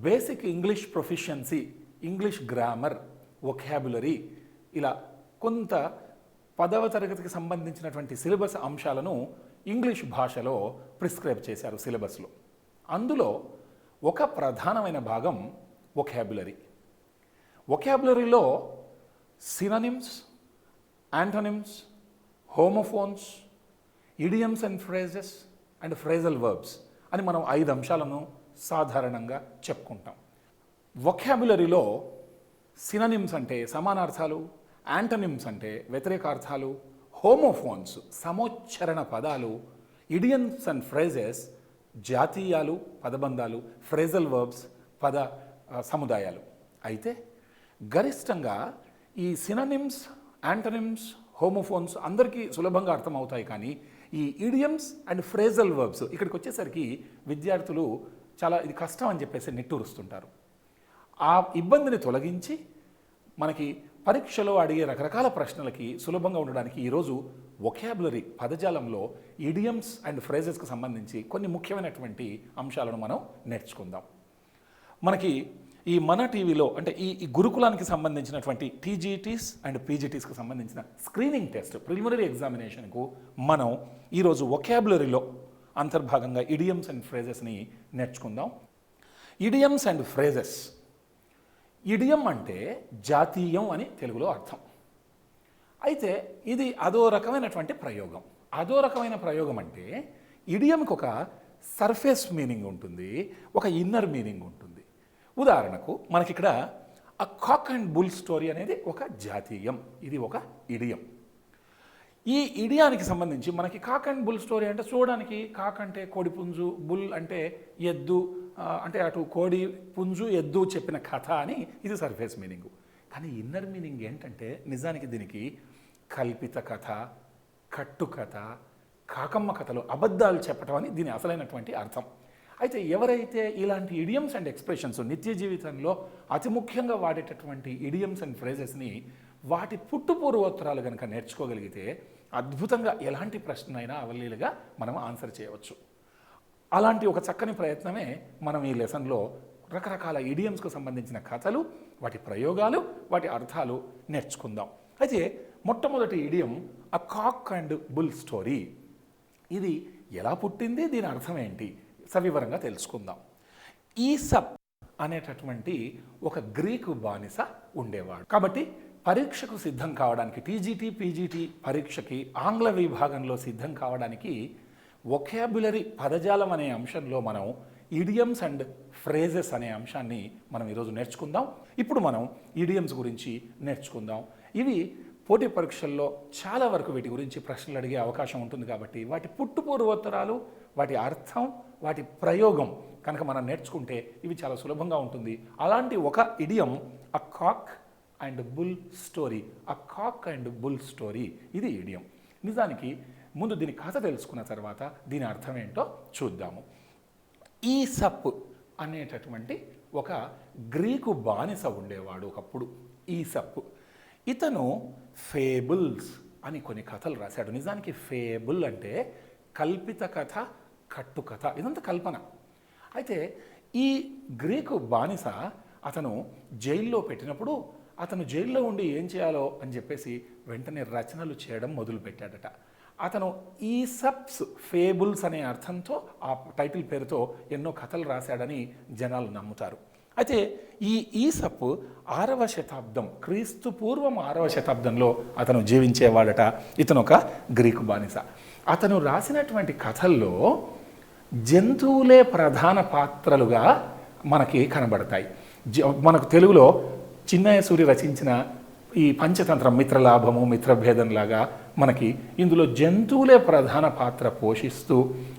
Basic English proficiency, English grammar, vocabulary ఇలా కొంత 10వ తరగతికి సంబంధించినటువంటి సిలబస్ అంశాలను ఇంగ్లీష్ భాషలో ప్రిస్క్రైబ్ చేశారు సిలబస్లో. అందులో ఒక ప్రధానమైన భాగం వొకాబులరీ. వొకాబులరీలో synonyms, antonyms, homophones, idioms and phrases and phrasal verbs అని మనం 5 అంశాలను సాధారణంగా చెప్పుకుంటాం. వొకాబులరీలో సినోనిమ్స్ అంటే సమానార్థాలు, యాంటోనిమ్స్ అంటే వ్యతిరేకార్థాలు, హోమోఫోన్స్ సమోచ్చరణ పదాలు, ఇడియమ్స్ అండ్ ఫ్రేజెస్ జాతీయాలు, పదబంధాలు, ఫ్రేజల్ వర్బ్స్ పద సముదాయాలు. అయితే గరిష్టంగా ఈ సినోనిమ్స్, యాంటోనిమ్స్, హోమోఫోన్స్ అందరికీ సులభంగా అర్థమవుతాయి. కానీ ఈ ఇడియమ్స్ అండ్ ఫ్రేజల్ వర్బ్స్ ఇక్కడికి వచ్చేసరికి విద్యార్థులు చాలా ఇది కష్టం అని చెప్పేసి నిట్టూరుస్తుంటారు. ఆ ఇబ్బందిని తొలగించి మనకి పరీక్షలో అడిగే రకరకాల ప్రశ్నలకి సులభంగా ఉండడానికి ఈరోజు వొకాబులరీ పదజాలంలో ఇడియమ్స్ అండ్ ఫ్రేజెస్కి సంబంధించి కొన్ని ముఖ్యమైనటువంటి అంశాలను మనం నేర్చుకుందాం. మనకి ఈ మన టీవీలో అంటే ఈ గురుకులానికి సంబంధించినటువంటి టీజీటీస్ అండ్ పీజీటీస్కి సంబంధించిన స్క్రీనింగ్ టెస్ట్ ప్రిలిమినరీ ఎగ్జామినేషన్కు మనం ఈరోజు వొకాబులరీలో అంతర్భాగంగా ఇడియమ్స్ అండ్ ఫ్రేజెస్ని నేర్చుకుందాం. Idioms and phrases. ఇడియం అంటే జాతీయం అని తెలుగులో అర్థం. అయితే ఇది అదో రకమైనటువంటి ప్రయోగం. అదో రకమైన ప్రయోగం అంటే ఇడియంకి ఒక సర్ఫేస్ మీనింగ్ ఉంటుంది, ఒక ఇన్నర్ మీనింగ్ ఉంటుంది. ఉదాహరణకు మనకిక్కడ అ కాక్ అండ్ బుల్ స్టోరీ అనేది ఒక జాతీయం, ఇది ఒక ఇడియం. ఈ ఇడియానికి సంబంధించి మనకి కాక్ అండ్ బుల్ స్టోరీ అంటే చూడడానికి కాక్ అంటే కోడి పుంజు, బుల్ అంటే ఎద్దు, అంటే అటు కోడి పుంజు ఎద్దు చెప్పిన కథ అని ఇది సర్ఫేస్ మీనింగు. కానీ ఇన్నర్ మీనింగ్ ఏంటంటే నిజానికి దీనికి కల్పిత కథ, కట్టు కథ, కాకమ్మ కథలు, అబద్ధాలు చెప్పటం అని దీని అసలైనటువంటి అర్థం. అయితే ఎవరైతే ఇలాంటి ఇడియమ్స్ అండ్ ఎక్స్ప్రెషన్స్ నిత్య జీవితంలో అతి ముఖ్యంగా వాడేటటువంటి ఇడియమ్స్ అండ్ ఫ్రేజెస్ని వాటి పుట్టుపూర్వోత్తరాలు కనుక నేర్చుకోగలిగితే అద్భుతంగా ఎలాంటి ప్రశ్నైనా అవలీలుగా మనం ఆన్సర్ చేయవచ్చు. అలాంటి ఒక చక్కని ప్రయత్నమే మనం ఈ లెసన్లో రకరకాల ఇడియమ్స్కు సంబంధించిన కథలు, వాటి ప్రయోగాలు, వాటి అర్థాలు నేర్చుకుందాం. అయితే మొట్టమొదటి idiom a cock and bull story. ఇది ఎలా పుట్టింది, దీని అర్థం ఏంటి సవివరంగా తెలుసుకుందాం. ఈసప్ అనేటటువంటి ఒక గ్రీకు బానిస ఉండేవాడు. కాబట్టి పరీక్షకు సిద్ధం కావడానికి, టీజీటీ పీజీటీ పరీక్షకి ఆంగ్ల విభాగంలో సిద్ధం కావడానికి వొకాబులరీ పదజాలం అనే అంశంలో మనం ఇడియమ్స్ అండ్ ఫ్రేజెస్ అనే అంశాన్ని మనం ఈరోజు నేర్చుకుందాం. ఇప్పుడు మనం ఇడియమ్స్ గురించి నేర్చుకుందాం. ఇవి పోటీ పరీక్షల్లో చాలా వరకు వీటి గురించి ప్రశ్నలు అడిగే అవకాశం ఉంటుంది. కాబట్టి వాటి పుట్టుపూర్వోత్తరాలు, వాటి అర్థం, వాటి ప్రయోగం కనుక మనం నేర్చుకుంటే ఇవి చాలా సులభంగా ఉంటుంది. అలాంటి ఒక idiom a cock and bull story. A cock and bull story ఇది ఇడియం. నిజానికి ముందు దీని కథ తెలుసుకున్న తర్వాత దీని అర్థం ఏంటో చూద్దాము. ఈసప్ అనేటటువంటి ఒక గ్రీకు బానిస ఉండేవాడు ఒకప్పుడు. ఈసప్ ఇతను ఫేబుల్స్ అని కొన్ని కథలు రాశాడు. నిజానికి ఫేబుల్ అంటే కల్పిత కథ, కట్టుకథ, ఇదంతా కల్పన. అయితే ఈ గ్రీకు బానిస అతను జైల్లో పెట్టినప్పుడు అతను జైల్లో ఉండి ఏం చేయాలో అని చెప్పేసి వెంటనే రచనలు చేయడం మొదలుపెట్టాడట. అతను ఈసప్స్ ఫేబుల్స్ అనే అర్థంతో ఆ టైటిల్ పేరుతో ఎన్నో కథలు రాశాడని జనాలు నమ్ముతారు. అయితే ఈ ఈసప్ 6వ శతాబ్దం, క్రీస్తు పూర్వం 6వ శతాబ్దంలో అతను జీవించేవాడట. ఇతను ఒక గ్రీకు బానిస. అతను రాసినటువంటి కథల్లో జంతువులే ప్రధాన పాత్రలుగా మనకి కనబడతాయి. మనకు తెలుగులో చిన్నయ్య సూరి రచించిన ఈ పంచతంత్రం, మిత్రలాభము, మిత్రభేదం లాగా మనకి ఇందులో జంతువులే ప్రధాన పాత్ర పోషిస్తూ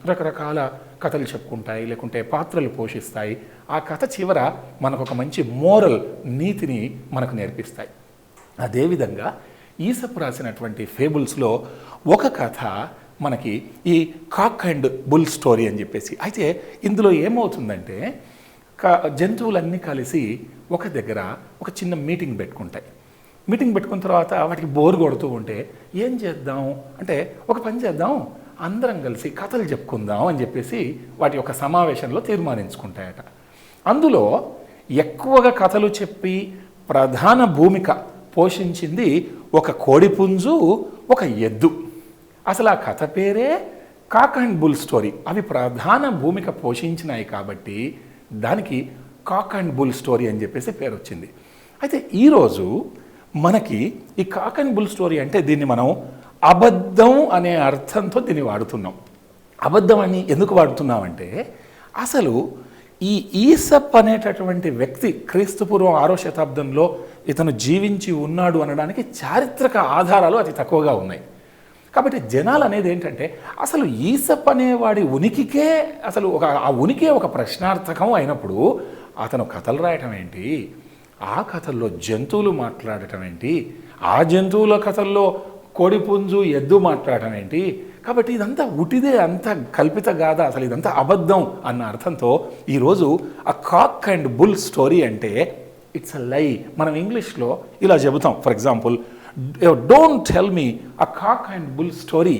రకరకాల కథలు చెప్పుకుంటాయి, లేకుంటే పాత్రలు పోషిస్తాయి. ఆ కథ చివర మనకు ఒక మంచి మోరల్, నీతిని మనకు నేర్పిస్తాయి. అదేవిధంగా ఈసప్ రాసినటువంటి ఫేబుల్స్లో ఒక కథ మనకి ఈ కాక్ అండ్ బుల్ స్టోరీ అని చెప్పేసి. అయితే ఇందులో ఏమవుతుందంటే జంతువులన్నీ కలిసి ఒక దగ్గర ఒక చిన్న మీటింగ్ పెట్టుకుంటాయి. మీటింగ్ పెట్టుకున్న తర్వాత వాటికి బోర్ కొడుతూ ఉంటే ఏం చేద్దాం అంటే ఒక పని చేద్దాం, అందరం కలిసి కథలు చెప్పుకుందాం అని చెప్పేసి వాటి యొక్క సమావేశంలో తీర్మానించుకుంటాయట. అందులో ఎక్కువగా కథలు చెప్పి ప్రధాన భూమిక పోషించింది ఒక కోడిపుంజు, ఒక ఎద్దు. అసలు ఆ కథ పేరే కాక్ అండ్ బుల్ స్టోరీ. అవి ప్రధాన భూమిక పోషించినాయి కాబట్టి దానికి కాక్ అండ్ బుల్ స్టోరీ అని చెప్పేసి పేరు వచ్చింది. అయితే ఈరోజు మనకి ఈ కాక్ అండ్ బుల్ స్టోరీ అంటే దీన్ని మనం అబద్ధం అనే అర్థంతో దీన్ని వాడుతున్నాం. అబద్ధం అని ఎందుకు వాడుతున్నామంటే అసలు ఈ ఈసప్ అనేటటువంటి వ్యక్తి క్రీస్తుపూర్వం 6వ శతాబ్దంలో ఇతను జీవించి ఉన్నాడు అనడానికి చారిత్రక ఆధారాలు అతి తక్కువగా ఉన్నాయి. కాబట్టి జనాలు అనేది ఏంటంటే అసలు ఈసప్ అనేవాడి ఉనికికే అసలు ఆ ఉనికే ఒక ప్రశ్నార్థకం అయినప్పుడు అతను కథలు రాయటం ఏంటి, ఆ కథల్లో జంతువులు మాట్లాడటం ఏంటి, ఆ జంతువుల కథల్లో కోడిపుంజు ఎద్దు మాట్లాడటం ఏంటి, కాబట్టి ఇదంతా ఉటిదే, అంత కల్పిత గాథ, అసలు ఇదంతా అబద్ధం అన్న అర్థంతో ఈరోజు ఆ కాక్ అండ్ బుల్ స్టోరీ అంటే ఇట్స్ అ లై. మనం ఇంగ్లీష్లో ఇలా చెబుతాం. For example, don't tell me a cock and bull story,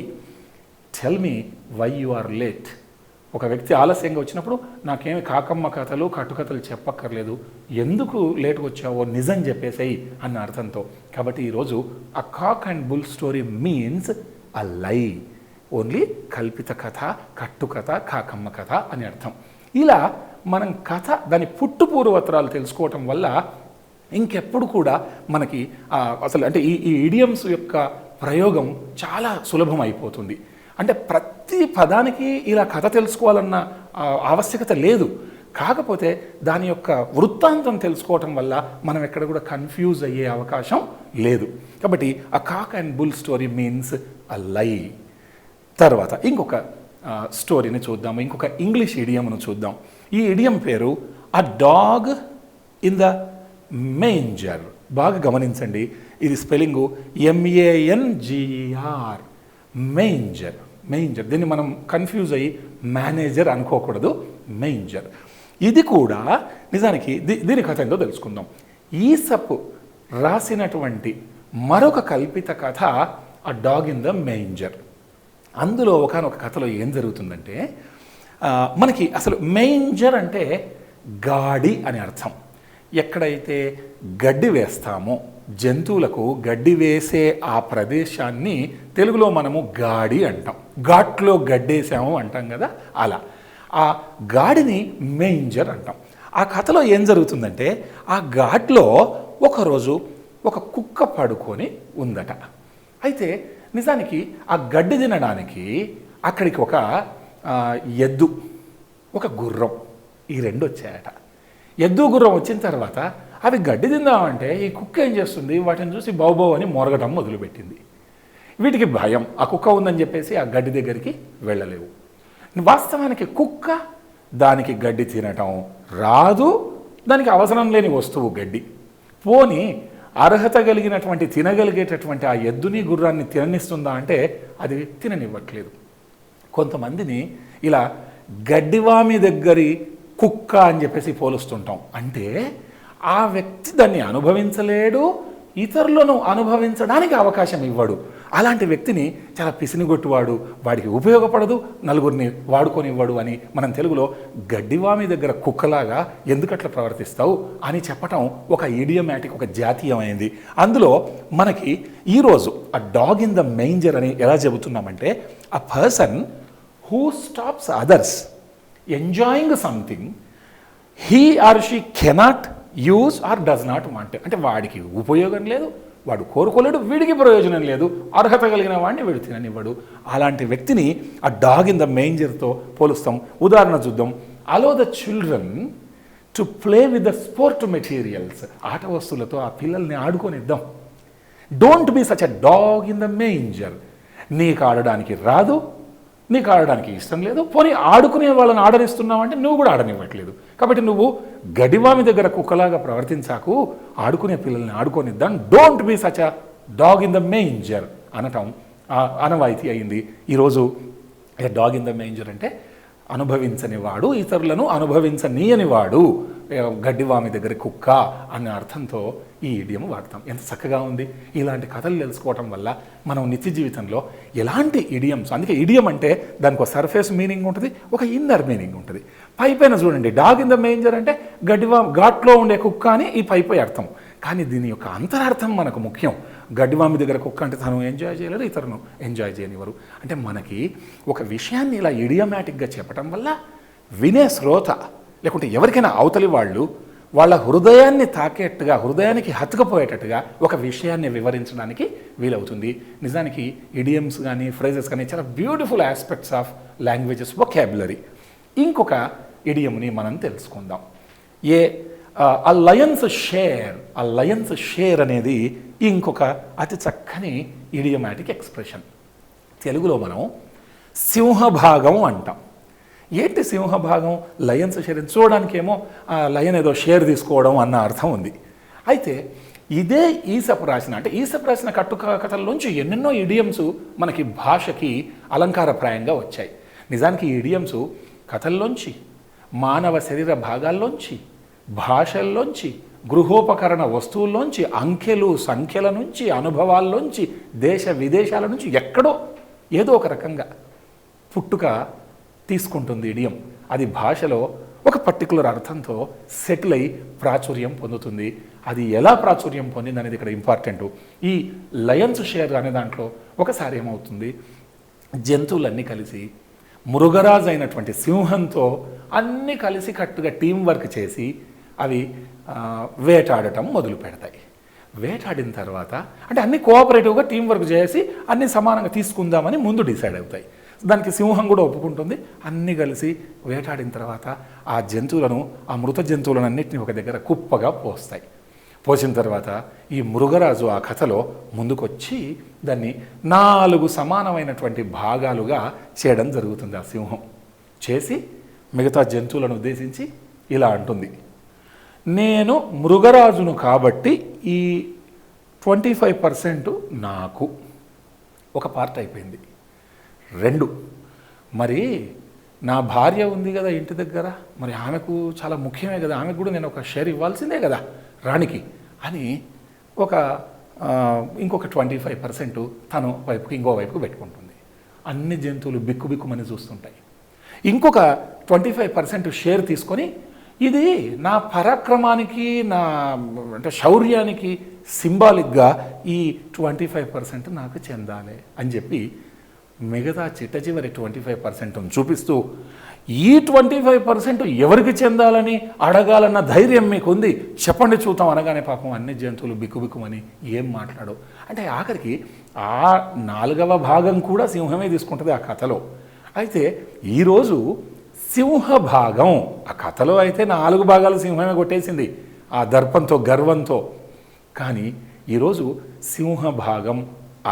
tell me why you are late. ఒక వ్యక్తి ఆలస్యంగా వచ్చినప్పుడు నాకేమి కాకమ్మ కథలు కట్టుకథలు చెప్పక్కర్లేదు, ఎందుకు లేట్గా వచ్చావో నిజం చెప్పేసాయి అన్న అర్థంతో. కాబట్టి ఈరోజు ఆ cock and bull story means a lie, only కల్పిత కథ, కట్టుకథ, కాకమ్మ కథ అని అర్థం. ఇలా మనం కథ దాని పుట్టు పూర్వోత్తరాలు తెలుసుకోవటం వల్ల ఇంకెప్పుడు కూడా మనకి అసలు అంటే ఈ ఇడియమ్స్ యొక్క ప్రయోగం చాలా సులభం అయిపోతుంది. అంటే ప్రతి పదానికి ఇలా కథ తెలుసుకోవాలన్న ఆవశ్యకత లేదు. కాకపోతే దాని యొక్క వృత్తాంతం తెలుసుకోవటం వల్ల మనం ఎక్కడ కూడా కన్ఫ్యూజ్ అయ్యే అవకాశం లేదు. కాబట్టి ఆ cock and bull story means a lie. తర్వాత ఇంకొక స్టోరీని చూద్దాము, ఇంకొక ఇంగ్లీష్ ఇడియమ్ను చూద్దాం. ఈ ఇడియం పేరు అ డాగ్ ఇన్ ద మేంజర్. బాగా గమనించండి, ఇది స్పెల్లింగు MEANGER, మేంజర్. మేంజర్, దీన్ని మనం కన్ఫ్యూజ్ అయ్యి మేనేజర్ అనుకోకూడదు, మేంజర్. ఇది కూడా నిజానికి దీని కథ ఏంటో తెలుసుకుందాం. ఈసప్ రాసినటువంటి మరొక కల్పిత కథ ఆ డాగ్ ఇన్ ద మేంజర్. అందులో ఒకనొక కథలో ఏం జరుగుతుందంటే మనకి అసలు మేంజర్ అంటే గాడి అని అర్థం. ఎక్కడైతే గడ్డి వేస్తామో, జంతువులకు గడ్డి వేసే ఆ ప్రదేశాన్ని తెలుగులో మనము గాడి అంటాం. ఘాట్లో గడ్డేసాము అంటాం కదా, అలా ఆ గాడిని మేంజర్ అంటాం. ఆ కథలో ఏం జరుగుతుందంటే ఆ ఘాట్లో ఒకరోజు ఒక కుక్క పడుకొని ఉందట. అయితే నిజానికి ఆ గడ్డి తినడానికి అక్కడికి ఒక ఎద్దు, ఒక గుర్రం, ఈ రెండు వచ్చాయట. ఎద్దు గుర్రం వచ్చిన తర్వాత అవి గడ్డి తిందామంటే ఈ కుక్క ఏం చేస్తుంది, వాటిని చూసి బావుబావు అని మొరగడం మొదలుపెట్టింది. వీటికి భయం, ఆ కుక్క ఉందని చెప్పేసి ఆ గడ్డి దగ్గరికి వెళ్ళలేవు. వాస్తవానికి కుక్క దానికి గడ్డి తినటం రాదు, దానికి అవసరం లేని వస్తువు గడ్డి. పోని అర్హత కలిగినటువంటి తినగలిగేటటువంటి ఆ ఎద్దుని గుర్రాన్ని తిననిస్తుందా అంటే అది తిననివ్వట్లేదు. కొంతమందిని ఇలా గడ్డివామి దగ్గరి కుక్క అని చెప్పేసి పోలుస్తుంటాం. అంటే ఆ వ్యక్తి దాన్ని అనుభవించలేడు, ఇతరులను అనుభవించడానికి అవకాశం ఇవ్వడు. అలాంటి వ్యక్తిని చాలా పిసినిగొట్టువాడు, వాడికి ఉపయోగపడదు, నలుగురిని వాడుకొనివ్వడు అని మనం తెలుగులో గడ్డివామి దగ్గర కుక్కలాగా ఎందుకట్లా ప్రవర్తిస్తావు అని చెప్పటం ఒక ఇడియోమాటిక్, ఒక జాతీయమైంది. అందులో మనకి ఈరోజు ఆ డాగ్ ఇన్ ద మేంజర్ అని ఎలా చెబుతున్నామంటే a person who stops others enjoying something he or she cannot use or does not want. అంటే వాడికి ఉపయోగం లేదు, వాడు కోరుకోలేడు, వీడికి ప్రయోజనం లేదు, అర్హత కలిగిన వాడిని వీడు తిననివ్వడు. అలాంటి వ్యక్తిని ఆ డాగ్ ఇన్ ద మేంజర్తో పోలుస్తాం. ఉదాహరణ చూద్దాం. Allow the children to play with the sport materials. ఆట వస్తువులతో ఆ పిల్లల్ని ఆడుకొనిద్దాం. Don't be such a dog in the manger. నీకు ఆడడానికి రాదు, నీకు ఆడడానికి ఇష్టం లేదు, పోనీ ఆడుకునే వాళ్ళని ఆడనిస్తున్నావంటే నువ్వు కూడా ఆడనివ్వట్లేదు. కాబట్టి నువ్వు గడివామి దగ్గర కుక్కలాగా ప్రవర్తించాకు, ఆడుకునే పిల్లల్ని ఆడుకొనిద్దాం. Don't be such a dog in the manger అనటం ఆనవాయితీ అయింది. ఈరోజు డాగ్ ఇన్ ద మేంజర్ అంటే అనుభవించని వాడు, ఇతరులను అనుభవించనీయని వాడు, గడ్డివామి దగ్గర కుక్క అనే అర్థంతో ఈ ఇడియం వాడతాం. ఎంత చక్కగా ఉంది. ఇలాంటి కథలు తెలుసుకోవటం వల్ల మనం నిత్య జీవితంలో ఎలాంటి ఇడియమ్స్, అందుకే ఇడియం అంటే దానికి ఒక సర్ఫేస్ మీనింగ్ ఉంటుంది, ఒక ఇన్నర్ మీనింగ్ ఉంటుంది. పైన చూడండి, డాగ్ ఇన్ ద మేంజర్ అంటే ఘాట్లో ఉండే కుక్క అని ఈ పై అర్థం. కానీ దీని యొక్క అంతరార్థం మనకు ముఖ్యం. గడ్డివామి దగ్గర కుక్క అంటే తను ఎంజాయ్ చేయలేరు, ఇతరును ఎంజాయ్ చేయనివ్వరు. అంటే మనకి ఒక విషయాన్ని ఇలా ఇడియోమాటిక్గా చెప్పడం వల్ల వినే శ్రోత లేకుంటే ఎవరికైనా అవతలి వాళ్ళు వాళ్ళ హృదయాన్ని తాకేట్టుగా, హృదయానికి హత్తుకుపోయేటట్టుగా ఒక విషయాన్ని వివరించడానికి వీలవుతుంది. నిజానికి ఇడియమ్స్ కానీ ఫ్రేజెస్ కానీ చాలా beautiful aspects of languages vocabulary. ఇంకొక ఇడియమ్ని మనం తెలుసుకుందాం. ఆ లయన్స్ షేర్ అనేది ఇంకొక అతి చక్కని ఇడియోమాటిక్ ఎక్స్ప్రెషన్. తెలుగులో మనం సింహభాగం అంటాం. ఏంటి సింహభాగం? Lion's share. చూడడానికేమో లయన్ ఏదో షేర్ తీసుకోవడం అన్న అర్థం ఉంది. అయితే ఇదే ఈసపు రాసిన, అంటే ఈసపు రాసిన కథల్లోంచి ఎన్నెన్నో ఇడియమ్స్ మనకి భాషకి అలంకారప్రాయంగా వచ్చాయి. నిజానికి ఈ ఇడియమ్స్ కథల్లోంచి, మానవ శరీర భాగాల్లోంచి, భాషల్లోంచి, గృహోపకరణ వస్తువుల్లోంచి, అంకెలు సంఖ్యల నుంచి, అనుభవాల్లోంచి, దేశ విదేశాల నుంచి ఎక్కడో ఏదో ఒక రకంగా పుట్టుక తీసుకుంటుంది ఇడియం. అది భాషలో ఒక పర్టికులర్ అర్థంతో సెటిల్ అయి ప్రాచుర్యం పొందుతుంది. అది ఎలా ప్రాచుర్యం పొందింది అనేది ఇక్కడ ఇంపార్టెంట్. ఈ లయన్స్ షేర్ అనే దాంట్లో ఒకసారి ఏమవుతుంది, జంతువులన్నీ కలిసి మృగరాజు అయినటువంటి సింహంతో అన్నీ కలిసి కట్టుగా టీం వర్క్ చేసి అవి వేటాడటం మొదలు పెడతాయి. వేటాడిన తర్వాత అంటే అన్నీ కోఆపరేటివ్గా టీం వర్క్ చేసి అన్నీ సమానంగా తీసుకుందామని ముందు డిసైడ్ అవుతాయి. దానికి సింహం కూడా ఒప్పుకుంటుంది. అన్నీ కలిసి వేటాడిన తర్వాత ఆ జంతువులను, ఆ మృత జంతువులను అన్నింటినీ ఒక దగ్గర కుప్పగా పోస్తాయి. పోసిన తర్వాత ఈ మృగరాజు ఆ కథలో ముందుకొచ్చి దాన్ని 4 సమానమైనటువంటి భాగాలుగా చేయడం జరుగుతుంది. ఆ సింహం చేసి మిగతా జంతువులను ఉద్దేశించి ఇలా అంటుంది, నేను మృగరాజును కాబట్టి ఈ 25% నాకు. ఒక పార్ట్ అయిపోయింది. 2, మరి నా భార్య ఉంది కదా ఇంటి దగ్గర, మరి ఆమెకు చాలా ముఖ్యమే కదా, ఆమెకు కూడా నేను ఒక షేర్ ఇవ్వాల్సిందే కదా రాణికి అని ఇంకొక 25% తను వైపుకి ఇంకో వైపుకు పెట్టుకుంటుంది. అన్ని జంతువులు బిక్కుబిక్కుమని చూస్తుంటాయి. ఇంకొక 25% షేర్ తీసుకొని ఇది నా పరాక్రమానికి, నా అంటే శౌర్యానికి సింబాలిక్గా ఈ 25% నాకు చెందాలి అని చెప్పి మిగతా చివరి 25% చూపిస్తూ ఈ 25% ఎవరికి చెందాలని అడగాలన్న ధైర్యం మీకు ఉంది, చెప్పండి చూద్దాం అనగానే పాపం అన్ని జంతువులు బిక్కుబిక్కుమని ఏం మాట్లాడో. అంటే ఆఖరికి ఆ 4వ భాగం కూడా సింహమే తీసుకుంటుంది ఆ కథలో. అయితే ఈరోజు సింహభాగం, ఆ కథలో అయితే 4 భాగాలు సింహమే కొట్టేసింది ఆ దర్పంతో, గర్వంతో. కానీ ఈరోజు సింహభాగం,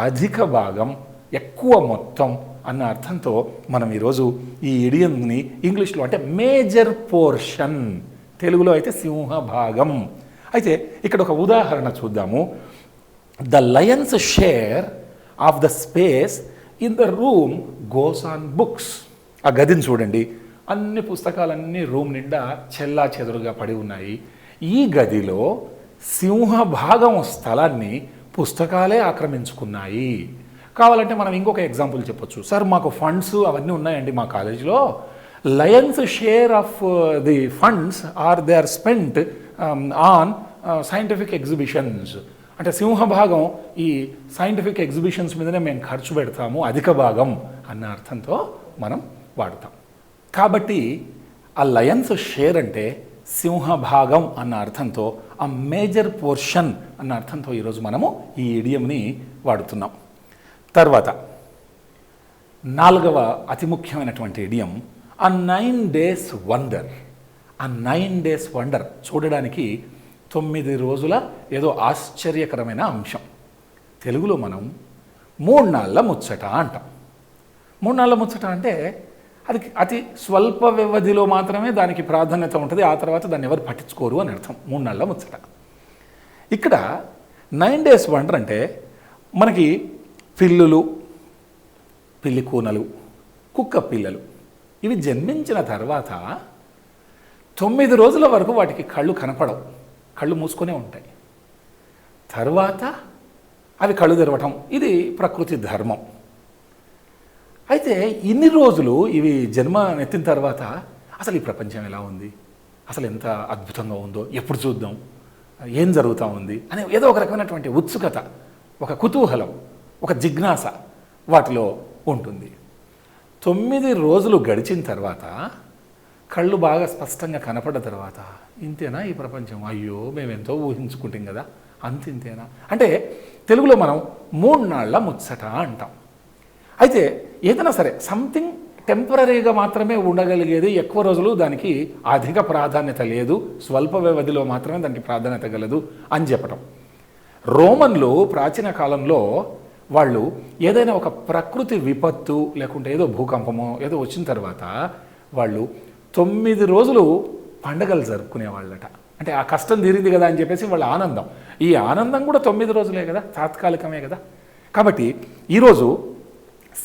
అధిక భాగం, ఎక్కువ మొత్తం అన్న అర్థంతో మనం ఈరోజు ఈ ఇడియమ్ని ఇంగ్లీష్లో అంటే మేజర్ పోర్షన్, తెలుగులో అయితే సింహభాగం. అయితే ఇక్కడ ఒక ఉదాహరణ చూద్దాము. The Lions share of the space in the room goes on books. ఆ గదిని చూడండి, అన్ని పుస్తకాలన్నీ రూమ్ నిండా చెల్లా చెదురుగా పడి ఉన్నాయి. ఈ గదిలో సింహభాగం స్థలాన్ని పుస్తకాలే ఆక్రమించుకున్నాయి. కావాలంటే మనం ఇంకొక ఎగ్జాంపుల్ చెప్పొచ్చు. సార్ మాకు ఫండ్స్ అవన్నీ ఉన్నాయండి మా కాలేజీలో, lion's share of the funds they are spent on scientific exhibitions. అంటే సింహభాగం ఈ సైంటిఫిక్ ఎగ్జిబిషన్స్ మీదనే మేము ఖర్చు పెడతాము, అధిక భాగం అన్న అర్థంతో మనం వాడతాం. కాబట్టి ఆ లయన్స్ షేర్ అంటే సింహభాగం అన్న అర్థంతో, ఆ మేజర్ పోర్షన్ అన్న అర్థంతో ఈరోజు మనము ఈ ఇడియంని వాడుతున్నాం. తర్వాత 4వ అతి ముఖ్యమైనటువంటి ఇడియం ఆ 9 days వండర్. ఆ 9 days వండర్ చూడడానికి 9 రోజుల ఏదో ఆశ్చర్యకరమైన అంశం. తెలుగులో మనం 3 నాళ్ళ ముచ్చట అంటాం. 3 నాళ్ళ ముచ్చట అంటే అది అతి స్వల్ప వ్యవధిలో మాత్రమే దానికి ప్రాధాన్యత ఉంటుంది, ఆ తర్వాత దాన్ని ఎవరు పట్టించుకోరు అని అర్థం. 3 నాళ్ళ ముచ్చట. ఇక్కడ 9 days వండర్ అంటే మనకి పిల్లులు, పిల్లి కూనలు, కుక్క పిల్లలు ఇవి జన్మించిన తర్వాత 9 రోజుల వరకు వాటికి కళ్ళు కనపడవు, కళ్ళు మూసుకొనే ఉంటాయి. తర్వాత అవి కళ్ళు తెరవటం, ఇది ప్రకృతి ధర్మం. అయితే ఇన్ని రోజులు ఇవి జన్మ ఎత్తిన తర్వాత అసలు ఈ ప్రపంచం ఎలా ఉంది, అసలు ఎంత అద్భుతంగా ఉందో, ఎప్పుడు చూద్దాం, ఏం జరుగుతూ ఉంది అనే ఏదో ఒక రకమైనటువంటి ఉత్సుకత, ఒక కుతూహలం, ఒక జిజ్ఞాస వాటిలో ఉంటుంది. 9 రోజులు గడిచిన తర్వాత కళ్ళు బాగా స్పష్టంగా కనపడ్డ తర్వాత ఇంతేనా ఈ ప్రపంచం, అయ్యో మేమెంతో ఊహించుకుంటాం కదా, అంతింతేనా అంటే తెలుగులో మనం 3 నాళ్ల ముచ్చట అంటాం. అయితే ఏదైనా సరే సంథింగ్ టెంపరీగా మాత్రమే ఉండగలిగేది, ఎక్కువ రోజులు దానికి అధిక ప్రాధాన్యత లేదు, స్వల్ప వ్యవధిలో మాత్రమే దానికి ప్రాధాన్యత గలదు అని చెప్పటం. రోమన్లు ప్రాచీన కాలంలో వాళ్ళు ఏదైనా ఒక ప్రకృతి విపత్తు లేకుంటే ఏదో భూకంపమో ఏదో వచ్చిన తర్వాత వాళ్ళు 9 రోజులు పండగలు జరుపుకునేవాళ్ళట. అంటే ఆ కష్టం తీరింది కదా అని చెప్పేసి వాళ్ళ ఆనందం. ఈ ఆనందం కూడా 9 రోజులే కదా, తాత్కాలికమే కదా. కాబట్టి ఈరోజు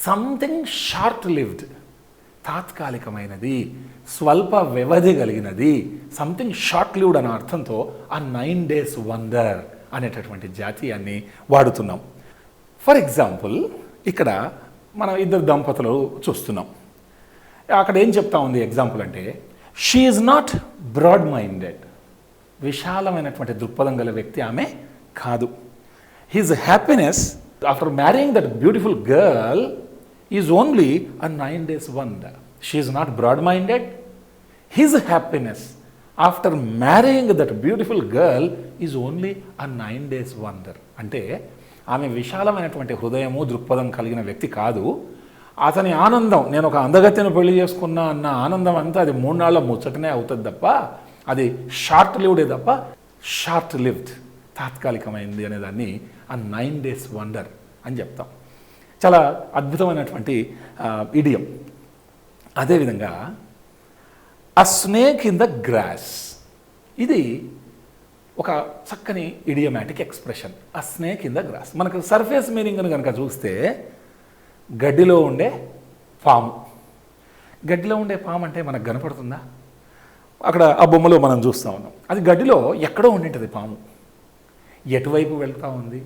సంథింగ్ షార్ట్ లివ్డ్, తాత్కాలికమైనది, స్వల్ప వ్యవధి కలిగినది, సంథింగ్ షార్ట్ లివ్డ్ అనే అర్థంతో ఆ 9 days వండర్ అనేటటువంటి జాతీయాన్ని వాడుతున్నాం. ఫర్ ఎగ్జాంపుల్ ఇక్కడ మనం 2 దంపతులు చూస్తున్నాం. అక్కడ ఏం చెప్తా ఉంది ఎగ్జాంపుల్ అంటే, she is not broad minded, విశాలమైనటువంటి దృక్పథం గల వ్యక్తి ఆమె కాదు. His happiness after marrying that beautiful girl is only a 9 days wonder. She is not broad minded. His happiness after marrying that beautiful girl is only a 9 days wonder. అంటే ఆమె విశాలమైనటువంటి హృదయము దృక్పథం కలిగిన వ్యక్తి కాదు. అతని ఆనందం, నేను ఒక అందగత్తెను పెళ్లి చేసుకున్నా అన్న ఆనందం అంతా అది 3 నాళ్ల ముచ్చటనే అవుతుంది తప్ప, అది షార్ట్ లివ్డే తప్ప, షార్ట్ లివ్డ్, తాత్కాలికమైంది అనేదాన్ని ఆ 9 days వండర్ అని చెప్తాం. చాలా అద్భుతమైనటువంటి ఇడియం. అదేవిధంగా a snake in the grass, ఇది ఒక చక్కని idiomatic expression. A snake in the grass, మనకు సర్ఫేస్ మీనింగ్ అని కనుక చూస్తే గడ్డిలో ఉండే పాము. గడ్డిలో ఉండే పాము అంటే మనకు కనపడుతుందా? అక్కడ ఆ బొమ్మలో మనం చూస్తూ ఉన్నాం. అది గడ్డిలో ఎక్కడో ఉండింటుంది పాము. ఎటువైపు వెళ్తూ ఉంది,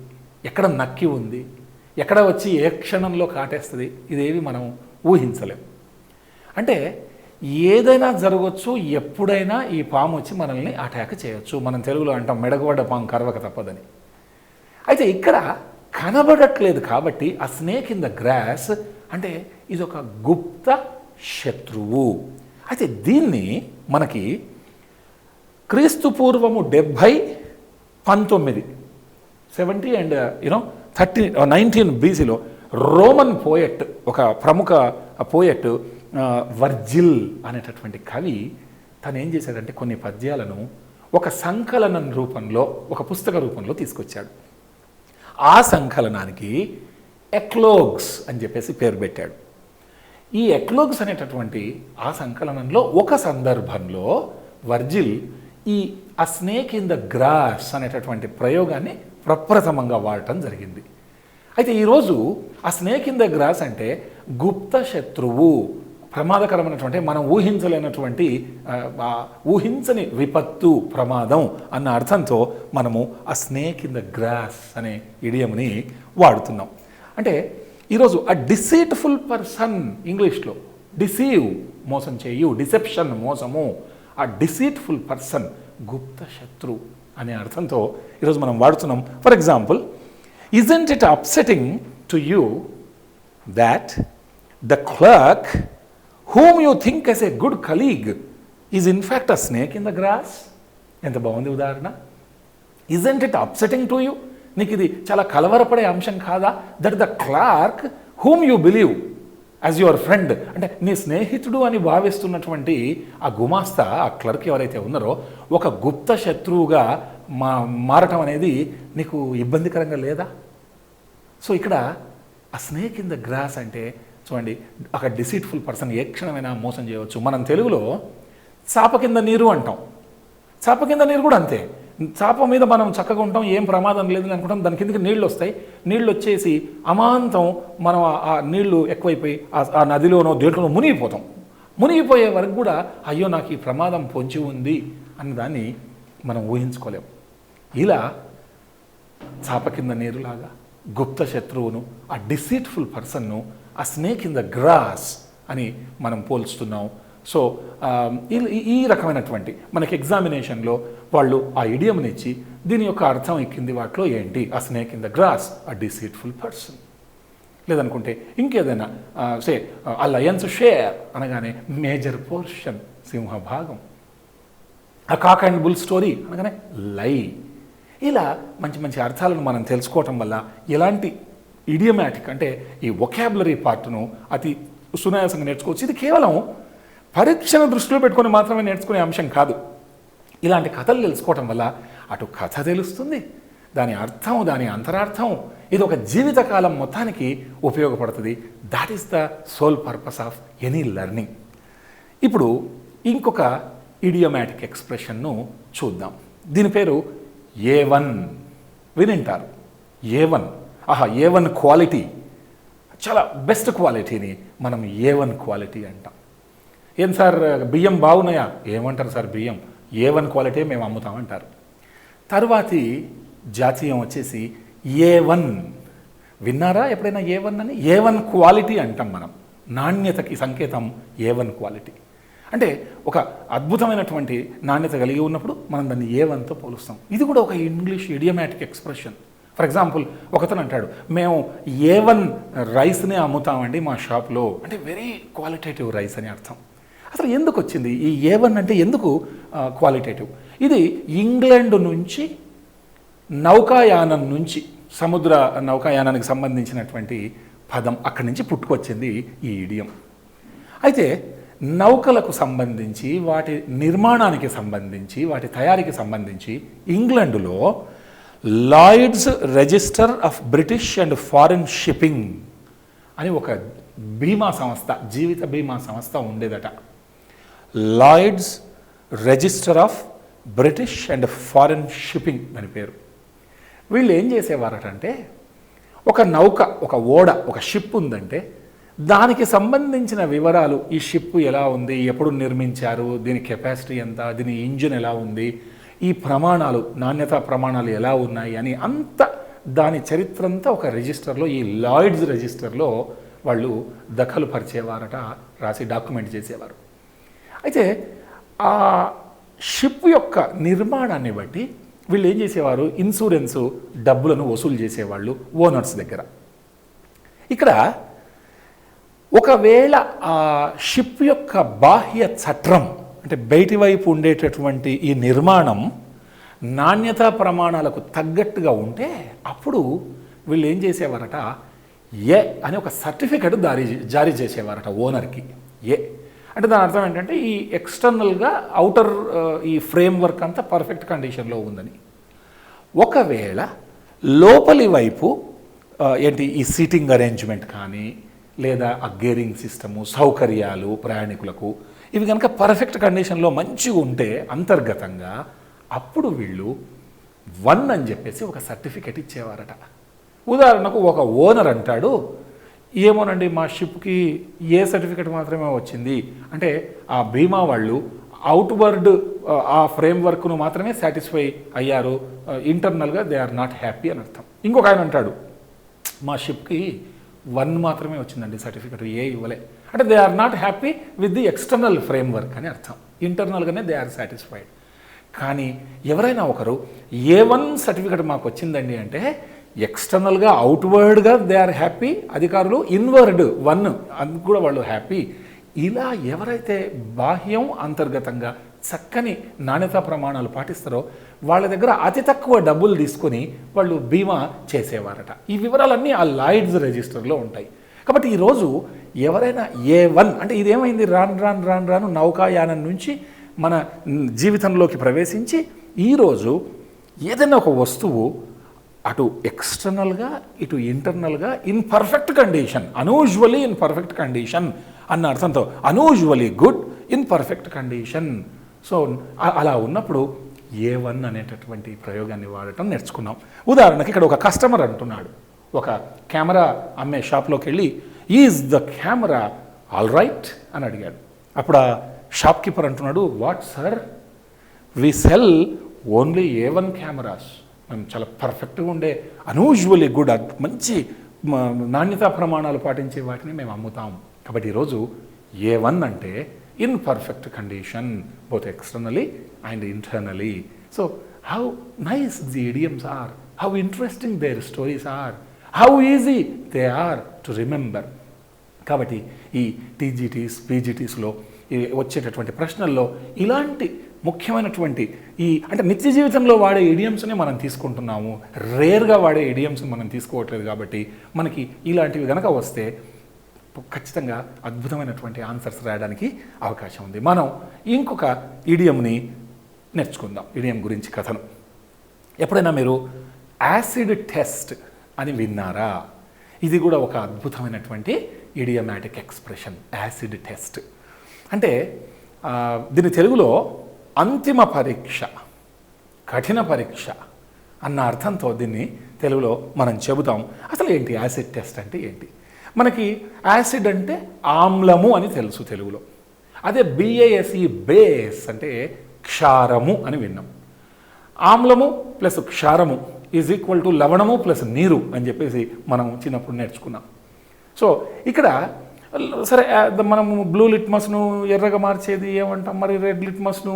ఎక్కడ నక్కి ఉంది, ఎక్కడ వచ్చి ఏ క్షణంలో కాటేస్తుంది, ఇదేవి మనం ఊహించలేం. అంటే ఏదైనా జరగవచ్చు, ఎప్పుడైనా ఈ పాము వచ్చి మనల్ని అటాక్ చేయొచ్చు. మనం తెలుగులో అంటాం మెడగబడ్డ పాము కరవక తప్పదని. అయితే ఇక్కడ కనబడట్లేదు కాబట్టి ఆ స్నేక్ ఇన్ ద గ్రాస్ అంటే ఇది ఒక గుప్త శత్రువు. అయితే దీన్ని మనకి క్రీస్తు పూర్వము 70 అండ్ 19 BCలో రోమన్ పోయెట్, ఒక ప్రముఖ పోయెట్ వర్జిల్ అనేటటువంటి కవి, తను ఏం చేశాడంటే కొన్ని పద్యాలను ఒక సంకలనం రూపంలో, ఒక పుస్తక రూపంలో తీసుకొచ్చాడు. ఆ సంకలనానికి ఎక్లోగ్స్ అని చెప్పేసి పేరు పెట్టాడు. ఈ ఎక్లోగ్స్ అనేటటువంటి ఆ సంకలనంలో ఒక సందర్భంలో వర్జిల్ ఈ a snake in the grass అనేటటువంటి ప్రయోగాన్ని ప్రప్రథమంగా వాడటం జరిగింది. అయితే ఈరోజు ఆ స్నేక్ ఇన్ ద గ్రాస్ అంటే గుప్త శత్రువు, ప్రమాదకరమైనటువంటి, మనం ఊహించలేనటువంటి, ఊహించని విపత్తు, ప్రమాదం అన్న అర్థంతో మనము ఆ స్నేక్ ఇన్ ద గ్రాస్ అనే ఇడియంని వాడుతున్నాం. అంటే ఈరోజు ఆ డిసీట్ఫుల్ పర్సన్, ఇంగ్లీష్లో డిసీవ్, మోసం చేయు, డిసెప్షన్ మోసము, ఆ డిసీట్ఫుల్ పర్సన్ గుప్త శత్రు అనే అర్థంతో ఈరోజు మనం వాడుతున్నాం. For example, isn't it upsetting to you that the clerk whom you think as a good colleague is in fact a snake in the grass? ఎంత బాగుంది ఉదాహరణ. isn't it upsetting to you? నీకు ఇది చాలా కలవరపడే అంశం కాదా? That the clerk whom you believe as your friend, అంటే నీ స్నేహితుడు అని భావిస్తున్నటువంటి ఆ గుమాస్తా, ఆ క్లర్క్ ఎవరైతే ఉన్నారో, ఒక గుప్త శత్రువుగా మారటం అనేది నీకు ఇబ్బందికరంగా లేదా? సో ఇక్కడ ఆ స్నేక్ ఇన్ ద గ్రాస్ అంటే చూడండి, ఒక డిసీట్ఫుల్ పర్సన్ ఏ క్షణమైనా మోసం చేయవచ్చు. మనం తెలుగులో చాప కింద నీరు అంటాం. చాప కింద నీరు కూడా అంతే. చాప మీద మనం చక్కగా ఉంటాం, ఏం ప్రమాదం లేదని అనుకుంటాం, దాని కిందకి నీళ్ళు వస్తాయి. నీళ్ళు వచ్చేసి అమాంతం మనం ఆ నీళ్లు ఎక్కువైపోయి ఆ నదిలోనో దేంట్లోనో మునిగిపోతాం. మునిగిపోయే వరకు కూడా అయ్యో నాకు ఈ ప్రమాదం పొంచి ఉంది అన్నదాన్ని మనం ఊహించుకోలేము. ఇలా చాప కింద నీరులాగా గుప్త శత్రువును, ఆ డిసీట్ఫుల్ పర్సన్ను ఆ స్నేక్ ఇన్ ద గ్రాస్ అని మనం పోల్చుతున్నాం. సో ఈ రకమైనటువంటి మనకి ఎగ్జామినేషన్లో వాళ్ళు ఆ ఇడియంని ఇచ్చి దీని యొక్క అర్థం ఎక్కింది వాటిలో ఏంటి, ఆ స్నేక్ ఇన్ ద గ్రాస్, ఆ డిసీట్ఫుల్ పర్సన్. లేదనుకుంటే ఇంకేదైనా ఆ లయన్స్ షేర్ అనగానే మేజర్ పోర్షన్, సింహభాగం. ఆ కాక్ అండ్ బుల్ స్టోరీ అనగానే లై. ఇలా మంచి మంచి అర్థాలను మనం తెలుసుకోవటం వల్ల ఎలాంటి ఇడియమాటిక్ అంటే ఈ వొకాబులరీ పార్ట్ను అతి సునాయాసంగా నేర్చుకోవచ్చు. ఇది కేవలం పరీక్షను దృష్టిలో పెట్టుకొని మాత్రమే నేర్చుకునే అంశం కాదు. ఇలాంటి కథలు తెలుసుకోవటం వల్ల అటు కథ తెలుస్తుంది, దాని అర్థం, దాని అంతరార్థం, ఇది ఒక జీవితకాలం మొత్తానికి ఉపయోగపడుతుంది. That is the sole purpose of any learning. ఇప్పుడు ఇంకొక ఇడియోమాటిక్ ఎక్స్ప్రెషన్ను చూద్దాం. దీని పేరు A1. వినింటారు A1. A1 క్వాలిటీ, చాలా బెస్ట్ క్వాలిటీని మనం A1 క్వాలిటీ అంటాం. ఏం సార్ బియ్యం బాగున్నాయా? ఏమంటారు సార్, బియ్యం A1 క్వాలిటీ మేము అమ్ముతామంటారు. తరువాతి జాతీయం వచ్చేసి A1. విన్నారా ఎప్పుడైనా A1 అని? A1 క్వాలిటీ అంటాం మనం. నాణ్యతకి సంకేతం A1 క్వాలిటీ. అంటే ఒక అద్భుతమైనటువంటి నాణ్యత కలిగి ఉన్నప్పుడు మనం దాన్ని A1తో పోలుస్తాం. ఇది కూడా ఒక English idiomatic expression. For example, ఒకతను అంటాడు, మేము A1 రైస్నే అమ్ముతామండి మా షాప్లో, అంటే వెరీ క్వాలిటేటివ్ రైస్ అని అర్థం. అసలు ఎందుకు వచ్చింది ఈ A1 అంటే, ఎందుకు క్వాలిటేటివ్? ఇది ఇంగ్లాండ్ నుంచి నౌకాయానం నుంచి, సముద్ర నౌకాయానానికి సంబంధించినటువంటి పదం అక్కడి నుంచి పుట్టుకొచ్చింది ఈ ఇడియం. అయితే నౌకలకు సంబంధించి, వాటి నిర్మాణానికి సంబంధించి, వాటి తయారీకి సంబంధించి ఇంగ్లాండులో Lloyd's Register of British and Foreign Shipping అని ఒక బీమా సంస్థ, జీవిత బీమా సంస్థ ఉండేదట. Lloyd's Register of British and Foreign Shipping అని పేరు. వీళ్ళు ఏం చేసేవారటంటే, ఒక నౌక, ఒక ఓడ, ఒక షిప్ ఉందంటే దానికి సంబంధించిన వివరాలు, ఈ షిప్ ఎలా ఉంది, ఎప్పుడు నిర్మించారు, దీని కెపాసిటీ ఎంత, దీని ఇంజిన్ ఎలా ఉంది, ఈ ప్రమాణాలు, నాణ్యతా ప్రమాణాలు ఎలా ఉన్నాయి అని అంత దాని చరిత్ర అంతా ఒక రిజిస్టర్లో, ఈ లాయిడ్స్ రిజిస్టర్లో వాళ్ళు దఖలు పరిచేవారట, రాసి డాక్యుమెంట్ చేసేవారు. అయితే ఆ షిప్ యొక్క నిర్మాణాన్ని బట్టి వీళ్ళు ఏం చేసేవారు, ఇన్సూరెన్సు డబ్బులను వసూలు చేసేవాళ్ళు ఓనర్స్ దగ్గర. ఇక్కడ ఒకవేళ ఆ షిప్ యొక్క బాహ్య చట్రం, అంటే బయటి వైపు ఉండేటటువంటి ఈ నిర్మాణం నాణ్యతా ప్రమాణాలకు తగ్గట్టుగా ఉంటే అప్పుడు వీళ్ళు ఏం చేసేవారట, ఏ అని ఒక సర్టిఫికెట్ జారీ చేసేవారట ఓనర్కి. ఏ అంటే దాని అర్థం ఏంటంటే, ఈ ఎక్స్టర్నల్గా అవుటర్ ఈ ఫ్రేమ్వర్క్ అంతా పర్ఫెక్ట్ కండిషన్లో ఉందని. ఒకవేళ లోపలి వైపు ఏంటి, ఈ సీటింగ్ అరేంజ్మెంట్ కానీ, లేదా ఆ గేరింగ్ సిస్టము, సౌకర్యాలు ప్రయాణికులకు, ఇవి కనుక పర్ఫెక్ట్ కండిషన్లో మంచిగా ఉంటే అంతర్గతంగా, అప్పుడు వీళ్ళు 1 అని చెప్పేసి ఒక సర్టిఫికెట్ ఇచ్చేవారట. ఉదాహరణకు ఒక ఓనర్ అంటాడు, ఏమోనండి మా షిప్కి ఏ సర్టిఫికెట్ మాత్రమే వచ్చింది అంటే, ఆ బీమా వాళ్ళు అవుట్వర్డ్ ఆ ఫ్రేమ్వర్క్ను మాత్రమే సాటిస్ఫై అయ్యారు, ఇంటర్నల్గా దే ఆర్ నాట్ హ్యాపీ అని అర్థం. ఇంకొక ఆయన అంటాడు, మా షిప్కి 1 మాత్రమే వచ్చిందండి సర్టిఫికెట్, ఏ ఇవ్వలే అంటే they are not happy with the external framework అని అర్థం. ఇంటర్నల్గానే దే ఆర్ సాటిస్ఫైడ్. కానీ ఎవరైనా ఒకరు A1 సర్టిఫికెట్ మాకు వచ్చిందండి అంటే, ఎక్స్టర్నల్గా అవుట్వర్డ్గా దే ఆర్ హ్యాపీ అధికారులు, ఇన్వర్డ్ 1 అది కూడా వాళ్ళు హ్యాపీ. ఇలా ఎవరైతే బాహ్యం అంతర్గతంగా చక్కని నాణ్యతా ప్రమాణాలు పాటిస్తారో వాళ్ళ దగ్గర అతి తక్కువ డబ్బులు తీసుకొని వాళ్ళు బీమా చేసేవారట. ఈ వివరాలన్నీ ఆ లాయిడ్స్ రిజిస్టర్లో ఉంటాయి. కాబట్టి ఈరోజు ఎవరైనా A1 అంటే, ఇదేమైంది, రాను నౌకాయానం నుంచి మన జీవితంలోకి ప్రవేశించి ఈరోజు ఏదైనా ఒక వస్తువు అటు ఎక్స్టర్నల్గా ఇటు ఇంటర్నల్గా in perfect condition, unusually in perfect condition అన్న అర్థంతో, unusually good in perfect condition. So అలా ఉన్నప్పుడు A1 అనేటటువంటి ప్రయోగాన్ని వాడటం నేర్చుకున్నాం. ఉదాహరణకి ఇక్కడ ఒక కస్టమర్ అంటున్నాడు, ఒక కెమెరా అమ్మే షాప్లోకి వెళ్ళి, is the camera all right అని అడిగాడు. అప్పుడు ఆ షాప్ కీపర్ అంటున్నాడు, what sir, we sell only A1 cameras, మేము చాలా పర్ఫెక్ట్గా ఉండే అనూజువలీ గుడ్, మంచి నాణ్యతా ప్రమాణాలు పాటించే వాటిని మేము అమ్ముతాం. కాబట్టి ఈరోజు A1 అంటే in perfect condition, both externally and internally. So how nice the idioms are, how interesting their stories are, how easy they are to remember. కాబట్టి ఈ టీజీటీస్ పీజీటీస్లో వచ్చేటటువంటి ప్రశ్నల్లో ఇలాంటి ముఖ్యమైనటువంటి అంటే నిత్య జీవితంలో వాడే ఇడియమ్స్ని మనం తీసుకుంటున్నాము, రేర్గా వాడే ఇడియమ్స్ని మనం తీసుకోవట్లేదు. కాబట్టి మనకి ఇలాంటివి కనుక వస్తే ఖచ్చితంగా అద్భుతమైనటువంటి ఆన్సర్స్ రాయడానికి అవకాశం ఉంది. మనం ఇంకొక ఇడియంని నేర్చుకుందాం, ఇడియం గురించి కథను. ఎప్పుడైనా మీరు యాసిడ్ టెస్ట్ అని విన్నారా? ఇది కూడా ఒక అద్భుతమైనటువంటి ఇడియమాటిక్ ఎక్స్ప్రెషన్, యాసిడ్ టెస్ట్. అంటే దీని తెలుగులో అంతిమ పరీక్ష, కఠిన పరీక్ష అన్న అర్థంతో దీన్ని తెలుగులో మనం చెబుతాం. అసలు ఏంటి యాసిడ్ టెస్ట్ అంటే ఏంటి? మనకి యాసిడ్ అంటే ఆమ్లము అని తెలుసు తెలుగులో. అదే BASE బేస్ అంటే క్షారము అని విన్నాం. ఆమ్లము ప్లస్ క్షారము ఈజ్ ఈక్వల్ టు లవణము ప్లస్ నీరు అని చెప్పేసి మనం చిన్నప్పుడు నేర్చుకున్నాం. సో ఇక్కడ సరే మనము బ్లూ లిట్మస్ను ఎర్రగా మార్చేది ఏమంటాం, మరి రెడ్ లిట్మస్ను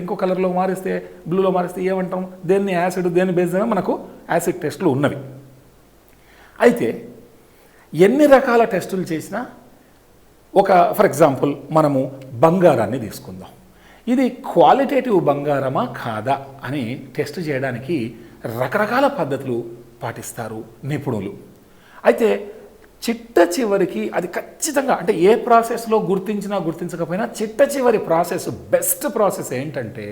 ఇంకో కలర్లో మారిస్తే బ్లూలో మారిస్తే ఏమంటాం, దేన్ని యాసిడ్ దేన్ని బేస్ మనకు యాసిడ్ టెస్టులు ఉన్నవి. అయితే ఎన్ని రకాల టెస్టులు చేసినా ఫర్ ఎగ్జాంపుల్ మనము బంగారాన్ని తీసుకుందాం. ఇది క్వాలిటేటివ్ బంగారమా కాదా అని టెస్ట్ చేయడానికి రకరకాల పద్ధతులు పాటిస్తారు నిపుణులు. అయితే చిట్ట చివరికి అది ఖచ్చితంగా అంటే ఏ ప్రాసెస్లో గుర్తించినా గుర్తించకపోయినా చిట్ట చివరి ప్రాసెస్, బెస్ట్ ప్రాసెస్ ఏంటంటే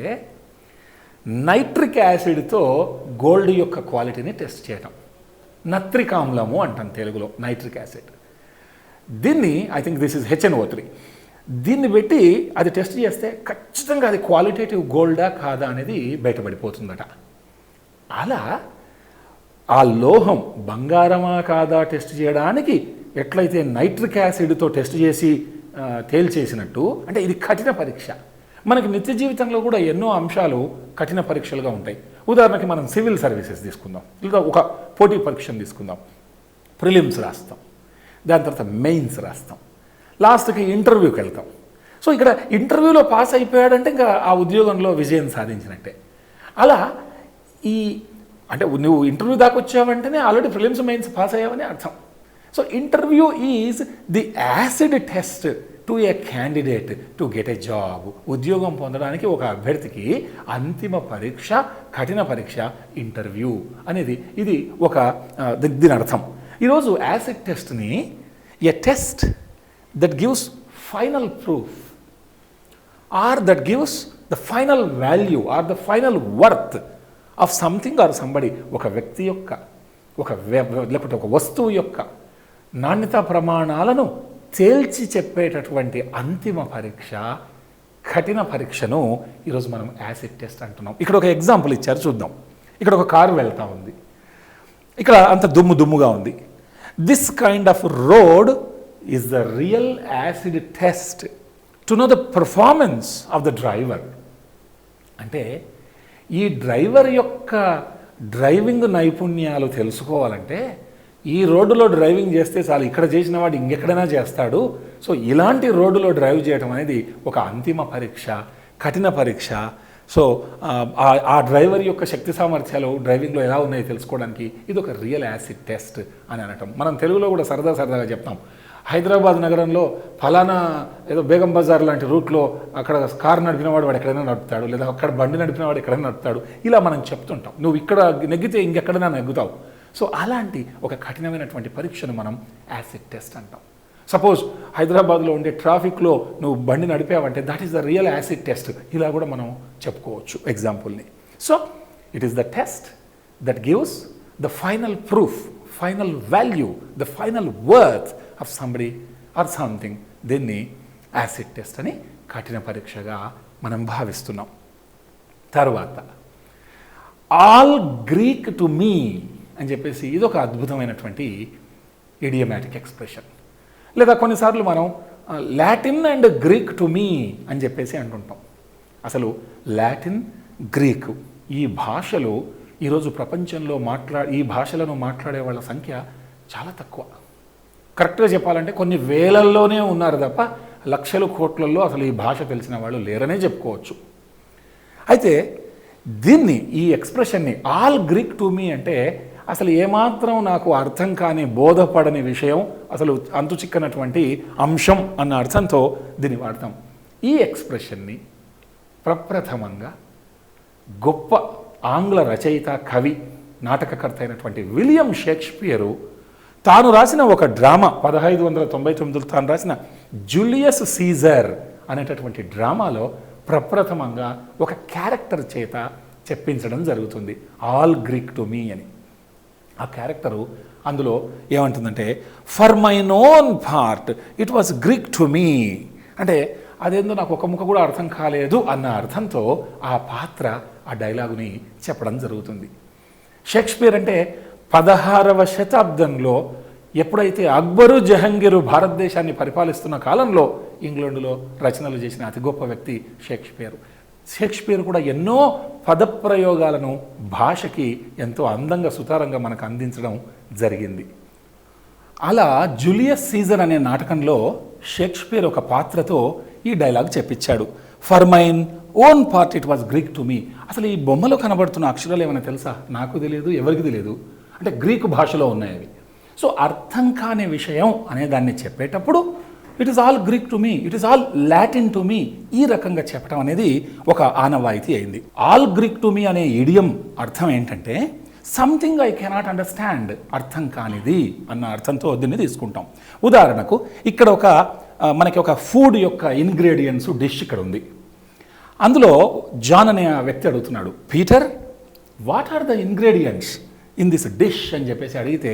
నైట్రిక్ యాసిడ్తో గోల్డ్ యొక్క క్వాలిటీని టెస్ట్ చేయటం. నత్రిక్ ఆమ్లము అంటాం తెలుగులో నైట్రిక్ యాసిడ్. దీన్ని I think this is HNO3. దీన్ని పెట్టి అది టెస్ట్ చేస్తే ఖచ్చితంగా అది క్వాలిటేటివ్ గోల్డా కాదా అనేది బయటపడిపోతుందట. అలా ఆ లోహం బంగారమా కాదా టెస్ట్ చేయడానికి ఎట్లయితే నైట్రిక్ యాసిడ్తో టెస్ట్ చేసి తేల్చేసినట్టు, అంటే ఇది కఠిన పరీక్ష. మనకి నిత్య జీవితంలో కూడా ఎన్నో అంశాలు కఠిన పరీక్షలుగా ఉంటాయి. ఉదాహరణకి మనం సివిల్ సర్వీసెస్ తీసుకుందాం, లేదా ఒక పోటీ పరీక్షను తీసుకుందాం. ప్రిలిమ్స్ రాస్తాం, దాని తర్వాత మెయిన్స్ రాస్తాం, లాస్ట్కి ఇంటర్వ్యూకి వెళ్తాం. సో ఇక్కడ ఇంటర్వ్యూలో పాస్ అయిపోయాడంటే ఇంకా ఆ ఉద్యోగంలో విజయం సాధించినట్టే. అలా అంటే నువ్వు ఇంటర్వ్యూ దాకా వచ్చావంటేనే ఆల్రెడీ ప్రిలిమ్స్ మెయిన్స్ పాస్ అయ్యావని అర్థం. So interview is the acid test to A candidate to get a job. ఉద్యోగం పొందడానికి ఒక అభ్యర్థికి అంతిమ పరీక్ష, కఠిన పరీక్ష ఇంటర్వ్యూ అనేది ఇది దీని అర్థం. ఈరోజు యాసిడ్ టెస్ట్ని a test that gives final proof or that gives the final value or the final worth of something or somebody. ఒక వ్యక్తి యొక్క లేకపోతే ఒక వస్తువు యొక్క నాణ్యతా ప్రమాణాలను తేల్చి చెప్పేటటువంటి అంతిమ పరీక్ష, కఠిన పరీక్షను ఈరోజు మనం యాసిడ్ టెస్ట్ అంటున్నాం. ఇక్కడ ఒక ఎగ్జాంపుల్ ఇచ్చారు, చూద్దాం. ఇక్కడ ఒక కారు వెళ్తూ ఉంది, ఇక్కడ అంత దుమ్ముగా ఉంది. This kind of road is the real acid test to know the performance of the driver. అంటే ఈ డ్రైవర్ యొక్క డ్రైవింగ్ నైపుణ్యాలు తెలుసుకోవాలంటే ఈ రోడ్డులో డ్రైవింగ్ చేస్తే చాలు, ఇక్కడ చేసిన వాడు ఇంకెక్కడైనా చేస్తాడు. సో ఇలాంటి రోడ్డులో డ్రైవ్ చేయడం అనేది ఒక అంతిమ పరీక్ష, కఠిన పరీక్ష. సో ఆ డ్రైవర్ యొక్క శక్తి సామర్థ్యాలు డ్రైవింగ్లో ఎలా ఉన్నాయో తెలుసుకోవడానికి ఇది ఒక రియల్ యాసిడ్ టెస్ట్ అని అనటం. మనం తెలుగులో కూడా సరదాగా చెప్తాం. హైదరాబాద్ నగరంలో ఫలానా ఏదో బేగం బజార్ లాంటి రూట్లో అక్కడ కారు నడిపినవాడు వాడు ఎక్కడైనా నడుపుతాడు, లేదా అక్కడ బండి నడిపినవాడు ఎక్కడైనా నడుపుతాడు. ఇలా మనం చెప్తుంటాం. నువ్వు ఇక్కడ నెగ్గితే ఇంకెక్కడైనా నెగ్గుతావు. సో అలాంటి ఒక కఠినమైనటువంటి పరీక్షను మనం యాసిడ్ టెస్ట్ అంటాం. సపోజ్ హైదరాబాద్లో ఉండే ట్రాఫిక్లో నువ్వు బండి నడిపావంటే that is the real acid test. ఇలా కూడా మనం చెప్పుకోవచ్చు ఎగ్జాంపుల్ని. So it is the test that gives the final proof, final value, the final worth of somebody or something. దీన్ని యాసిడ్ టెస్ట్ అని కఠిన పరీక్షగా మనం భావిస్తున్నాం. తర్వాత ఆల్ గ్రీక్ టు మీ అని చెప్పేసి ఇది ఒక అద్భుతమైనటువంటి ఇడియమాటిక్ ఎక్స్ప్రెషన్. లేదా కొన్నిసార్లు మనం లాటిన్ అండ్ గ్రీక్ టు మీ అని చెప్పేసి అంటుంటాం. అసలు లాటిన్, గ్రీక్ ఈ భాషలు ఈరోజు ప్రపంచంలో ఈ భాషలను మాట్లాడే వాళ్ళ సంఖ్య చాలా తక్కువ. కరెక్ట్గా చెప్పాలంటే కొన్ని వేలల్లోనే ఉన్నారు తప్ప లక్షల కోట్లలో అసలు ఈ భాష తెలిసిన వాళ్ళు లేరనే చెప్పుకోవచ్చు. అయితే దీన్ని, ఈ ఎక్స్ప్రెషన్ని ఆల్ గ్రీక్ టు మీ అంటే అసలు ఏమాత్రం నాకు అర్థం కాని, బోధపడని విషయం, అసలు అంతు చిక్కనటువంటి అంశం అన్న అర్థంతో దీన్ని వాడతాం. ఈ ఎక్స్ప్రెషన్ని ప్రప్రథమంగా గొప్ప ఆంగ్ల రచయిత, కవి, నాటకకర్త అయినటువంటి విలియం షేక్స్పియరు తాను రాసిన ఒక డ్రామా 1599 తాను రాసిన జూలియస్ సీజర్ అనేటటువంటి డ్రామాలో ప్రప్రథమంగా ఒక క్యారెక్టర్ చేత చెప్పించడం జరుగుతుంది, ఆల్ గ్రీక్ టు మీ అని. ఆ క్యారెక్టరు అందులో ఏమంటుందంటే, for my own part it was Greek to me, అంటే అదేందో నాకు ఒక ముక్క కూడా అర్థం కాలేదు అన్న అర్థంతో ఆ పాత్ర ఆ డైలాగుని చెప్పడం జరుగుతుంది. షేక్స్పియర్ అంటే 16వ శతాబ్దంలో ఎప్పుడైతే అక్బరు, జహంగీరు భారతదేశాన్ని పరిపాలిస్తున్న కాలంలో ఇంగ్లాండ్లో రచనలు చేసిన అతి గొప్ప వ్యక్తి షేక్స్పియర్. షేక్స్పియర్ కూడా ఎన్నో పదప్రయోగాలను భాషకి ఎంతో అందంగా, సుతారంగా మనకు అందించడం జరిగింది. అలా జూలియస్ సీజర్ అనే నాటకంలో షేక్స్పియర్ ఒక పాత్రతో ఈ డైలాగ్ చెప్పించాడు, for mine own part it was Greek to me. అసలు ఈ బొమ్మలో కనబడుతున్న అక్షరాలు ఏమైనా తెలుసా? నాకు తెలియదు, ఎవరికి తెలియదు. అంటే గ్రీకు భాషలో ఉన్నాయి అవి. సో అర్థం కాని విషయం అనే దాన్ని చెప్పేటప్పుడు it is all Greek to me, it is all Latin to me, ఈ రకంగా చెప్పడం అనేది ఒక ఆనవాయితీ అయింది. ఆల్ గ్రీక్ టు మీ అనే ఇడియం అర్థం ఏంటంటే సంథింగ్ ఐ కెనాట్ అండర్స్టాండ్, అర్థం కానిది అన్న అర్థంతో దీన్ని తీసుకుంటాం. ఉదాహరణకు ఇక్కడ మనకి ఒక ఫుడ్ యొక్క ఇంగ్రీడియంట్స్ డిష్ ఇక్కడ ఉంది. అందులో జాన్ అనే వ్యక్తి అడుగుతున్నాడు, Peter what are the ingredients in this dish అని చెప్పేసి అడిగితే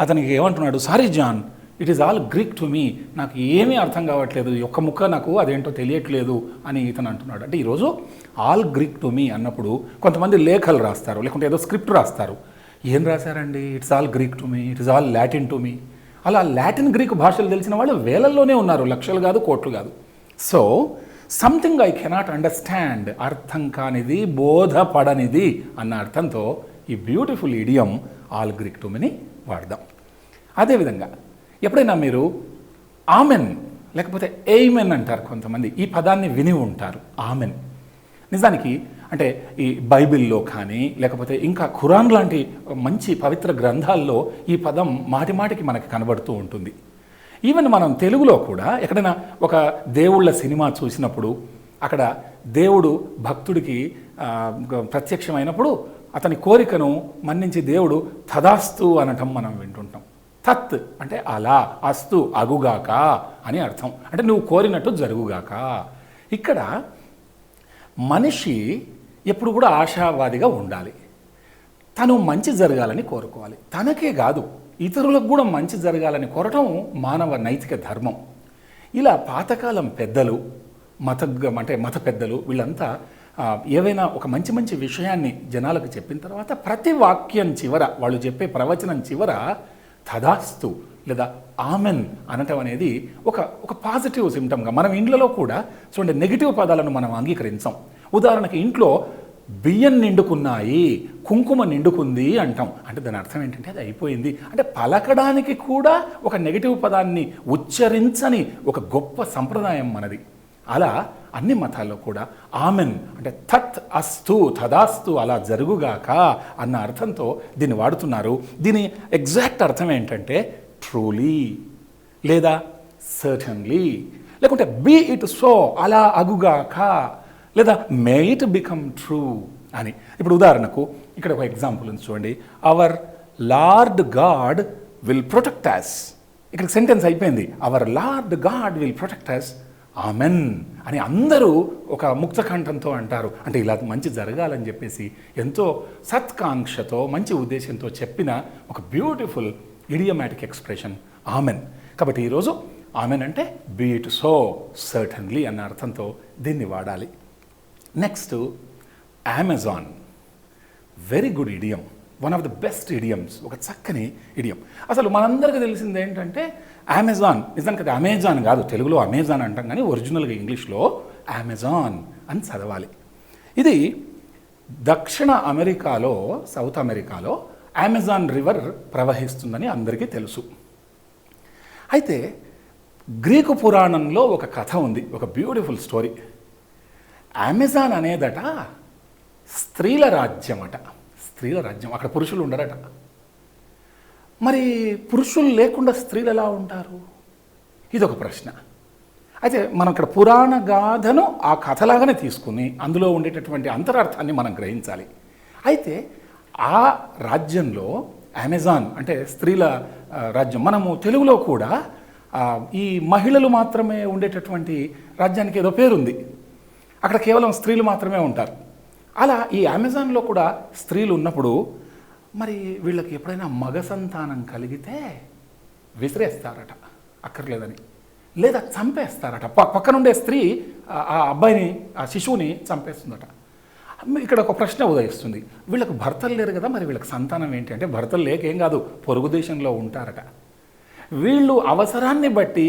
అతనికి ఏమంటున్నాడు, sorry John it is all Greek to me, నాకు ఏమీ అర్థం కావట్లేదు, ఒక్క ముక్క నాకు అదేంటో తెలియట్లేదు అని ఇతను అంటున్నాడు. అంటే ఈరోజు ఆల్ గ్రీక్ టు మీ అన్నప్పుడు కొంతమంది లేఖలు రాస్తారు, లేకుంటే ఏదో స్క్రిప్ట్ రాస్తారు. ఏం రాశారండి? It's all Greek to me, it is all Latin to me. అలా లాటిన్, గ్రీక్ భాషలు తెలిసిన వాళ్ళు వేలల్లోనే ఉన్నారు, లక్షలు కాదు, కోట్లు కాదు. So something I cannot understand, అర్థం కానిది, బోధపడనిది అన్న అర్థంతో ఈ beautiful idiom all Greek to మీని వాడదాం. అదేవిధంగా ఎప్పుడైనా మీరు ఆమెన్ లేకపోతే ఎయిమెన్ అంటారు కొంతమంది, ఈ పదాన్ని విని ఉంటారు. ఆమెన్ నిజానికి అంటే ఈ బైబిల్లో కానీ లేకపోతే ఇంకా ఖురాన్ లాంటి మంచి పవిత్ర గ్రంథాల్లో ఈ పదం మాటిమాటికి మనకి కనబడుతూ ఉంటుంది. ఈవెన్ మనం తెలుగులో కూడా ఎక్కడైనా ఒక దేవుళ్ళ సినిమా చూసినప్పుడు అక్కడ దేవుడు భక్తుడికి ప్రత్యక్షమైనప్పుడు అతని కోరికను మన్నించి దేవుడు తదాస్తు అనటం మనం వింటుంటాం. తత్ అంటే అలా, అస్తు అగుగాక అని అర్థం, అంటే నువ్వు కోరినట్టు జరుగుగాక. ఇక్కడ మనిషి ఎప్పుడు కూడా ఆశావాదిగా ఉండాలి, తను మంచి జరగాలని కోరుకోవాలి. తనకే కాదు ఇతరులకు కూడా మంచి జరగాలని కోరటం మానవ నైతిక ధర్మం. ఇలా పాతకాలం పెద్దలు, మత పెద్దలు వీళ్ళంతా ఏవైనా ఒక మంచి మంచి విషయాన్ని జనాలకు చెప్పిన తర్వాత ప్రతి వాక్యం చివర, వాళ్ళు చెప్పే ప్రవచనం చివర తదాస్తు లేదా ఆమెన్ అనటం అనేది ఒక పాజిటివ్ సిమ్టమ్గా. మనం ఇండ్లలో కూడా చూడండి నెగిటివ్ పదాలను మనం అంగీకరించాం. ఉదాహరణకి ఇంట్లో బియ్యం నిండుకున్నాయి, కుంకుమ నిండుకుంది అంటాం. అంటే దాని అర్థం ఏంటంటే అది అయిపోయింది. అంటే పలకడానికి కూడా ఒక నెగిటివ్ పదాన్ని ఉచ్చరించని ఒక గొప్ప సంప్రదాయం మనది. అలా అన్ని మతాల్లో కూడా ఆమెన్ అంటే తత్ అస్తు, తదాస్తు, అలా జరుగుగాక అన్న అర్థంతో దీన్ని వాడుతున్నారు. దీని ఎగ్జాక్ట్ అర్థం ఏంటంటే ట్రూలీ లేదా సర్టన్లీ, లేకుంటే బీ ఇట్ సో, అలా అగుగాక, లేదా మే ఇట్ బికమ్ ట్రూ అని. ఇప్పుడు ఉదాహరణకు ఇక్కడ ఒక ఎగ్జాంపుల్ ఉంది చూడండి, our lord god will protect us. ఇక్కడ సెంటెన్స్ అయిపోయింది, our lord god will protect us amen అని అందరూ ఒక ముక్తకంఠంతో అంటారు. అంటే ఇలా మంచి జరగాలని చెప్పేసి ఎంతో సత్కాంక్షతో మంచి ఉద్దేశంతో చెప్పిన ఒక బ్యూటిఫుల్ ఇడియోమాటిక్ ఎక్స్ప్రెషన్ ఆమెన్. కాబట్టి ఈరోజు ఆమెన్ అంటే బీ ఇట్ సో, సర్టన్లీ అన్న అర్థంతో దీన్ని వాడాలి. Next Amazon, very good idiom, one of the best idioms, ఒక చక్కని ఇడియం. అసలు మనందరికీ తెలిసింది ఏంటంటే అమెజాన్, నిజానికి అది అమెజాన్ కాదు, తెలుగులో అమెజాన్ అంటాం కానీ ఒరిజినల్గా ఇంగ్లీష్లో అమెజాన్ అని చదవాలి. ఇది దక్షిణ అమెరికాలో, సౌత్ అమెరికాలో అమెజాన్ రివర్ ప్రవహిస్తుందని అందరికీ తెలుసు. అయితే గ్రీకు పురాణంలో ఒక కథ ఉంది, ఒక బ్యూటిఫుల్ స్టోరీ. అమెజాన్ అనేదట స్త్రీల రాజ్యం అట. స్త్రీల రాజ్యం, అక్కడ పురుషులు ఉండరట. మరి పురుషులు లేకుండా స్త్రీలు ఎలా ఉంటారు? ఇదొక ప్రశ్న. అయితే మనం ఇక్కడ పురాణ గాథను ఆ కథలాగానే తీసుకుని అందులో ఉండేటటువంటి అంతరార్థాన్ని మనం గ్రహించాలి. అయితే ఆ రాజ్యంలో అమెజాన్ అంటే స్త్రీల రాజ్యం, మనము తెలుగులో కూడా ఈ మహిళలు మాత్రమే ఉండేటటువంటి రాజ్యానికి ఏదో పేరుంది, అక్కడ కేవలం స్త్రీలు మాత్రమే ఉంటారు. అలా ఈ అమెజాన్లో కూడా స్త్రీలు ఉన్నప్పుడు మరి వీళ్ళకి ఎప్పుడైనా మగ సంతానం కలిగితే విసిరేస్తారట అక్కర్లేదని, లేదా చంపేస్తారట. పక్కనుండే స్త్రీ ఆ అబ్బాయిని, ఆ శిశువుని చంపేస్తుందట. ఇక్కడ ఒక ప్రశ్న ఉదయిస్తుంది, వీళ్ళకి భర్తలు లేరు కదా, మరి వీళ్ళకి సంతానం ఏంటి అంటే భర్తలు లేకేం కాదు, పొరుగు దేశంలో ఉంటారట. వీళ్ళు అవసరాన్ని బట్టి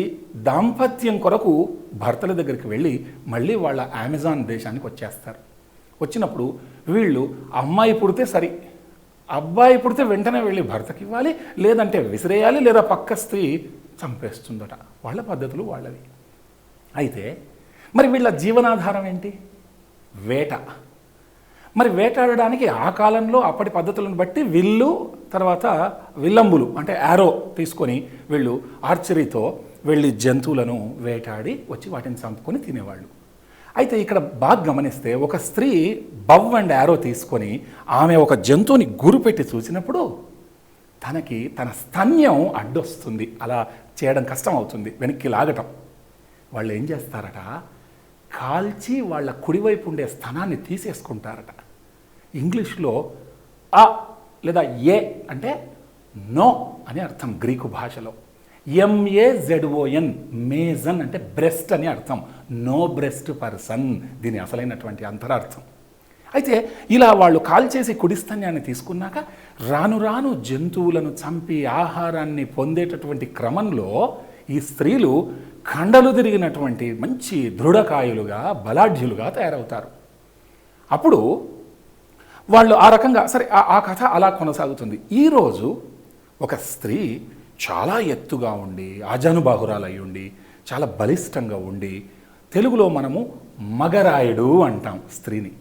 దాంపత్యం కొరకు భర్తల దగ్గరికి వెళ్ళి మళ్ళీ వాళ్ళ అమెజాన్ దేశానికి వచ్చేస్తారు. వచ్చినప్పుడు వీళ్ళు అమ్మాయి పుడితే సరి, అబ్బాయి పుడితే వెంటనే వెళ్ళి భర్తకి ఇవ్వాలి, లేదంటే విసిరేయాలి, లేదా పక్క స్త్రీ చంపేస్తుందట. వాళ్ళ పద్ధతులు వాళ్ళవి. అయితే మరి వీళ్ళ జీవనాధారం ఏంటి? వేట. మరి వేటాడడానికి ఆ కాలంలో అప్పటి పద్ధతులను బట్టి విల్లు, తర్వాత విల్లంబులు అంటే యారో తీసుకొని వీళ్ళు ఆర్చరీతో వెళ్ళి జంతువులను వేటాడి వచ్చి వాటిని చంపుకొని తినేవాళ్ళు. అయితే ఇక్కడ బాగా గమనిస్తే ఒక స్త్రీ బవ్ అండ్ యారో తీసుకొని ఆమె ఒక జంతువుని గురిపెట్టి చూసినప్పుడు తనకి తన స్తన్యం అడ్డొస్తుంది. అలా చేయడం కష్టం అవుతుంది, వెనక్కి లాగటం. వాళ్ళు ఏం చేస్తారట, కాల్చి వాళ్ళ కుడివైపు ఉండే స్తనాన్ని తీసేసుకుంటారట. ఇంగ్లీష్లో ఆ లేదా ఏ అంటే నో అని అర్థం. గ్రీకు భాషలో MAZON, మేజన్ అంటే బ్రెస్ట్ అని అర్థం. నో బ్రెస్ట్ పర్సన్ దీని అసలైనటువంటి అంతరార్థం. అయితే ఇలా వాళ్ళు కాల్చేసి కుడిస్తన్యాన్ని తీసుకున్నాక రాను రాను జంతువులను చంపి ఆహారాన్ని పొందేటటువంటి క్రమంలో ఈ స్త్రీలు కండలు తిరిగినటువంటి మంచి దృఢకాయులుగా, బలాఢ్యులుగా తయారవుతారు. అప్పుడు వాళ్ళు ఆ రకంగా సరే ఆ కథ అలా కొనసాగుతుంది. ఈరోజు ఒక స్త్రీ చాలా ఎత్తుగా ఉండి, ఆజానుబాహురాలై ఉండి, చాలా బలిష్టంగా ఉండి, తెలుగులో మనము మగరాయుడు అంటాం స్త్రీని.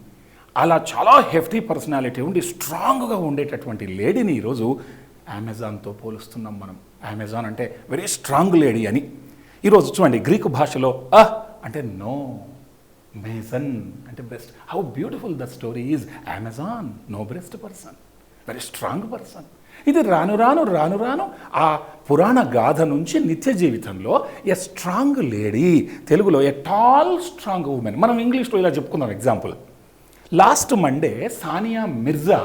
అలా చాలా హెఫ్టీ పర్సనాలిటీ ఉండి స్ట్రాంగ్గా ఉండేటటువంటి లేడీని ఈరోజు అమెజాన్తో పోలుస్తున్నాం మనం. అమెజాన్ అంటే వెరీ స్ట్రాంగ్ లేడీ అని. ఈరోజు చూడండి, గ్రీకు భాషలో అంటే నో, మేజన్ అంటే breast. How beautiful the story is. Amazon no breast person, very strong person. ఇది రాను రాను రాను రాను ఆ పురాణ గాథ నుంచి నిత్య జీవితంలో ఎ స్ట్రాంగ్ లేడీ, తెలుగులో ఎ టాల్ స్ట్రాంగ్ ఉమెన్. మనం ఇంగ్లీష్లో ఇలా చెప్పుకుందాం. Example, last Monday Sania Mirza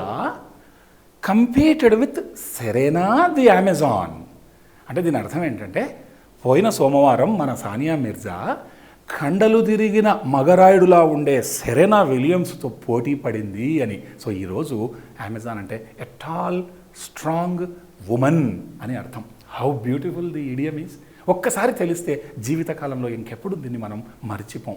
competed with Serena the Amazon. అంటే దీని అర్థం ఏంటంటే పోయిన సోమవారం మన సానియా మిర్జా కండలు తిరిగిన మగరాయుడులా ఉండే సెరెనా విలియమ్స్తో పోటీ పడింది అని. సో ఈరోజు అమెజాన్ అంటే ఎ టాల్ స్ట్రాంగ్ ఉమెన్ అని అర్థం. How beautiful the idiom is. ఒక్కసారి తెలిస్తే జీవితకాలంలో ఇంకెప్పుడు దీన్ని మనం మర్చిపోం.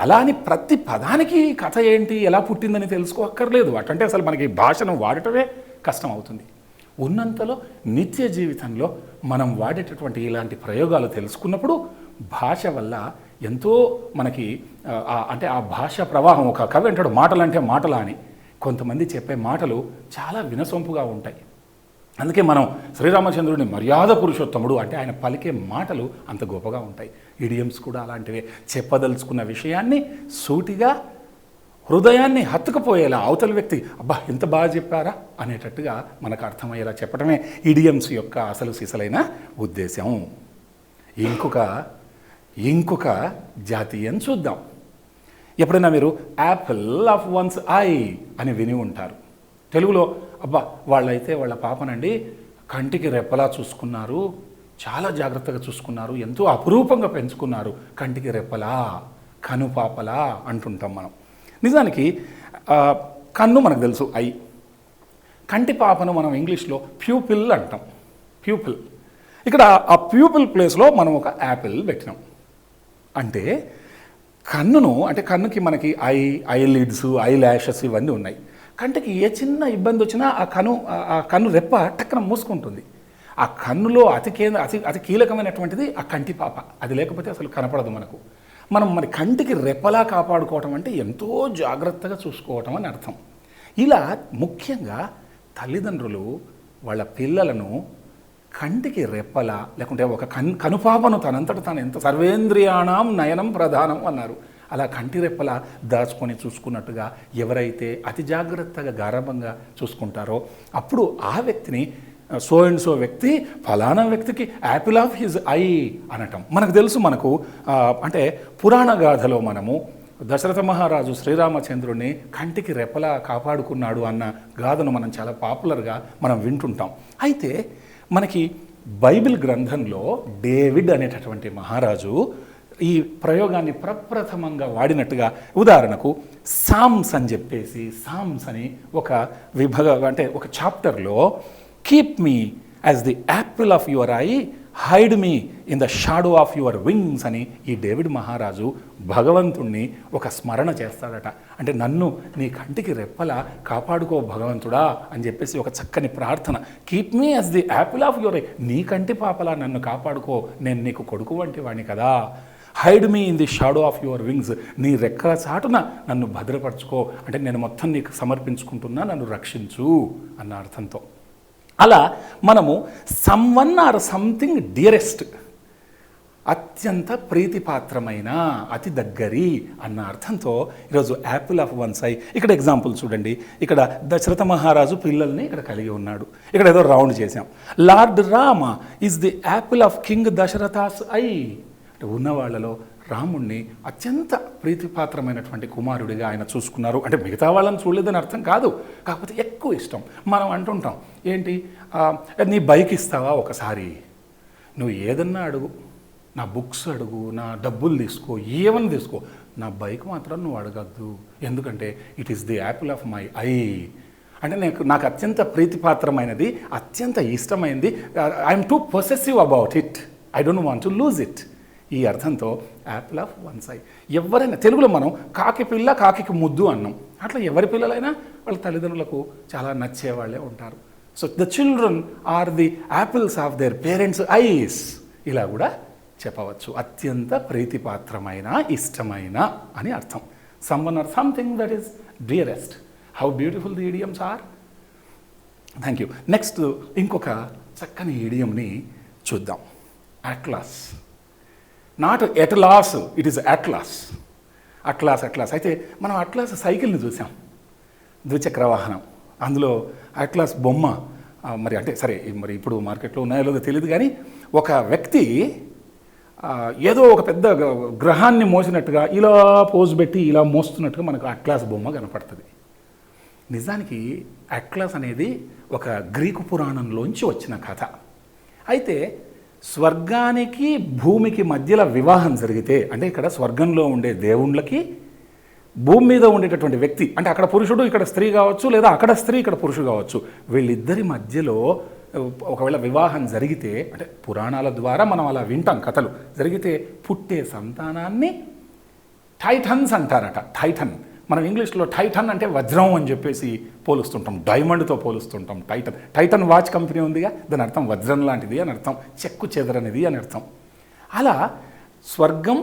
అలా అని ప్రతి పదానికి కథ ఏంటి, ఎలా పుట్టిందని తెలుసుకోక్కర్లేదు. అటంటే అసలు మనకి భాషను వాడటమే కష్టం అవుతుంది. ఉన్నంతలో నిత్య జీవితంలో మనం వాడేటటువంటి ఇలాంటి ప్రయోగాలు తెలుసుకున్నప్పుడు భాష వల్ల ఎంతో మనకి అంటే ఆ భాష ప్రవాహం. ఒక కవి అంటాడు, మాటలంటే మాటలా అని. కొంతమంది చెప్పే మాటలు చాలా వినసొంపుగా ఉంటాయి. అందుకే మనం శ్రీరామచంద్రుడిని మర్యాద పురుషోత్తముడు అంటే ఆయన పలికే మాటలు అంత గొప్పగా ఉంటాయి. ఇడియమ్స్ కూడా అలాంటివే. చెప్పదలుచుకున్న విషయాన్ని సూటిగా హృదయాన్ని హత్తుకుపోయేలా అవతల వ్యక్తి అబ్బా ఎంత బాగా చెప్పారా అనేటట్టుగా మనకు అర్థమయ్యేలా చెప్పడమే ఇడియమ్స్ యొక్క అసలు సిసలైన ఉద్దేశం. ఇంకొక జాతీయం చూద్దాం. ఎప్పుడైనా మీరు యాపిల్ ఆఫ్ వన్స్ ఐ అని విని ఉంటారు. తెలుగులో అబ్బా వాళ్ళైతే వాళ్ళ పాపనండి కంటికి రెప్పలా చూసుకున్నారు, చాలా జాగ్రత్తగా చూసుకున్నారు, ఎంతో అపురూపంగా పెంచుకున్నారు, కంటికి రెప్పలా, కనుపాపలా అంటుంటాం మనం. నిజానికి కన్ను మనకు తెలుసు, ఐ. కంటి పాపను మనం ఇంగ్లీష్లో ప్యూపిల్ అంటాం. ప్యూపిల్. ఇక్కడ ఆ ప్యూపిల్ ప్లేస్లో మనం ఒక యాపిల్ పెట్టినాం. అంటే కన్నును, అంటే కన్నుకి మనకి ఐ లిడ్స్, ఐ ల్యాషెస్ ఇవన్నీ ఉన్నాయి. కంటికి ఏ చిన్న ఇబ్బంది వచ్చినా ఆ కన్ను రెప్ప టక్కన మూసుకుంటుంది. ఆ కన్నులో అతి కీలకమైనటువంటిది ఆ కంటి పాప. అది లేకపోతే అసలు కనపడదు మనకు. మనం మరి కంటికి రెప్పలా కాపాడుకోవటం అంటే ఎంతో జాగ్రత్తగా చూసుకోవటం అని అర్థం. ఇలా ముఖ్యంగా తల్లిదండ్రులు వాళ్ళ పిల్లలను కంటికి రెప్పలా, లేకుంటే ఒక కనుపాపను తనంతట తాను ఎంత సర్వేంద్రియాణం నయనం ప్రధానం అన్నారు, అలా కంటి రెప్పలా దాచుకొని చూసుకున్నట్టుగా ఎవరైతే అతి జాగ్రత్తగా గారాబంగా చూసుకుంటారో అప్పుడు ఆ వ్యక్తిని సో అండ్ సో వ్యక్తి ఫలానా వ్యక్తికి యాపిల్ ఆఫ్ హిజ్ ఐ అనటం మనకు తెలుసు. మనకు అంటే పురాణ గాథలో మనము దశరథ మహారాజు శ్రీరామచంద్రుడిని కంటికి రెప్పలా కాపాడుకున్నాడు అన్న గాథను మనం చాలా పాపులర్గా మనం వింటుంటాం. అయితే మనకి బైబిల్ గ్రంథంలో డేవిడ్ అనేటటువంటి మహారాజు ఈ ప్రయోగాన్ని ప్రప్రథమంగా వాడినట్టుగా, ఉదాహరణకు సామ్స్ అని చెప్పేసి, సామ్స్ అని ఒక అంటే ఒక చాప్టర్లో keep me as the apple of your I, hide me in the shadow of your wings అని ఈ డేవిడ్ మహారాజు భగవంతుణ్ణి ఒక స్మరణ చేస్తాడట. అంటే నన్ను నీ కంటికి రెప్పలా కాపాడుకో భగవంతుడా అని చెప్పేసి ఒక చక్కని ప్రార్థన. Keep me as the apple of your I, నీ కంటి పాపలా నన్ను కాపాడుకో, నేను నీకు కొడుకు వంటి వాడిని కదా. Hide me in the shadow of your wings, నీ రెక్కల చాటున నన్ను భద్రపరచుకో, అంటే నేను మొత్తం నీకు సమర్పించుకుంటున్నా, నన్ను రక్షించు అన్న అర్థంతో. అలా మనము సమ్వన్ ఆర్ సంథింగ్ డియరెస్ట్, అత్యంత ప్రీతిపాత్రమైన, అతి దగ్గరి అన్న అర్థంతో ఈరోజు యాపిల్ ఆఫ్ వన్ ఐ. ఇక్కడ ఎగ్జాంపుల్ చూడండి. ఇక్కడ దశరథ మహారాజు పిల్లల్ని ఇక్కడ కలిగి ఉన్నాడు. ఇక్కడ ఏదో రౌండ్ చేశాం. Lord Rama is the apple of King Dasharatha's eye, అంటే ఉన్నవాళ్లలో రాముణ్ణి అత్యంత ప్రీతిపాత్రమైనటువంటి కుమారుడిగా ఆయన చూసుకున్నారు. అంటే మిగతా వాళ్ళని చూడలేదని అర్థం కాదు, కాకపోతే ఎక్కువ ఇష్టం. మనం అంటుంటాం ఏంటి, నీ బైక్ ఇస్తావా ఒకసారి, నువ్వు ఏదన్నా అడుగు, నా బుక్స్ అడుగు, నా డబ్బులు తీసుకో, ఏమని తీసుకో, నా బైక్ మాత్రం నువ్వు అడగద్దు, ఎందుకంటే it is the apple of my I. అంటే నాకు అత్యంత ప్రీతిపాత్రమైనది, అత్యంత ఇష్టమైనది, I'm two possessive about it, I don't want to lose it. ఈ అర్థంతో యాపిల్ ఆఫ్ వన్ ఐ. ఎవరైనా తెలుగులో మనం కాకి పిల్ల కాకి ముద్దు అన్నాం. అట్లా ఎవరి పిల్లలైనా వాళ్ళ తల్లిదండ్రులకు చాలా నచ్చేవాళ్ళే ఉంటారు. So the children are the apples of their parents eyes, ఇలా కూడా చెప్పవచ్చు. అత్యంత ప్రీతిపాత్రమైన, ఇష్టమైన అని అర్థం. Someone or something that is dearest. How beautiful the idioms are. Thank you. Next ఇంకొక చక్కని ఇడియంని చూద్దాం. At last. Not atlas, it is at last. At last అయితే మనం అట్లాస్ సైకిల్ని చూసాం, ద్విచక్ర వాహనం. అందులో అట్లాస్ బొమ్మ మరి అంటే సరే మరి ఇప్పుడు మార్కెట్లో ఉన్నాయో లేదో తెలియదు, కానీ ఒక వ్యక్తి ఏదో ఒక పెద్ద గ్రహాన్ని మోసినట్టుగా ఇలా పోజు పెట్టి ఇలా మోస్తున్నట్టుగా మనకు అట్లాస్ బొమ్మ కనపడుతుంది. నిజానికి అట్లాస్ అనేది ఒక గ్రీకు పురాణంలోంచి వచ్చిన కథ. అయితే స్వర్గానికి భూమికి మధ్యలో వివాహం జరిగితే, అంటే ఇక్కడ స్వర్గంలో ఉండే దేవుళ్ళకి భూమి మీద ఉండేటటువంటి వ్యక్తి, అంటే అక్కడ పురుషుడు ఇక్కడ స్త్రీ కావచ్చు, లేదా అక్కడ స్త్రీ ఇక్కడ పురుషుడు కావచ్చు, వీళ్ళిద్దరి మధ్యలో ఒకవేళ వివాహం జరిగితే, అంటే పురాణాల ద్వారా మనం అలా వింటాం కథలు, జరిగితే పుట్టే సంతానాన్ని టైటన్స్ అంటారట. టైటన్, మనం ఇంగ్లీష్లో టైటన్ అంటే వజ్రం అని చెప్పేసి పోలుస్తుంటాం, డైమండ్తో పోలుస్తుంటాం. టైటన్ వాచ్ కంపెనీ ఉందిగా, దాని అర్థం వజ్రం లాంటిది అని అర్థం, చెక్కు చెదరనిది అని అర్థం. అలా స్వర్గం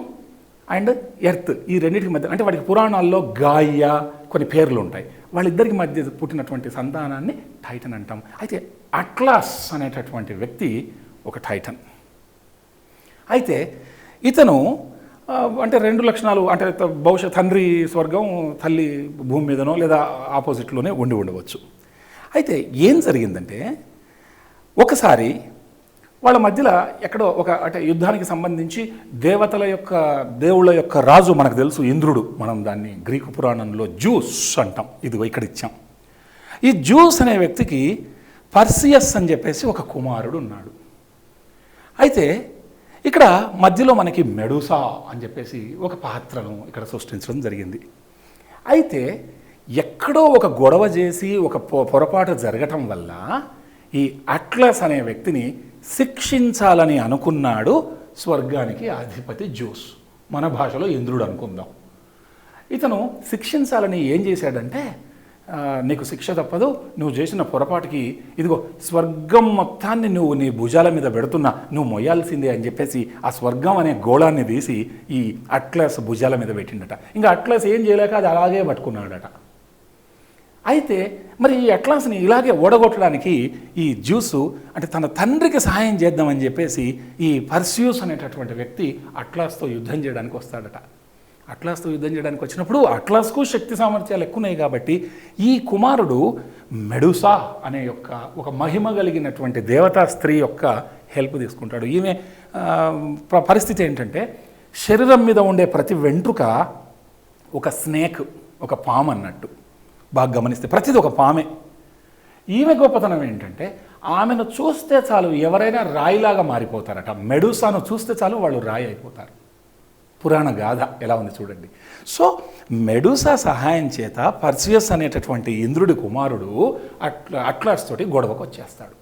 అండ్ ఎర్త్, ఈ రెండింటికి మధ్య, అంటే వాటికి పురాణాల్లో గాయ కొన్ని పేర్లు ఉంటాయి, వాళ్ళిద్దరికి మధ్య పుట్టినటువంటి సంతానాన్ని టైటన్ అంటాం. అయితే అట్లాస్ అనేటటువంటి వ్యక్తి ఒక టైటన్. అయితే ఇతను అంటే రెండు లక్షణాలు, అంటే బహుశా తండ్రి స్వర్గం, తల్లి భూమి మీదనో లేదా ఆపోజిట్లోనే ఉండవచ్చు. అయితే ఏం జరిగిందంటే, ఒకసారి వాళ్ళ మధ్యలో ఎక్కడో ఒక అంటే యుద్ధానికి సంబంధించి దేవుళ్ళ యొక్క రాజు మనకు తెలుసు ఇంద్రుడు, మనం దాన్ని గ్రీకు పురాణంలో జూస్ అంటాం, ఇదిగో ఇక్కడ ఇచ్చాం. ఈ జూస్ అనే వ్యక్తికి పర్సియస్ అని చెప్పేసి ఒక కుమారుడు ఉన్నాడు. అయితే ఇక్కడ మధ్యలో మనకి మెడూసా అని చెప్పేసి ఒక పాత్రను ఇక్కడ సృష్టించడం జరిగింది. అయితే ఎక్కడో ఒక గొడవ చేసి ఒక పొరపాటు జరగటం వల్ల ఈ అట్లాస్ అనే వ్యక్తిని శిక్షించాలని అనుకున్నాడు స్వర్గానికి అధిపతి జూస్, మన భాషలో ఇంద్రుడు అనుకుందాం. ఇతను శిక్షించాలని ఏం చేశాడంటే, నీకు శిక్ష తప్పదు, నువ్వు చేసిన పొరపాటుకి ఇదిగో స్వర్గం మొత్తాన్ని నువ్వు నీ భుజాల మీద పెడుతున్నా, నువ్వు మొయ్యాల్సిందే అని చెప్పేసి ఆ స్వర్గం అనే గోళాన్ని తీసి ఈ అట్లాస్ భుజాల మీద పెట్టిండట. ఇంకా అట్లాస్ ఏం చేయలేక అది అలాగే పట్టుకున్నాడట. అయితే మరి ఈ అట్లాస్ని ఇలాగే ఓడగొట్టడానికి ఈ జ్యూసు అంటే తన తండ్రికి సహాయం చేద్దామని చెప్పేసి ఈ పర్స్యూస్ అనేటటువంటి వ్యక్తి అట్లాస్తో యుద్ధం చేయడానికి వస్తాడట. అట్లాస్తో యుద్ధం చేయడానికి వచ్చినప్పుడు అట్లాస్కు శక్తి సామర్థ్యాలు ఎక్కువన్నాయి కాబట్టి ఈ కుమారుడు మెడుసా అనే ఒక మహిమ కలిగినటువంటి దేవతా స్త్రీ యొక్క హెల్ప్ తీసుకుంటాడు. ఈమె పరిస్థితి ఏంటంటే శరీరం మీద ఉండే ప్రతి వెంట్రుక ఒక స్నేక్, ఒక పాము అన్నట్టు. బాగా గమనిస్తే ప్రతిది ఒక పామే. ఈమె గొప్పతనం ఏంటంటే ఆమెను చూస్తే చాలు ఎవరైనా రాయిలాగా మారిపోతారట. మెడుసాను చూస్తే చాలు వాళ్ళు రాయి అయిపోతారు. పురాణ గాథ ఎలా ఉంది చూడండి. సో మెడుసా సహాయం చేత పర్సియస్ అనేటటువంటి ఇంద్రుడి కుమారుడు అట్లాస్ తోటి గొడవకు వచ్చేస్తాడు.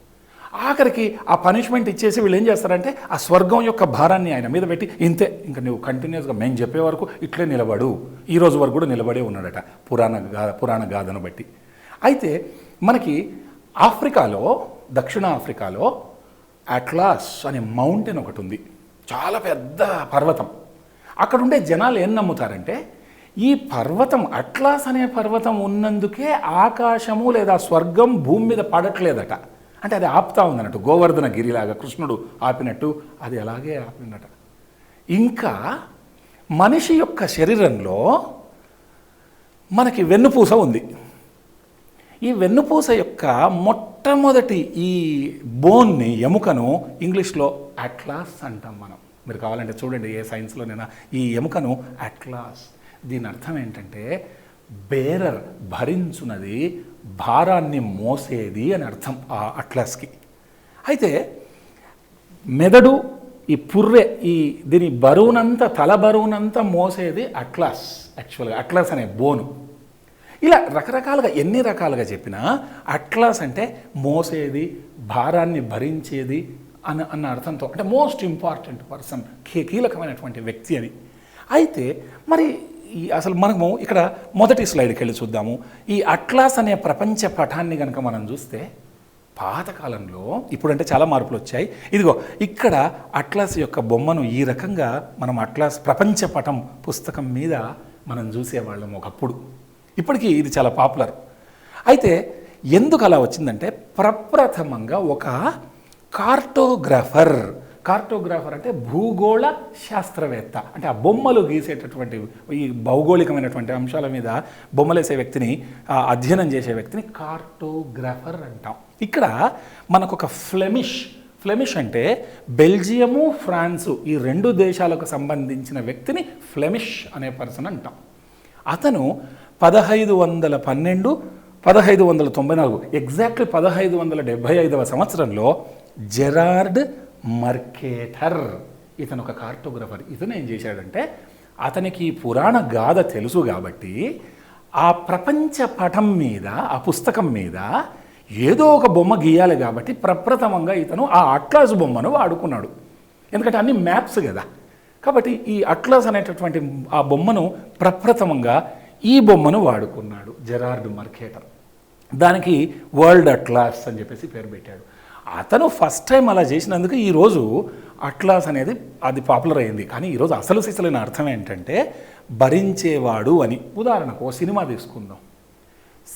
ఆఖరికి ఆ పనిష్మెంట్ ఇచ్చేసి వీళ్ళు ఏం చేస్తారంటే ఆ స్వర్గం యొక్క భారాన్ని ఆయన మీద పెట్టి ఇంతే, ఇంకా నువ్వు కంటిన్యూస్గా మేము చెప్పే వరకు ఇట్లే నిలబడు, ఈ రోజు వరకు కూడా నిలబడే ఉన్నాడట పురాణ గాథను బట్టి. అయితే మనకి ఆఫ్రికాలో, దక్షిణ ఆఫ్రికాలో అట్లాస్ అనే మౌంటైన్ ఒకటి ఉంది, చాలా పెద్ద పర్వతం. అక్కడ ఉండే జనాలు ఏం నమ్ముతారంటే ఈ పర్వతం, అట్లాస్ అనే పర్వతం ఉన్నందుకే ఆకాశము లేదా స్వర్గం భూమి మీద పడట్లేదట. అంటే అది ఆపుతా ఉందన్నట్టు, గోవర్ధన గిరిలాగా కృష్ణుడు ఆపినట్టు అది అలాగే ఆపిందట. ఇంకా మనిషి యొక్క శరీరంలో మనకి వెన్నుపూస ఉంది. ఈ వెన్నుపూస యొక్క మొట్టమొదటి ఈ బోన్ని, ఎముకను ఇంగ్లీష్లో అట్లాస్ అంటాం మనం. మీరు కావాలంటే చూడండి ఏ సైన్స్లోనైనా ఈ ఎముకను అట్లాస్. దీని అర్థం ఏంటంటే బేరర్, భరించున్నది, భారాన్ని మోసేది అని అర్థం ఆ అట్లాస్కి. అయితే మెదడు, ఈ పుర్రె, దీని బరువునంతా, తల బరువునంతా మోసేది అట్లాస్. యాక్చువల్గా అట్లాస్ అనే బోను. ఇలా రకరకాలుగా ఎన్ని రకాలుగా చెప్పినా అట్లాస్ అంటే మోసేది, భారాన్ని భరించేది అన్న అర్థంతో, అంటే మోస్ట్ ఇంపార్టెంట్ పర్సన్, కీలకమైనటువంటి వ్యక్తి అని. అయితే మరి అసలు మనము ఇక్కడ మొదటి స్లైడ్కి వెళ్ళి చూద్దాము. ఈ అట్లాస్ అనే ప్రపంచ పటాన్ని కనుక మనం చూస్తే పాతకాలంలో, ఇప్పుడంటే చాలా మార్పులు వచ్చాయి. ఇదిగో ఇక్కడ అట్లాస్ యొక్క బొమ్మను ఈ రకంగా మనం అట్లాస్ ప్రపంచ పటం పుస్తకం మీద మనం చూసేవాళ్ళం ఒకప్పుడు. ఇప్పటికీ ఇది చాలా పాపులర్. అయితే ఎందుకు అలా వచ్చిందంటే ప్రప్రథమంగా ఒక కార్టోగ్రాఫర్ అంటే భూగోళ శాస్త్రవేత్త, అంటే ఆ బొమ్మలు గీసేటటువంటి, ఈ భౌగోళికమైనటువంటి అంశాల మీద బొమ్మలేసే వ్యక్తిని, అధ్యయనం చేసే వ్యక్తిని కార్టోగ్రాఫర్ అంటాం. ఇక్కడ మనకు ఒక ఫ్లెమిష్ అంటే బెల్జియము, ఫ్రాన్సు ఈ రెండు దేశాలకు సంబంధించిన వ్యక్తిని ఫ్లెమిష్ అనే పర్సన్ అంటాం. అతను 1512, 1594 ఎగ్జాక్ట్లీ 1575వ సంవత్సరంలో జెరార్డ్ మర్కేటర్, ఇతను ఒక కార్టోగ్రాఫర్. ఇతను ఏం చేశాడంటే అతనికి పురాణ గాథ తెలుసు కాబట్టి ఆ ప్రపంచ పటం మీద, ఆ పుస్తకం మీద ఏదో ఒక బొమ్మ గీయాలి కాబట్టి ప్రప్రథమంగా ఇతను ఆ అట్లాస్ బొమ్మను వాడుకున్నాడు. ఎందుకంటే అన్ని మ్యాప్స్ కదా, కాబట్టి ఈ అట్లాస్ అనేటటువంటి ఆ బొమ్మను ప్రప్రథమంగా ఈ బొమ్మను వాడుకున్నాడు జెరార్డ్ మర్కేటర్. దానికి వరల్డ్ అట్లాస్ అని చెప్పేసి పేరు పెట్టాడు. అతను ఫస్ట్ టైం అలా చేసినందుకు ఈరోజు అట్లాస్ అనేది అది పాపులర్ అయింది. కానీ ఈరోజు అసలు సిసలైన అర్థం ఏంటంటే భరించేవాడు అని. ఉదాహరణకు ఓ సినిమా తీసుకుందాం.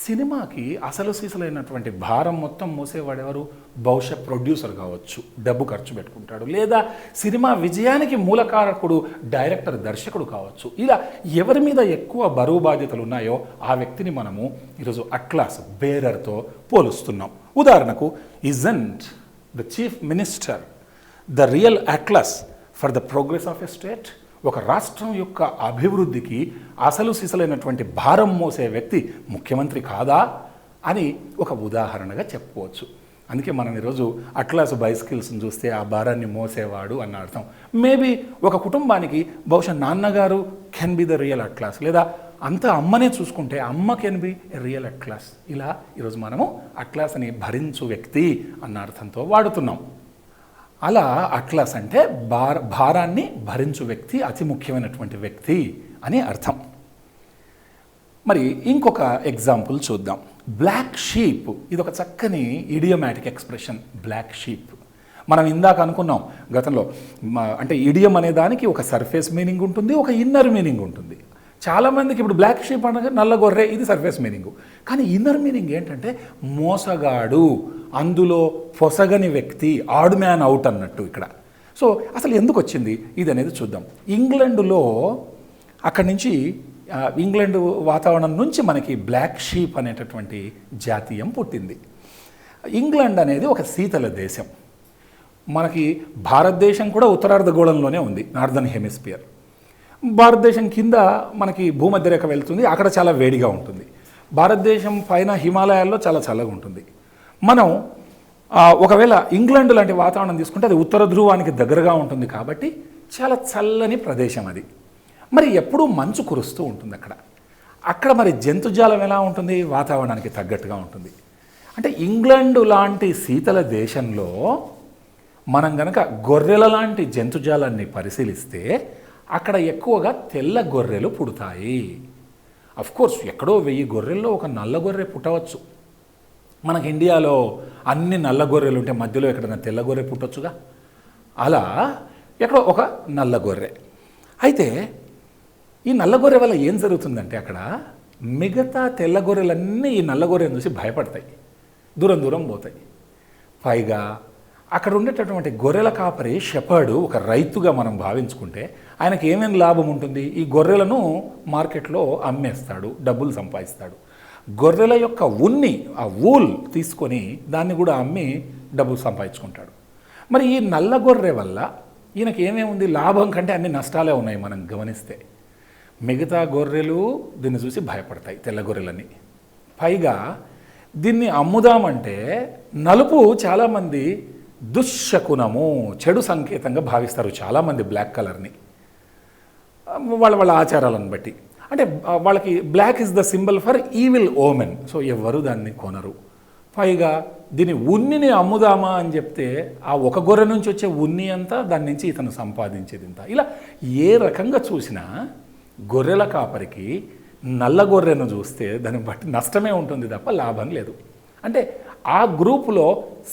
సినిమాకి అసలు సీసలైనటువంటి భారం మొత్తం మోసేవాడు ఎవరు? బహుశా ప్రొడ్యూసర్ కావచ్చు, డబ్బు ఖర్చు పెట్టుకుంటాడు. లేదా సినిమా విజయానికి మూలకారకుడు డైరెక్టర్, దర్శకుడు కావచ్చు. ఇలా ఎవరి మీద ఎక్కువ బరువు బాధ్యతలు ఉన్నాయో ఆ వ్యక్తిని మనము ఈరోజు అట్లాస్, బేరర్తో పోలుస్తున్నాం. ఉదాహరణకు, isn't the chief minister the real atlas for the progress of a state? ఒక రాష్ట్రం యొక్క అభివృద్ధికి అసలు సిసలైనటువంటి భారం మోసే వ్యక్తి ముఖ్యమంత్రి కాదా అని ఒక ఉదాహరణగా చెప్పుకోవచ్చు. అందుకే మనం ఈరోజు అట్లాస్ బైసికల్స్ని చూస్తే ఆ భారాన్ని మోసేవాడు అన్న అర్థం. మేబీ ఒక కుటుంబానికి బహుశా నాన్నగారు can be the real atlas, లేదా అంతా అమ్మనే చూసుకుంటే అమ్మ can be a real atlas. ఇలా ఈరోజు మనము అట్లాస్ అని భరించు వ్యక్తి అన్న అర్థంతో వాడుతున్నాం. అలా అట్లాస్ అంటే భారాన్ని భరించు వ్యక్తి, అతి ముఖ్యమైనటువంటి వ్యక్తి అని అర్థం. మరి ఇంకొక ఎగ్జాంపుల్ చూద్దాం. బ్లాక్ షీప్, ఇది ఒక చక్కని ఇడియోమాటిక్ ఎక్స్ప్రెషన్. బ్లాక్ షీప్ మనం ఇందాక అనుకున్నాం గతంలో, అంటే ఇడియం అనే దానికి ఒక సర్ఫేస్ మీనింగ్ ఉంటుంది, ఒక ఇన్నర్ మీనింగ్ ఉంటుంది. చాలామందికి ఇప్పుడు బ్లాక్ షీప్ అనగా నల్ల గొర్రె, ఇది సర్ఫేస్ మీనింగ్. కానీ ఇన్నర్ మీనింగ్ ఏంటంటే మోసగాడు, అందులో పొసగని వ్యక్తి, ఆడ్ మ్యాన్ అవుట్ అన్నట్టు ఇక్కడ. సో అసలు ఎందుకు వచ్చింది ఇది అనేది చూద్దాం. ఇంగ్లాండులో అక్కడి నుంచి ఇంగ్లాండ్ వాతావరణం నుంచి మనకి బ్లాక్ షీప్ అనేటటువంటి జాతీయం పుట్టింది. ఇంగ్లాండ్ అనేది ఒక శీతల దేశం. మనకి భారతదేశం కూడా ఉత్తరార్ధగోళంలోనే ఉంది, నార్దర్న్ హెమిస్ఫియర్. భారతదేశం కింద మనకి భూమధ్యరేఖ వెళ్తుంది, అక్కడ చాలా వేడిగా ఉంటుంది. భారతదేశం పైన హిమాలయాల్లో చాలా చల్లగా ఉంటుంది. మనం ఒకవేళ ఇంగ్లాండ్ లాంటి వాతావరణం తీసుకుంటే అది ఉత్తర ధ్రువానికి దగ్గరగా ఉంటుంది కాబట్టి చాలా చల్లని ప్రదేశం అది. మరి ఎప్పుడూ మంచు కురుస్తూ ఉంటుంది అక్కడ మరి జంతుజాలం ఎలా ఉంటుంది? వాతావరణానికి తగ్గట్టుగా ఉంటుంది. అంటే ఇంగ్లాండ్ లాంటి శీతల దేశంలో మనం గనక గొర్రెల లాంటి జంతుజాలాన్ని పరిశీలిస్తే అక్కడ ఎక్కువగా తెల్ల గొర్రెలు పుడతాయి. అఫ్కోర్స్ ఎక్కడో 1000 గొర్రెల్లో ఒక నల్ల గొర్రె పుట్టవచ్చు. మనకి ఇండియాలో అన్ని నల్ల గొర్రెలు ఉంటే మధ్యలో ఎక్కడైనా తెల్ల గొర్రె పుట్టొచ్చుగా. అలా ఎక్కడో ఒక నల్ల గొర్రె. అయితే ఈ నల్ల గొర్రె వల్ల ఏం జరుగుతుందంటే అక్కడ మిగతా తెల్ల గొర్రెలన్నీ ఈ నల్ల గొర్రెను చూసి భయపడతాయి, దూరం దూరం పోతాయి. పైగా అక్కడ ఉండేటటువంటి గొర్రెల కాపరి షెపర్డు ఒక రైతుగా మనం భావించుకుంటే ఆయనకి ఏమేమి లాభం ఉంటుంది? ఈ గొర్రెలను మార్కెట్లో అమ్మేస్తాడు, డబ్బులు సంపాదిస్తాడు. గొర్రెల యొక్క ఉన్ని, ఆ వూల్ తీసుకొని దాన్ని కూడా అమ్మి డబ్బులు సంపాదించుకుంటాడు. మరి ఈ నల్ల గొర్రె వల్ల ఈయనకి ఏమేముంది? లాభం కంటే అన్ని నష్టాలే ఉన్నాయి మనం గమనిస్తే. మిగతా గొర్రెలు దీన్ని చూసి భయపడతాయి, తెల్ల గొర్రెలని. పైగా దీన్ని అమ్ముదామంటే నలుపు చాలామంది దుశ్శకునము, చెడు సంకేతంగా భావిస్తారు చాలామంది బ్లాక్ కలర్ని, వాళ్ళ ఆచారాలను బట్టి. అంటే వాళ్ళకి black is the symbol for evil omen. So ఎవరు దాన్ని కొనరు. పైగా దీని ఉన్నిని అమ్ముదామా అని చెప్తే ఆ ఒక గొర్రె నుంచి వచ్చే ఉన్ని అంతా దాని నుంచి ఇతను సంపాదించేది ఇంత. ఇలా ఏ రకంగా చూసినా గొర్రెల కాపరికి నల్ల గొర్రెను చూస్తే దాన్ని బట్టి నష్టమే ఉంటుంది తప్ప లాభం లేదు. అంటే ఆ గ్రూపులో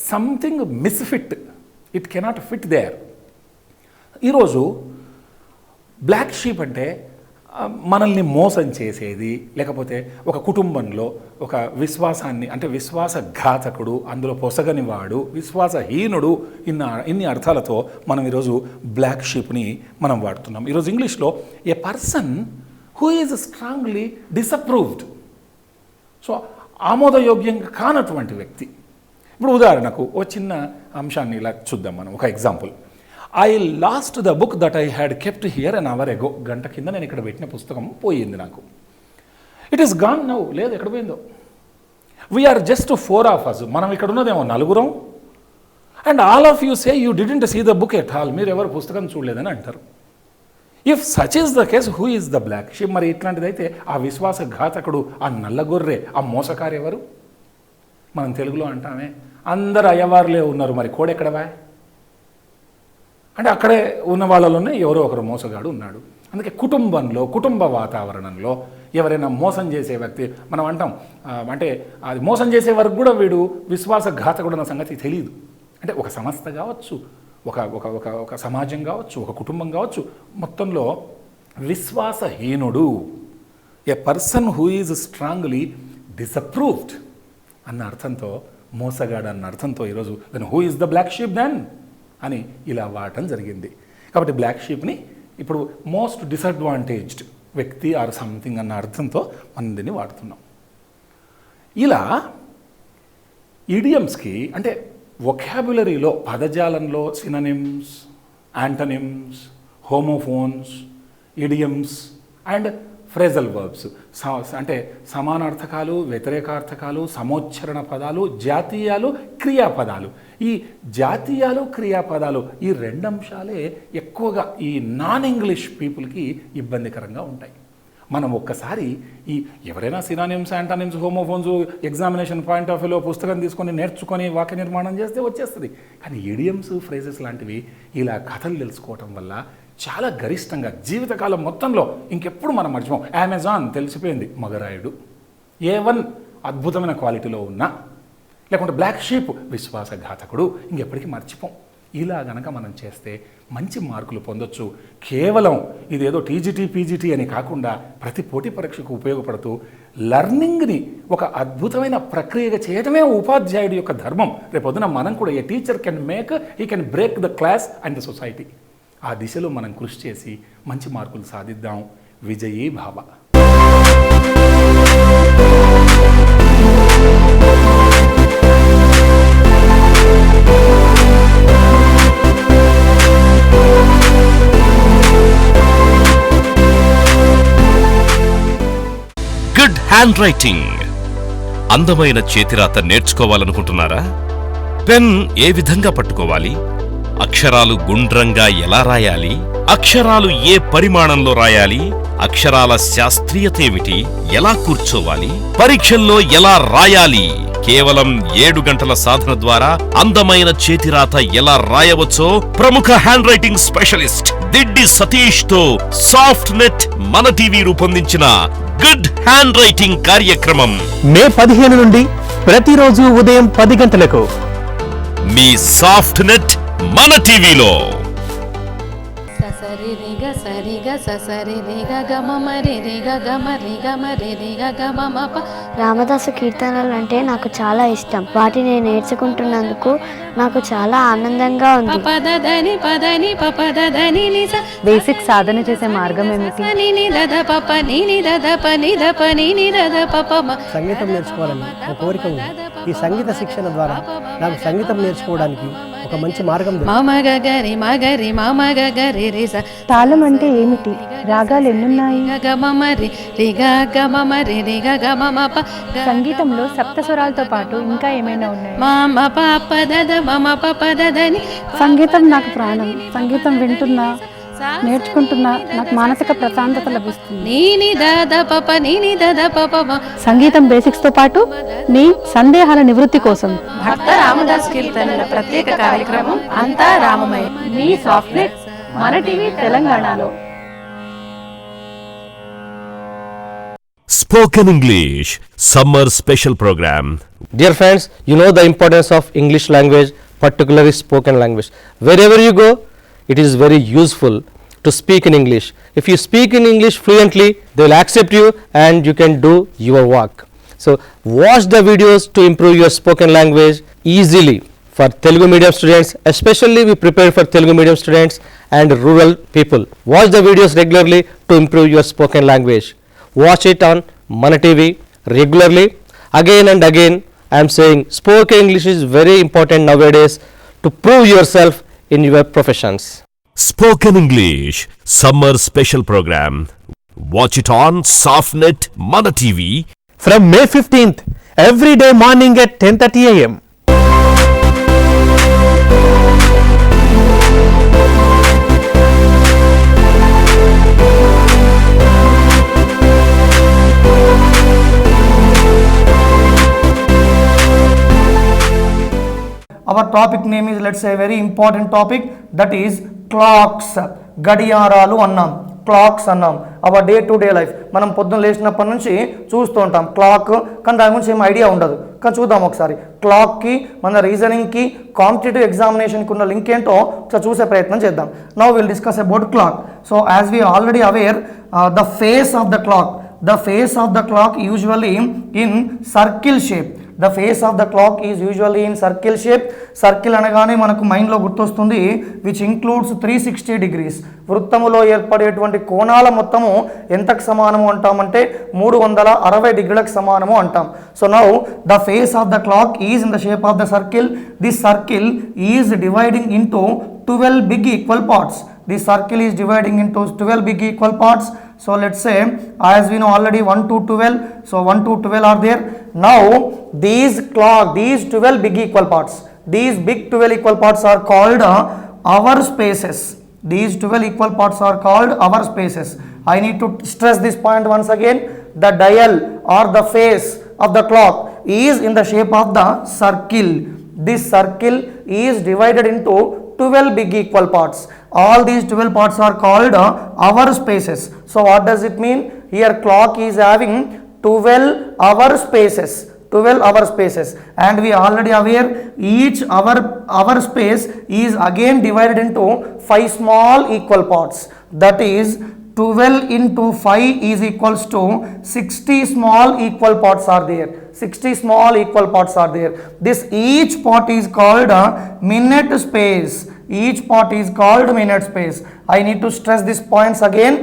something misfit, it cannot fit there. ఈరోజు బ్లాక్ షీప్ అంటే మనల్ని మోసం చేసేది, లేకపోతే ఒక కుటుంబంలో ఒక విశ్వాసాన్ని, అంటే విశ్వాసఘాతకుడు, అందులో పొసగని వాడు, విశ్వాసహీనుడు, ఇన్ని అర్థాలతో మనం ఈరోజు బ్లాక్ షీప్ని మనం వాడుతున్నాం. ఈరోజు ఇంగ్లీష్లో a person who is strongly disapproved, so ఆమోదయోగ్యంగా కానటువంటి వ్యక్తి. ఇప్పుడు ఉదాహరణకు ఓ చిన్న అంశాన్ని ఇలా చూద్దాం మనం, ఒక example. I lost the book that I had kept here an hour ago. గంట కింద నేను ఇక్కడ పెట్టిన పుస్తకం పోయింది నాకు. It is gone now. లేదు, ఎక్కడ పోయిందో. We are just 4 of us. మనం ఇక్కడ ఉన్నదేమో 4. And all of you say you didn't see the book at all. మీరు ఎవరు పుస్తకం చూడలేదని అంటారు. If such is the case, who is the black sheep? మరి ఇట్లాంటిదైతే ఆ విశ్వాసఘాతకుడు, ఆ నల్లగొర్రె, ఆ మోసకారు ఎవరు? మనం తెలుగులో అంటామే అందరు అయ్యవారులే ఉన్నారు, మరి కోడెక్కడవా? అంటే అక్కడే ఉన్న వాళ్ళలోనే ఎవరో ఒకరు మోసగాడు ఉన్నాడు. అందుకే కుటుంబంలో, కుటుంబ వాతావరణంలో ఎవరైనా మోసం చేసే వ్యక్తి, మనం అంటాం అంటే అది మోసం చేసే వరకు కూడా వీడు విశ్వాసఘాతకుడు అన్న సంగతి తెలియదు. అంటే ఒక సంస్థ కావచ్చు, ఒక ఒక ఒక ఒక సమాజం కావచ్చు, ఒక కుటుంబం కావచ్చు, మొత్తంలో విశ్వాసహీనుడు, a person who is strongly disapproved అన్న అర్థంతో, మోసగాడు అన్న అర్థంతో ఈరోజు then who is the black sheep then అని ఇలా వాడటం జరిగింది. కాబట్టి బ్లాక్ షీప్ని ఇప్పుడు మోస్ట్ డిసడ్వాంటేజ్డ్ వ్యక్తి ఆర్ సంథింగ్ అన్న అర్థంతో మనం దీన్ని వాడుతున్నాం. ఇలా ఇడియమ్స్కి, అంటే వొకాబులరీలో, పదజాలంలో synonyms, antonyms, homophones, idioms and phrasal verbs, అంటే సమానార్థకాలు, వ్యతిరేకార్థకాలు, సమోచ్చరణ పదాలు, జాతీయాలు, క్రియాపదాలు. ఈ జాతీయాలు, క్రియాపదాలు ఈ 2 అంశాలే ఎక్కువగా ఈ నాన్ ఇంగ్లీష్ పీపుల్కి ఇబ్బందికరంగా ఉంటాయి. మనం ఒక్కసారి ఈ ఎవరైనా synonyms, antonyms, homophones examination point of వ్యూలో పుస్తకం తీసుకొని నేర్చుకొని వాక్య నిర్మాణం చేస్తే వచ్చేస్తుంది. కానీ ఇడియమ్స్, ఫ్రేజెస్ లాంటివి ఇలా కథలు తెలుసుకోవటం వల్ల చాలా గరిష్టంగా జీవితకాలం మొత్తంలో ఇంకెప్పుడు మనం మర్చిపోం. అమెజాన్ తెలిసిపోయింది మగరాయుడు, A1 అద్భుతమైన క్వాలిటీలో ఉన్న, లేకుంటే బ్లాక్ షీప్ విశ్వాసఘాతకుడు, ఇంకెప్పటికీ మర్చిపోం. ఇలా గనక మనం చేస్తే మంచి మార్కులు పొందొచ్చు. కేవలం ఇదేదో టీజీటీ పీజీటీ అని కాకుండా ప్రతి పోటీ పరీక్షకు ఉపయోగపడుతూ లర్నింగ్ని ఒక అద్భుతమైన ప్రక్రియగా చేయడమే ఉపాధ్యాయుడి యొక్క ధర్మం. రేపొద్దున మనం కూడా a teacher can make, he can break the class and the society. ఆ దిశలో మనం కృషి చేసి మంచి మార్కులు సాధిద్దాం. విజయీ భావ. Good handwriting. అందమైన చేతిరాత నేర్చుకోవాలనుకుంటున్నారా? పెన్ ఏ విధంగా పట్టుకోవాలి, అక్షరాలు గుండ్రంగా ఎలా రాయాలి, అక్షరాలు ఏ పరిమాణంలో రాయాలి, అక్షరాల శాస్త్రీయత ఏమిటి, ఎలా కూర్చోవాలి, పరీక్షల్లో ఎలా రాయాలి, కేవలం 7 గంటల సాధన ద్వారా అందమైన చేతిరాత ఎలా రాయవచ్చో ప్రముఖ hand writing specialist Diddi Satish తో సాఫ్ట్నెట్ మన టీవీ రూపొందించిన గుడ్ హ్యాండ్ రైటింగ్ కార్యక్రమం మే 15 నుండి ప్రతిరోజు ఉదయం 10 గంటలకు మీ సాఫ్ట్నెట్ మన టీవీలో. రామదాసు కీర్తనలు అంటే నాకు చాలా ఇష్టం. వాటిని నేర్చుకుంటున్నందుకు నాకు చాలా ఆనందంగా ఉంది. బేసిక్ సాధన చేసే మార్గం ఏమిటి? సంగీతం నేర్చుకోవాలని ఒక కోరిక ఉంది. ఈ సంగీత శిక్షణ ద్వారా నాకు సంగీతం నేర్చుకోవడానికి ఒక మంచి మార్గం. తాళం అంటే ఏమిటి? రాగాలు ఎన్నున్నాయి? సంగీతంలో సప్తస్వరాలతో పాటు ఇంకా ఏమైనా ఉన్నాయి? సంగీతం నాకు ప్రాణం. సంగీతం వింటున్నా, నేర్చుకుంటున్నా నాకు మానసిక ప్రశాంతత లభిస్తుంది. సంగీతం బేసిక్స్ తో పాటు మీ సందేహాల నివృత్తి కోసం భక్త రామదాస్ కీర్తనల ప్రత్యేక కార్యక్రమం అంతా రామమయం. మీ సాఫ్ట్నెట్ మన టీవీ తెలంగాణలో. Spoken English Summer Special Program. Dear friends, you know the importance of English language, particularly spoken language. Wherever you go, it is very useful to speak in English. If you speak in English fluently, they will accept you and you can do your work. So watch the videos to improve your spoken language easily. For Telugu medium students, especially we prepare for Telugu medium students and rural people. Watch the videos regularly to improve your spoken language. Watch it on Mana TV regularly. Again and again I am saying spoken English is very important nowadays to prove yourself in your professions. Spoken English Summer Special Program. Watch it on SoFTNET Mana TV from May 15th every day morning at 10:30 AM. Our topic name is, let's say, a very important topic, that is clocks. గడియారాలు అన్నాం, clocks అన్నాం. Hour day to day life మనం పొద్దున్న లేచినప్పటి నుంచి చూస్తూ ఉంటాం clock, కానీ దాని గురించి ఏం ఐడియా ఉండదు. కానీ చూద్దాం ఒకసారి క్లాక్కి మన రీజనింగ్కి కాంపిటేటివ్ ఎగ్జామినేషన్కి ఉన్న లింక్ ఏంటో ఒకసారి చూసే ప్రయత్నం చేద్దాం. Now will discuss about clock. So as we already aware, the face of the clock, the face of the clock usually in circle shape. The face of the clock is usually in circle shape. Circle అనగానే మనకు మైండ్లో గుర్తొస్తుంది which includes 360 degrees. వృత్తములో ఏర్పడేటువంటి కోణాల మొత్తము ఎంతకు సమానము అంటామంటే 360 డిగ్రీలకు సమానము అంటాం. So now the face of the clock is in the shape of the circle. This circle is dividing into 12 big equal parts. This circle is dividing into 12 big equal parts. So let's say, as we know already 1 to 12, so 1 to 12 are there. Now these 12 big equal parts, these big 12 equal parts are called hour spaces. These 12 equal parts are called hour spaces. I need to stress this point once again. The dial or the face of the clock is in the shape of the circle. This circle is divided into 12 big equal parts. All these 12 parts are called hour spaces. So what does it mean? Here clock is having 12 hour spaces. 12 hour spaces, and we already aware each hour space is again divided into 5 small equal parts. That is 12 into 5 is equals to 60 small equal parts are there. 60 small equal parts are there. This each part is called a minute space. Each part is called minute space. I need to stress these points again.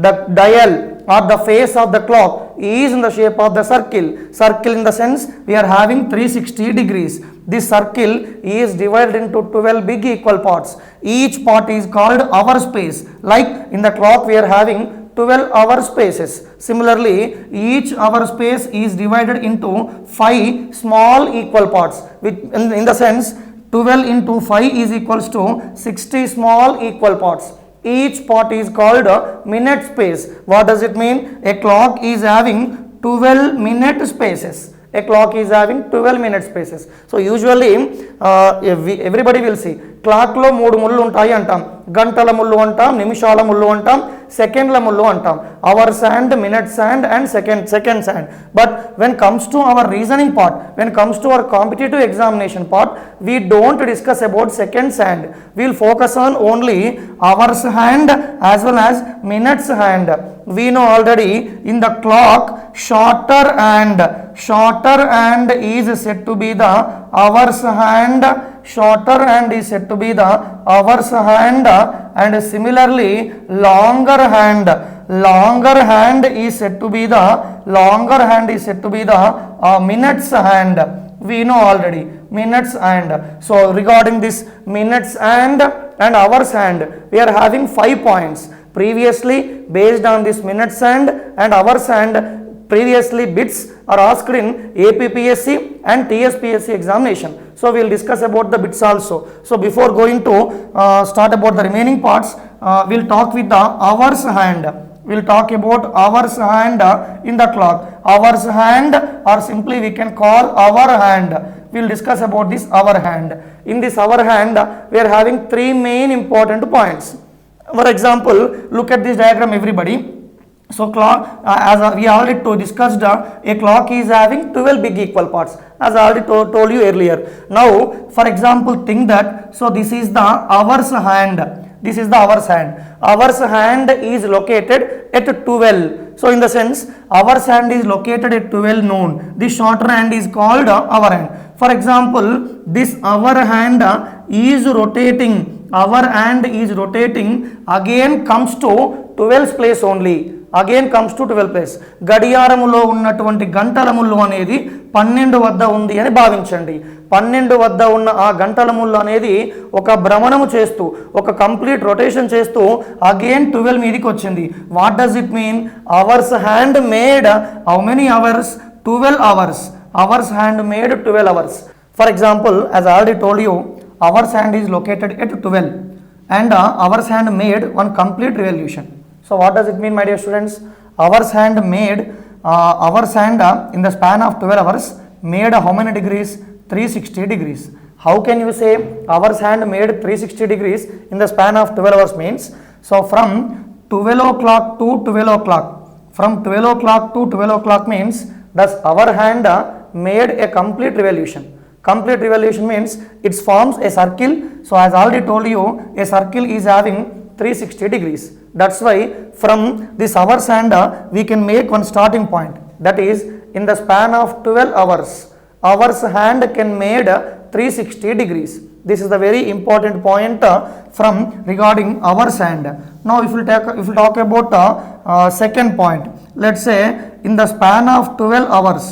The dial or the face of the clock is in the shape of the circle. Circle in the sense we are having 360 degrees. This circle is divided into 12 big equal parts. Each part is called hour space. Like in the clock we are having 12 hour spaces. Similarly, each hour space is divided into 5 small equal parts. Which in the sense 12 into 5 is equals to 60 small equal parts. Each part is called a minute space. What does it mean? A clock is having 12 minute spaces. A clock is having 12 minute spaces. So usually everybody will see clock lo 3 ముళ్ళు ఉంటాయి అంటాం, గంటల ముళ్ళు అంటాం, నిమిషాల ముళ్ళు అంటాం, సెకండ్ల ముళ్ళు అంటాం, hours and minutes and seconds and. But when comes to our reasoning part, when comes to our competitive examination part, we don't discuss about seconds hand. We will focus on only hours hand as well as minutes hand. We know already in the clock shorter hand is said to be the hours hand. Shorter hand is said to be the hours hand, and similarly longer hand is said to be the minutes hand. We know already minutes hand. So regarding this minutes hand and hours hand, we are having 5 points. Previously, based on this minutes hand and hours hand, previously bits are asked in APPSC and TSPSC examination. So we will discuss about the bits also. So before going to start about the remaining parts, we will talk with the hours hand. We will talk about hours hand in the clock. Hours hand, or simply we can call hour hand. We will discuss about this hour hand. In this hour hand, we are having 3 main important points. For example, look at this diagram everybody. So clock, as we already discussed, a clock is having 12 big equal parts, as I already told you earlier. Now, for example, think that, so this is the hours hand. This is the hours hand. Hours hand is located at 12. So in the sense, hours hand is located at 12 noon. This shorter hand is called hour hand. For example, this hour hand is rotating. Hour hand is rotating, again comes to 12th place only. Again comes to 12th place. గడియారములో ఉన్నటువంటి గంటల ముళ్ళు అనేది 12 వద్ద ఉంది అని భావించండి. 12 వద్ద ఉన్న ఆ గంటల ముళ్ళు అనేది ఒక భ్రమణము చేస్తూ, ఒక కంప్లీట్ రొటేషన్ చేస్తూ అగైన్ 12 మీదకి వచ్చింది. What does it mean? Hours hand made how many hours? 12 hours. Hours hand made 12 hours. For example, as I already told you, hours hand is located at 12 and hours hand made one complete revolution. So what does it mean, my dear students? Hours hand made in the span of 12 hours made how many degrees? 360 degrees. How can you say hours hand made 360 degrees in the span of 12 hours means? So from 12 o'clock to 12 o'clock. From 12 o'clock to 12 o'clock means thus our hand made a complete revolution. Complete revolution means it forms a circle. So as I already told you, a circle is having 360 degrees. That's why from this hours hand we can make one starting point. That is, in the span of 12 hours, hours hand can made 360 degrees. This is the very important point from regarding hours hand. Now if we talk about second point, let's say in the span of 12 hours,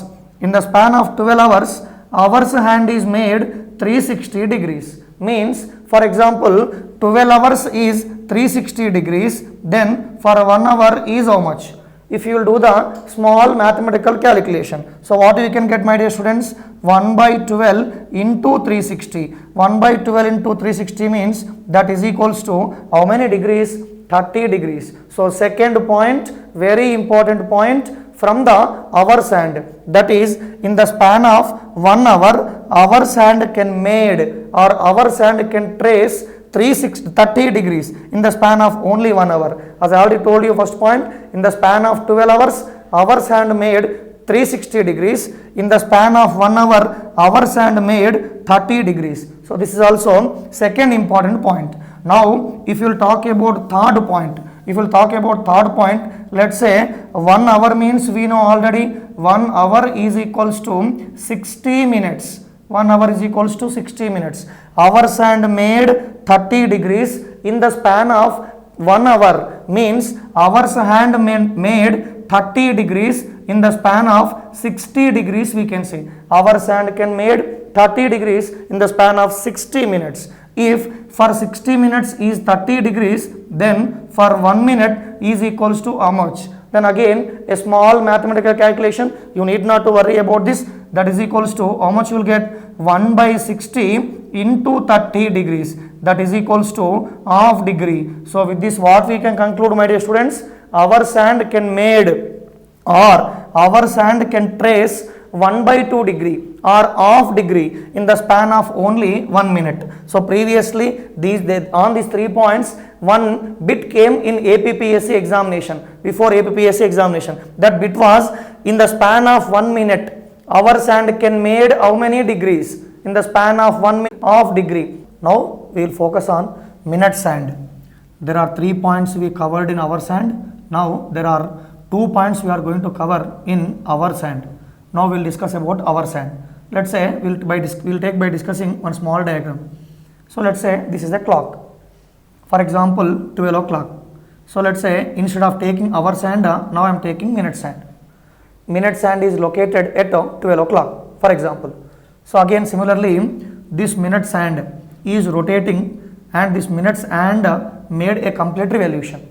hours hand is made 360 degrees. Means, for example, 12 hours is 360 degrees, then for 1 hour is how much? If you will do the small mathematical calculation. So what we can get, my dear students? 1 by 12 into 360. 1 by 12 into 360 means that is equals to how many degrees? 30 degrees. So second point, very important point from the hours hand. That is, in the span of 1 hour, hours hand can made or hours hand can trace 30 degrees in the span of only 1 hour. As I already told you first point, in the span of 12 hours, hour's hand made 360 degrees. In the span of 1 hour, hour's hand made 30 degrees. So this is also second important point. Now if you will talk about third point, let's say 1 hour means we know already 1 hour is equals to 60 minutes. 1 hour is equals to 60 minutes. Hour's hand made 30 degrees in the span of 1 hour means hour's hand made 30 degrees in the span of 60 degrees we can say. Hour's hand can made 30 degrees in the span of 60 minutes. If for 60 minutes is 30 degrees, then for 1 minute is equals to how much? Then again a small mathematical calculation, you need not to worry about this. That is equals to how much you will get? 1 by 60 into 30 degrees, that is equals to half degree. So with this what we can conclude, my dear students, our sand can made or our sand can trace 1 by 2 degree or half degree in the span of only 1 minute. So previously on these 3 points, one bit came in APPSC examination, before APPSC examination. That bit was in the span of 1 minute, our sand can made how many degrees? In the span of 1 minute, half degree. Now we will focus on minute sand. There are 3 points we covered in our sand. Now there are 2 points we are going to cover in our sand. Now we will discuss about our sand. Let's say we'll take by discussing one small diagram. So let's say this is a clock. For example, 12 o'clock. So let's say instead of taking our sand, now I am taking minute sand. Minute sand is located at 12 o'clock, for example. So again similarly, this minute sand is rotating and this minute sand made a complete revolution.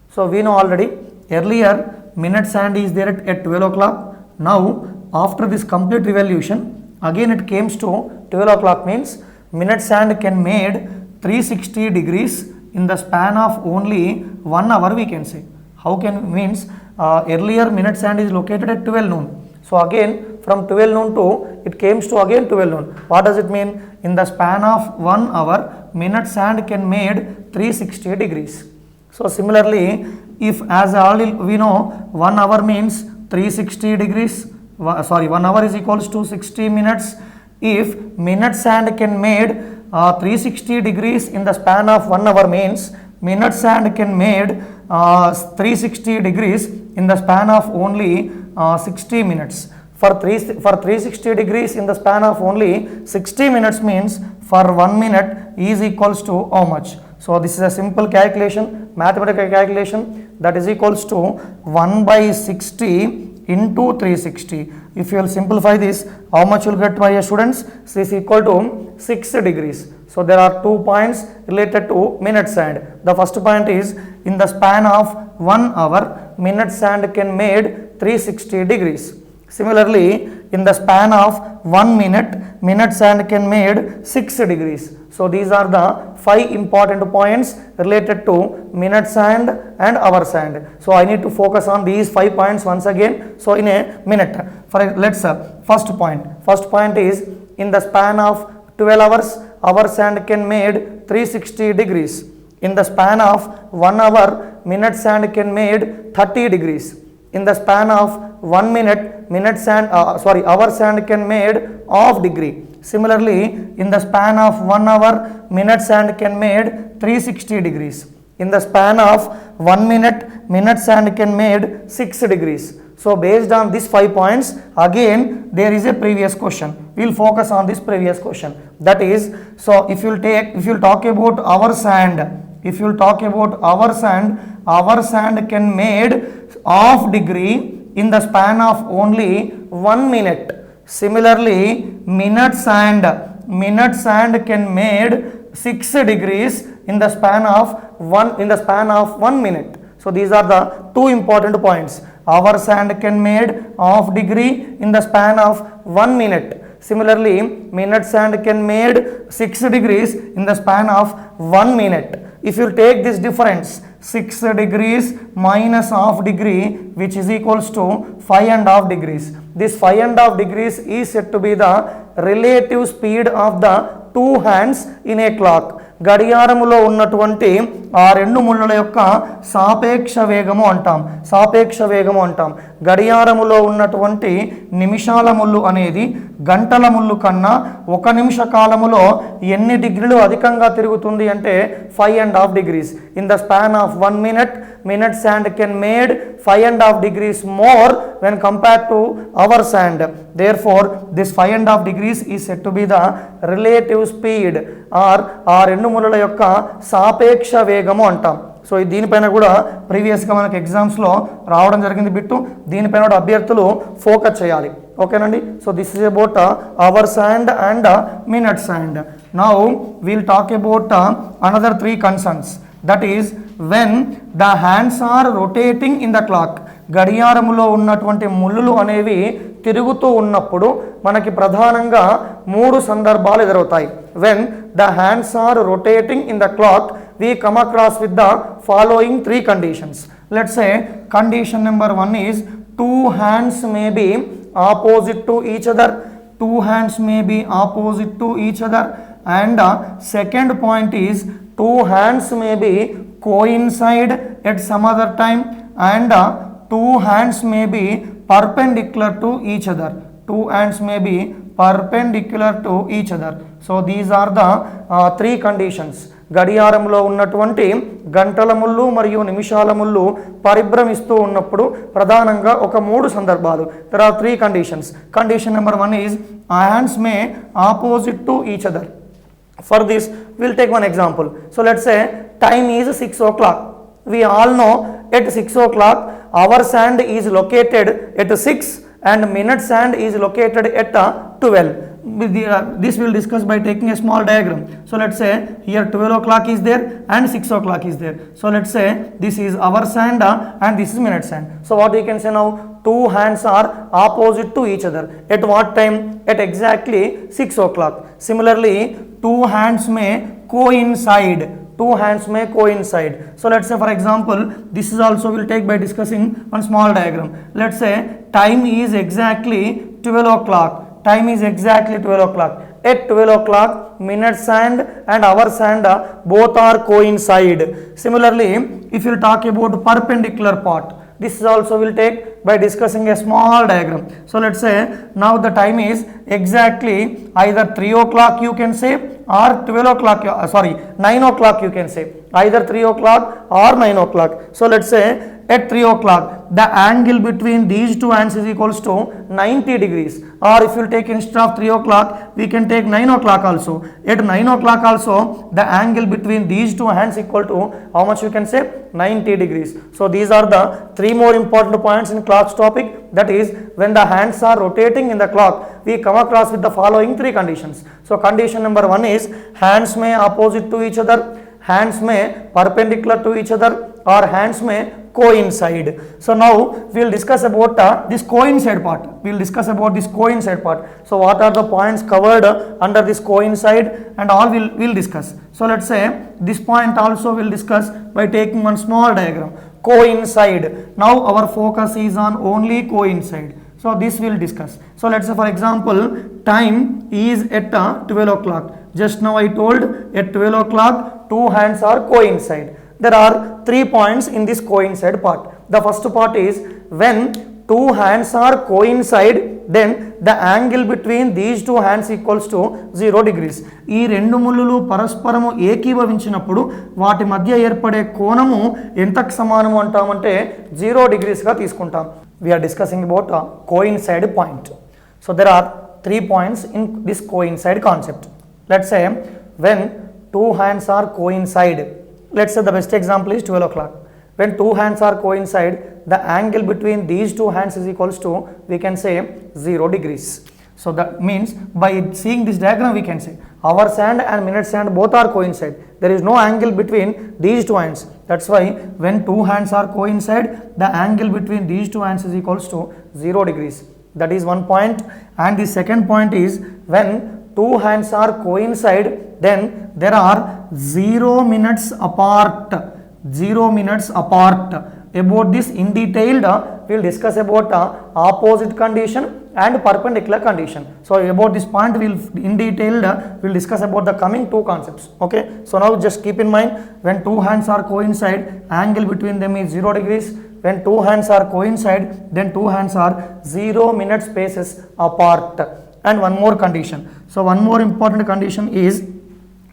So we know already earlier minute sand is there at 12 o'clock. Now after this complete revolution, again it comes to 12 o'clock means minute sand can made 360 degrees in the span of only 1 hour we can say. How can means earlier minute sand is located at 12 noon. So again from 12 noon to it comes to again 12 noon. What does it mean? In the span of 1 hour, minute sand can made 360 degrees. So similarly, if as already we know 1 hour means 360 degrees, 1 hour is equals to 60 minutes. If minute sand can made 360 degrees in the span of 1 hour means minute sand can made 360 degrees in the span of only 60 minutes. For 360 degrees in the span of only 60 minutes means for 1 minute is equals to how much? So this is a simple calculation, mathematical calculation, that is equals to 1 by 60 into 360. If you will simplify this, how much you will get, my students? This is equal to 6 degrees. So there are 2 points related to minute sand. The first point is in the span of 1 hour, minute sand can made 360 degrees. Similarly, in the span of 1 minute, minute sand can made 6 degrees. So these are the 5 important points related to minute sand and hour sand. So I need to focus on these 5 points once again. So in a minute, let's first point is in the span of 12 hours, hour sand can made 360 degrees. In the span of 1 hour, minute sand can made 30 degrees. In the span of 1 minute, hour sand can made half degree. Similarly, in the span of 1 hour, minute sand can made 360 degrees. In the span of 1 minute, minute sand can made 6 degrees. So based on these 5 points, again there is a previous question. We will focus on this previous question. That is, so if you talk about our sand, our sand can made half degree in the span of only 1 minute. Similarly, minute sand can made 6 degrees in the span of 1 minute. So these are the 2 important points. Our sand can made half degree in the span of 1 minute. Similarly, minute sand can made 6 degrees in the span of 1 minute. If you take this difference, 6 degrees minus half degree, which is equals to 5.5 degrees. This 5.5 degrees is said to be the relative speed of the 2 hands in a clock. గడియారములో ఉన్నటువంటి ఆ రెండు ముళ్ళల యొక్క సాపేక్ష వేగము అంటాం. సాపేక్ష వేగము అంటాం. గడియారములో ఉన్నటువంటి నిమిషాల ముళ్ళు అనేది గంటల ముళ్ళు కన్నా 1 నిమిష కాలములో ఎన్ని డిగ్రీలు అధికంగా తిరుగుతుంది అంటే 5.5 degrees. In the span of 1 minute, minutes hand can made 5.5 degrees more when compared to our sand. Therefore, this 5.5 degrees is said to be the relative speed or ఆ రెండు ముళ్ళల యొక్క సాపేక్ష వేగము అంటాం. సో దీనిపైన కూడా ప్రీవియస్గా మనకి ఎగ్జామ్స్లో రావడం జరిగింది బిట్టు. దీనిపైన కూడా అభ్యర్థులు ఫోకస్ చేయాలి. ఓకేనండి. So this is about hour hand and minute hand. Now we'll talk about another 3 concerns. That is when the hands are rotating in the clock. గడియారములో ఉన్నటువంటి ముళ్ళులు అనేవి తిరుగుతూ ఉన్నప్పుడు మనకి ప్రధానంగా 3 సందర్భాలు ఎదురవుతాయి. When the hands are rotating in the clock we come across with the following 3 conditions. Let's say condition number 1 is 2 hands may be opposite to each other. 2 hands may be opposite to each other. And second point is 2 hands may be coincide at some other time. And 2 hands may be perpendicular to each other. 2 hands may be perpendicular to each other. So these are the 3 conditions. గడియారంలో ఉన్నటువంటి గంటల ముళ్ళు మరియు నిమిషాల ముళ్ళు పరిభ్రమిస్తూ ఉన్నప్పుడు ప్రధానంగా ఒక 3 సందర్భాలు. There are 3 conditions. Condition number 1 is hands may opposite to each other. For this we'll take one example. So let's say time is 6 o'clock. We all know at 6 o'clock our sand is located at 6 and minute sand is located at 12. This we'll discuss by taking a small diagram. So let's say here 12 o'clock is there and 6 o'clock is there. So let's say this is our sand and this is minute sand. So what we can say now, 2 hands are opposite to each other. At what time? At exactly 6 o'clock. Similarly, 2 hands may coincide. 2 hands may coincide. So let's say for example, this is also we'll take by discussing one small diagram. Let's say time is exactly 12 o'clock. Time is exactly 12 o'clock. At 12 o'clock, minute sand and hour sand both are coincide. Similarly, if you talk about perpendicular part, this is also will take by discussing a small diagram. So let's say now the time is exactly either 3 o'clock you can say or 12 o'clock, 9 o'clock you can say. Either 3 o'clock or 9 o'clock. So let's say at 3 o'clock the angle between these 2 hands is equals to 90 degrees. Or if you take instead of 3 o'clock we can take 9 o'clock also. At 9 o'clock also the angle between these 2 hands equal to how much you can say 90 degrees. So these are the 3 more important points in clock's topic. That is when the hands are rotating in the clock we come across with the following 3 conditions. So condition number 1 is hands may opposite to each other, hands may perpendicular to each other, or hands may coincide. So now we will discuss about this coincide part. We will discuss about this coincide part. So what are the points covered under this coincide and all we'll discuss. So let's say this point also we'll discuss by taking one small diagram. Coincide. Now our focus is on only coincide. So this we'll discuss. So let's say for example time is at 12 o'clock. Just now I told at 12 o'clock 2 hands are coincide. There are 3 points in this coincide part. The first part is when 2 hands are coincide then the angle between these 2 hands equals to 0 degrees. ఈ రెండు ముళ్ళులు పరస్పరము ఏకీభవించినప్పుడు వాటి మధ్య ఏర్పడే కోణము ఎంతకు సమానము అంటామంటే 0 degrees గా తీసుకుంటాం. We are discussing about a coincide point. So there are 3 points in this coincide concept. Let's say when 2 hands are coincide. Let's say the best example is 12 o'clock. When 2 hands are coincide, the angle between these 2 hands is equals to, we can say 0 degrees. So that means by seeing this diagram we can say hour sand and minute sand both are coincide. There is no angle between these 2 hands. That's why when 2 hands are coincide, the angle between these 2 hands is equals to 0 degrees. That is one point. And the second point is when 2 hands are coincide, then there are 0 minutes apart. 0 minutes apart. About this in detail we will discuss about opposite condition and perpendicular condition. So about this point we'll in detail we'll discuss about the coming two concepts. Okay, so now just keep in mind, when two hands are coincide, angle between them is 0 degrees. When two hands are coincide, then two hands are 0 minute spaces apart. And one more condition. So one more important condition is,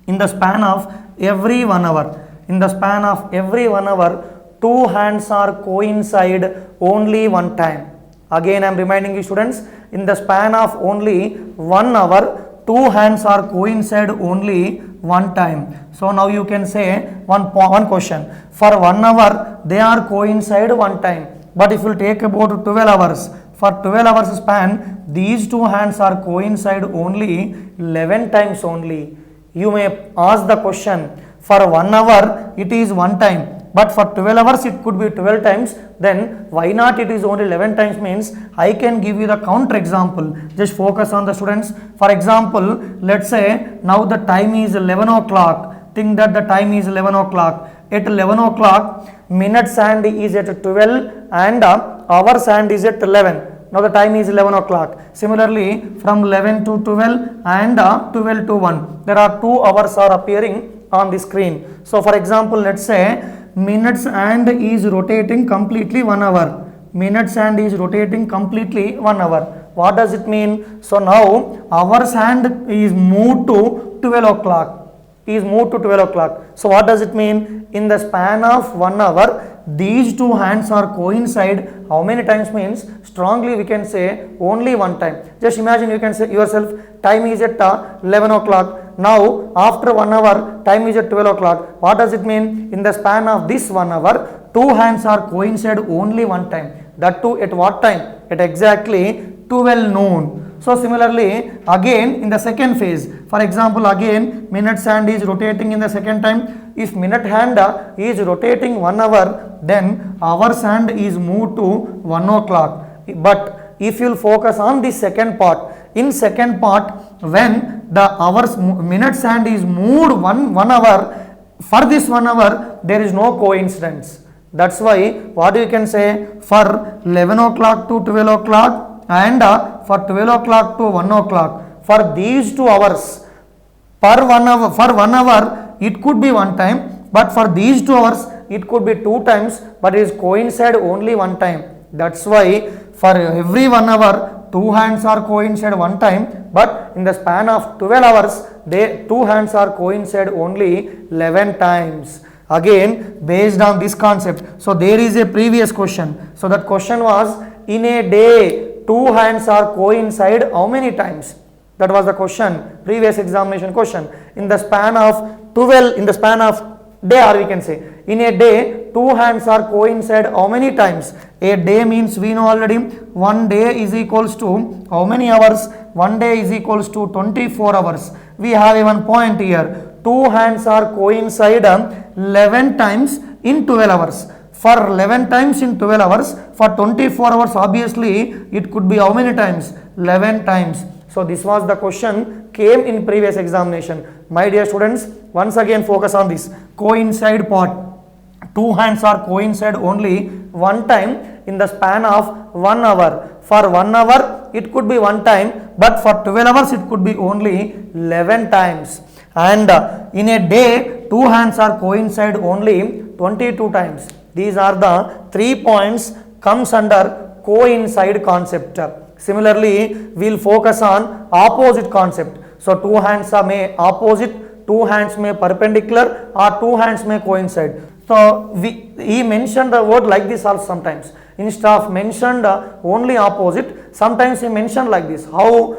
in the span of every 1 hour, in the span of every 1 hour, two hands are coincide only one time. Again I am reminding you students, in the span of only 1 hour, two hands are coincide only one time. So now you can say one question. For 1 hour they are coincide one time. But if you take about 12 hours, for 12 hours span, these two hands are coincide only 11 times only. You may ask the question, for 1 hour it is one time, but for 12 hours it could be 12 times, then why not it is only 11 times? Means I can give you the counter example. Just focus on the students. For example, let's say now the time is 11 o'clock. Think that the time is 11 o'clock. At 11 o'clock, minutes hand is at 12 and hours hand is at 11. Now the time is 11 o'clock. Similarly, from 11 to 12 and 12 to 1, there are 2 hours are appearing on the screen. So for example, let's say minutes hand is rotating completely 1 hour. Minutes hand is rotating completely 1 hour. What does it mean? So now hours hand is moved to 12 o'clock. Is moved to 12 o'clock. So what does it mean? In the span of 1 hour, these two hands are coincide. How many times? Means strongly we can say only one time. Just imagine, you can say yourself, time is at 11 o'clock. Now after 1 hour, time is at 12 o'clock. What does it mean? In the span of this 1 hour, two hands are coincide only one time. That too at what time? At exactly 12 noon. So similarly, again in the second phase, for example, again minutes hand is rotating in the second time. If minute hand is rotating 1 hour, then hours hand is moved to 1 o'clock. But if you will focus on the second part, in second part, when the hours minutes hand is moved one hour, for this 1 hour there is no coincidence. That's why what you can say, for 11 o'clock to 12 o'clock and for 12 o'clock to 1 o'clock, for these 2 hours, for 1 hour it could be one time, but for these 2 hours it could be 2 times, but it is coincide only one time. That's why for every 1 hour, two hands are coincide one time, but in the span of 12 hours, two hands are coincide only 11 times. Again, based on this concept, so there is a previous question. So that question was, in a day, two hands are coincide how many times? That was the question, previous examination question. In the span of 12, in the span of day, or we can say, in a day, two hands are coincide how many times? A day means we know already, 1 day is equals to how many hours? 1 day is equals to 24 hours. We have a one point here. Two hands are coincide 11 times in 12 hours. For 11 times in 12 hours, for 24 hours, obviously it could be how many times? 11 times. So this was the question came in previous examination. My dear students, once again focus on this coincide part. Two hands are coincide only one time in the span of 1 hour. For 1 hour it could be one time, but for 12 hours it could be only 11 times. And in a day, two hands are coincide only 22 times. These are the 3 points comes under coincide concept. Similarly, we will focus on opposite concept. So two hands are may opposite, two hands may perpendicular, or two hands may coincide. So he mentioned the word like this also sometimes. Instead of mentioned only opposite, sometimes he mentioned like this. How,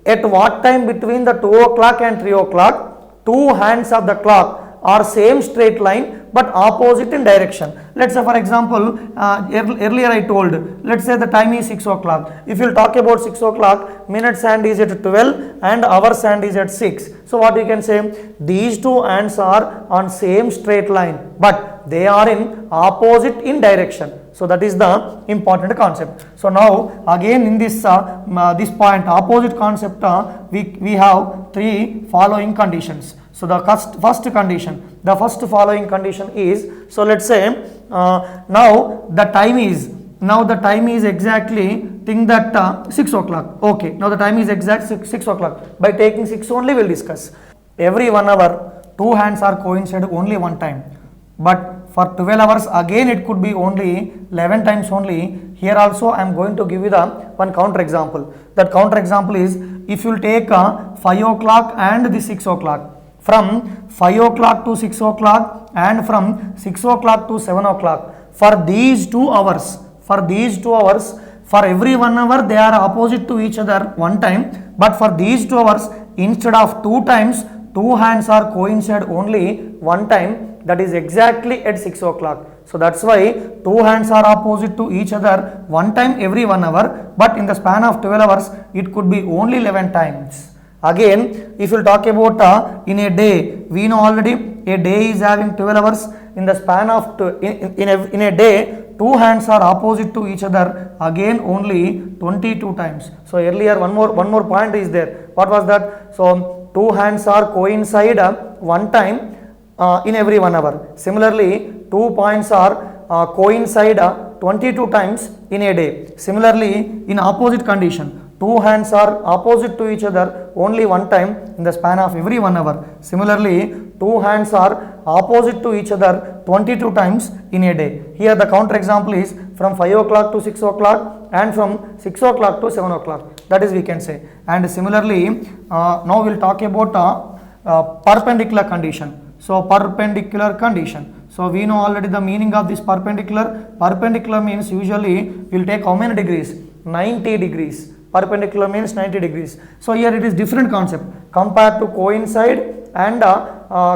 at what time between the 2 o'clock and 3 o'clock, two hands of the clock are same straight line but opposite in direction. Let's say for example, earlier I told, let's say the time is 6 o'clock. If you talk about 6 o'clock, minutes hand is at 12 and hours hand is at 6. So what you can say, these two hands are on same straight line but they are in opposite in direction. So that is the important concept. So now again in this this point opposite concept, we have 3 following conditions. So the first condition, the first following condition is, so let's say now the time is exactly think that 6 o'clock. Okay, now the time is exact 6 o'clock. By taking 6 only we'll discuss. Every 1 hour, 2 hands are coincide only one time. But for 12 hours again it could be only 11 times only. Here also I am going to give you the one counter example. That counter example is, if you will take 5 o'clock and the 6 o'clock. From 5 o'clock to 6 o'clock and from 6 o'clock to 7 o'clock. For these 2 hours, for every 1 hour they are opposite to each other one time. But for these 2 hours, instead of 2 times, 2 hands are coincide only one time. That is exactly at 6 o'clock. So that's why 2 hands are opposite to each other one time every 1 hour. But in the span of 12 hours, it could be only 11 times. Again, if you talk about in a day, we know already a day is having 12 hours. In the span of in a day, 2 hands are opposite to each other again only 22 times. So earlier one more point is there. What was that? So 2 hands are coincide one time in every 1 hour. Similarly, 2 points are coincide 22 times in a day. Similarly, in opposite condition, 2 hands are opposite to each other only one time in the span of every 1 hour. Similarly, 2 hands are opposite to each other 22 times in a day. Here the counter example is from 5 o'clock to 6 o'clock and from 6 o'clock to 7 o'clock. That is we can say. And similarly, now we will talk about perpendicular condition. So perpendicular condition. So we know already the meaning of this perpendicular. Perpendicular means usually we will take how many degrees? 90 degrees. Perpendicular means 90 degrees. So here it is different concept compared to coincide and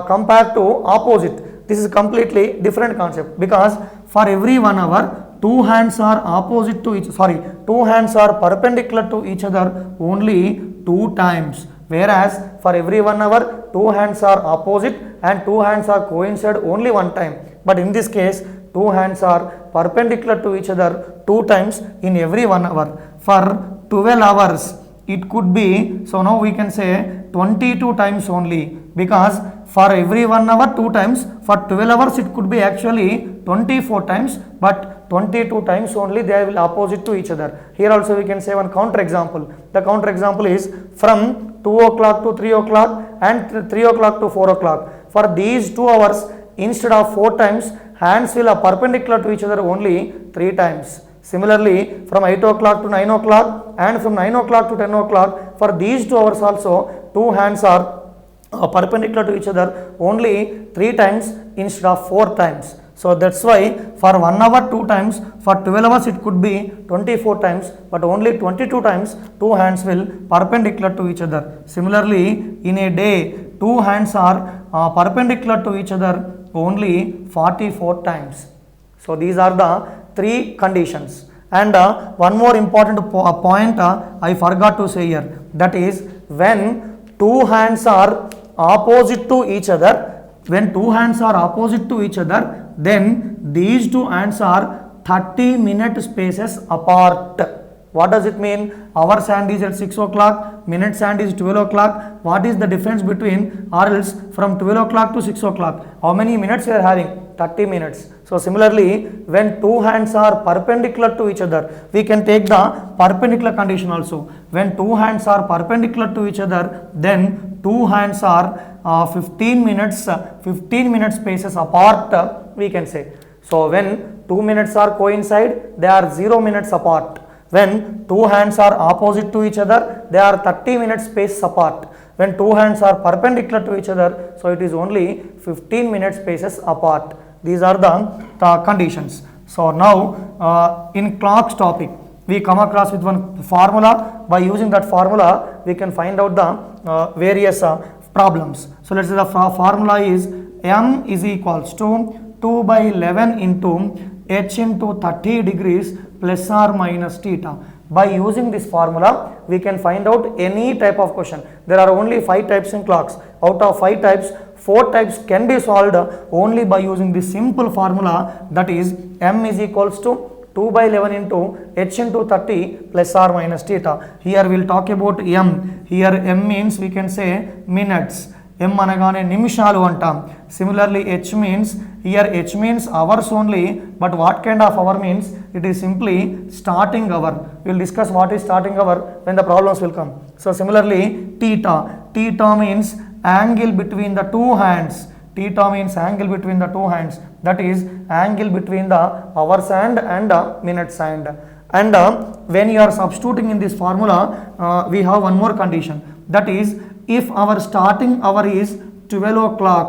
compared to opposite. This is completely different concept, because for every 1 hour 2 hands are opposite to each 2 hands are perpendicular to each other only 2 times, whereas for every 1 hour 2 hands are opposite and 2 hands are coincide only one time. But in this case 2 hands are perpendicular to each other 2 times in every 1 hour. For 12 hours it could be, so now we can say 22 times only, because for every 1 hour 2 times, for 12 hours it could be actually 24 times, but 22 times only they will opposite to each other. Here also we can say one counter example. The counter example is from 2 o'clock to 3 o'clock and 3 o'clock to 4 o'clock. For these 2 hours, instead of 4 times, hands will are perpendicular to each other only 3 times. Similarly, from 8 o'clock to 9 o'clock and from 9 o'clock to 10 o'clock, for these 2 hours also 2 hands are perpendicular to each other only 3 times instead of 4 times. So that's why for 1 hour 2 times, for 12 hours it could be 24 times, but only 22 times 2 hands will perpendicular to each other. Similarly, in a day 2 hands are perpendicular to each other only 44 times. So these are the 3 conditions. And one more important point I forgot to say here, that is when 2 hands are opposite to each other, then these 2 hands are 30-minute spaces apart. What does it mean? Our hand is at 6 o'clock, minute hand is 12 o'clock. What is the difference between, or else from 12 o'clock to 6 o'clock? How many minutes we are having? 30 minutes. So similarly, when 2 hands are perpendicular to each other, we can take the perpendicular condition also. When 2 hands are perpendicular to each other, then 2 hands are 15 minute spaces apart, we can say. So when 2 minutes are coincide, they are 0 minutes apart. When 2 hands are opposite to each other, they are 30 minute space apart. When 2 hands are perpendicular to each other, so it is only 15 minute spaces apart. These are the conditions. So now in clocks topic, we come across with one formula. By using that formula, we can find out the various problems. So let's say the formula is m is equals to 2 by 11 into h into 30 degrees plus or minus theta. By using this formula, we can find out any type of question. There are only 5 types in clocks. Out of 5 types, 4 types can be solved only by using this simple formula, that is m is equals to 2 by 11 into h into 30 plus or minus theta. Here we will talk about m. Here m means we can say minutes, M అనగానే నిమిషాలు అంటాం. Similarly H means, here H means hours only, but what kind of hour means? It is simply starting hour. We will discuss what is starting hour when the problems will come. So similarly theta, theta means angle between the two hands. Theta means angle between the two hands, that is angle between the hours hand and minutes hand. And when you are substituting in this formula, we have one more condition, that is if our starting hour is 12 o'clock,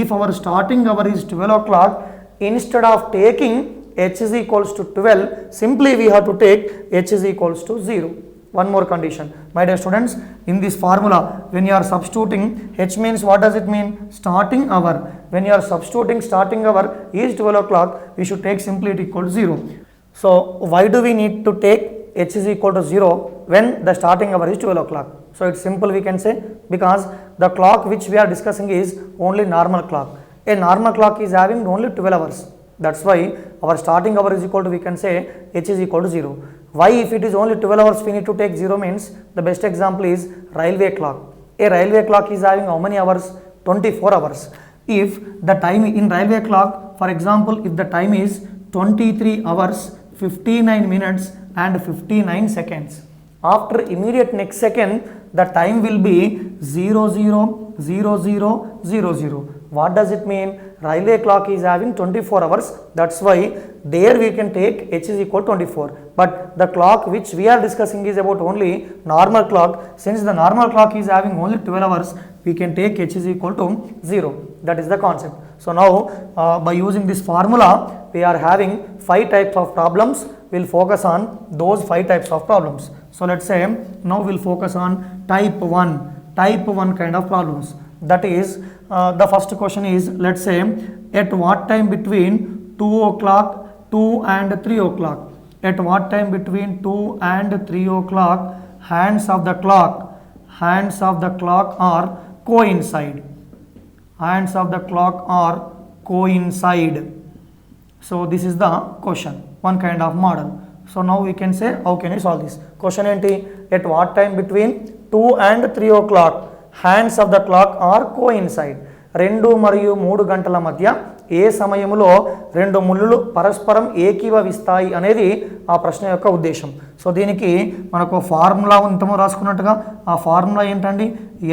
if our starting hour is 12 o'clock, instead of taking h is equals to 12, simply we have to take h is equals to 0. One more condition, my dear students, in this formula when you are substituting, h means what does it mean? Starting hour. When you are substituting starting hour is 12 o'clock, we should take simply it equal to 0. So why do we need to take h is equal to 0 when the starting hour is 12 o'clock? So it's simple, we can say, because the clock which we are discussing is only normal clock. A normal clock is having only 12 hours. That's why our starting hour is equal to, we can say, h is equal to 0. Why if it is only 12 hours we need to take 0 means, the best example is railway clock. A railway clock is having how many hours? 24 hours. If the time in railway clock, for example, if the time is 23 hours, 59 minutes and 59 seconds. After immediate next second, the time will be 000000. What does it mean? Railway clock is having 24 hours. That's why there we can take h is equal to 24. But the clock which we are discussing is about only normal clock. Since the normal clock is having only 12 hours, we can take h is equal to 0. That is the concept. So now by using this formula, we are having 5 types of problems. We'll focus on those 5 types of problems. So let's say now we'll focus on type 1 kind of problems. That is the first question is, let's say, at what time between 2 o'clock, 2 and 3 o'clock, at what time between 2 and 3 o'clock hands of the clock are coincide. Hands of the clock are coincide. So this is the question, one kind of model. So now we can say, how can we solve this question? At what time between 2 and 3 o'clock hands of the clock are coincide. 2 మరియు 3 గంటల మధ్య ఏ సమయంలో 2 ముళ్ళు పరస్పరం ఏకీభవిస్తాయి అనేది ఆ ప్రశ్న యొక్క ఉద్దేశం. సో దీనికి మనకు ఫార్ములా ఇంతమో రాసుకున్నట్టుగా, ఆ ఫార్ములా ఏంటండి?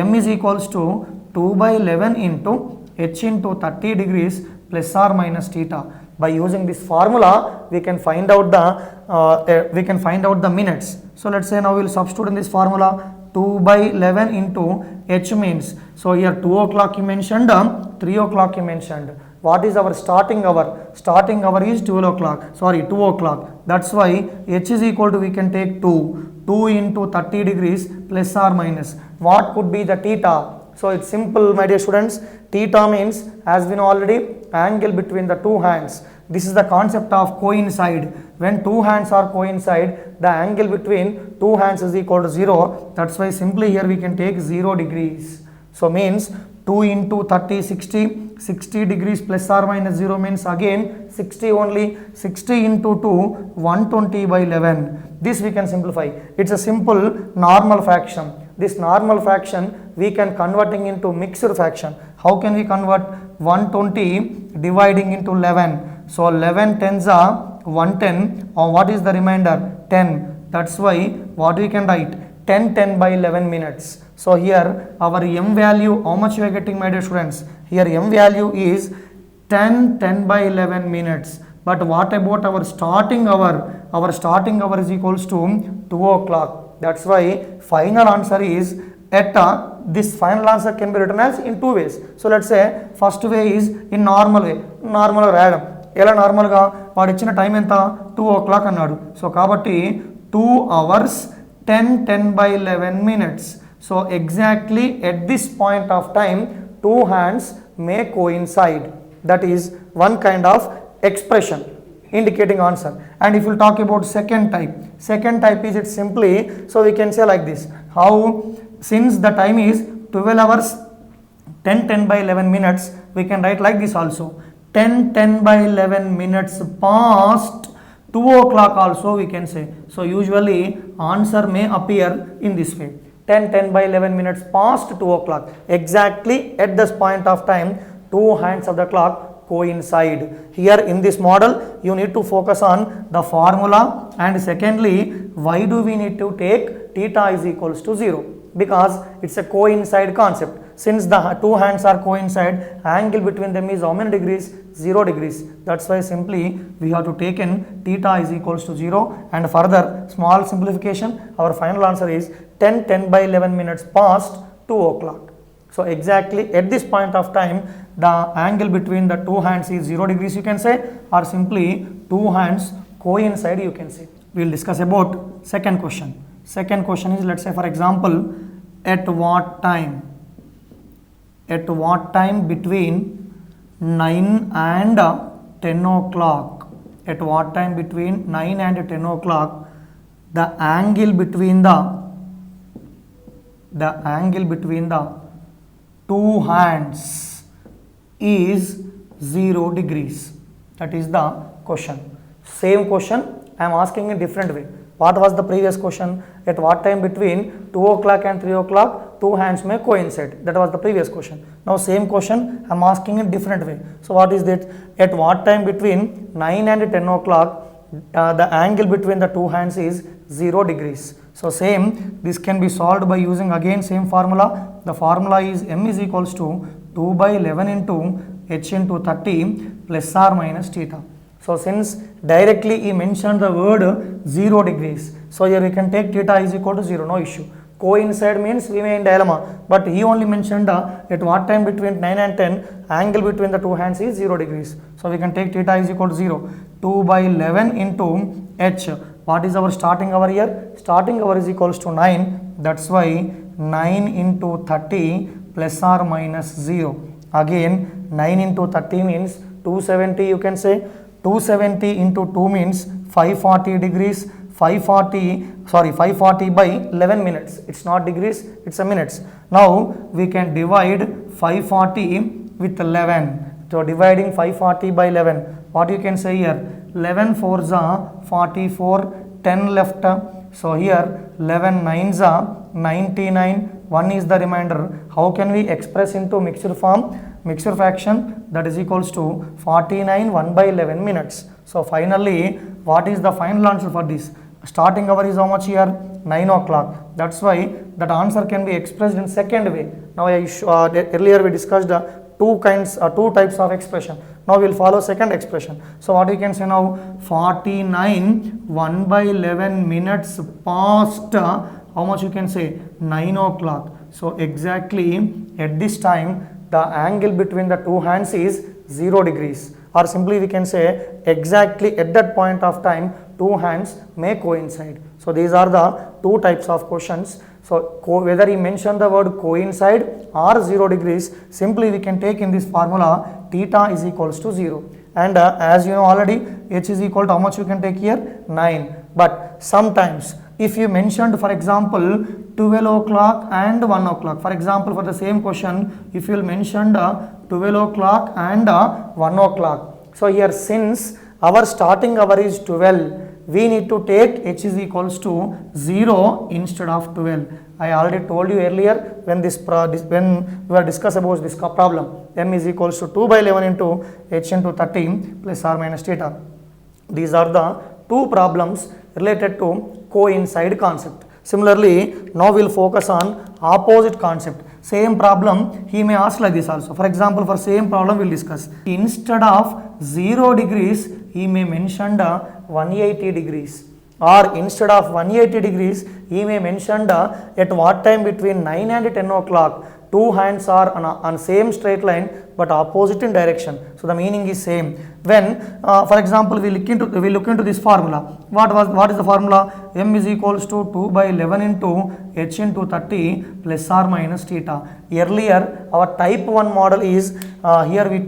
m is equals to 2/11 into h into 30 degrees plus or minus theta. By using this formula, we can find out the minutes. So let's say now we will substitute in this formula. 2/11 into h means, so here 2 o'clock you mentioned, 3 o'clock you mentioned. What is our starting hour? Starting hour is 2 o'clock. That's why h is equal to, we can take 2 into 30 degrees plus or minus. What could be the theta? So it's simple, my dear students. Theta means, as we know already, angle between the two hands. This is the concept of coincide. When two hands are coincide, the angle between two hands is equal to 0. That's why simply here we can take 0 degrees. So means 2 into 30, 60 degrees plus or minus 0 means again 60 only. 60 into 2, 120/11. This we can simplify. It's a simple normal fraction. This normal fraction we can converting into mixed fraction. How can we convert? 120 dividing into 11. So 11 tens are 110, or what is the remainder? 10. That's why what we can write? 10/11 minutes. So here our m value, how much we are getting, my dear students? Here m value is 10/11 minutes. But what about our starting hour? Our starting hour is equals to 2 o'clock. That's why final answer is at this final answer can be written as in 2 ways. So let's say first way is in normal way. Normal random. ఎలా నార్మల్గా వాడు ఇచ్చిన time ఎంత? 2 o'clock అన్నాడు. So కాబట్టి 2 hours 10/11 minutes. So exactly at this point of time, 2 hands may coincide. That is one kind of expression indicating answer. And if we talk about second type is it simply, so we can say like this. How? Since the time is 12 hours 10/11 minutes, we can write like this also. 10/11 minutes past 2 o'clock also we can say. So usually answer may appear in this way. 10 by 11 minutes past 2 o'clock. Exactly at this point of time, two hands of the clock coincide. Here in this model, you need to focus on the formula, and secondly, why do we need to take theta is equals to 0? Because it's a coincide concept. Since the two hands are coincide, angle between them is how many degrees? 0 degrees. That's why simply we have to take in theta is equals to 0, and further small simplification, our final answer is 10 by 11 minutes past 2 o'clock. So exactly at this point of time, the angle between the two hands is 0 degrees you can say, or simply two hands coincide you can say. We will discuss about second question. Second question is, let's say for example, at what time between 9 and 10 o'clock, at what time between 9 and 10 o'clock, the angle between the two hands is 0 degrees. That is the question. Same question I am asking in different way. What was the previous question? At what time between 2 o'clock and 3 o'clock two hands may coincide? That was the previous question. Now same question I am asking in different way. So what is that? At what time between 9 and 10 o'clock the angle between the two hands is 0 degrees. So same, this can be solved by using again same formula. The formula is m is equals to 2 by 11 into h into 30 plus or minus theta. So since directly he mentioned the word 0 degrees, so here we can take theta is equal to 0, no issue. Coincide means we may in dilemma, but he only mentioned at what time between 9 and 10 angle between the two hands is 0 degrees. So we can take theta is equal to 0. 2 by 11 into h. What is our starting hour here? Starting hour is equals to 9. That's why 9 into 30 plus or minus 0. Again 9 into 30 means 270 you can say. 270 into 2 means 540 degrees. 540 by 11 minutes. It's not degrees, it's a minutes. Now we can divide 540 with 11. So dividing 540 by 11, what you can say here? 11 4s are 44, 10 left. So here 11 9s are 99, 1 is the remainder. How can we express into mixture form? Mixture fraction, that is equals to 49 1 by 11 minutes. So finally, what is the final answer for this? Starting hour is how much here? 9 o'clock. That's why that answer can be expressed in second way. Now earlier we discussed two types of expression. Now we will follow second expression. So what you can say now? 49 1 by 11 minutes past how much you can say? 9 o'clock. So exactly at this time the angle between the two hands is 0 degrees, or simply we can say exactly at that point of time two hands may coincide. So these are the two types of questions. So whether he mentioned the word coincide or 0 degrees, simply we can take in this formula theta is equals to 0. And as you know already, h is equal to how much you can take here? 9. But sometimes if you mentioned for example 12 o'clock and 1 o'clock, for example for the same question, if you mentioned 12 o'clock and 1 o'clock. So here since our starting hour is 12, we need to take h is equals to 0 instead of 12. I already told you earlier when when we were discussing about this problem, m is equals to 2 by 11 into h into 30 plus or minus theta. These are the two problems related to coincide concept. Similarly, now we will focus on opposite concept. Same problem he may ask like this also. For example, for same problem we will discuss. Instead of 0 degrees, he may mention 180 degrees. Or instead of 180 degrees, he may mention at what time between 9 and 10 o'clock, two hands are on same straight line but opposite in direction. So the meaning is same. When for example we look into this formula. What is the formula? M is equals to 2 by 11 into h into 30 plus or minus theta. Earlier our type 1 model is here we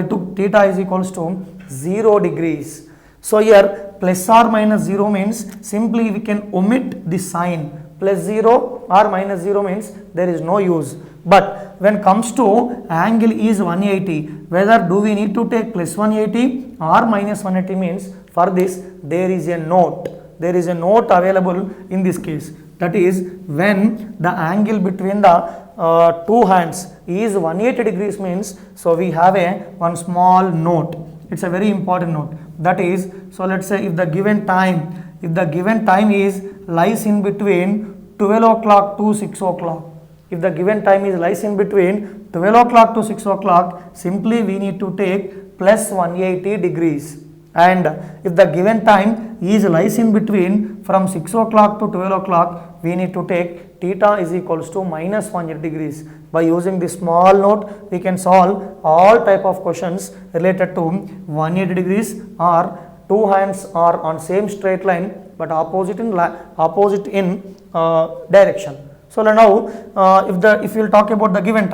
took theta is equals to 0 degrees. So here plus or minus 0 means simply we can omit the sign. Plus 0 or minus 0 means there is no use. But when comes to angle is 180, whether do we need to take plus 180 or minus 180 means, for this there is a note. There is a note available in this case. That is, when the angle between the two hands is 180 degrees means, so we have one small note. It's a very important note. That is, so let's say if the given time is lies in between 12 o'clock to 6 o'clock. If the given time is lies in between 12 o'clock to 6 o'clock, simply we need to take plus 180 degrees. And if the given time is lies in between from 6 o'clock to 12 o'clock, we need to take theta is equals to minus 180 degrees. By using this small note, we can solve all type of questions related to 180 degrees, or two hands are on same straight line but opposite in direction. So now if we will talk about the given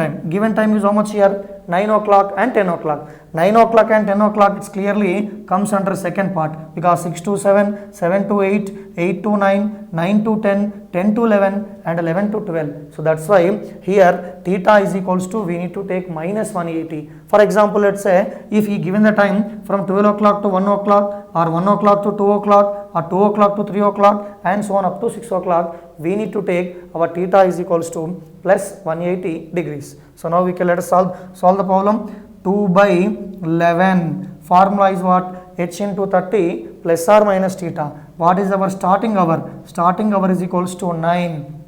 time is how much here? 9 o'clock and 10 o'clock. 9 o'clock and 10 o'clock, it's clearly comes under second part, because 6 to 7, 7 to 8, 8 to 9, 9 to 10, 10 to 11 and 11 to 12. So that's why here theta is equals to, we need to take minus 180. For example, let's say if he given the time from 12 o'clock to 1 o'clock, or 1 o'clock to 2 o'clock, or 2 o'clock to 3 o'clock, and so on up to 6 o'clock, we need to take our theta is equals to plus 180 degrees. So now we can let us solve the problem. 2 by 11, formula is what? H into 30 plus or minus theta. What is our starting hour? Starting hour is equals to 9.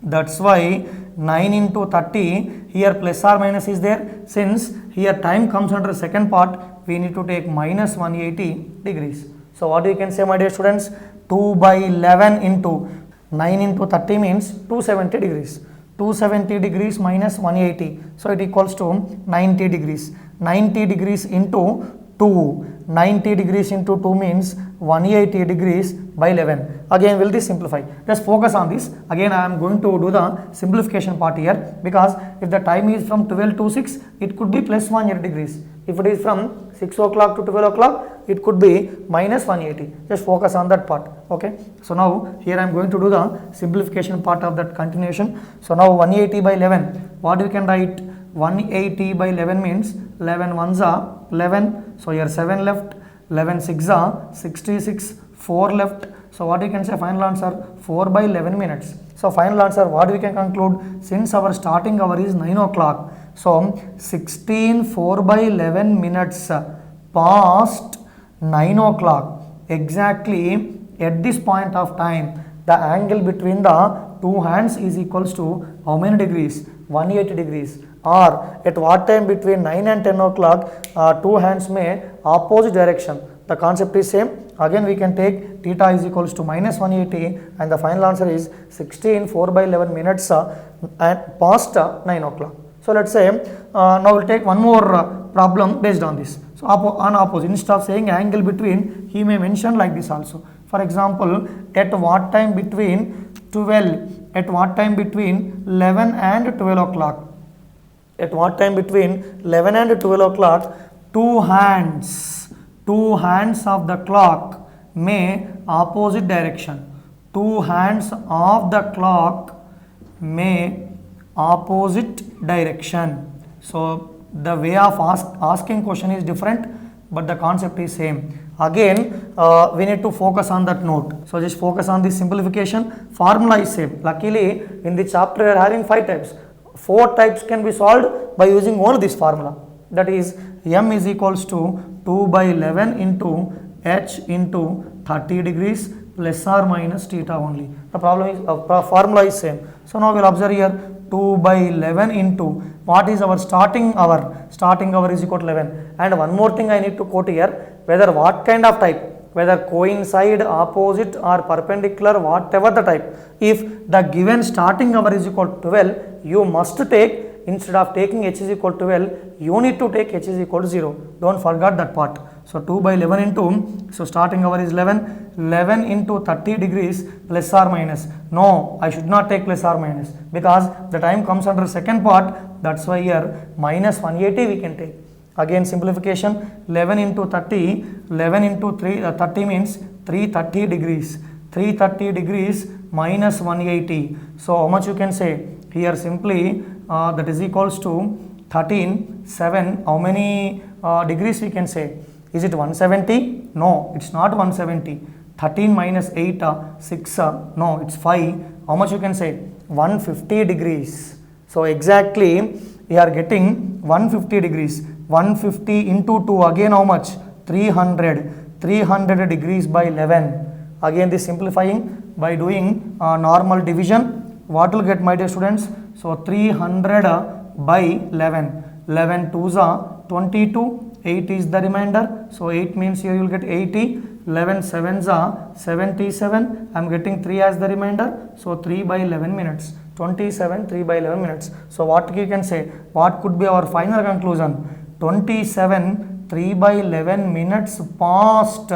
That's why 9 into 30, here plus or minus is there. Since here time comes under second part, we need to take minus 180 degrees. So what we can say, my dear students? 2 by 11 into 9 into 30 means 270 degrees. 270 degrees minus 180. So it equals to 90 degrees. 90 degrees into 2. 90 degrees into 2 means 180 degrees by 11. Again, will this simplify? Just focus on this. Again, I am going to do the simplification part here, because if the time is from 12 to 6, it could be plus 180 degrees. If it is from 6 o'clock to 12 o'clock, it could be minus 180. Just focus on that part. Okay. So now here I am going to do the simplification part of that continuation. So now 180 by 11. What we can write? 180 by 11 means 11 ones are 11. So here 7 left. 11 6 are 66. 4 left. So what we can say? Final answer 4 by 11 minutes. So final answer, what we can conclude? Since our starting hour is 9 o'clock. So 16 4 by 11 minutes past 9 o'clock. Exactly at this point of time, the angle between the two hands is equals to how many degrees? 180 degrees. Or at what time between 9 and 10 o'clock, two hands may opposite direction. The concept is same. Again, we can take theta is equals to minus 180, and the final answer is 16 4 by 11 minutes past 9 o'clock. So let's say now we'll take one more problem based on this. So on opposite, instead of saying angle between, he may mention like this also. For example, at what time between 11 and 12 o'clock? At what time between 11 and 12 o'clock, two hands of the clock may opposite direction. Two hands of the clock may opposite direction. So the way of asking question is different, but the concept is same. Again, we need to focus on that note. So just focus on this simplification. Formula is same. Luckily, in the chapter we are having 5 types. 4 types can be solved by using only this formula. That is, m is equals to 2 by 11 into h into 30 degrees plus or minus theta only. The formula is same. So now we will observe here 2 by 11 into what is our starting hour? Starting hour is equal to 11. And one more thing I need to quote here, whether what kind of type, whether coincide, opposite or perpendicular, whatever the type, if the given starting hour is equal to 12, you must take, instead of taking h is equal to 12, you need to take h is equal to 0. Don't forget that part. So 2 by 11 into, so starting hour is 11, 11 into 30 degrees plus or minus. No, I should not take plus or minus, because the time comes under second part. That's why here minus 180 we can take. Again simplification, 11 into 30, 11 into 30 means 330 degrees. 330 degrees minus 180. So how much you can say? Here simply that is equals to 13, 7. How many degrees we can say? Is it 170? No, it's not 170. 13 minus 8, 6. No, it's 5. how much you can say? 150 degrees. So exactly we are getting 150 degrees. 150 into 2, again how much? 300. 300 degrees by 11. Again this simplifying by doing normal division. What will get, my dear students? So 300 by 11. 11 2s are 22. 8 is the remainder. So 8 means here you will get 80. 11 7s are 77. I am getting 3 as the remainder. So 3 by 11 minutes. 27 3 by 11 minutes. So what you can say? What could be our final conclusion? 27 3 by 11 minutes past.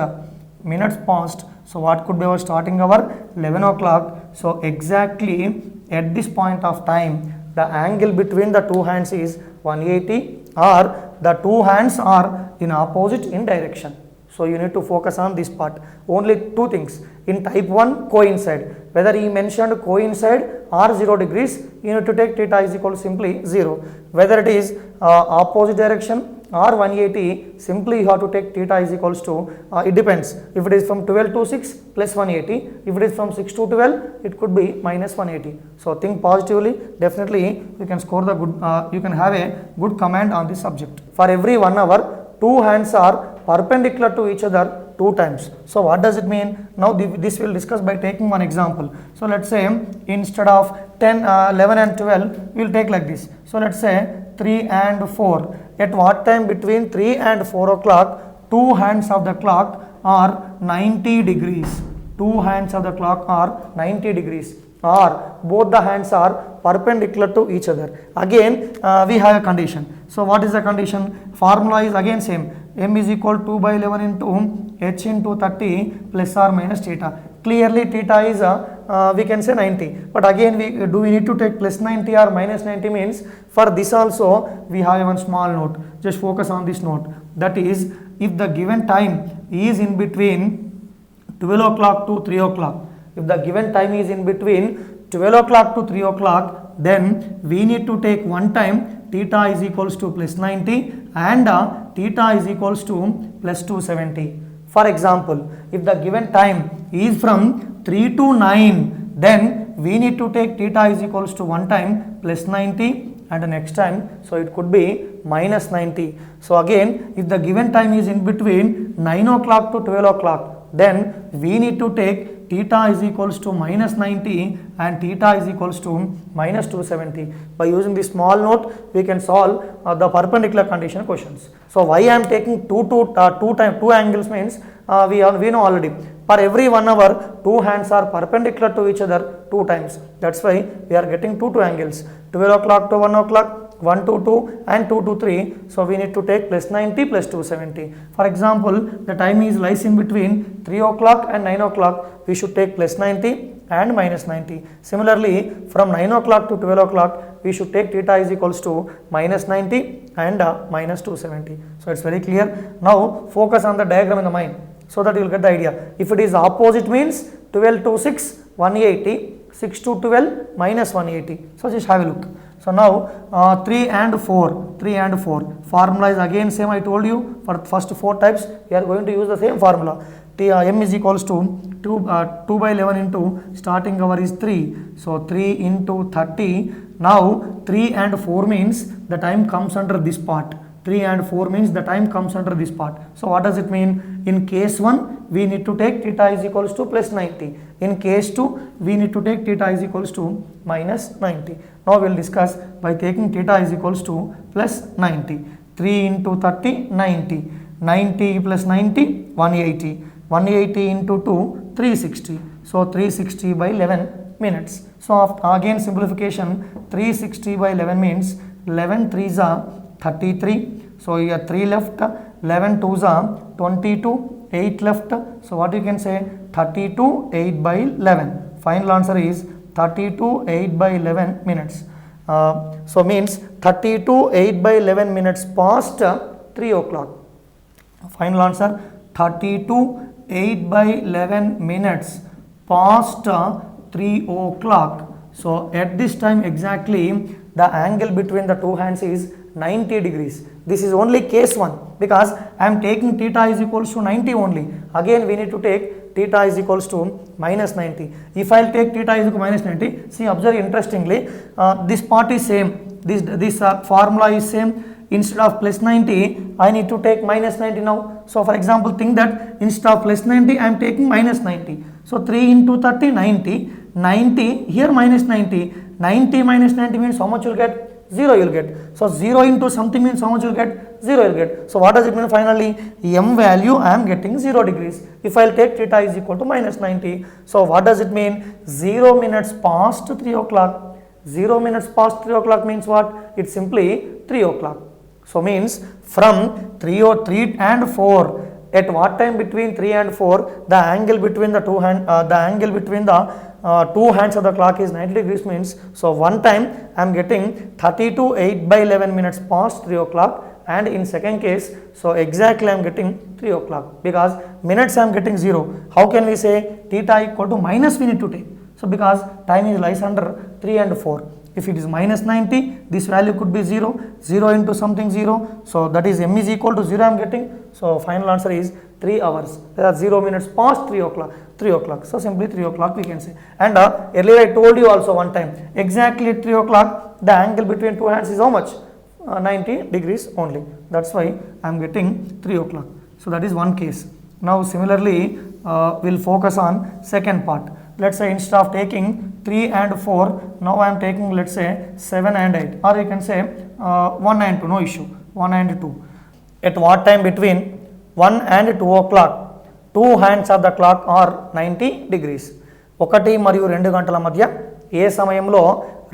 Minutes past. So what could be our starting hour? 11 o'clock. So exactly at this point of time, the angle between the two hands is 180, or the two hands are in opposite in direction. So you need to focus on this part. Only two things. In type 1, coincide. Whether he mentioned coincide or 0 degrees, you need to take theta is equal to simply 0. Whether it is opposite direction or 180, simply you have to take theta is equals to, it depends. If it is from 12 to 6 plus 180, if it is from 6 to 12, it could be minus 180. So think positively, definitely you can score the good, you can have a good command on this subject. For every 1 hour, two hands are perpendicular to each other 2 times. So what does it mean? Now this will discuss by taking one example. So let's say instead of 10, 11 and 12, we will take like this. So let's say 3 and 4. At what time between 3 and 4 o'clock, two hands of the clock are 90 degrees. Two hands of the clock are 90 degrees, or both the hands are perpendicular to each other. Again we have a condition. So what is the condition? Formula is again same. M is equal to 2 by 11 into h into 30 plus or minus theta. Clearly theta is we can say 90, but again we need to take plus 90 or minus 90 means for this also we have one small note. Just focus on this note. That is, if the given time is in between 12 o'clock to 3 o'clock, if the given time is in between 12 o'clock to 3 o'clock, then we need to take one time theta is equals to plus 90 and theta is equals to plus 270. For example, if the given time is from 3 to 9, then we need to take theta is equals to one time plus 90 and the next time, so it could be minus 90. So again, if the given time is in between 9 o'clock to 12 o'clock, then we need to take theta is equals to minus 90 and theta is equals to minus 270. By using this small note, we can solve the perpendicular condition questions. So why I am taking two angles means we know already. For every 1 hour, two hands are perpendicular to each other 2 times. That's why we are getting two angles. 12 o'clock to 1 o'clock, 1 to 2 and 2 to 3. So we need to take plus 90 plus 270. For example, the time is lies in between 3 o'clock and 9 o'clock. We should take plus 90 and minus 90. Similarly, from 9 o'clock to 12 o'clock, we should take theta is equals to minus 90 and minus 270. So it's very clear. Now focus on the diagram in the mind, so that you will get the idea. If it is opposite means 12 to 6, 180, 6 to 12, minus 180. So just have a look. So now 3 and 4, 3 and 4. Formula is again same. I told you for first 4 types, we are going to use the same formula. M is equals to 2 by 11 into starting hour is 3. So 3 into 30. Now 3 and 4 means the time comes under this part. 3 and 4 means the time comes under this part. So what does it mean? In case 1, we need to take theta is equals to plus 90. In case 2, we need to take theta is equals to minus 90. Now we will discuss by taking theta is equals to plus 90. 3 into 30, 90. 90 plus 90, 180. 180 into 2, 360. So 360 by 11 minutes. So again simplification, 360 by 11 means 11 3s are 33. So you have 3 left, 11 2s are 22, 8 left. So what you can say? 32 8 by 11. Final answer is 32 8 by 11 minutes. So means 32 8 by 11 minutes past 3 o'clock. Final answer 32 8 by 11 minutes past 3 o'clock. So at this time exactly the angle between the two hands is 90 degrees. This is only case 1 because I am taking theta is equals to 90 only. Again we need to take theta is equals to minus 90. If I'll take theta is equal to minus 90, see, observe interestingly, this part is same, this formula is same. Instead of plus 90, I need to take minus 90 now. So for example, think that instead of plus 90, I am taking minus 90. So 3 into 30, 90, 90, here minus 90, 90 minus 90 means how much you'll get? 0 you'll get. So 0 into something means how much you'll get? 0 you'll get. So what does it mean finally? M value I am getting 0 degrees. If I'll take theta is equal to minus 90. So what does it mean? 0 minutes past 3 o'clock. 0 minutes past 3 o'clock means what? It's simply 3 o'clock. So means from 3 and 4, at what time between 3 and 4, the angle between the two hands of the clock is 90 degrees means, so one time I am getting 32/8/11 minutes past 3 o'clock, and in second case, so exactly I am getting 3 o'clock, because minutes I am getting 0. How can we say theta equal to minus we need to take? So because time is lies under 3 and 4. If it is minus 90, this value could be 0, 0 into something 0, so that is m is equal to 0 I am getting. So final answer is 3 hours. There are 0 minutes past 3 o'clock. 3 o'clock. So simply 3 o'clock we can say. And earlier I told you also one time, exactly at 3 o'clock, the angle between two hands is how much? 90 degrees only. That's why I am getting 3 o'clock. So that is one case. Now similarly, we'll focus on second part. Let's say instead of taking 3 and 4, now I am taking, let's say, 7 and 8, or you can say 1 and 2, no issue, 1 and 2. At what time between 1 and 2 o'clock, two hands of the clock are 90 degrees. 1 మరియు 2 గంటల మధ్య ఏ సమయంలో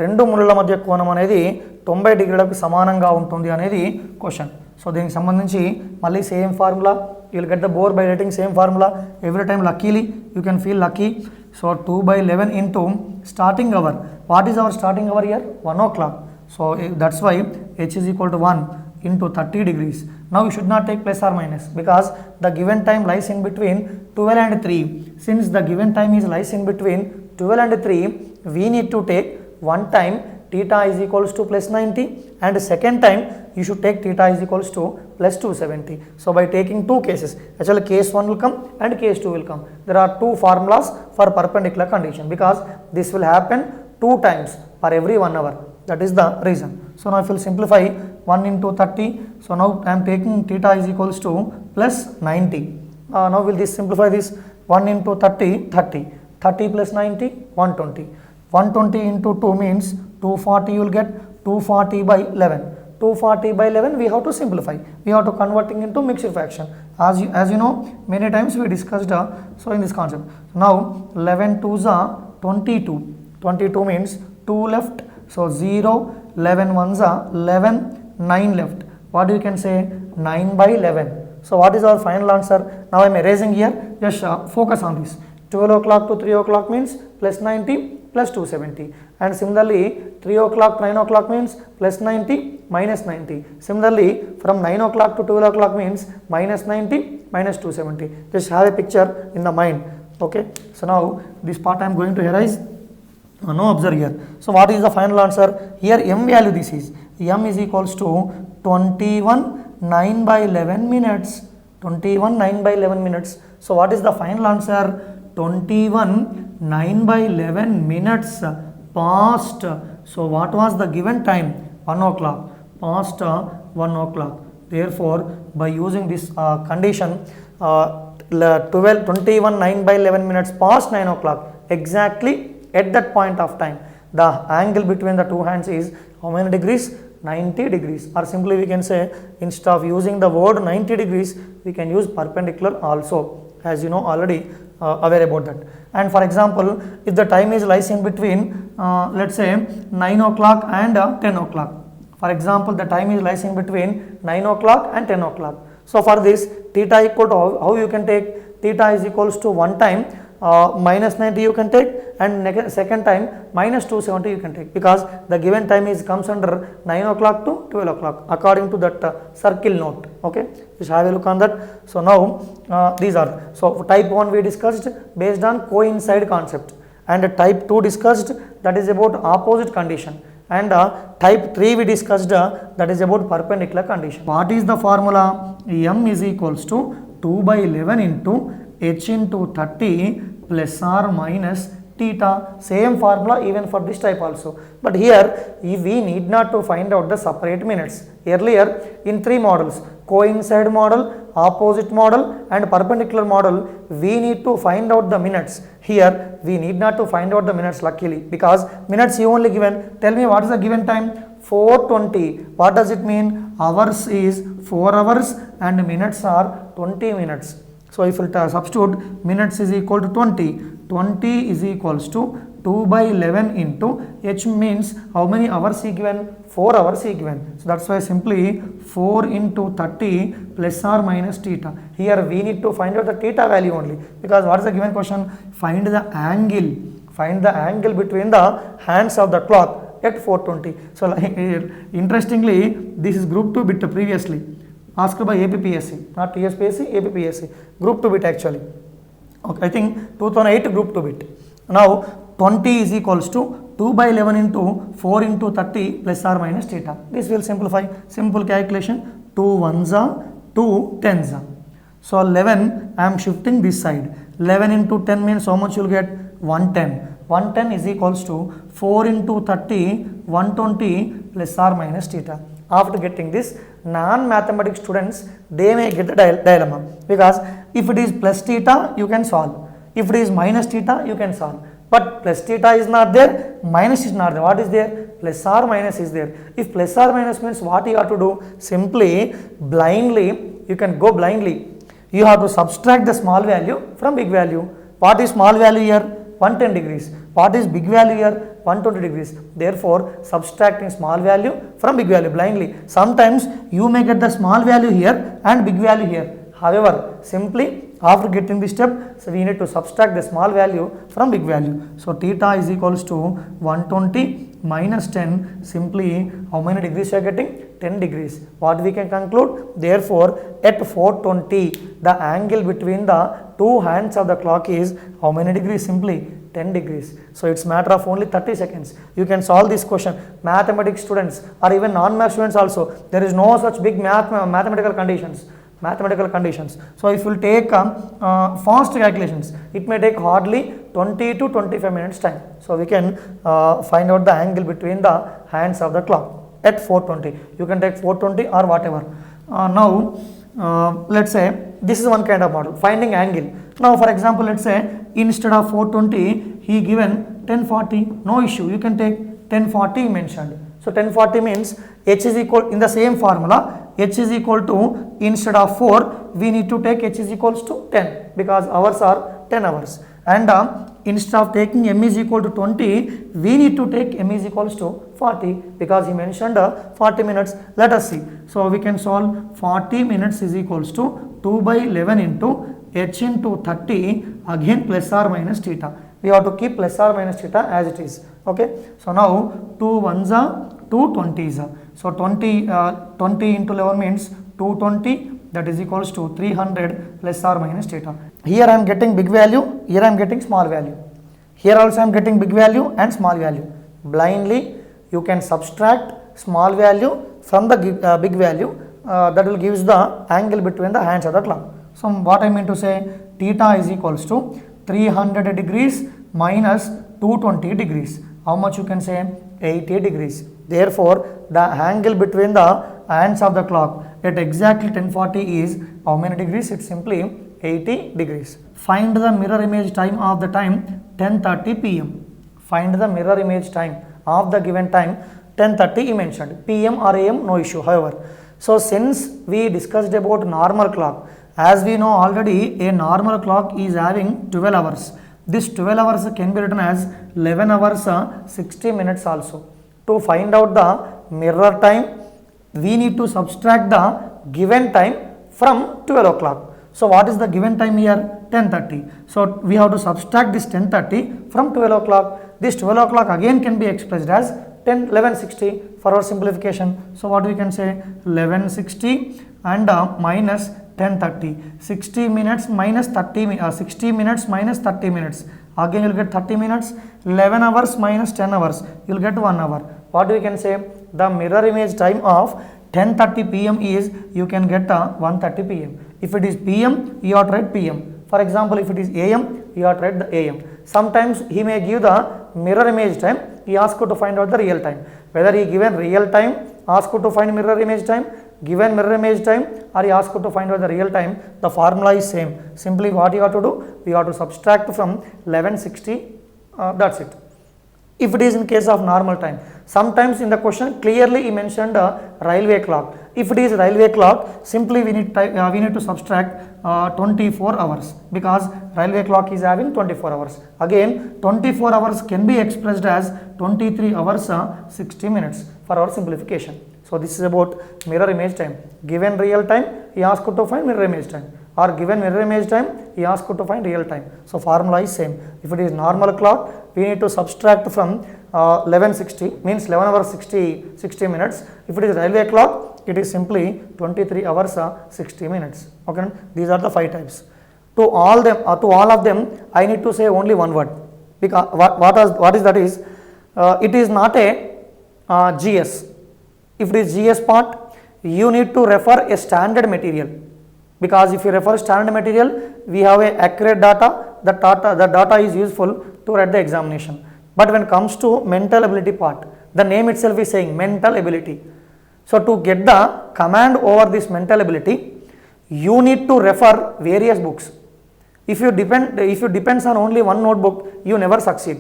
రెండు ముళ్ళ మధ్య కోణం అనేది 90 డిగ్రీలకు సమానంగా ఉంటుంది అనేది క్వశ్చన్. సో దీనికి సంబంధించి మళ్ళీ same formula, you will get the bore by writing same formula every time. Luckily you can feel lucky. So 2/11 into starting hour. What is our starting hour here? 1 o'clock. So that's why h is equal to 1 into 30 degrees. Now you should not take plus or minus, because the given time lies in between 12 and 3. Since the given time is lies in between 12 and 3, we need to take one time theta is equals to plus 90, and second time you should take theta is equals to plus 270. So by taking two cases, actually case 1 will come and case 2 will come. There are two formulas for perpendicular condition, because this will happen 2 times for every 1 hour. That is the reason. So now if you will simplify 1 into 30, so now I am taking theta is equals to plus 90. Now will this simplify this? 1 into 30, 30. 30 plus 90, 120. 120 into 2 means 240 you will get. 240/11. 240/11 we have to simplify. We have to converting into mixed fraction. As you know, many times we discussed so in this concept. Now 11 2s are 22. 22 means 2 left. So 0, 11 1s are 11, 9 left. What you can say? 9/11. So what is our final answer? Now I am erasing here. Just focus on this. 12 o'clock to 3 o'clock means plus 90 plus 270, and similarly 3 o'clock to 9 o'clock means plus 90 minus 90. Similarly from 9 o'clock to 12 o'clock means minus 90 minus 270. Just have a picture in the mind. Okay, so now this part I am going to erase. No, observe here. So what is the final answer? Here m value this is. M is equals to 21 9/11 minutes. 21 9/11 minutes. So what is the final answer? 21 9/11 minutes past. So what was the given time? 1 o'clock. Past 1 o'clock. Therefore by using this condition, 21 9/11 minutes past 9 o'clock, exactly at that point of time, the angle between the two hands is how many degrees? 90 degrees. Or simply we can say, instead of using the word 90 degrees, we can use perpendicular also, as you know already aware about that. And for example, if the time is lies in between let's say 9 o'clock and 10 o'clock. For example, the time is lies in between 9 o'clock and 10 o'clock. So for this, theta equal to how you can take? Theta is equals to one time minus 90 you can take, and second time minus 270 you can take, because the given time is comes under 9 o'clock to 12 o'clock according to that circle note. Okay, just have a look on that. So now these are, so type 1 we discussed based on coincide concept, and type 2 discussed, that is about opposite condition, and type 3 we discussed that is about perpendicular condition. What is the formula? M is equals to 2/11 into h into 30 plus or minus theta. Same formula even for this type also, but here we need not to find out the separate minutes. Earlier in 3 models, coincide model, opposite model and perpendicular model, we need to find out the minutes. Here we need not to find out the minutes, luckily, because minutes you only given. Tell me what is the given time? 4:20. What does it mean? Hours is 4 hours and minutes are 20 minutes. So if you substitute, minutes is equal to 20. 20 is equals to 2 by 11 into h means how many hours he given? 4 hours he given. So that's why simply 4 into 30 plus or minus theta. Here we need to find out the theta value only, because what is the given question? Find the angle. Find the angle between the hands of the clock at 4:20. So interestingly, this is group 2 bit previously asked by APPSC, not TSPSC, APPSC, group 2 bit actually. Okay, I think 2008 group 2 bit. Now 20 is equals to 2 by 11 into 4 into 30 plus or minus theta. This will simplify. Simple calculation. 2 ones are 2 tens are. So 11 I am shifting this side. 11 into 10 means how much you will get? 110. 110 is equals to 4 into 30 120 plus or minus theta. After getting this, non-mathematics students, they may get a dilemma, because if it is plus theta you can solve, if it is minus theta you can solve, but plus theta is not there, minus is not there. What is there? Plus or minus is there. If plus or minus means what you have to do? Simply blindly, you can go blindly. You have to subtract the small value from big value. What is small value here? 110 degrees. What is big value here? 120 degrees. Therefore, subtracting small value from big value blindly. Sometimes you may get the small value here and big value here. However, simply after getting this step, so we need to subtract the small value from big value. So theta is equals to 120 minus 10. Simply how many degrees you are getting? 10 degrees. What we can conclude? Therefore, at 4:20, the angle between the two hands of the clock is how many degrees? Simply 10 degrees. So it's matter of only 30 seconds. You can solve this question. Mathematics students or even non-math students also, there is no such big mathematical conditions. So if you take fast calculations, it may take hardly 20 to 25 minutes time. So we can find out the angle between the hands of the clock at 4:20. You can take 4:20 or whatever. Now let's say this is one kind of model, finding angle. Now for example, let's say instead of 4:20 he given 10:40. No issue, you can take 10:40 mentioned. So 10:40 means h is equal, in the same formula, h is equal to, instead of 4 we need to take h is equals to 10, because hours are 10 hours, and instead of taking m is equal to 20 we need to take m is equals to 40, because he mentioned 40 minutes. Let us see. So we can solve. 40 minutes is equals to 2 by 11 into h into 30, again plus or minus theta. We have to keep plus or minus theta as it is. Okay, so now 2 ones are 2 20s are. So 20 into 11 means 220, that is equals to 300 plus or minus theta. Here I am getting big value, here I am getting small value. Here also I am getting big value and small value. Blindly you can subtract small value from the big value, that will gives the angle between the hands of the clock. So what I mean to say, theta is equals to 300 degrees minus 220 degrees. How much you can say? 80 degrees. Therefore, the angle between the hands of the clock at exactly 10:40 is how many degrees? It's simply 80 degrees. Find the mirror image time of the time 10:30 p.m. Find the mirror image time of the given time 10:30 he mentioned. PM or AM, no issue. However, so since we discussed about normal clock, as we know already, a normal clock is having 12 hours. This 12 hours can be written as 11 hours 60 minutes also. To find out the mirror time, we need to subtract the given time from 12 o'clock. So what is the given time here? 10:30. So we have to subtract this 10:30 from 12 o'clock. This 12 o'clock again can be expressed as 11:60 for our simplification. So what we can say? 11:60 and minus 10:30. 60 minutes minus 60 minutes minus 30 minutes. Again you will get 30 minutes. 11 hours minus 10 hours. You will get 1 hour. What we can say? The mirror image time of 10:30 p.m. is, you can get 1:30 p.m. If it is p.m. you have to write p.m. For example, if it is AM, you have to write the AM. Sometimes he may give the mirror image time, he asks you to find out the real time. Whether he given real time, ask you to find mirror image time, given mirror image time, or he asks you to find out the real time, the formula is same. Simply what you have to do, we have to subtract from 1160, that's it. If it is in case of normal time, sometimes in the question clearly he mentioned railway clock. If it is railway clock, simply we need to subtract 24 hours, because railway clock is having 24 hours. Again, 24 hours can be expressed as 23 hours 60 minutes for our simplification. So this is about mirror image time. Given real time, he asked you to find mirror image time, or given mirror image time, he asked you to find real time. So formula is same. If it is normal clock, we need to subtract from 1160, means 11 hours 60 minutes. If it is railway clock, it is simply 23 hours 60 minutes. Okay, these are the 5 types. To all of them, I need to say only one word, because what is that is, it is not a GS. If it is GS part, you need to refer a standard material, because if you refer standard material, we have a accurate data. The data is useful to write the examination. But when it comes to mental ability part, the name itself is saying mental ability. So to get the command over this mental ability, you need to refer various books. If you depends on only one notebook, you never succeed,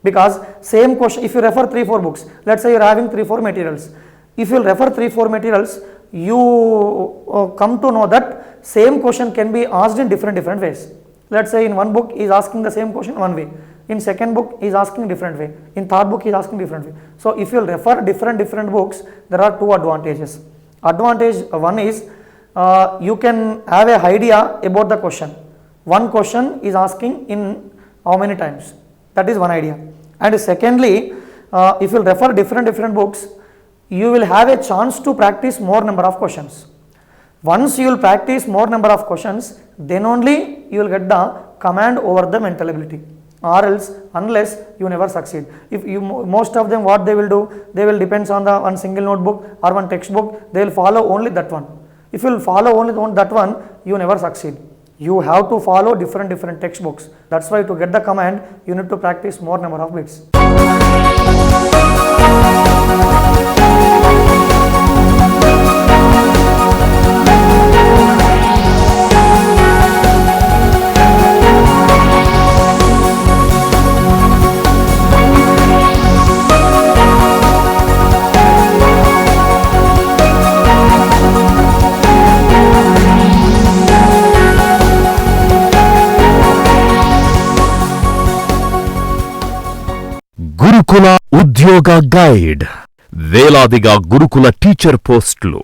because same question, if you refer 3-4 books, let's say you are having 3-4 materials. If you refer 3-4 materials, you come to know that same question can be asked in different ways. Let's say in one book he is asking the same question one way, in second book he is asking different way, in third book he is asking different way. So if you refer different books, there are 2 advantages. Advantage one is, you can have a idea about the question. One question is asking in how many times, that is one idea. And secondly, if you refer different books, you will have a chance to practice more number of questions. Once you will practice more number of questions, then only you will get the command over the mental ability, or else unless you never succeed. If you, most of them what they will do, they will depends on the one single notebook or one textbook, they will follow only that one. If you will follow only that one, you never succeed. You have to follow different textbooks. That's why to get the command, you need to practice more number of bits. గురుకుల ఉద్యోగ guide. వేలాదిగా గురుకుల teacher పోస్టులు,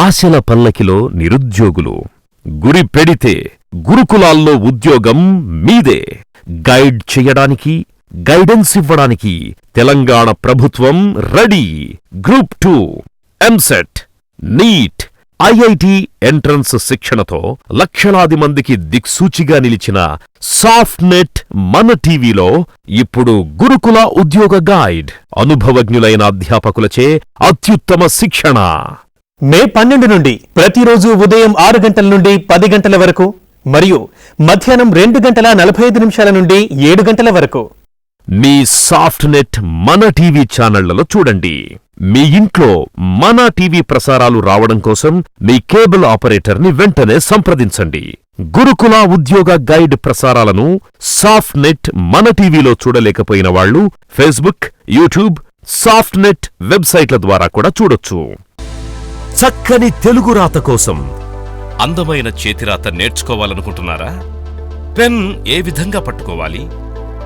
ఆశల పల్లకిలో నిరుద్యోగులు. గురి పెడితే గురుకులాల్లో ఉద్యోగం మీదే. గైడ్ చెయ్యడానికి, గైడెన్స్ ఇవ్వడానికి తెలంగాణ ప్రభుత్వం ready. Group 2, EAMCET, NEET, IIT entrance శిక్షణతో లక్షలాది మందికి దిక్సూచిగా నిలిచిన సాఫ్ట్నెట్ మన టీవీలో ఇప్పుడు గురుకుల ఉద్యోగ గైడ్. అనుభవజ్ఞులైన అధ్యాపకులచే అత్యుత్తమ శిక్షణ. మే 12 నుండి ప్రతిరోజు ఉదయం 6 గంటల నుండి 10 గంటల వరకు, మరియు మధ్యాహ్నం 2:45 నుండి 7 గంటల వరకు మీ సాఫ్ట్నెట్ మన టీవీ ఛానళ్లలో చూడండి. మీ ఇంట్లో మన టీవీ ప్రసారాలు రావడం కోసం మీ కేబుల్ ఆపరేటర్ని వెంటనే సంప్రదించండి. గురుకుల ఉద్యోగ గైడ్ ప్రసారాలను సాఫ్ట్నెట్ మన టీవీలో చూడలేకపోయిన వాళ్ళు ఫేస్బుక్, యూట్యూబ్, సాఫ్ట్నెట్ వెబ్సైట్ల ద్వారా కూడా చూడొచ్చు. చక్కని తెలుగు రాత కోసం అందమైన చేతిరాత నేర్చుకోవాలనుకుంటున్నారా? పెన్ ఏ విధంగా పట్టుకోవాలి,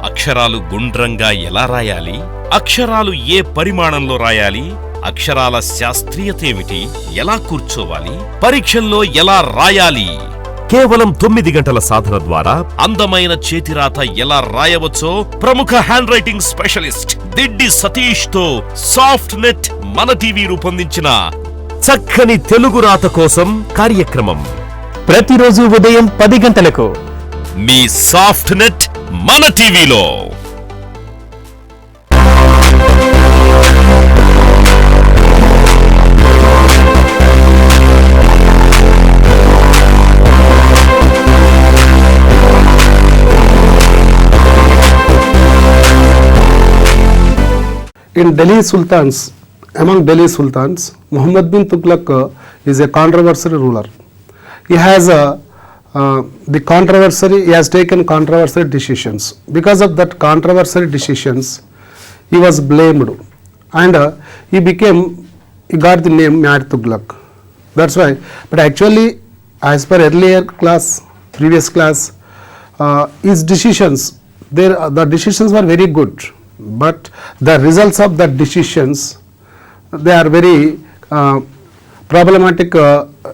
అక్షరాలు గుండ్రంగా ఎలా రాయాలి, అక్షరాలు ఏ పరిమాణంలో రాయాలి, అక్షరాల శాస్త్రీయతేమిటి, ఎలా కూర్చోవాలి, పరీక్షల్లో ఎలా రాయాలి, కేవలం 9 గంటల సాధన ద్వారా అందమైన చేతిరాత ఎలా రాయవచ్చో ప్రముఖ hand writing specialist Diddi Satish తో సాఫ్ట్నెట్ మన టీవీ రూపొందించిన చక్కని తెలుగు రాత కోసం కార్యక్రమం ప్రతిరోజు ఉదయం 10 గంటలకు మీ సాఫ్ట్నెట్ మన టీవీలో. in Delhi Sultans, among Delhi Sultans, Muhammad bin Tughlaq is a controversial ruler. He has he has taken controversial decisions. Because of that controversial decisions, he was blamed, and he got the name Mir Tughlaq. That's why. But actually, as per previous class, his decisions, the decisions were very good, but the results of the decisions, they are very problematic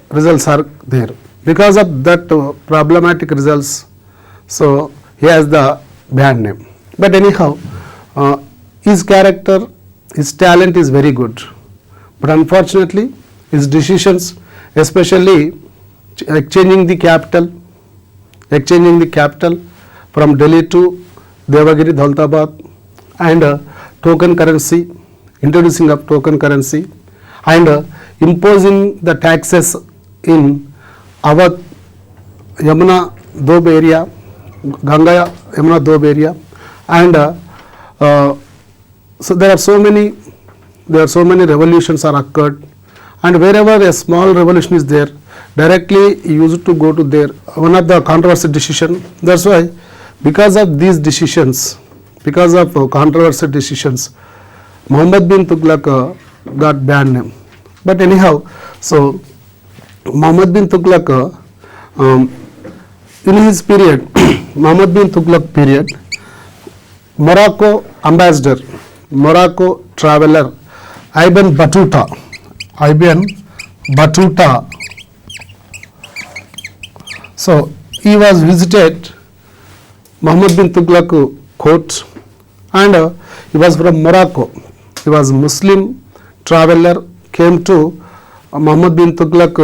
results are there. Because of that problematic results, so he has the bad name. But anyhow, his character, his talent is very good. But unfortunately, his decisions, especially exchanging the capital from Delhi to Devagiri, Daulatabad, and token currency, introducing of token currency, and imposing the taxes in Awadh, Yamuna Doab area, Ganga Yamuna Doab area, and so there are so many revolutions are occurred, and wherever a small revolution is there, directly he used to go to there, one of the controversial decision. That's why, because of these decisions, because of controversial decisions, Muhammad bin Tughlaq got bad name. But anyhow, so Muhammad bin Tughlaq, in his period, Muhammad bin Tughlaq period, Morocco ambassador, Morocco traveler, Ibn Battuta, so he was visited Muhammad bin Tughlaq court, and he was from Morocco. He was Muslim traveler, came to Muhammad bin Tughlaq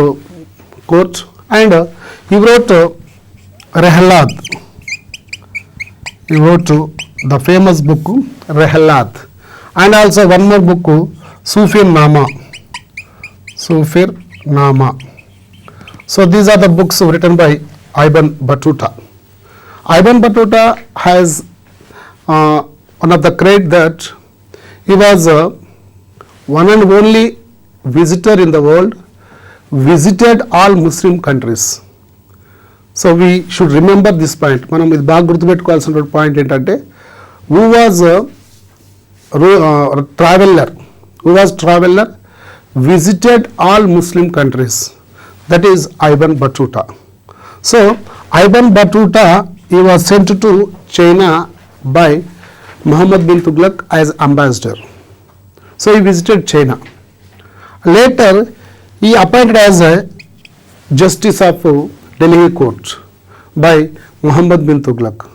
court, and he wrote Rehlat. He wrote the famous book Rehlat, and also one more book, SoFTNET. So these are the books written by Ibn Battuta. Ibn Battuta has one of the credit that he was one and only visitor in the world, visited all Muslim countries. So we should remember this point. మనం ఇది బాగా గుర్తుపెట్టుకోవాల్సిన point ఏంటంటే, who was traveler, visited all Muslim countries. That is Ibn Battuta. So Ibn Battuta, he was sent to China by Muhammad bin Tughlaq as ambassador. So he visited China. Later he appointed as a justice of Delhi court by Muhammad bin Tughlaq.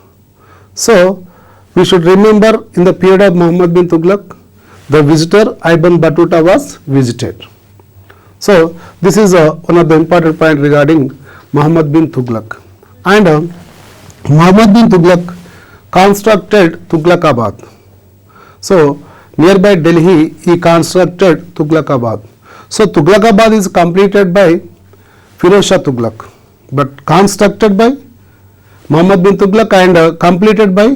So we should remember, in the period of Muhammad bin Tughlaq, the visitor Ibn Battuta was visited. So this is one of the important point regarding Muhammad bin Tughlaq. And Muhammad bin Tughlaq constructed Tughlaqabad. So nearby Delhi he constructed Tughlaqabad. So Tughlaqabad is completed by Firoz Shah Tughlaq, but constructed by Muhammad bin Tughlaq and completed by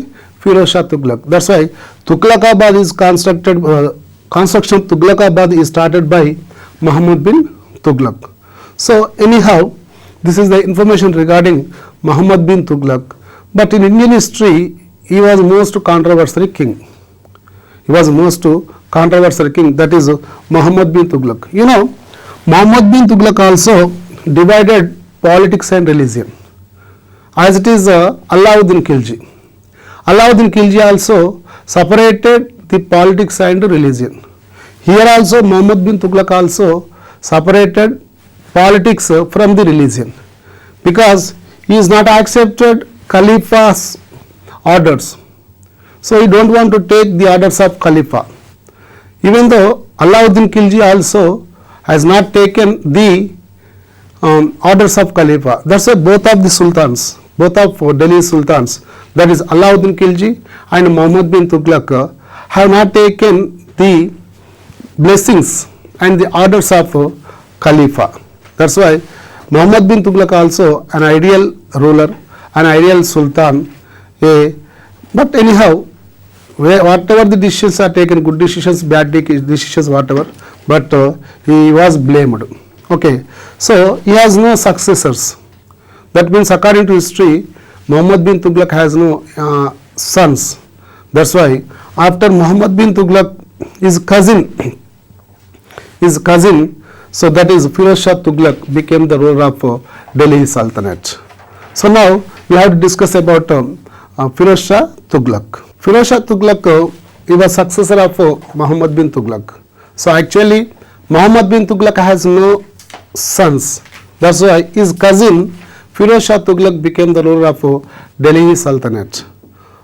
Firoz Shah Tughlaq. That's why Tughlaqabad is constructed. Construction of Tughlaqabad is started by Muhammad bin Tughlaq. So anyhow, this is the information regarding Muhammad bin Tughlaq. But in Indian history, he was most controversial king. He was most controversial king. That is Muhammad bin Tughlaq. You know, Muhammad bin Tughlaq also divided politics and religion, as it is Alauddin Khilji. Alauddin Khilji also separated the politics and religion. Here also Muhammad bin Tughlaq also separated politics from the religion, because he is not accepted Khalifa's orders. So he don't want to take the orders of Khalifa. Even though Alauddin Khilji also has not taken the orders of Khalifa. That's why both of the sultans, both of Delhi sultans, that is Alauddin Khilji and Muhammad bin Tughlaq, have not taken the blessings and the orders of Khalifa. That's why Muhammad bin Tughlaq also an ideal ruler, an ideal sultan. But anyhow, whatever the decisions are taken, good decisions, bad decisions, whatever, but he was blamed. Okay, so he has no successors. That means according to history, Muhammad bin Tughlaq has no sons. That's why after Muhammad bin Tughlaq, his cousin, so that is Firoz Shah Tughlaq, became the ruler of Delhi Sultanate. So now we have to discuss about Firoz Shah Tughlaq. Firoz Shah Tughlaq, he was successor of Muhammad bin Tughlaq. So actually Muhammad bin Tughlaq has no sons. That's why his cousin Firoz Shah Tughlaq became the ruler of Delhi Sultanate.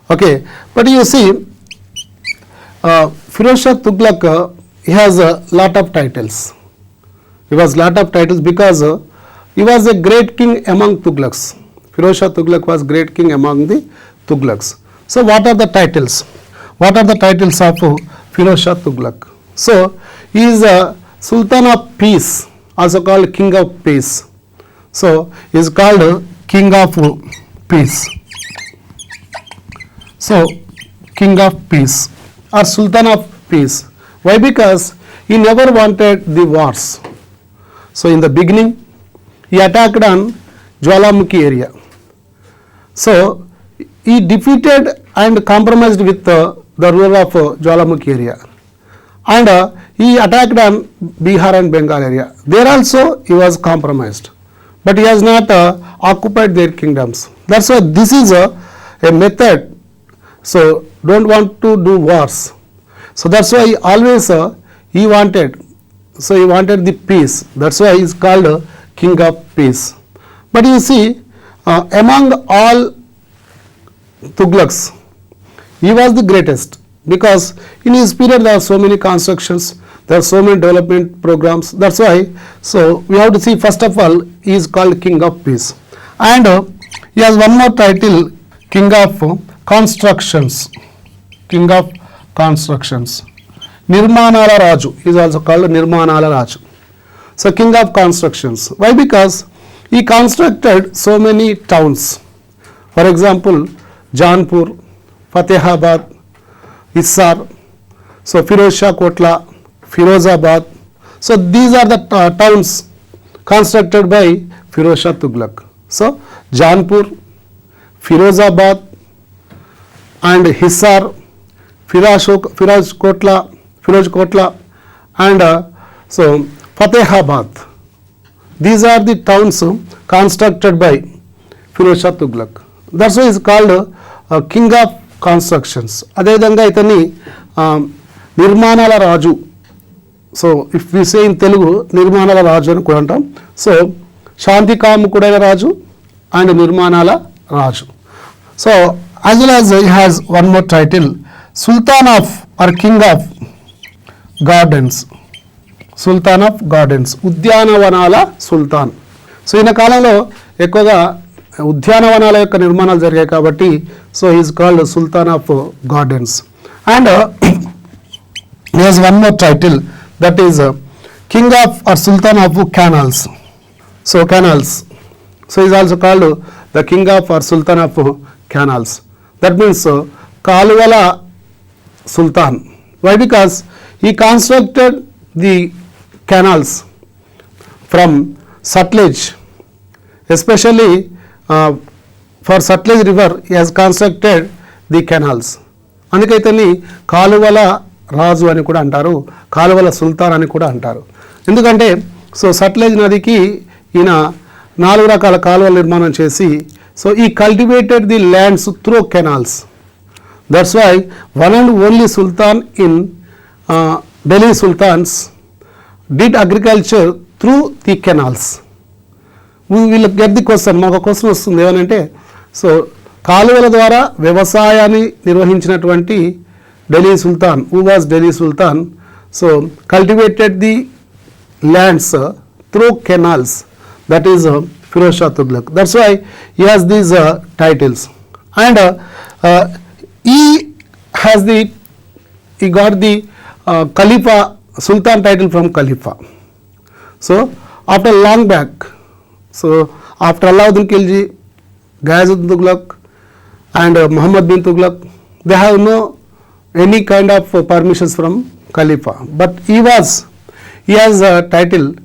Okay, but you see, Firoz Shah Tughlaq, he has a lot of titles. He was lot of titles because he was a great king among Tughlaqs. Firoz Shah Tughlaq was great king among the Tughlaqs. So what are the titles? What are the titles of Firoz Shah Tughlaq? So he is a Sultan of Peace, also called King of Peace. So he is called King of Peace. So King of Peace or Sultan of Peace. Why? Because he never wanted the wars. So in the beginning, he attacked on Jwalamukhi area. So he defeated and compromised with the ruler of Jwalamukhi area. And he attacked on Bihar and Bengal area. There also he was compromised. But he has not occupied their kingdoms. That's why this is a method. So don't want to do wars. So that's why always he wanted the peace. That's why he is called King of Peace. But you see, among all Tughlaqs, he was the greatest because in his period there are so many constructions, there are so many development programs. That's why, so we have to see, first of all, he is called King of Peace. And he has one more title, King of Constructions. King of Constructions. Nirmanala Raju is also called Nirmanala Raju. So King of Constructions. Why? Because he constructed so many towns. For example, Janpur, Fatehabad, Hisar, so Firoz Shah Kotla, Firozabad. So these are the towns constructed by Firoz Shah Tughlaq. So Janpur, Firozabad and Hisar, Firoz Kotla and so Fatehabad. These are the towns constructed by Firoz Shah Tughlaq. That's why he is called King of Constructions. Adhe vidhanga itani Nirmanala Raju. So if we say in Telugu, Nirmanala Raju ani kuda antam. So Shanti Kamukudaina Raju and Nirmanala Raju. So as well as he has one more title, Sultan of or King of Gardens. Sultan of Gardens, Udyanavanaala Sultan. So in a కాలంలో ఎక్కువగా ఉద్యానవనాల యొక్క నిర్మాణాలు జరిగాయి కాబట్టి so he is called Sultan of Gardens. And he has one more title, that is King of or Sultan of Canals. So canals. So he is also called the King of or Sultan of Canals. That means Kaluvala Sultan. Why? Because he constructed the canals from Sutlej, especially for Sutlej river he has constructed the canals. అందుకే ఇతన్ని కాలువల రాజు అని కూడా అంటారు, కాలువల సుల్తాన్ అని కూడా అంటారు. ఎందుకంటే సో సట్లెజ్ నదికి ఈయన 4 రకాల కాలువల నిర్మాణం చేసి సో ఈ cultivated the lands through canals. That's why one and only sultan in Delhi sultans did agriculture through the canals. We will get the question, మాకు క్వశ్చన్ వస్తుంది ఏమనంటే సో కాలువల ద్వారా వ్యవసాయాన్ని నిర్వహించినటువంటి ఢిల్లీ సుల్తాన్, who was Delhi Sultan, so cultivated the lands through canals, that is Firoz Shah Tughlaq. That's why he has these titles. And he got the Khalifa Sultan title from Khalifa. So after long back, so after Alauddin Khilji, Ghayazuddin Tughlaq and Muhammad bin Tughlaq, they have no any kind of permissions from Khalifa, but he has a title,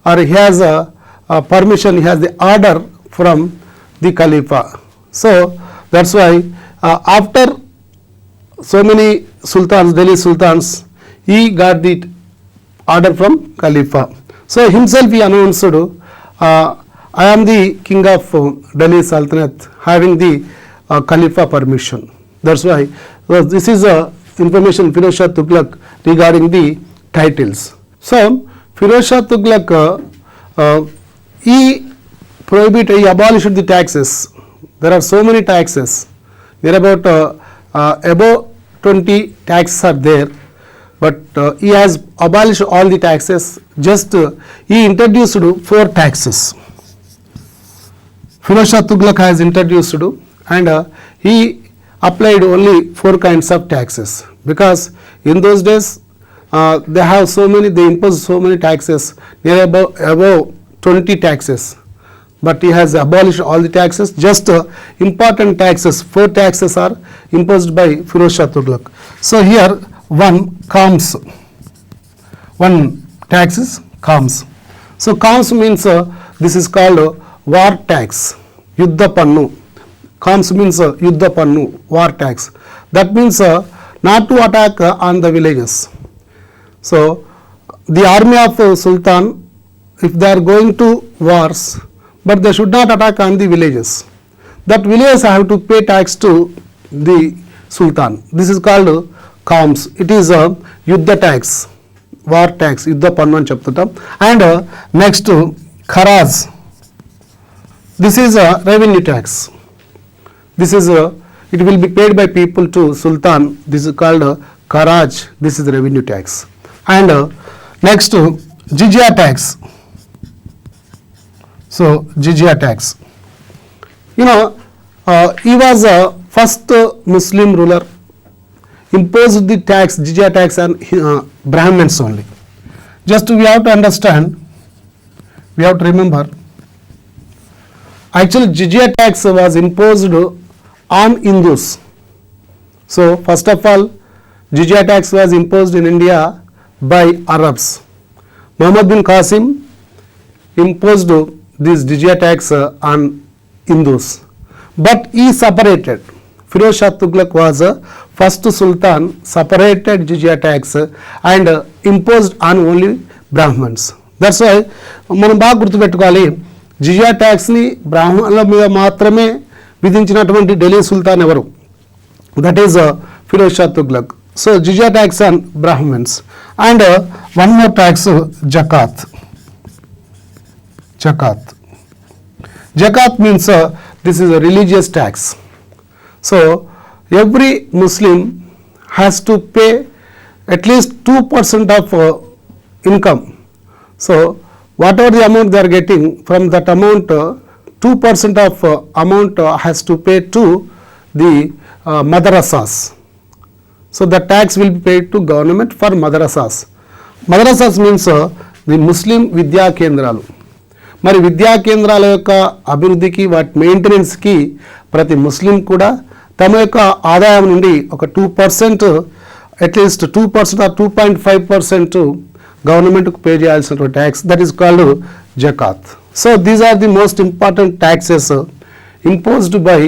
or he has a permission, he has the order from the Khalifa. So that's why after so many sultans, Delhi sultans, he got the order from Khalifa. So himself he announced, I am the king of Delhi Sultanate, having the Khalifa permission. That's why this is information Firoz Shah Tughlaq regarding the titles. So Firoz Shah Tughlaq he abolished the taxes. There are so many taxes. There are about 20 taxes are there, but he has abolished all the taxes. Just he introduced 4 taxes. Firoz Shah Tughlaq has introduced, and he applied only 4 kinds of taxes, because in those days they have so many, they impose so many taxes, near above 20 taxes, but he has abolished all the taxes. Just important taxes, 4 taxes are imposed by Firoz Shah Tughlaq. So here one tax is comes. So comes means this is called war tax, Yuddha Pannu. Comes means Yuddha Pannu, war tax. That means not to attack on the villages. So the army of Sultan, if they are going to wars, but they should not attack on the villages, that villages have to pay tax to the Sultan. This is called comes. It is a Yuddha tax, war tax, Yuddha Pannu అని చెప్తుంటాం. And next Kharaj. This is a revenue tax. This is it will be paid by people to Sultan. This is called Kharaj. This is the revenue tax. And next jizya tax. So jizya tax. He was a first Muslim ruler, imposed the tax, jizya tax, on Brahmins only. Just we have to understand, we have to remember, actually jizya tax was imposed on Hindus. So first of all, jizya tax was imposed in India by Arabs. Muhammad bin Qasim imposed this jizya tax on Hindus, but he separated. Firoz Shah Tughlaq was first Sultan, separated jizya tax and imposed on only Brahmins. That's why మనం బాగా గుర్తుపెట్టుకోవాలి, జిజియా tax ని బ్రాహ్మణుల మీద మాత్రమే విధించినటువంటి Delhi sultan ఎవరు? That is Firoz Shah Tughlaq. So jizya tax on Brahmins. And one more tax, zakat. Jakat means this is a religious tax. So every Muslim has to pay at least 2% of income. So whatever the amount they are getting, from that amount 2% of amount has to pay to the madrasas. So the tax will be paid to government for madrasas. Madrasas means the Muslim Vidya Kendralu. మరి విద్యా కేంద్రాల యొక్క అభివృద్ధికి, వాటి మెయింటెనెన్స్కి ప్రతి ముస్లిం కూడా తమ యొక్క ఆదాయం నుండి ఒక 2%, అట్లీస్ట్ 2% ఆర్ 2.5% గవర్నమెంట్కు పే చేయాల్సినటువంటి tax, that is called zakat. So these are the most important taxes imposed by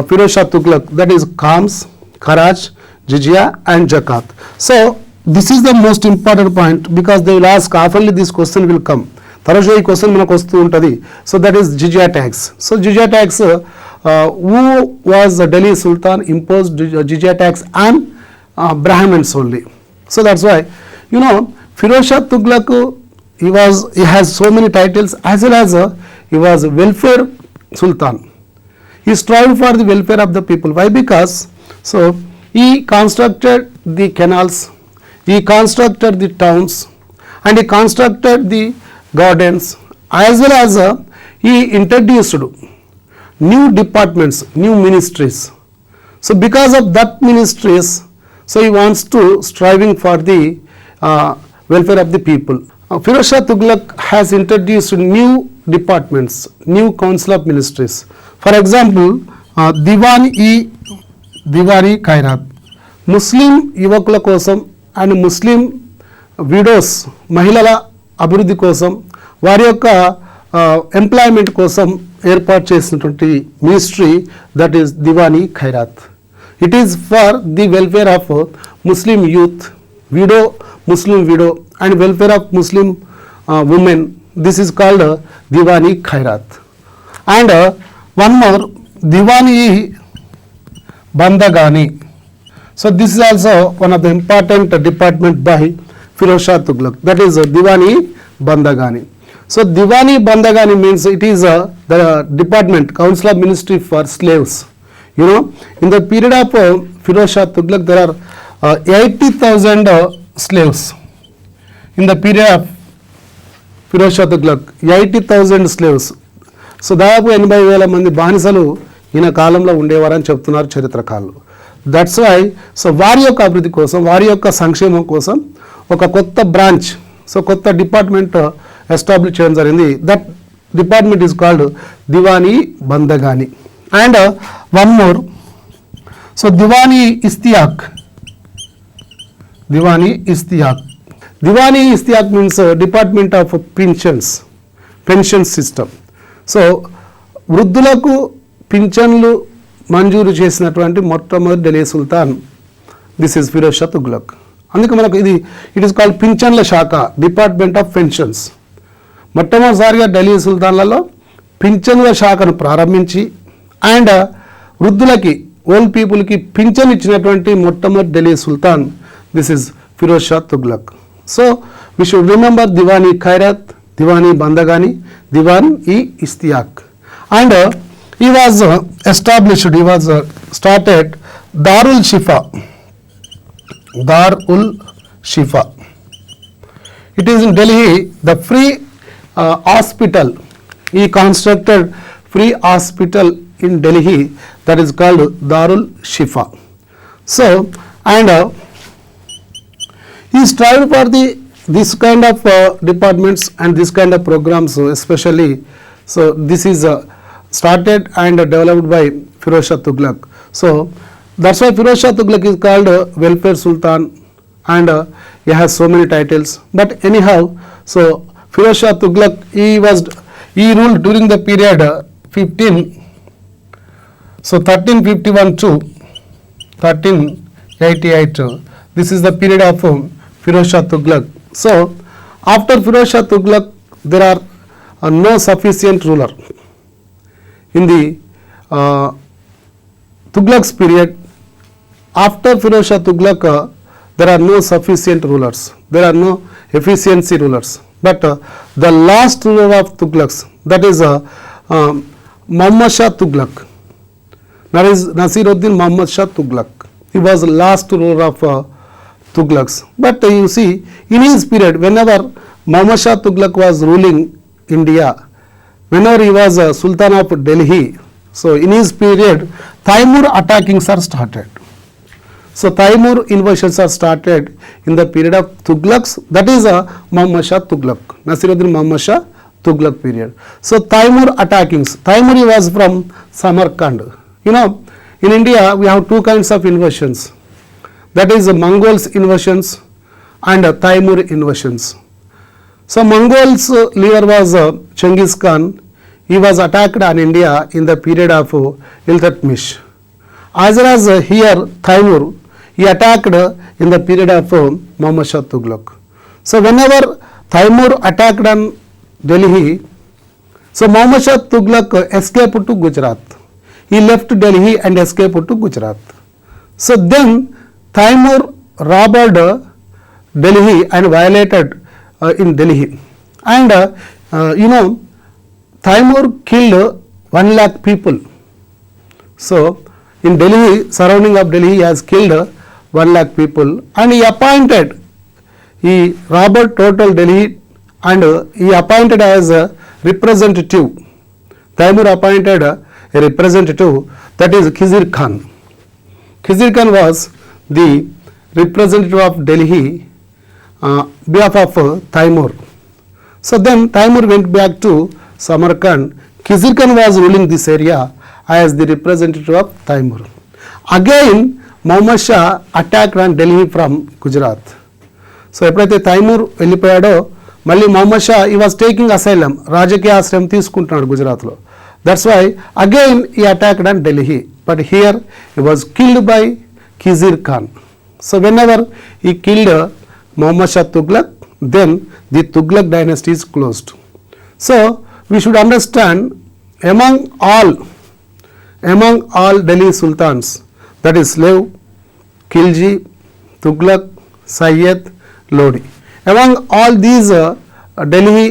Firoz Shah Tughlaq, that is Khams, Kharaj, Jizya and Zakat. So this is the most important point, because they will ask, oftenly this question will come. తరచుగా ఈ question మనకు వస్తూ ఉంటుంది. So that is jizya tax. So jizya tax, who was the Delhi Sultan imposed jizya tax on Brahmins only. So that's why, Firoz Shah Tughlaq, he has so many titles, as well as he was a welfare Sultan. He strived for the welfare of the people. Why? Because he constructed the canals, he constructed the towns, and he constructed the gardens, as well as he introduced new departments, new ministries. So because of that ministries, so he wants to striving for the welfare of the people. Firoz Shah Tughlaq has introduced new departments, new council of ministries. For example, Diwani Khairat. ముస్లిం యువకుల కోసం and Muslim widows మహిళల అభివృద్ధి కోసం వారి యొక్క employment కోసం ఏర్పాటు చేసినటువంటి ministry that is Diwani Khairat. It is for the welfare of Muslim youth, Muslim widow and welfare of Muslim women. This is called Diwani Khairat. And one more, Diwani Bandagani. So this is also one of the important department by Firoz Shah Tughlaq, that is Diwani Bandagani. So Diwani Bandagani means it is the department, Council of Ministry for slaves. You know, in the period of Firoz Shah Tughlaq there are 80,000 slaves. In the period of Firoz Shah Tughlaq 80,000 slaves. So దాదాపు 80,000 మంది బానిసలు ఈయన కాలంలో ఉండేవారని చెప్తున్నారు చరిత్రకారులు. That's why so వారి యొక్క అభివృద్ధి కోసం, వారి యొక్క సంక్షేమం కోసం ఒక కొత్త బ్రాంచ్, సో కొత్త డిపార్ట్మెంట్ ఎస్టాబ్లిష్ చేయడం జరిగింది. That department is called Diwani Bandagani. And one more, so Diwani Istiyaq. Diwani Istiyaq. Diwani Istiyaq means department of pension system. So వృద్ధులకు పింఛన్లు మంజూరు చేసినటువంటి మొట్టమొదటి Delhi sultan this is Firoz Shah Tughlaq. అందుకే మనకు ఇట్ ఈస్ కాల్డ్ పింఛన్ల శాఖ, డిపార్ట్మెంట్ ఆఫ్ పెన్షన్స్. మొట్టమొదటిసారిగా ఢిల్లీ సుల్తాన్లలో పింఛన్ల శాఖను ప్రారంభించి అండ్ వృద్ధులకి, ఓల్డ్ పీపుల్కి పింఛన్ ఇచ్చినటువంటి మొట్టమొదటి Delhi sultan this is Firoz Shah Tughlaq. So we should remember Diwani Khairat, Diwani Bandagani, Diwan e Istiyaq. And he was established, he was started Darul Shifa. It is in Delhi, the free hospital. He constructed free hospital in Delhi that is called Darul Shifa. So and he strived for this kind of departments and this kind of programs especially. So this is started and developed by Firoz Shah Tughlaq. So that's why Firoz Shah Tughlaq is called welfare sultan and he has so many titles. But anyhow, so Firoz Shah Tughlaq he ruled during the period 1351 to 1388. This is the period of Firoz Shah Tughlaq. So after Firoz Shah Tughlaq there are no sufficient ruler. In the Tughlaq's period, after Firoz Shah Tughlaq, there are no sufficient rulers. There are no efficiency rulers. But the last ruler of Tughlaq's, that is Muhammad Shah Tughlaq. That is Nasiruddin Muhammad Shah Tughlaq. He was the last ruler of Tughlaq's. But you see, in his period, whenever Muhammad Shah Tughlaq was ruling India, whenever he was Sultan of Delhi, so in his period Taimur attackings are started. So Taimur invasions are started in the period of Tughlaq's, that is Muhammad Shah Tughlaq, Nasiruddin Muhammad Shah Tughlaq period. So Taimur attackings, Taimur was from Samarkand. You know, in India we have two kinds of invasions, that is Mongols invasions and Taimur invasions. So Mongols leader was Genghis Khan. He was attacked on India in the period of Iltutmish. As well as here Taimur, he attacked in the period of Muhammad Shah Tughlaq. So whenever Taimur attacked on Delhi, so Muhammad Shah Tughlaq escaped to Gujarat. He left Delhi and escaped to Gujarat. So then Taimur robbed Delhi and violated in Delhi, and you know, Taimur killed 1 lakh people. So in Delhi, surrounding of Delhi, he has killed 1 lakh people, and he robbed total Delhi, and he appointed as a representative. Taimur appointed a representative, that is Khizr Khan. Khizr Khan was the representative of Delhi behalf of Taimur. So then Taimur went back to Samarkand. Khizr Khan was ruling this area as the representative of Taimur. Again Muhammad Shah attacked on Delhi from Gujarat. So ఎప్పుడైతే తైమూర్ వెళ్ళిపోయాడో మళ్ళీ మొహమ్మద్ షా ఈ was taking asylum, రాజకీయ ఆశ్రయం తీసుకుంటున్నాడు గుజరాత్లో. That's why again he attacked on Delhi, but here he was killed by Khizr Khan. So whenever he killed Mohammad Shah Tughlaq, then the Tughlaq dynasty is closed. So we should understand among all Delhi sultans, that is Lev, Khilji, Tughlaq, Sayyid, Lodi, among all these Delhi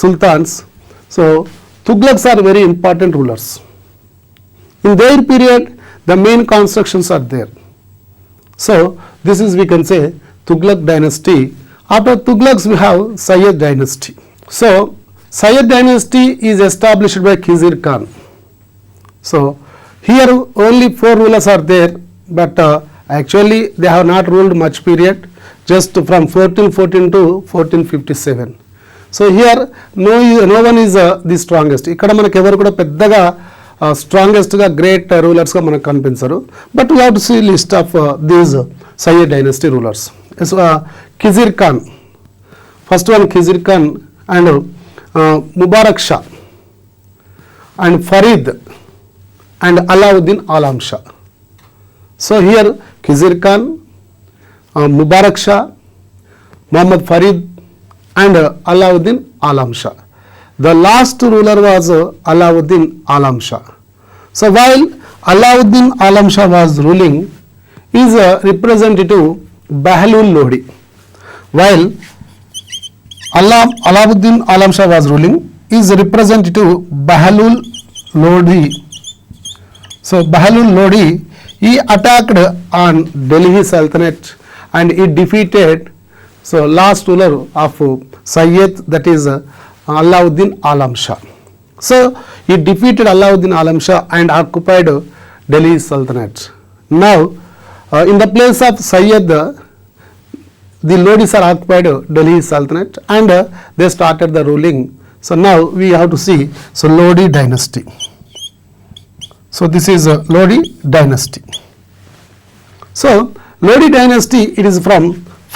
sultans, so Tughlaqs are very important rulers. In their period the main constructions are there. So this is, we can say, Tughlaq dynasty. After Tughlaqs we have Sayyid dynasty. So Sayyid dynasty is established by Khizr Khan. So here only 4 rulers are there, but actually they have not ruled much period, just from 1414 to 1457. So here no one is the strongest. ikkada manaku evaru kuda peddaga strongest ga great rulers ga manaku kanpincharu, but we have to see list of these Sayyid dynasty rulers. So Khizr Khan, first one Khizr Khan, and Mubarak Shah, and Farid, and Alauddin Alam Shah. So here Khizr Khan, Mubarak Shah, Muhammad Farid, and Alauddin Alam Shah. The last ruler was Alauddin Alam Shah. So while Alauddin Alam Shah was ruling, his representative Bahlul Lodi, while Alauddin Alam Shah was ruling, his representative Bahlul Lodi. So Bahlul Lodi, he attacked on Delhi Sultanate and he defeated last ruler of Sayyid, that is Alauddin Alam Shah. So he defeated Alauddin Alam Shah and occupied Delhi Sultanate. Now in the place of Sayyid, the Lodis are occupied Delhi Sultanate and they started the ruling. So now we have to see Lodi dynasty. So this is Lodi dynasty. So Lodi dynasty, it is from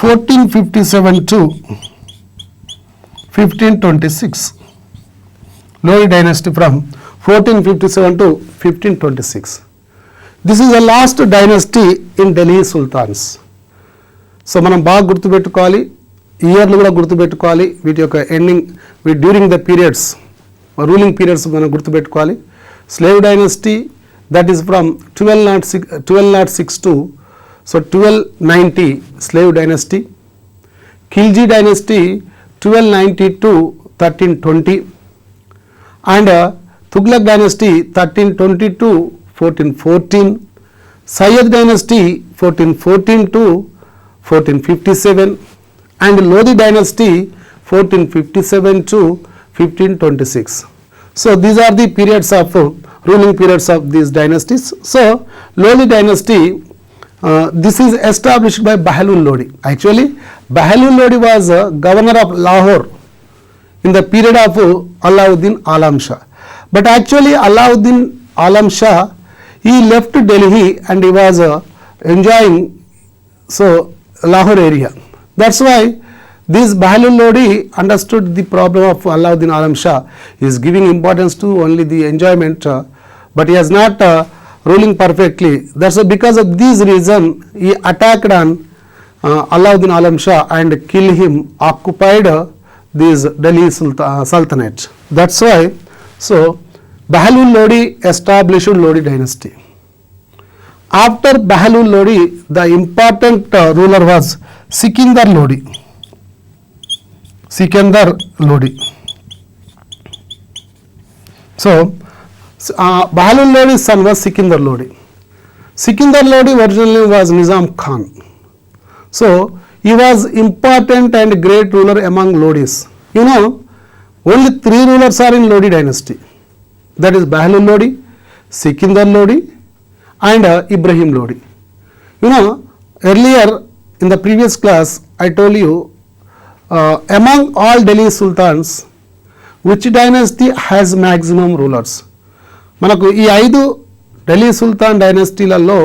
1457 to 1526. Lodi dynasty from 1457 to 1526. This is the last dynasty in Delhi Sultans. So మనం బాగా గుర్తుపెట్టుకోవాలి, ఇయర్లు కూడా గుర్తుపెట్టుకోవాలి, వీటి యొక్క ending during the periods, ruling periods మనం గుర్తుపెట్టుకోవాలి. Slave dynasty, that is from 1206 to 1290 slave dynasty. Khilji dynasty 1290 to 1320, and Tughlaq dynasty 1320 to 1414, Syed dynasty 1414 to 1457, and Lodi dynasty 1457 to 1526. So these are the periods of ruling periods of these dynasties. So Lodi dynasty, this is established by Bahlul Lodi. Actually Bahlul Lodi was governor of Lahore in the period of Alauddin Alam Shah, but actually Alauddin Alam Shah, he left Delhi and he was enjoying Lahore area. That's why this Bahlul Lodi understood the problem of Alauddin Alam Shah. He is giving importance to only the enjoyment, but he has not ruling perfectly. That's why because of this reason he attacked on Alauddin Alam Shah and killed him, occupied this Delhi Sultanate. That's why Bahlul Lodi established Lodi dynasty. After Bahlul Lodi, the important ruler was Sikandar Lodi. So Bahlul Lodi's son was Sikandar Lodi. Sikandar Lodi originally was Nizam Khan. So he was important and great ruler among Lodis. You know, only 3 rulers are in Lodi dynasty. That is Bahlul Lodi, Sikandar Lodi, and Ibrahim Lodi. You know, earlier in the previous class I told you among all Delhi sultans which dynasty has maximum rulers. మనకు ఈ 5 ఢిల్లీ సుల్తాన్ డైనస్టీలలో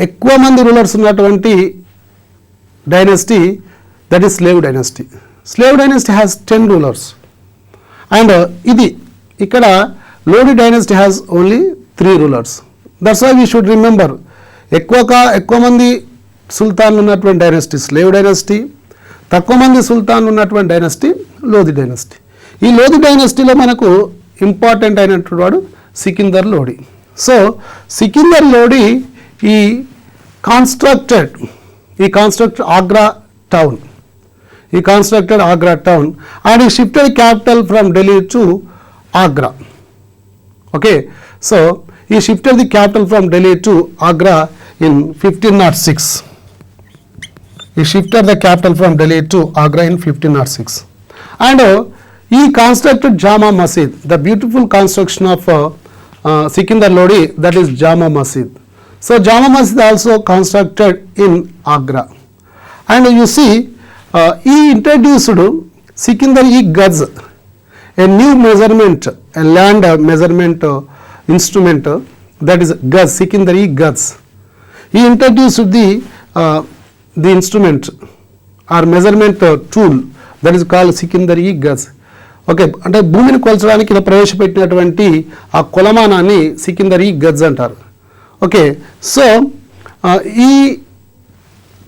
ఎక్కువ మంది rulers ఉన్నటువంటి dynasty, that is slave dynasty. Slave dynasty has 10 rulers. అండ్ ఇది ఇక్కడ Lodi dynasty has only 3 rulers. That's why we should remember ఎక్కువ మంది సుల్తాన్లు ఉన్నటువంటి డైనస్టీ స్లేవ్ డైనస్టీ, తక్కువ మంది సుల్తాన్లు ఉన్నటువంటి డైనస్టీ లోధి డైనస్టీ. ఈ లోధి డైనస్టీలో మనకు ఇంపార్టెంట్ అయినటువంటి వాడు Sikandar Lodi. So Sikandar Lodi he constructed Agra town. He constructed Agra town and he shifted capital from Delhi to Agra. Okay, so he shifted the capital from Delhi to Agra in 1506. He shifted the capital from Delhi to Agra in 1506. And he constructed Jama Masjid, the beautiful construction of Sikindar Lodi, that is Jama Masjid. So Jama Masjid also constructed in Agra. And you see, he introduced Sikindar-e-Gaz, a new measurement, a land measurement instrument, that is Gaz, Sikindar-e-Gaz. He introduced the instrument or measurement tool that is called Sikindar-e-Gaz. Okay, అంటే భూమిని కొలచడానికి ఇలా ప్రవేశపెట్టినటువంటి ఆ కొలమానాన్ని సికిందర్-e-Gaz అంటారు. Okay, so ఈ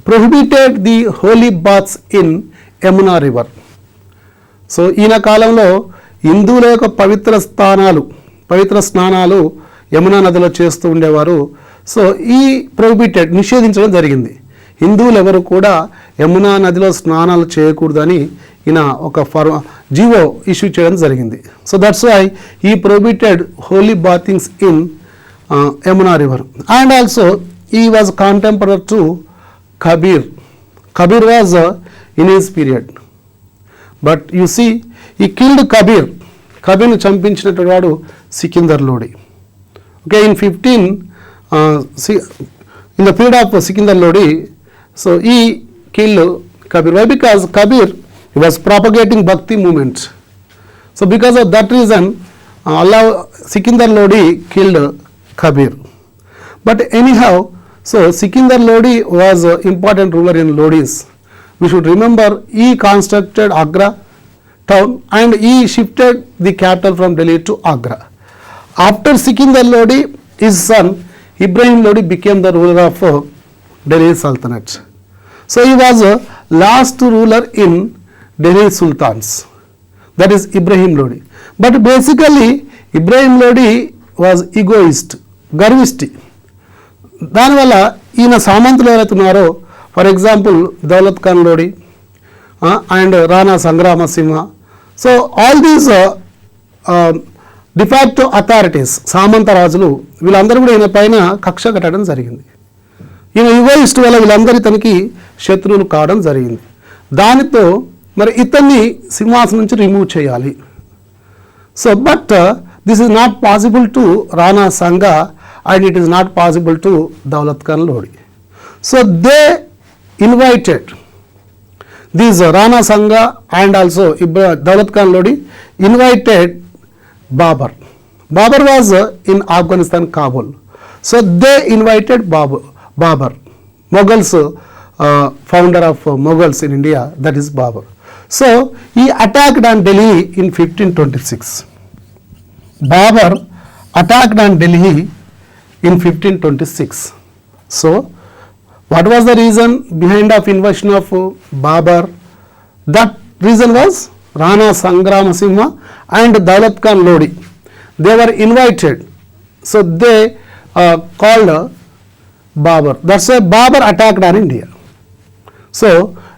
prohibited the holy baths in Yamuna river. So ఈయన కాలంలో హిందువుల యొక్క పవిత్ర స్నానాలు యమునా నదిలో చేస్తూ ఉండేవారు. సో ఈ ప్రొహిబిటెడ్ నిషేధించడం జరిగింది. హిందువులు ఎవరు కూడా యమునా నదిలో స్నానాలు చేయకూడదని ఈయన ఒక జీవో ఇష్యూ చేయడం జరిగింది. So that's why he prohibited holy bathings in Yamuna river. And also he was contemporary to Kabir. Kabir was in his period. But you see, he killed Kabir. Kabirను చంపించినటువంటి వాడు Sikandar Lodi. Okay, in 15, in the period of Sikindar Lodi, so he killed Kabir. Why? Because Kabir was propagating Bhakti movement. So because of that reason, Sikindar Lodi killed Kabir. But anyhow, so Sikindar Lodi was an important ruler in Lodis. We should remember he constructed Agra town and he shifted the capital from Delhi to Agra. After Sikindar Lodi, his son Ibrahim Lodi became the ruler of Delhi Sultanate. So he was the last ruler in Delhi Sultans. That is Ibrahim Lodi. But basically Ibrahim Lodi was egoist, garvisti. దానివల్ల ఈయన సామంతులు ఎవరైతే ఉన్నారో, for example Daulat Khan Lodi and Rana Sangramasimha, so all these de facto authorities, సామంత రాజులు, వీళ్ళందరూ కూడా ఈయన పైన కక్ష కట్టడం జరిగింది. ఈయన యువయిస్ట్ వల్ల వీళ్ళందరూ ఇతనికి శత్రువులు కావడం జరిగింది. దానితో మరి ఇతన్ని సింహాసనం నుంచి రిమూవ్ చేయాలి. So but this is not possible to Rana Sanga and it is not possible to Daulat Khan Lodi. So they invited these Rana Sangha and also Daulat Khan Lodi invited Babur. Babur was in Afghanistan, Kabul. So they invited Babur, Mughals, founder of Mughals in India, that is Babur. So he attacked on Delhi in 1526. Babur attacked on Delhi in 1526. So what was the reason behind of invasion of Babur? That reason was Rana Sangramasimha and Daulat Khan Lodi. They were invited. So they called Babur. That's why Babur attacked on India. So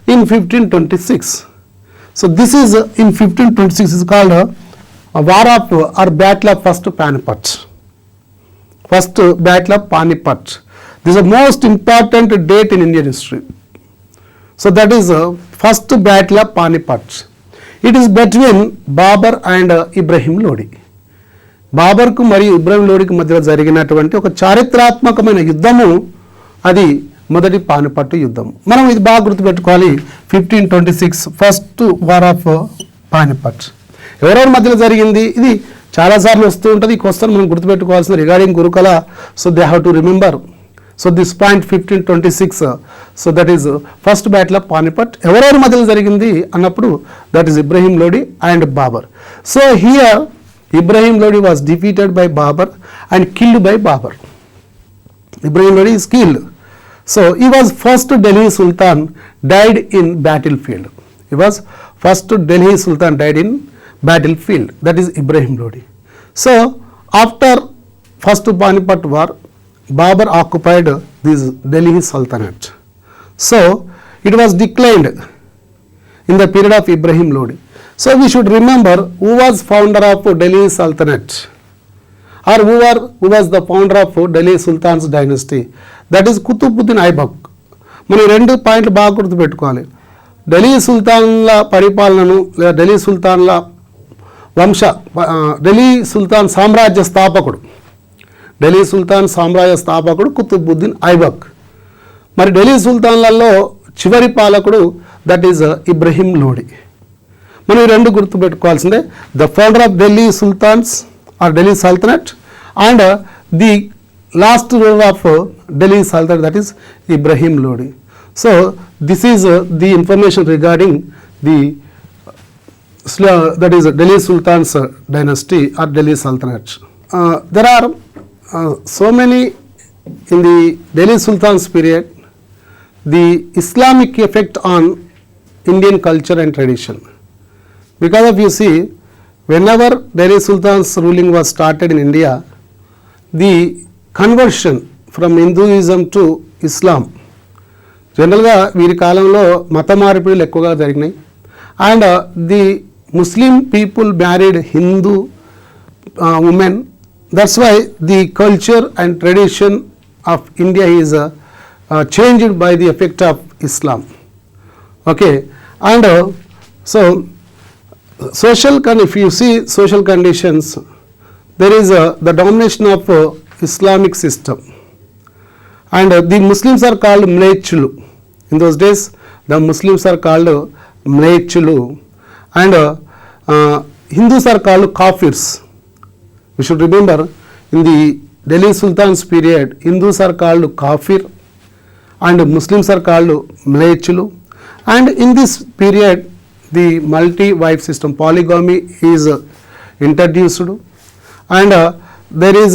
in 1526. So this is in 1526 is called a war of or battle of first Panipat. First battle of Panipat. This is the most important date in Indian history. So that is first battle of Panipat. It is between Babur and Ibrahim Lodi. బాబర్కు మరియు ఇబ్రాహిం లోడికి మధ్య జరిగినటువంటి ఒక చారిత్రాత్మకమైన యుద్ధము అది మొదటి పానిపట్టు యుద్ధం. మనం ఇది బాగా గుర్తుపెట్టుకోవాలి. 1526 ఫస్ట్ వార్ ఆఫ్ పానిపట్ ఎవరెవరి మధ్యలో జరిగింది, ఇది చాలాసార్లు వస్తూ ఉంటుంది. ఈ క్వశ్చన్ మనం గుర్తుపెట్టుకోవాల్సిన రిగార్డింగ్ గురుకుల. So they have to remember so this point 1526 so that is first battle of Panipat ఎవరెవరి మధ్యలో జరిగింది అన్నప్పుడు that is Ibrahim Lodi and Babur. So here Ibrahim Lodi was defeated by Babur and killed by Babur. Ibrahim Lodi is killed. So he was first Delhi Sultan, died in battlefield. He was first Delhi Sultan, died in battlefield. That is Ibrahim Lodi. So after first Panipat war, Babur occupied this Delhi Sultanate. So it was declined in the period of Ibrahim Lodi. So we should remember who was founder of Delhi Sultanate. Or who was the founder of Delhi Sultan's dynasty? That is Qutbuddin Aibak. మనం 2 పాయింట్లు బాగా గుర్తుపెట్టుకోవాలి. ఢిల్లీ సుల్తాన్ల పరిపాలనను లేదా ఢిల్లీ సుల్తాన్ సామ్రాజ్య స్థాపకుడు కుతుబుద్దీన్ ఐబక్. మరి ఢిల్లీ సుల్తాన్లలో చివరి పాలకుడు దట్ ఈజ్ ఇబ్రహీం లోడి. మనం ఈ 2 గుర్తుపెట్టుకోవాల్సిందే. The founder of Delhi sultans or Delhi Sultanate and the last ruler of Delhi Sultanate, that is Ibrahim Lodi. So this is the information regarding the that is Delhi Sultan's dynasty or Delhi Sultanate. There are so many in the Delhi Sultan's period the Islamic effect on Indian culture and tradition, because of you see whenever Delhi Sultan's ruling was started in India, the conversion from Hinduism to Islam, జనరల్గా వీరి కాలంలో మత మార్పిడులు ఎక్కువగా జరిగినాయి. And the Muslim people married Hindu women. That's why the culture and tradition of India is changed by the effect of Islam. Okay, and so if you see social conditions, there is the domination of Islamic system, and the Muslims are called Mlaychulu. In those days the Muslims are called Mlaychulu, and Hindus are called Kafirs. We should remember in the Delhi Sultan's period Hindus are called Kafir and Muslims are called Mlaychulu. And in this period the multi-wife system, polygamy is introduced, and there is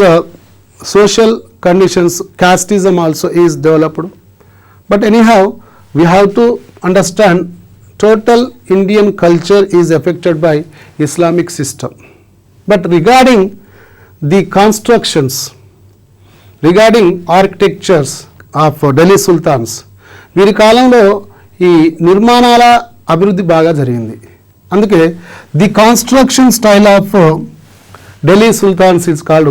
social conditions, casteism also is developed. But anyhow, we have to understand total Indian culture is affected by Islamic system. But regarding the constructions, regarding architectures of Delhi Sultans, వీరి కాలంలో ఈ నిర్మాణాల అభివృద్ధి బాగా జరిగింది. అందుకే the construction style of Delhi sultans is called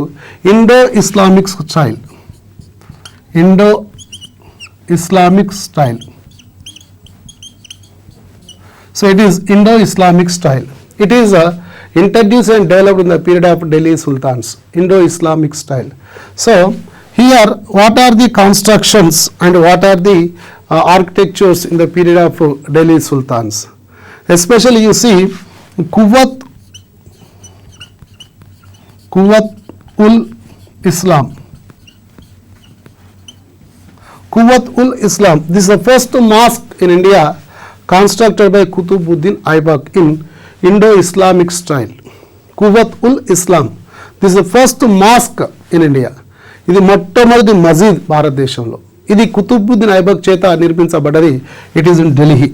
Indo Islamic style. Indo Islamic style. So it is Indo Islamic style. It is introduced and developed in the period of Delhi Sultans, Indo Islamic style. So here what are the constructions and what are the architectures in the period of Delhi Sultans? Especially you see Quwwat ul Islam. Quwwat ul Islam. This is the first mosque in India constructed by Qutbuddin Aibak in Indo-Islamic style. Quwwat ul Islam. This is the first mosque in India. ఇది మొట్టమొదటి మసీద్ భారతదేశంలో. ఇది కుతుబుద్దీన్ ఐబక్ చేత నిర్మించబడ్డది. It is in Delhi.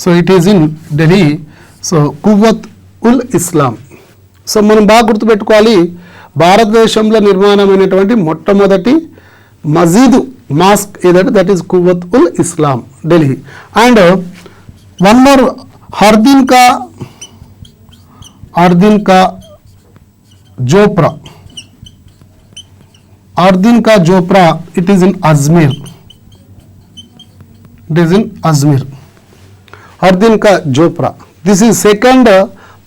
So it is in Delhi. So Quwwat ul Islam. సో మనం బాగా గుర్తుపెట్టుకోవాలి, భారతదేశంలో నిర్మాణమైనటువంటి మొట్టమొదటి మసీదు మాస్క్ ఏదంటే that is Quwwat ul Islam, Delhi. And one more, Hardin ka Jhonpra. Ardin ka Jopra, it is in Ajmer. It is in Ajmer. Ardin ka Jopra. This is second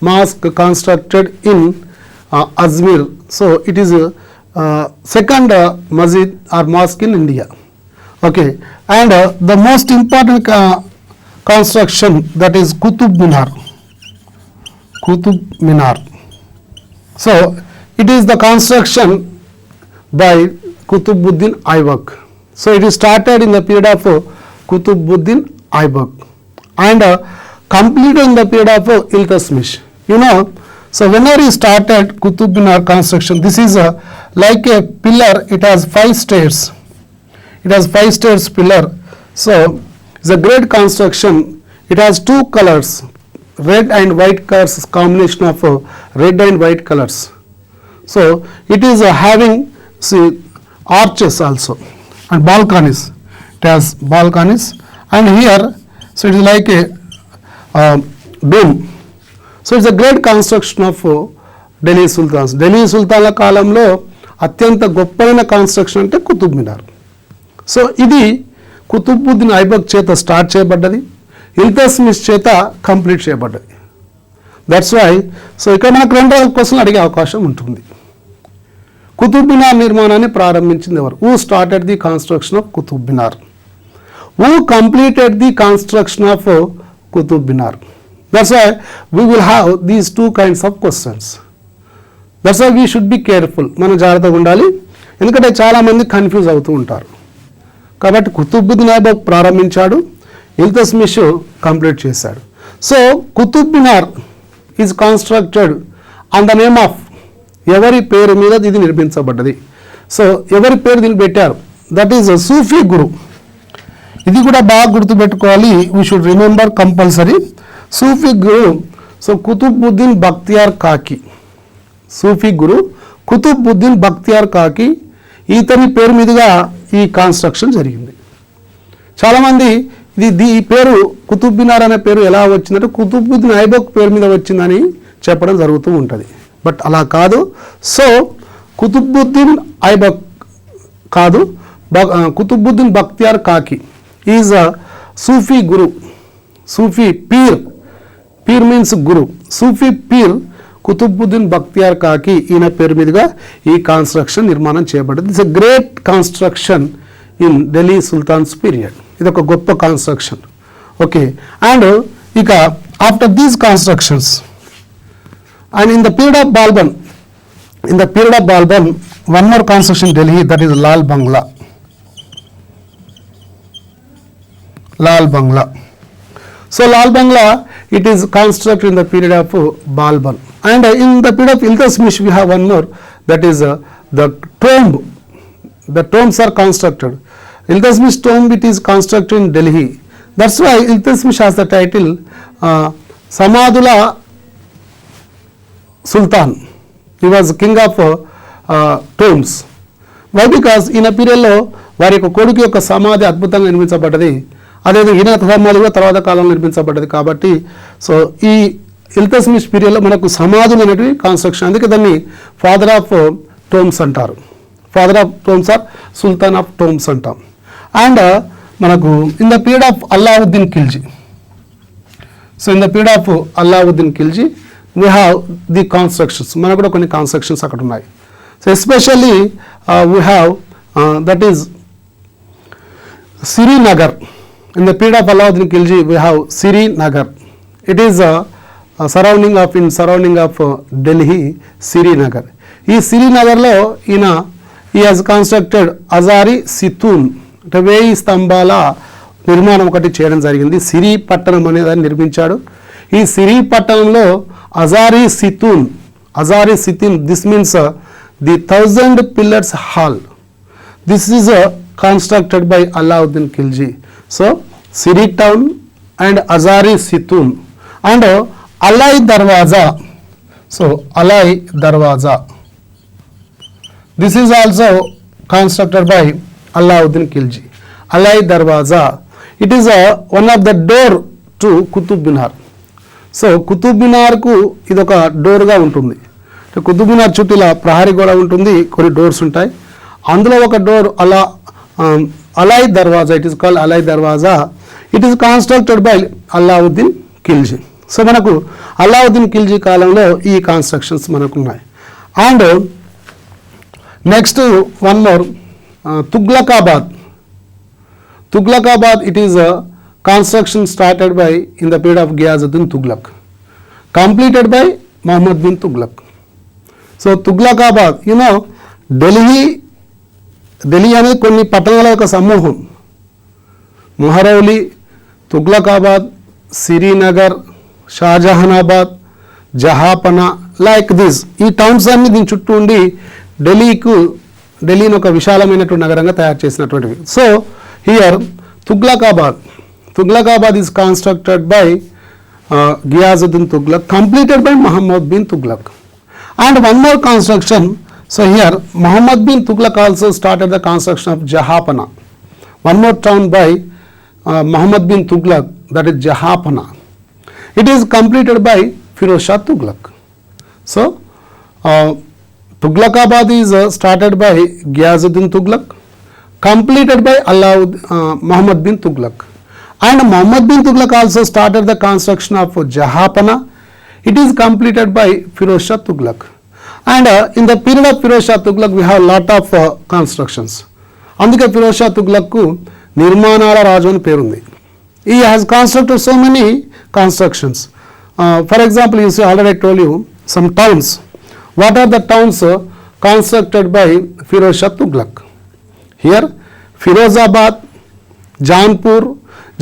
mosque constructed in Ajmer. So it is second masjid or mosque in India. Okay, and the most important construction, that is Qutub Minar. Qutub Minar. So it is the construction by Qutbuddin Aybak. So it is started in the period of Qutbuddin Aybak and completed in the period of Iltutmish. You know, so whenever he started Qutub Minar construction, this is like a pillar. It has 5 stairs. It has 5 stairs pillar. So it's a great construction. It has 2 colors, red and white colors, combination of red and white colors. So it is having, see, arches also and balconies. It has balconies and here, so it is like a dome. So it's a great construction of Delhi Sultans. Delhi Sultanల కాలంలో అత్యంత గొప్పైన construction అంటే కుతుబ్ మినార్. So ఇది కుతుబుద్దీన్ ఐబక్ చేత start చేయబడ్డది, Iltutmish చేత complete చేయబడ్డది. That's why so ఇక్కడ మనకు 2 క్వశ్చన్లు అడిగే అవకాశం ఉంటుంది. కుతుబ్ మినార్ నిర్మాణాన్ని ప్రారంభించింది ఎవరు? Who started the construction of Qutub Minar? Who completed the construction of Qutub Minar? That's why we will have these 2 kinds of questions. That's why we should be careful. మనం జాగ్రత్తగా ఉండాలి, ఎందుకంటే చాలామంది కన్ఫ్యూజ్ అవుతూ ఉంటారు. కాబట్టి కుతుబుద్దీన్ ఐబక్ ప్రారంభించాడు, ఇల్తుత్మిష్ కంప్లీట్ చేశాడు. So Qutub Minar is constructed on the name of, ఎవరి పేరు మీద ఇది నిర్మించబడ్డది? సో ఎవరి పేరు దీన్ని పెట్టారు? That is Sufi guru. ఇది కూడా బాగా గుర్తుపెట్టుకోవాలి, we should remember compulsory. Sufi guru, so Qutbuddin Bakhtiyar Kaki, Sufi గురు కుతుబుద్దీన్ బక్తియార్ కాకి, ఇతని పేరు మీదుగా ఈ కన్స్ట్రక్షన్ జరిగింది. చాలామంది ఈ పేరు కుతుబ్ మినార్ అనే పేరు ఎలా వచ్చిందంటే కుతుబుద్దీన్ ఐబక్ పేరు మీద వచ్చిందని చెప్పడం జరుగుతూ ఉంటుంది. బట్ అలా కాదు. సో కుతుబుద్దీన్ ఐబక్ కాదు, Qutbuddin Bakhtiyar Kaki is a Sufi guru, Sufi pir. Pir means guru. Sufi pir Qutbuddin Bakhtiyar Kaki, ఈయన పేరు మీదుగా ఈ కన్స్ట్రక్షన్ నిర్మాణం చేయబడింది. It's a great construction in Delhi sultans period. ఇది ఒక గొప్ప కన్స్ట్రక్షన్. ఓకే, అండ్ ఇక after these constructions and in the period of Balban, in the period of Balban one more construction Delhi, that is Lal Bangla. Lal Bangla. So Lal Bangla, it is constructed in the period of Balban, and in the period of Iltutmish we have one more, that is the tomb. The tombs are constructed. Iltutmish tomb, it is constructed in Delhi. That's why Iltutmish has the title Samadula Sultan. He was king of tombs. Why? Because in a period లో వారి యొక్క కొడుకు యొక్క సమాధి అద్భుతంగా నిర్మించబడ్డది. అదేవిధంగా ఈయన సమాధి కూడా తర్వాత కాలంలో నిర్మించబడ్డది. కాబట్టి సో ఈ ఇల్తుత్మిష్ పీరియడ్లో మనకు సమాధులు అనేటివి కన్స్ట్రక్షన్, అందుకే దాన్ని ఫాదర్ ఆఫ్ టోమ్స్ అంటారు. Father of tombs or sultan of tombs అంటాం. అండ్ మనకు in the period of Alauddin Khilji, so in the period of Alauddin Khilji we have the constructions. మనకు కూడా కొన్ని కన్స్ట్రక్షన్స్ అక్కడ ఉన్నాయి. So especially we have that is Srinagar. In the period of Alauddin Khilji, we have Srinagar. It is surrounding of Delhi, Srinagar. ఈ శ్రీనగర్లో he has constructed Azari Situn, అంటే 1000 స్తంభాల నిర్మాణం ఒకటి చేయడం జరిగింది. సిరి పట్టణం అనేదాన్ని నిర్మించాడు. ఈ సిరి పట్టణంలో Hazari Situn, this means the 1000 pillars hall. This is constructed by Alauddin Khilji. So Siri town and Azari Situn and Alai Darwaza. So Alai Darwaza, this is also constructed by Alauddin Khilji. Alai Darwaza, it is one of the door to Qutub Minar. So Qutub Minar ku idoka door ga untundi. Qutub Minar చుట్టూ ఇలా ప్రహరీ గోడ ఉంటుంది, కొన్ని doors ఉంటాయి. అందులో ఒక door Alai Darwaza, it is called Alai Darwaza. It is constructed by Alauddin Khilji. సో మనకు అల్లావుద్దీన్ ఖిల్జీ కాలంలో ఈ కన్స్ట్రక్షన్స్ మనకు ఉన్నాయి. And next one more, Tughlaqabad. It is construction started by in the period of Ghiyasuddin Tughlaq, completed by Muhammad bin Tughlaq. So Tughlaqabad, Delhi Delhi అనేది కొన్ని పట్టణాల యొక్క సమూహం. Mehrauli, Tughlaqabad, Srinagar, Shahjahanabad, Jahanpanah, like this. ఈ టౌన్స్ అన్ని దీని చుట్టూ ఉండి ఢిల్లీని ఒక విశాలమైనటువంటి నగరంగా తయారు చేసినటువంటివి. So here Tughlaqabad is constructed by Ghiyazuddin Tughlaq, completed by Muhammad bin Tughlaq. And one more construction. So here Muhammad bin Tughlaq also started the construction of Jahapana. One more town by Muhammad bin Tughlaq, that is Jahapana. It is completed by Firoz Shah Tughlaq. So Tughlaqabad is started by Ghiyazuddin Tughlaq, completed by Muhammad bin Tughlaq. And Muhammad bin Tughlaq also started the construction of Jahapana. It is completed by Firoz Shah Tughlaq. And in the period of Firoz Shah Tughlaq, we have lot of constructions. Andike Firoz Shah Tughlaq ku Nirmanala Raju ani peru undi. He has constructed so many constructions. For example, you see, already I told you some towns. What are the towns constructed by Firoz Shah Tughlaq? Here, Firozabad, Janpur.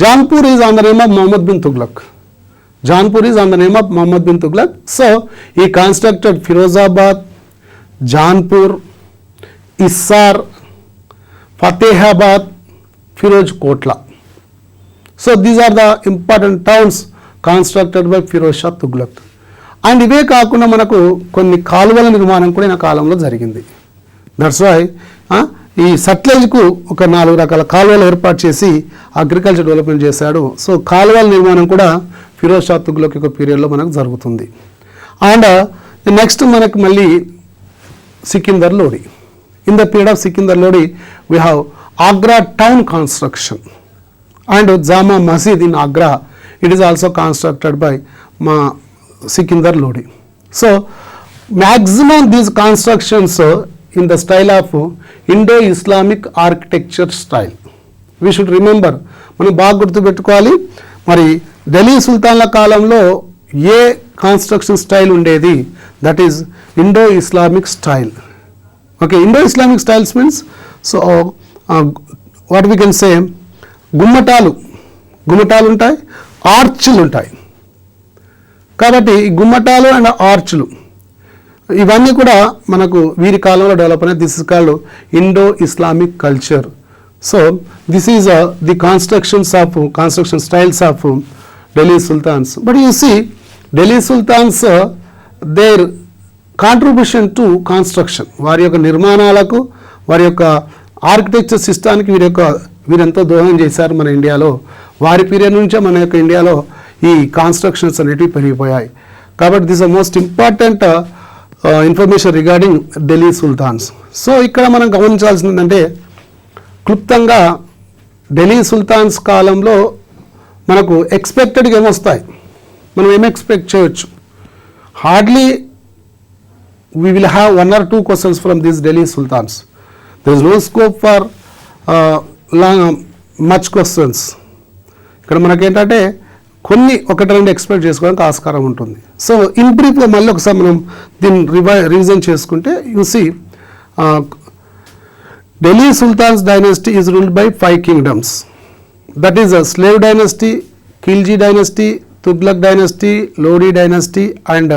Janpur is on the name of Muhammad bin Tughlaq. Janpur is on the name of Muhammad bin Tughlaq. So he constructed Firozabad, Janpur, Issar, Fatehabad, Firoz Kotla. So these are the important towns constructed by Firoz Shah Tughlaq. And ఇవే కాకుండా మనకు కొన్ని కాలువల నిర్మాణం కూడా ఈ కాలంలో జరిగింది. దట్స్ వై ఈ సట్లెజ్కు ఒక 4 రకాల కాలువలు ఏర్పాటు చేసి అగ్రికల్చర్ డెవలప్మెంట్ చేశాడు. సో కాలువల నిర్మాణం కూడా ఫిరోజ్ షా తుగ్లక్ యొక్క పీరియడ్లో మనకు జరుగుతుంది. అండ్ నెక్స్ట్ మనకు మళ్ళీ Sikandar Lodi. In the period of Sikandar Lodi we have Agra town construction and Jama Masjid in Agra. It is also constructed by Sikandar Lodi. So maximum these constructions in the style of Indo-Islamic architecture style. We should remember, మనం బాగా గుర్తుపెట్టుకోవాలి. మరి ఢిల్లీ సుల్తాన్ల కాలంలో ఏ construction style ఉండేది? That is Indo-Islamic style. Okay, Indo-Islamic styles means so what we can say గుమ్మటాలు ఉంటాయి, ఆర్చ్లు ఉంటాయి. కాబట్టి ఈ గుమ్మటాలు అండ్ ఆర్చ్లు ఇవన్నీ కూడా మనకు వీరి కాలంలో డెవలప్ అయిన. This is called Indo Islamic culture. So this is the construction styles of Delhi sultans. But you see Delhi sultans their contribution to construction, వారి యొక్క నిర్మాణాలకు, వారి యొక్క ఆర్కిటెక్చర్ సిస్టానికి వీరెంతో దోహదం చేశారు మన ఇండియాలో. వారి పీరియడ్ నుంచే మన యొక్క ఇండియాలో ఈ కన్స్ట్రక్షన్స్ అనేటివి పెరిగిపోయాయి. కాబట్టి this the most important information regarding Delhi sultans. So ఇక్కడ మనం గమనించాల్సింది ఏంటంటే క్లుప్తంగా ఢిల్లీ సుల్తాన్స్ కాలంలో మనకు ఎక్స్పెక్టెడ్గా ఏమొస్తాయి, మనం ఏం ఎక్స్పెక్ట్ చేయొచ్చు? Hardly we will have 1 or 2 questions from these Delhi sultans. There is no scope for much questions. ఇక్కడ మనకేంటంటే కొన్ని 1-2 ఎక్స్పెక్ట్ చేసుకోవడానికి ఆస్కారం ఉంటుంది. సో ఇన్ బ్రీఫ్గా మళ్ళీ ఒకసారి మనం దీన్ని రివిజన్ చేసుకుంటే you see Delhi sultans dynasty is ruled by 5 kingdoms. That is slave dynasty, Khilji dynasty, Tughlaq dynasty, Lodi dynasty and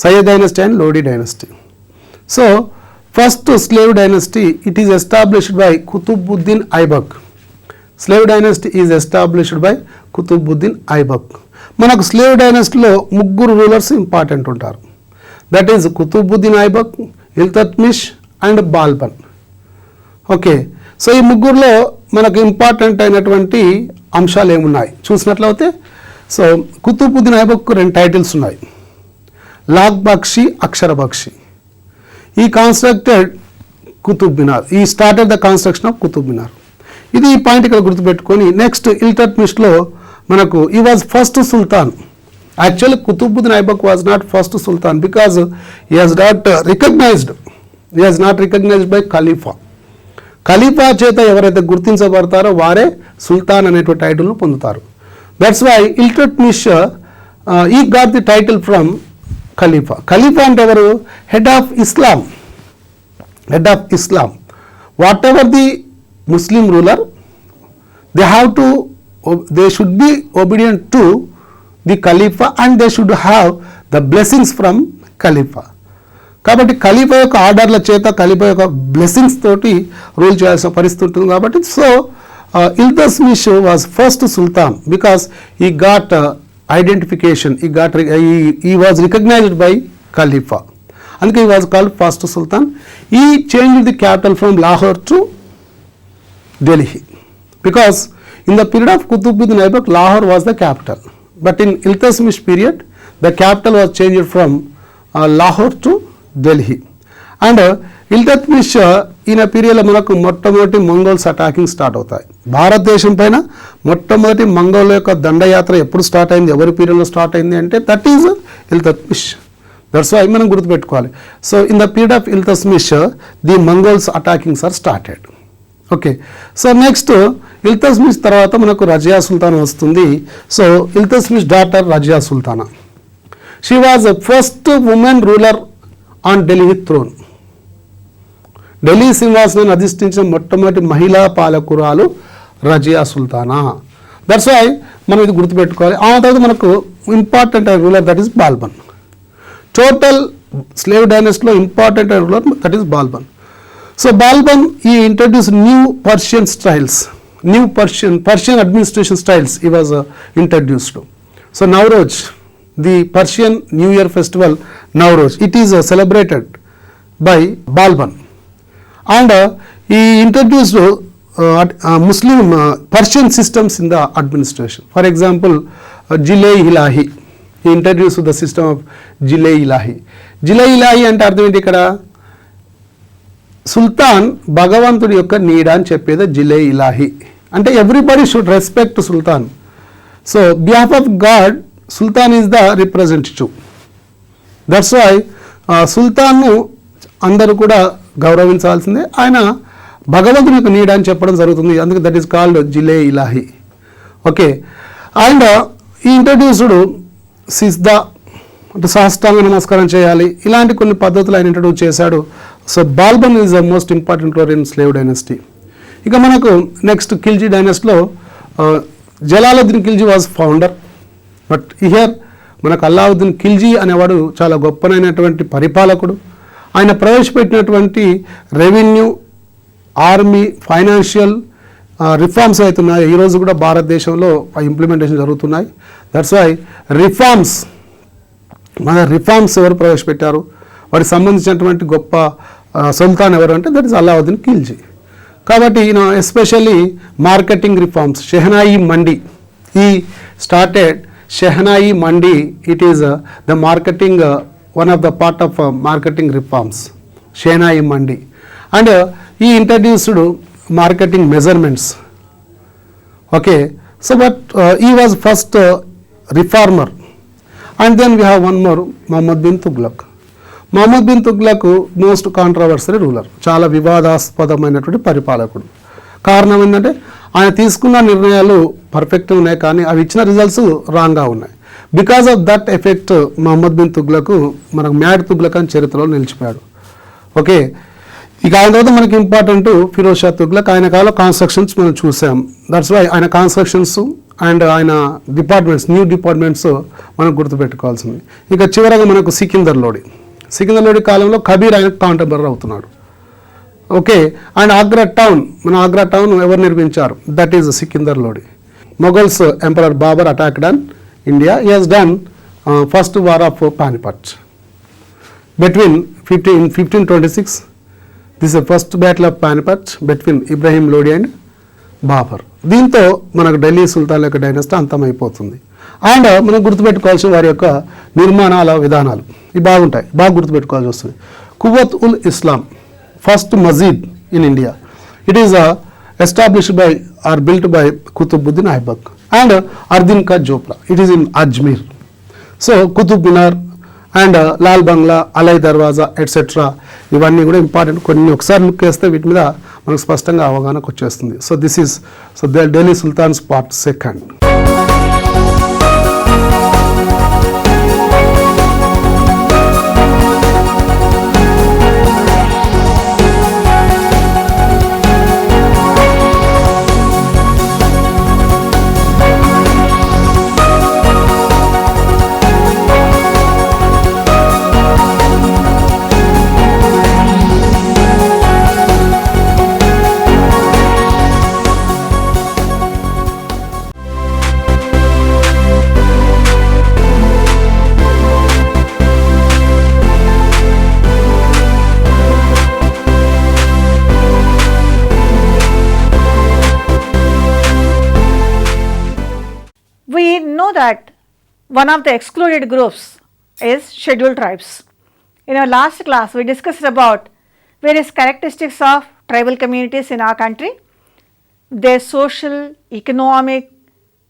Sayyid dynasty and Lodi dynasty. So first slave dynasty it is established by Qutbuddin Aibak. Slave dynasty is established by Qutbuddin Aibak. మనకు slave డైనస్టీలో 3 rulers important ఉంటారు. That is Qutbuddin Aibak, Iltutmish and Balban. Okay, so ఈ 3లో మనకు important అయినటువంటి అంశాలు ఏమున్నాయి చూసినట్లయితే, సో కుతుబుద్దీన్ ఐబక్కు 2 టైటిల్స్ ఉన్నాయి, లాగ్ బక్షి, అక్షర బక్షి. He constructed Qutub Minar, he started the construction of Qutub Minar. ఇది ఈ పాయింట్ ఇక్కడ గుర్తుపెట్టుకొని నెక్స్ట్ ఇల్తుత్మిష్లో మనకు he was first sultan. Actually Qutbuddin Aibak was not first sultan because he has not recognized by Khalifa. ఖలీఫా చేత ఎవరైతే గుర్తించబడతారో వారే సుల్తాన్ అనేటువంటి టైటిల్ను పొందుతారు. దట్స్ వై ఇల్తుత్మిష్ ఈ గాట్ ది టైటిల్ ఫ్రమ్ ఖలీఫా. ఖలీఫా అంటే ఎవరు? Head of Islam. whatever the Muslim ruler, they should be obedient to the Khalifa and they should have the blessings from Khalifa. కాబట్టి ఖలీఫా యొక్క ఆర్డర్ల చేత ఖలీఫా యొక్క బ్లెస్సింగ్స్ తోటి రూల్ చేయాల్సిన పరిస్థితి ఉంటుంది కాబట్టి so Iltutmish was first Sultan because ఈ గాట్ ఐడెంటిఫికేషన్ ఈ వాజ్ రికగ్నైజ్డ్ బై ఖలీఫా, అందుకే ఈ వాజ్ కాల్డ్ ఫస్ట్ సుల్తాన్. ఈ change the capital from Lahore to Delhi because in the period of Qutbuddin Aibak, Lahore was the capital, but in Iltutmish period the capital was changed from Lahore to Delhi. And Iltutmish in a period లో మనకు మొట్టమొదటి Mongols attacking start అవుతాయి. భారతదేశం పైన మొట్టమొదటి Mongol యొక్క దండయాత్ర ఎప్పుడు స్టార్ట్ అయింది, ఎవరి పీరియడ్లో స్టార్ట్ అయింది అంటే that is Iltutmish. That's why మనం గుర్తుపెట్టుకోవాలి. So in the period of Iltutmish the Mongols attackings are started. Okay, so next Iltutmish తర్వాత మనకు రజియా సుల్తానా వస్తుంది. So Iltutmish daughter Razia Sultana, she was first women ruler on Delhi throne. Delhi సింహాసనాన్ని అధిష్ఠించిన మొట్టమొదటి మహిళా పాలకురాలు రజియా సుల్తానా. దట్స్ వై మనం ఇది గుర్తుపెట్టుకోవాలి. ఆ తర్వాత మనకు important ruler that is Balban. Total slave డైనస్టీలో important ruler that is Balban. So Balban, he introduced new Persian styles, new Persian administration styles he was introduced to. So Nowruz, the Persian New Year festival Nowruz, it is celebrated by Balban, and he introduced Muslim Persian systems in the administration. For example, Jile-Ilahi, he introduced the system of Jile-Ilahi. Jile-Ilahi అంటే అర్థం ఏంటి ఇక్కడ? సుల్తాన్ భగవంతుడి యొక్క నీడ అని చెప్పేది జిలే ఇలాహి అంటే everybody should respect sultan. So behalf of God sultan is the representative. That's why సుల్తాన్ను అందరూ కూడా గౌరవించాల్సిందే, ఆయన భగవంతుని యొక్క నీడ అని చెప్పడం జరుగుతుంది, అందుకే that is called Zille Ilahi. Okay, and he introduced sijda అంటే సాష్టాంగ నమస్కారం చేయాలి, ఇలాంటి కొన్ని పద్ధతులు ఆయన ఇంట్రడ్యూస్ చేశాడు. So Balban is the most important ruler in slave dynasty. ఇక మనకు నెక్స్ట్ ఖిల్జీ డైనస్టీలో Jalaluddin Khilji was founder, but here మనకు అల్లావుద్దీన్ ఖిల్జీ అనేవాడు చాలా గొప్పనైనటువంటి పరిపాలకుడు. ఆయన ప్రవేశపెట్టినటువంటి రెవెన్యూ, ఆర్మీ, ఫైనాన్షియల్ రిఫార్మ్స్ అవుతున్నాయి. ఈరోజు కూడా భారతదేశంలో ఇంప్లిమెంటేషన్ జరుగుతున్నాయి. దట్స్ వై రిఫార్మ్స్ ఎవరు ప్రవేశపెట్టారు, వారికి సంబంధించినటువంటి గొప్ప సుల్తాన్ ఎవరు అంటే దట్ ఈస్ అల్లావుద్దీన్ ఖిల్జీ. కాబట్టి ఈయన especially marketing reforms, Shehnai Mandi, he started Shehnai Mandi, it is the marketing one of the part of marketing reforms, Shehnai Mandi. And he introduced marketing measurements. Okay, so but he was first reformer. And then we have one more, Mohammad bin Tughlaq. Mohammad bin Tughlaq most controversy ruler, చాలా వివాదాస్పదమైనటువంటి పరిపాలకుడు. కారణం ఏంటంటే ఆయన తీసుకున్న నిర్ణయాలు పర్ఫెక్ట్గా ఉన్నాయి కానీ అవి ఇచ్చిన రిజల్ట్స్ రాంగ్గా ఉన్నాయి. Because of that effect Muhammad bin Tughlaq మనకు మ్యాడ్ తుగ్లక్ అని చరిత్రలో నిలిచిపోయాడు. ఓకే, ఇక ఆయన తర్వాత మనకి ఇంపార్టెంట్ ఫిరోజ్ షా తుగ్లక్. ఆయన కాలంలో కన్స్ట్రక్షన్స్ మనం చూసాం. దట్స్ వై ఆయన కన్స్ట్రక్షన్స్ అండ్ ఆయన డిపార్ట్మెంట్స్, న్యూ డిపార్ట్మెంట్స్ మనం గుర్తుపెట్టుకోవాల్సింది. ఇక చివరగా మనకు సికిందర్ లోడి కాలంలో కబీర్ ఆయన కాంటెంపరరీ అవుతున్నాడు. ఓకే, అండ్ ఆగ్రా టౌన్, మన ఆగ్రా టౌన్ ఎవరు నిర్మించారు, that is Sikandar Lodi. Mughals emperor Babur attacked on India. He has done first war of Panipat between 1526. This is first battle of Panipat between Ibrahim Lodi and Babur. దీంతో మనకు ఢిల్లీ సుల్తాన్ యొక్క డైనస్టీ అంతమైపోతుంది. అండ్ మనం గుర్తుపెట్టుకోవాల్సిన వారి యొక్క నిర్మాణాల విధానాలు ఇవి బాగుంటాయి, బాగా గుర్తుపెట్టుకోవాల్సి వస్తుంది. Quwwat ul Islam, first masjid in India. It is established by or built by Qutbuddin Aibak and Ardin ka Jhopra. It is in Ajmer. So Qutub Minar and Lal Bangla, Alai Darwaza etcetera, ఇవన్నీ కూడా ఇంపార్టెంట్. కొన్ని ఒకసారి లుక్ వేస్తే వీటి మీద మనకు స్పష్టంగా అవగాహనకు వచ్చేస్తుంది. So this is Delhi sultans part second. one of the excluded groups is scheduled tribes. In our last class, we discussed about various characteristics of tribal communities in our country, their social, economic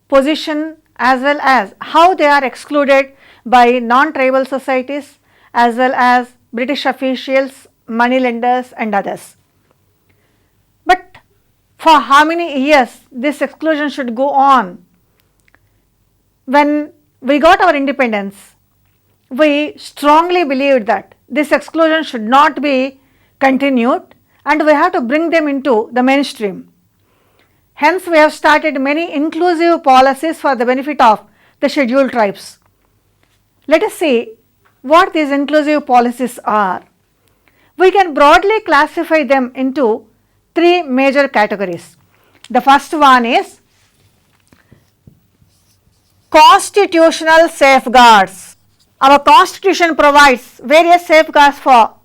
position, as well as how they are excluded by non-tribal societies as well as British officials, money lenders and others. But for how many years this exclusion should go on? When we got our independence, we strongly believed that this exclusion should not be continued and we have to bring them into the mainstream. Hence, we have started many inclusive policies for the benefit of the scheduled tribes. Let us see what these inclusive policies are. We can broadly classify them into three major categories. The first one is constitutional safeguards. Our constitution provides various safeguards for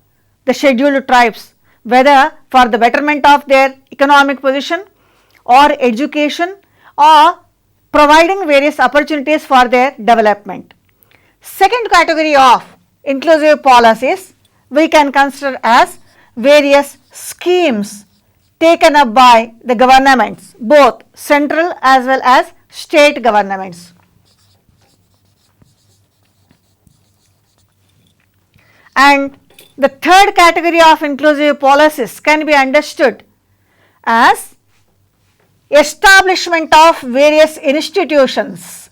the scheduled tribes, whether for the betterment of their economic position or education or providing various opportunities for their development. Second category of inclusive policies we can consider as various schemes taken up by the governments, both central as well as state governments. And the third category of inclusive policies can be understood as establishment of various institutions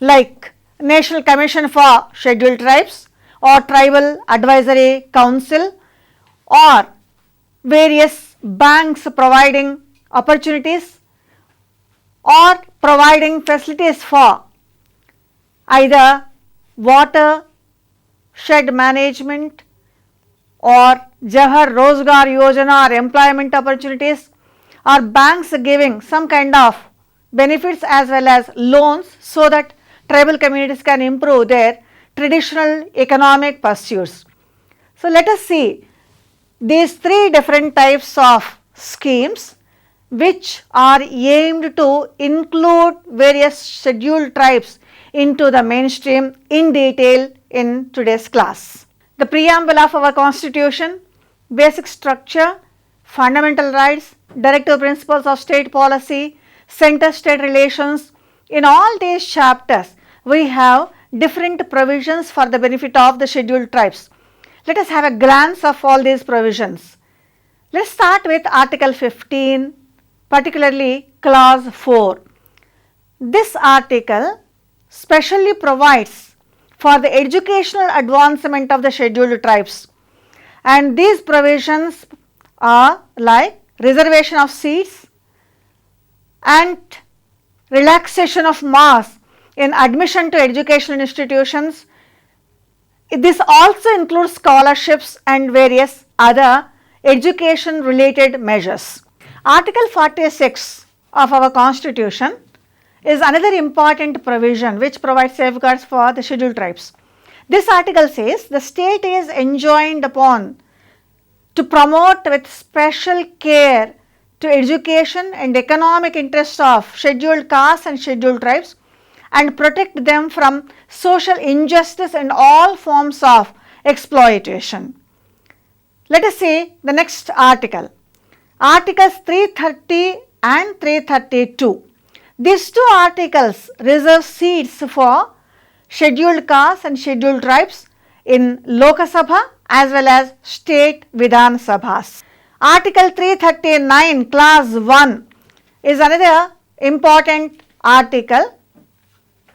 like National Commission for Scheduled Tribes or Tribal Advisory Council or various banks providing opportunities or providing facilities for either water shed management or Jawahar Rozgar Yojana or employment opportunities, or banks giving some kind of benefits as well as loans so that tribal communities can improve their traditional economic pursuits. So, let us see these three different types of schemes which are aimed to include various scheduled tribes into the mainstream in detail in today's class. The preamble of our constitution, basic structure, fundamental rights, directive principles of state policy, center-state relations. In all these chapters, we have different provisions for the benefit of the scheduled tribes. Let us have a glance of all these provisions. Let us start with Article 15, particularly Clause 4. This article specially provides for the educational advancement of the scheduled tribes, and these provisions are like reservation of seats and relaxation of marks in admission to educational institutions. This also includes scholarships and various other education related measures. Article 46 of our constitution is another important provision which provides safeguards for the scheduled tribes. This article says the state is enjoined upon to promote with special care to education and economic interests of scheduled castes and scheduled tribes and protect them from social injustice and all forms of exploitation. Let us see the next article. Articles 330 and 332. These two articles reserve seats for scheduled castes and scheduled tribes in Lok Sabha as well as state Vidhan Sabhas. Article 339 clause 1 is another important article.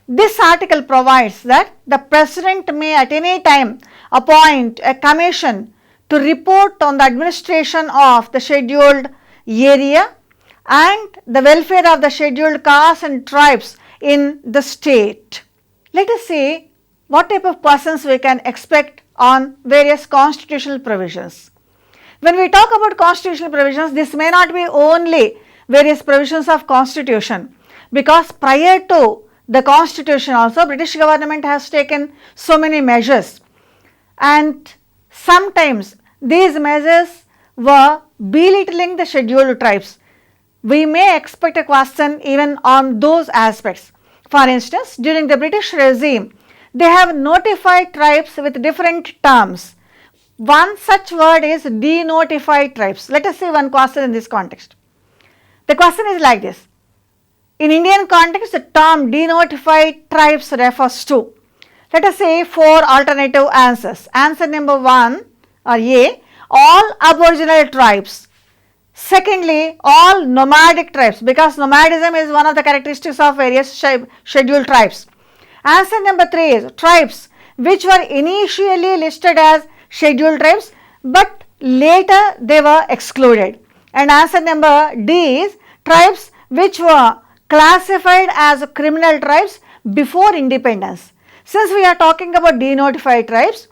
This article provides that the President may at any time appoint a commission to report on the administration of the scheduled area and the welfare of the scheduled castes and tribes in the state. Let us see what type of persons we can expect on various constitutional provisions. When we talk about constitutional provisions, this may not be only various provisions of constitution, because prior to the constitution also British government has taken so many measures, and sometimes these measures were belittling the scheduled tribes. we may expect a question even on those aspects. For instance, during the British regime, they have notified tribes with different terms. One such word is denotified tribes. Let us see one question in this context. The question is like this. In Indian context, the term denotified tribes refers to, let us say, 4 alternative answers. Answer number 1 or A, all aboriginal tribes. Secondly, all nomadic tribes, because nomadism is one of the characteristics of various scheduled tribes. Answer number 3 is tribes which were initially listed as scheduled tribes but later they were excluded. And answer number D is tribes which were classified as criminal tribes before independence. Since we are talking about denotified tribes,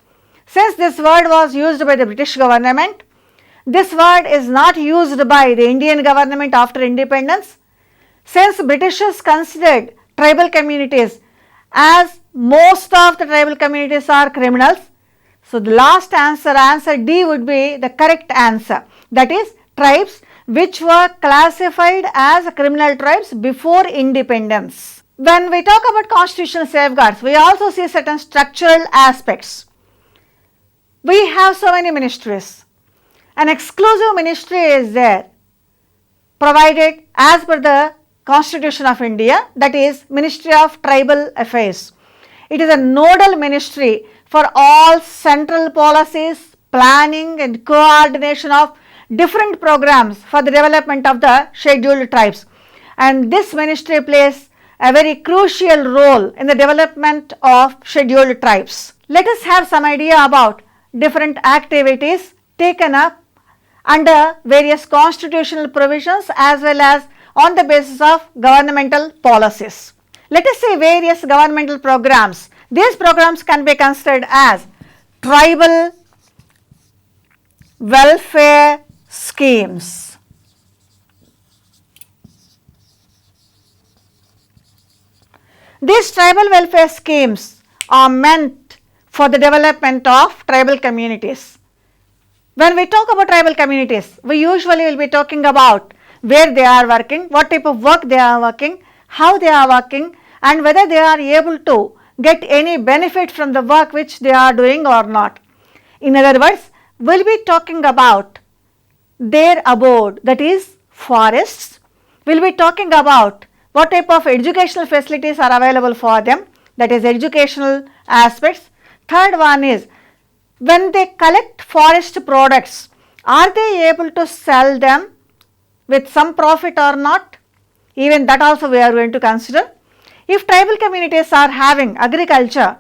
since this word was used by the British government, this word is not used by the Indian government after independence. Since Britishers considered tribal communities as most of the tribal communities are criminals, so the last answer, answer D, would be the correct answer. That is, tribes which were classified as criminal tribes before independence. When we talk about constitutional safeguards, we also see certain structural aspects. We have so many ministries. An exclusive ministry is there, provided as per the Constitution of India, that is Ministry of Tribal Affairs. It is a nodal ministry for all central policies, planning and coordination of different programs for the development of the scheduled tribes. And this ministry plays a very crucial role in the development of scheduled tribes. Let us have some idea about different activities taken up under various constitutional provisions as well as on the basis of governmental policies. Let us see various governmental programs. These programs can be considered as tribal welfare schemes. These tribal welfare schemes are meant for the development of tribal communities. When we talk about tribal communities, we usually will be talking about where they are working, what type of work they are working, how they are working, and whether they are able to get any benefit from the work which they are doing or not. In other words, we will be talking about their abode, that is forests. We will be talking about what type of educational facilities are available for them, that is educational aspects. Third one is, when they collect forest products, are they able to sell them with some profit or not? Even that also we are going to consider. If tribal communities are having agriculture,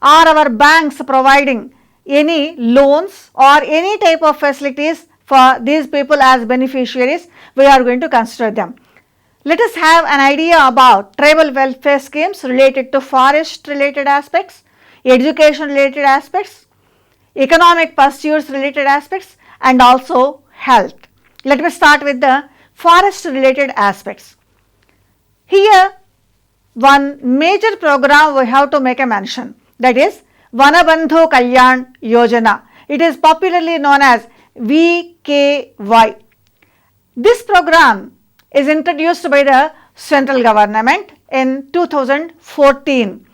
are our banks providing any loans or any type of facilities for these people as beneficiaries? We are going to consider them. Let us have an idea about tribal welfare schemes related to forest related aspects, education related aspects, economic pursuits related aspects, and also health. Let me start with the forest related aspects. Here, one major program we have to make a mention, that is Vanabandhu Kalyan Yojana. It is popularly known as VKY. This program is introduced by the central government in 2014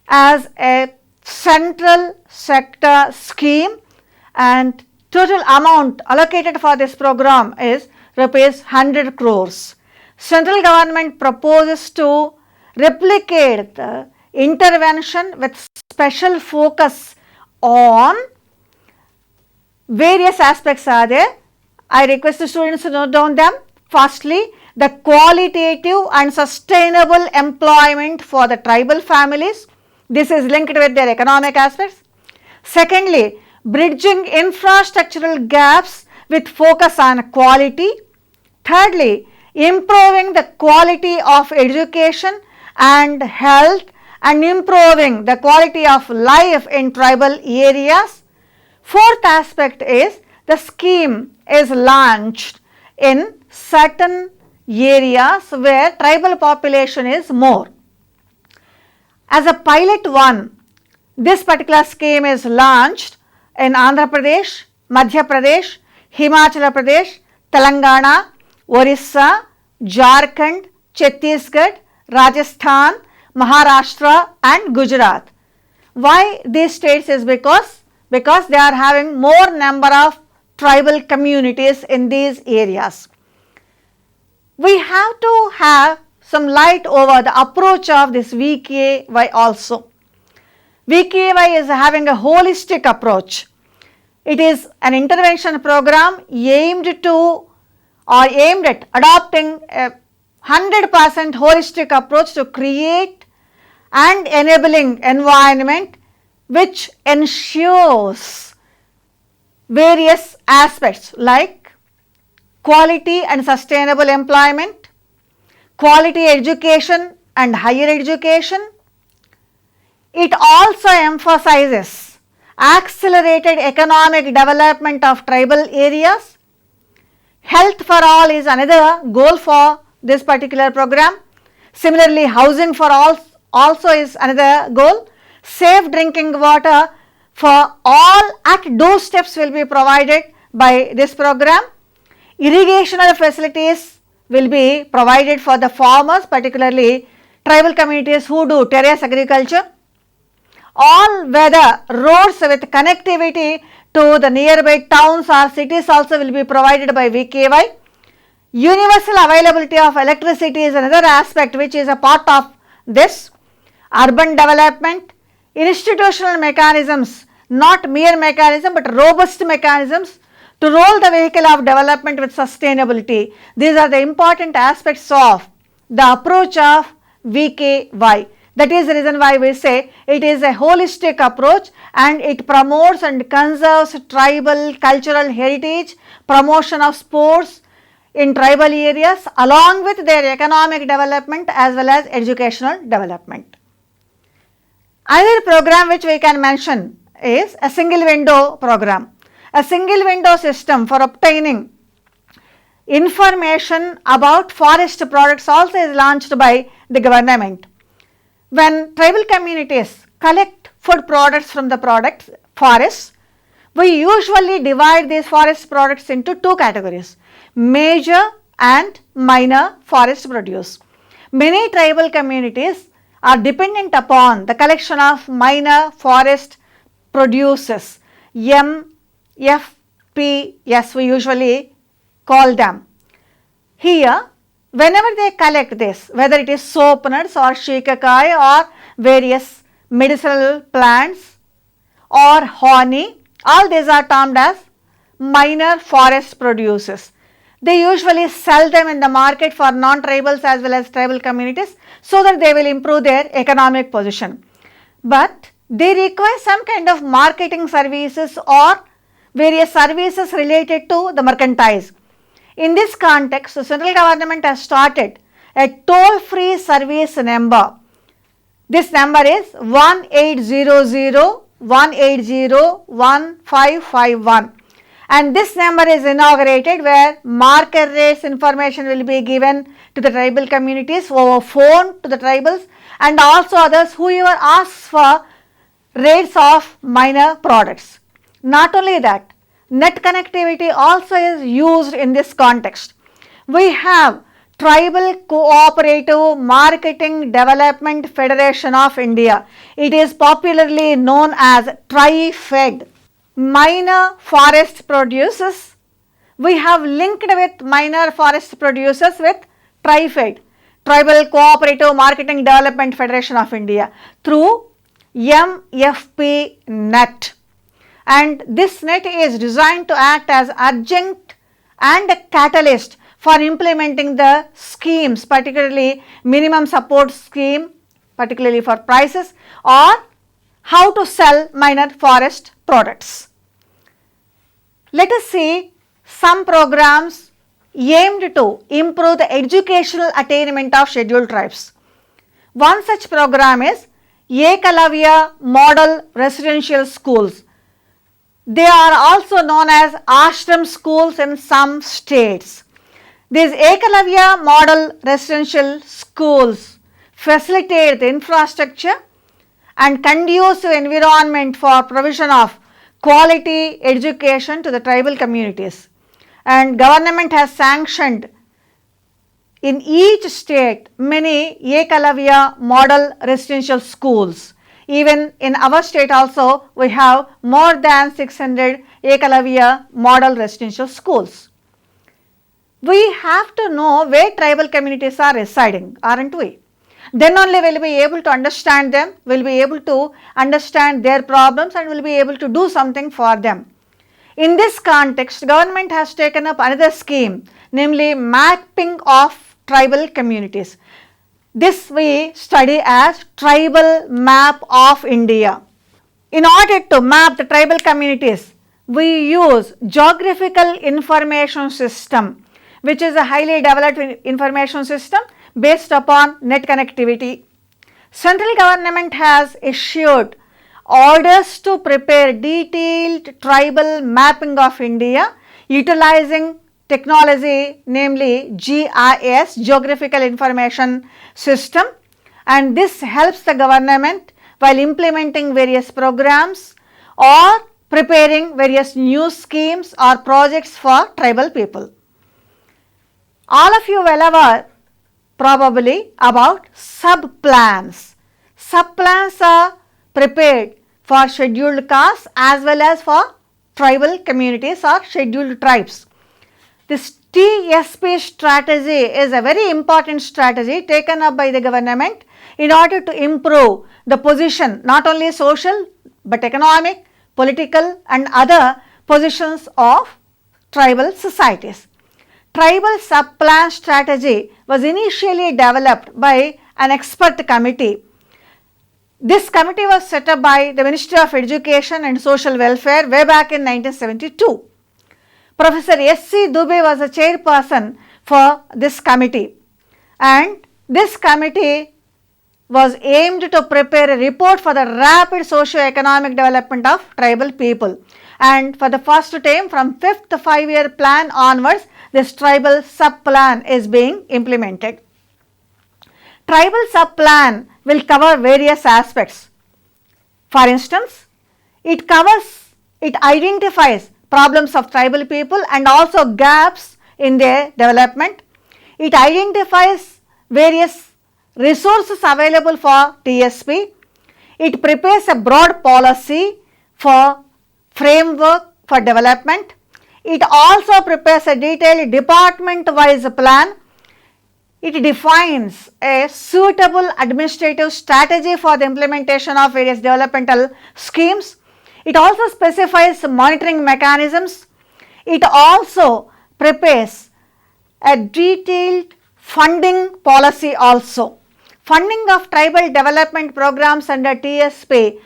as a central sector scheme, and total amount allocated for this program is rupees 100 crores. Central government proposes to replicate the intervention with special focus on various aspects are there. I request the students to note down them. Firstly, the qualitative and sustainable employment for the tribal families. This is linked with their economic aspects. Secondly, bridging infrastructural gaps with focus on quality. Thirdly, improving the quality of education and health and improving the quality of life in tribal areas. Fourth aspect is the scheme is launched in certain areas where tribal population is more. As a pilot one, this particular scheme is launched in Andhra Pradesh, Madhya Pradesh, Himachal Pradesh, Telangana, Orissa, Jharkhand, Chhattisgarh, Rajasthan, Maharashtra and Gujarat. Why these states is because they are having more number of tribal communities in these areas. We have to have some light over the approach of this VKY also. VKY is having a holistic approach. It is an intervention program aimed at adopting a 100% holistic approach to create and enabling environment which ensures various aspects like quality and sustainable employment, quality education and higher education. It also emphasizes accelerated economic development of tribal areas. Health for all is another goal for this particular program. Similarly, housing for all also is another goal. Safe drinking water for all at doorsteps will be provided by this program. Irrigational facilities will be provided for the farmers, particularly tribal communities who do terrace agriculture. All weather roads with connectivity to the nearby towns or cities also will be provided by VKY. Universal availability of electricity is another aspect which is a part of this. Urban development, institutional mechanisms, not mere mechanism but robust mechanisms to roll the vehicle of development with sustainability. These are the important aspects of the approach of VKY. That is the reason why we say it is a holistic approach and it promotes and conserves tribal cultural heritage, promotion of sports in tribal areas along with their economic development as well as educational development. Another program which we can mention is a single window program. A single window system for obtaining information about forest products also is launched by the government. When tribal communities collect food products from the forests, we usually divide these forest products into two categories, major and minor forest produce. Many tribal communities are dependent upon the collection of minor forest produces, MFPs we usually call them. Here, whenever they collect this, whether it is soap nuts or shikakai or various medicinal plants or honey, all these are termed as minor forest produces. They usually sell them in the market for non-tribals as well as tribal communities so that they will improve their economic position. But they require some kind of marketing services or various services related to the merchandise. In this context, the central government has started a toll-free service number. This number is 1800-180-1551 and this number is inaugurated where market rates information will be given to the tribal communities over phone to the tribals and also others whoever asks for rates of minor products. Not only that, net connectivity also is used in this context. We have Tribal Cooperative Marketing Development Federation of India. It is popularly known as TriFed. Minor forest producers, we have linked with minor forest producers with TriFed, Tribal Cooperative Marketing Development Federation of India, through MFP net. And this net is designed to act as adjunct and a catalyst for implementing the schemes, particularly minimum support scheme, particularly for prices, or how to sell minor forest products. Let us see some programs aimed to improve the educational attainment of scheduled tribes. One such program is Ekalavya Model Residential Schools. They are also known as ashram schools in some states. These Ekalavya Model Residential Schools facilitate the infrastructure and conducive environment for provision of quality education to the tribal communities, and government has sanctioned in each state many Ekalavya model residential schools. Even in our state also we have more than 600 Ekalavya model residential schools. We have to know where tribal communities are residing, aren't we? Then only we will be able to understand them, we will be able to understand their problems and will be able to do something for them. In this context, government has taken up another scheme, namely mapping of tribal communities. This we study as Tribal Map of India. In order to map the tribal communities, we use Geographical Information System, which is a highly developed information system based upon net connectivity. Central government has issued orders to prepare detailed tribal mapping of India utilizing technology, namely GIS, Geographical Information System, and this helps the government while implementing various programs or preparing various new schemes or projects for tribal people. All of you well aware probably about sub-plans. Sub-plans are prepared for scheduled castes as well as for tribal communities or scheduled tribes. This TSP strategy is a very important strategy taken up by the government in order to improve the position, not only social but economic, political and other positions of tribal societies. Tribal sub-plan strategy was initially developed by an expert committee. This committee was set up by the Ministry of Education and Social Welfare way back in 1972. Professor S.C. Dubey was a chairperson for this committee, and this committee was aimed to prepare a report for the rapid socio-economic development of tribal people. And for the first time from 5th 5-year plan onwards, this tribal sub-plan is being implemented. Tribal sub-plan will cover various aspects. For instance, it identifies problems of tribal people and also gaps in their development. It identifies various resources available for TSP. It prepares a broad policy for framework for development. It also prepares a detailed department-wise plan. It defines a suitable administrative strategy for the implementation of various developmental schemes. It also specifies monitoring mechanisms. It also prepares a detailed funding policy also. Funding of tribal development programs under TSP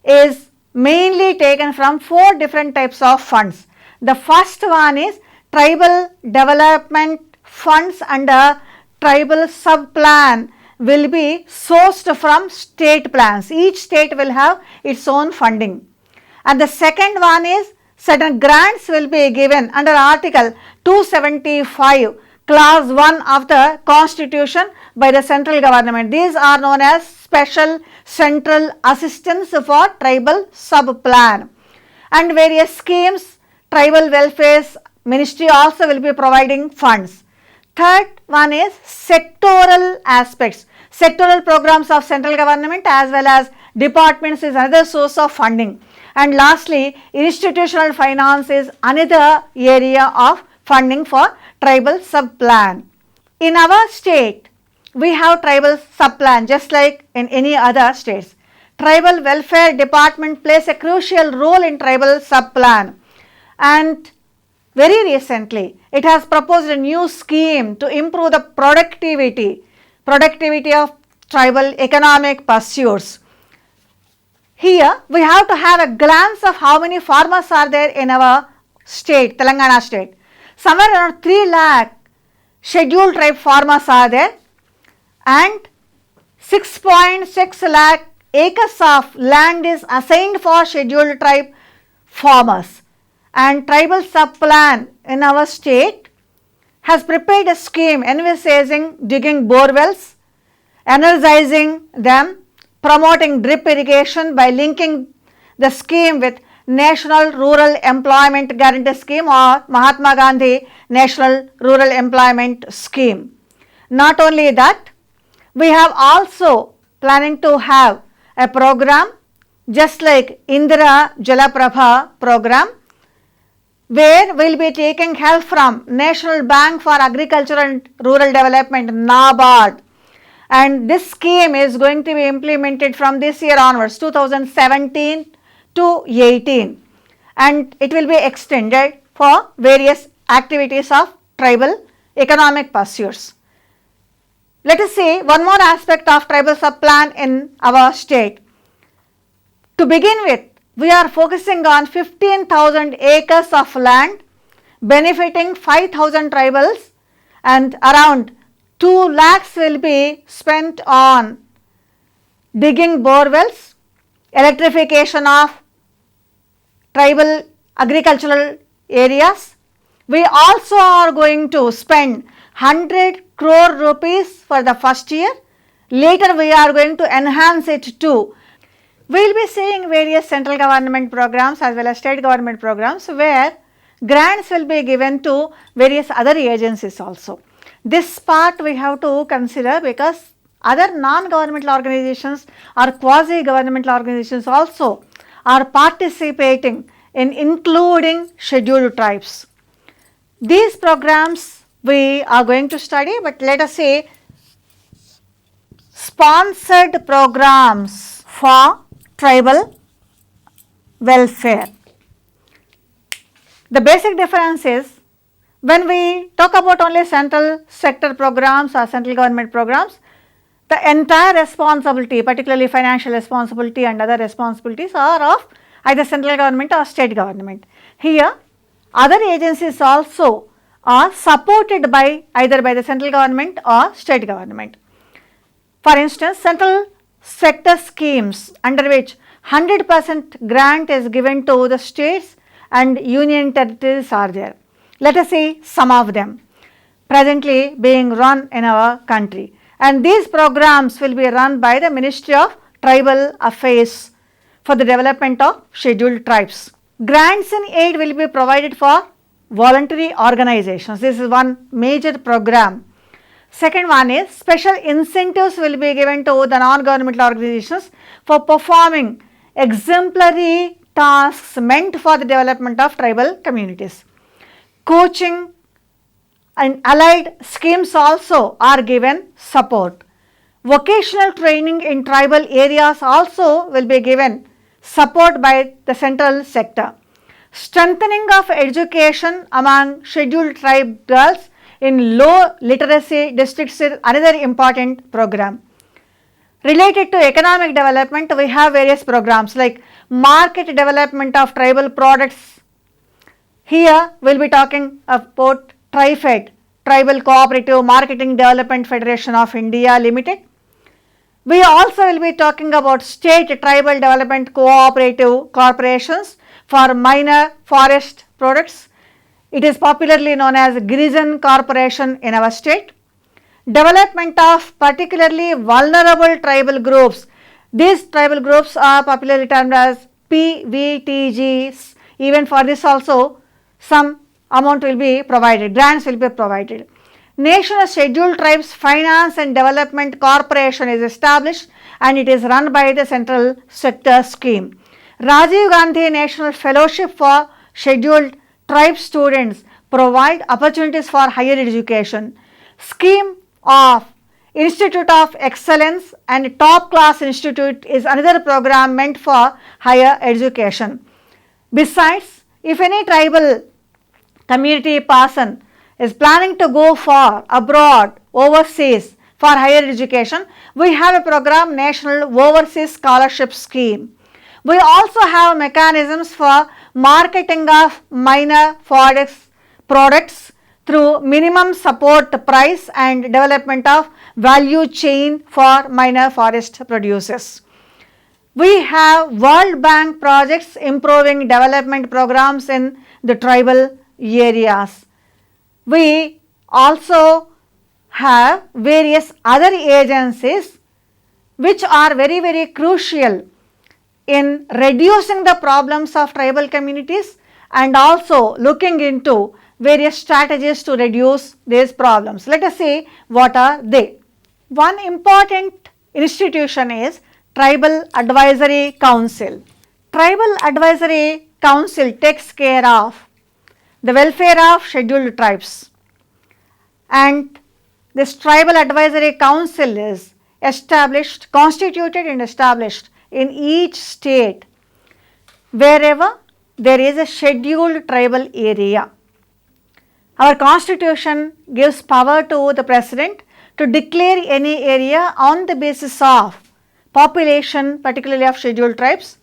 is mainly taken from 4 different types of funds. The first one is tribal development funds under tribal sub-plan will be sourced from state plans. Each state will have its own funding. And the second one is certain grants will be given under Article 275 Clause 1 of the Constitution by the central government. These are known as Special Central Assistance for Tribal Sub-Plan. And various schemes, Tribal Welfare Ministry also will be providing funds. Third one is sectoral aspects. Sectoral programs of central government as well as departments is another source of funding. And lastly, institutional finance is another area of funding for tribal sub-plan. In our state, we have tribal sub-plan just like in any other states. Tribal Welfare Department plays a crucial role in tribal sub-plan, and very recently it has proposed a new scheme to improve the productivity of tribal economic pursuits. Here we have to have a glance of how many farmers are there in our state, Telangana state. Somewhere around 3 lakh scheduled tribe farmers are there, and 6.6 lakh acres of land is assigned for scheduled tribe farmers. And tribal sub-plan in our state has prepared a scheme envisaging digging bore wells, energizing them, promoting drip irrigation by linking the scheme with National Rural Employment Guarantee Scheme or Mahatma Gandhi National Rural Employment Scheme. Not only that, we have also planning to have a program just like Indira Jalaprabha program, where we will be taking help from National Bank for Agriculture and Rural Development, NABARD, and this scheme is going to be implemented from this year onwards, 2017 to 18, and it will be extended for various activities of tribal economic pursuits. Let us see one more aspect of tribal subplan in our state. To begin with, we are focusing on 15,000 acres of land benefiting 5,000 tribals, and around 2 lakhs will be spent on digging bore wells, electrification of tribal agricultural areas. We also are going to spend 100 crore rupees for the first year. Later we are going to enhance it to. We will be seeing various central government programs as well as state government programs where grants will be given to various other agencies also. This part we have to consider because other non-governmental organizations or quasi-governmental organizations also are participating in including scheduled tribes. These programs we are going to study, but let us say sponsored programs for tribal welfare. The basic difference is when we talk about only central sector programs or central government programs, the entire responsibility, particularly financial responsibility and other responsibilities, are of either central government or state government. Here, other agencies also are supported by either by the central government or state government. For instance, central sector schemes under which 100% grant is given to the states and union territories are there. Let us see some of them presently being run in our country, and these programs will be run by the Ministry of Tribal Affairs for the development of scheduled tribes. Grants and aid will be provided for voluntary organizations. This is one major program. Second one is special incentives will be given to the non-governmental organizations for performing exemplary tasks meant for the development of tribal communities. Coaching and allied schemes also are given support. Vocational training in tribal areas also will be given support by the central sector. Strengthening of education among scheduled tribe girls in low literacy districts is another important program. Related to economic development, we have various programs like market development of tribal products. Here we will be talking about TriFed, Tribal Cooperative Marketing Development Federation of India Limited. We also will be talking about state tribal development cooperative corporations for minor forest products. It is popularly known as Girijan Corporation in our state. Development of particularly vulnerable tribal groups. These tribal groups are popularly termed as PVTGs. Even for this also some amount will be provided, grants will be provided. National Scheduled Tribes Finance and Development Corporation is established and it is run by the central sector scheme. Rajiv Gandhi National Fellowship for Scheduled Tribe students provide opportunities for higher education. Scheme of Institute of Excellence and Top Class Institute is another program meant for higher education. Besides, if any tribal community person is planning to go for abroad, overseas for higher education, we have a program, National Overseas Scholarship Scheme. We also have mechanisms for marketing of minor forest products through minimum support price and development of value chain for minor forest producers. We have World Bank projects improving development programs in the tribal areas. We also have various other agencies which are very crucial in reducing the problems of tribal communities and also looking into various strategies to reduce these problems. Let us see what are they. One important institution is Tribal Advisory Council. Tribal Advisory Council takes care of the welfare of scheduled tribes, and this Tribal Advisory Council is established, constituted and established in each state wherever there is a scheduled tribal area. Our constitution gives power to the president to declare any area on the basis of population, particularly of scheduled tribes,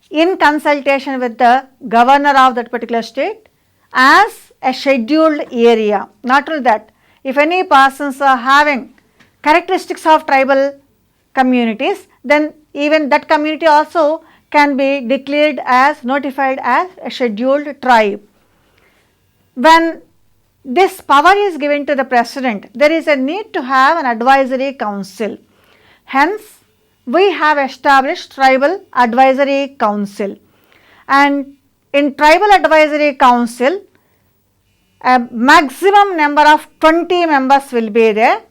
in consultation with the governor of that particular state as a scheduled area. Not only that, if any persons are having characteristics of tribal communities, then even that community also can be declared as, notified as a scheduled tribe. When this power is given to the president, there is a need to have an advisory council. Hence, we have established Tribal Advisory Council, and in Tribal Advisory Council, a maximum number of 20 members will be there.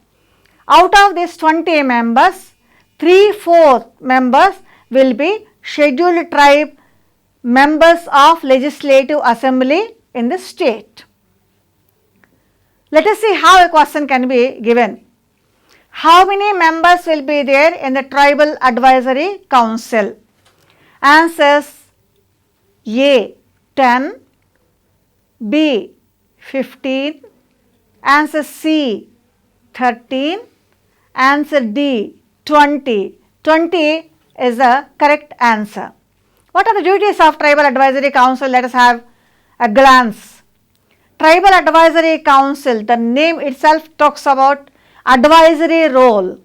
Out of these 20 members, 3/4 members will be scheduled tribe members of Legislative Assembly in the state. Let us see how a question can be given. How many members will be there in the Tribal Advisory Council? Answers: A 10, B 15, answer C 13, answer D 20. 20 is the correct answer. What are the duties of Tribal Advisory Council? Let us have a glance. Tribal Advisory Council, the name itself talks about advisory role.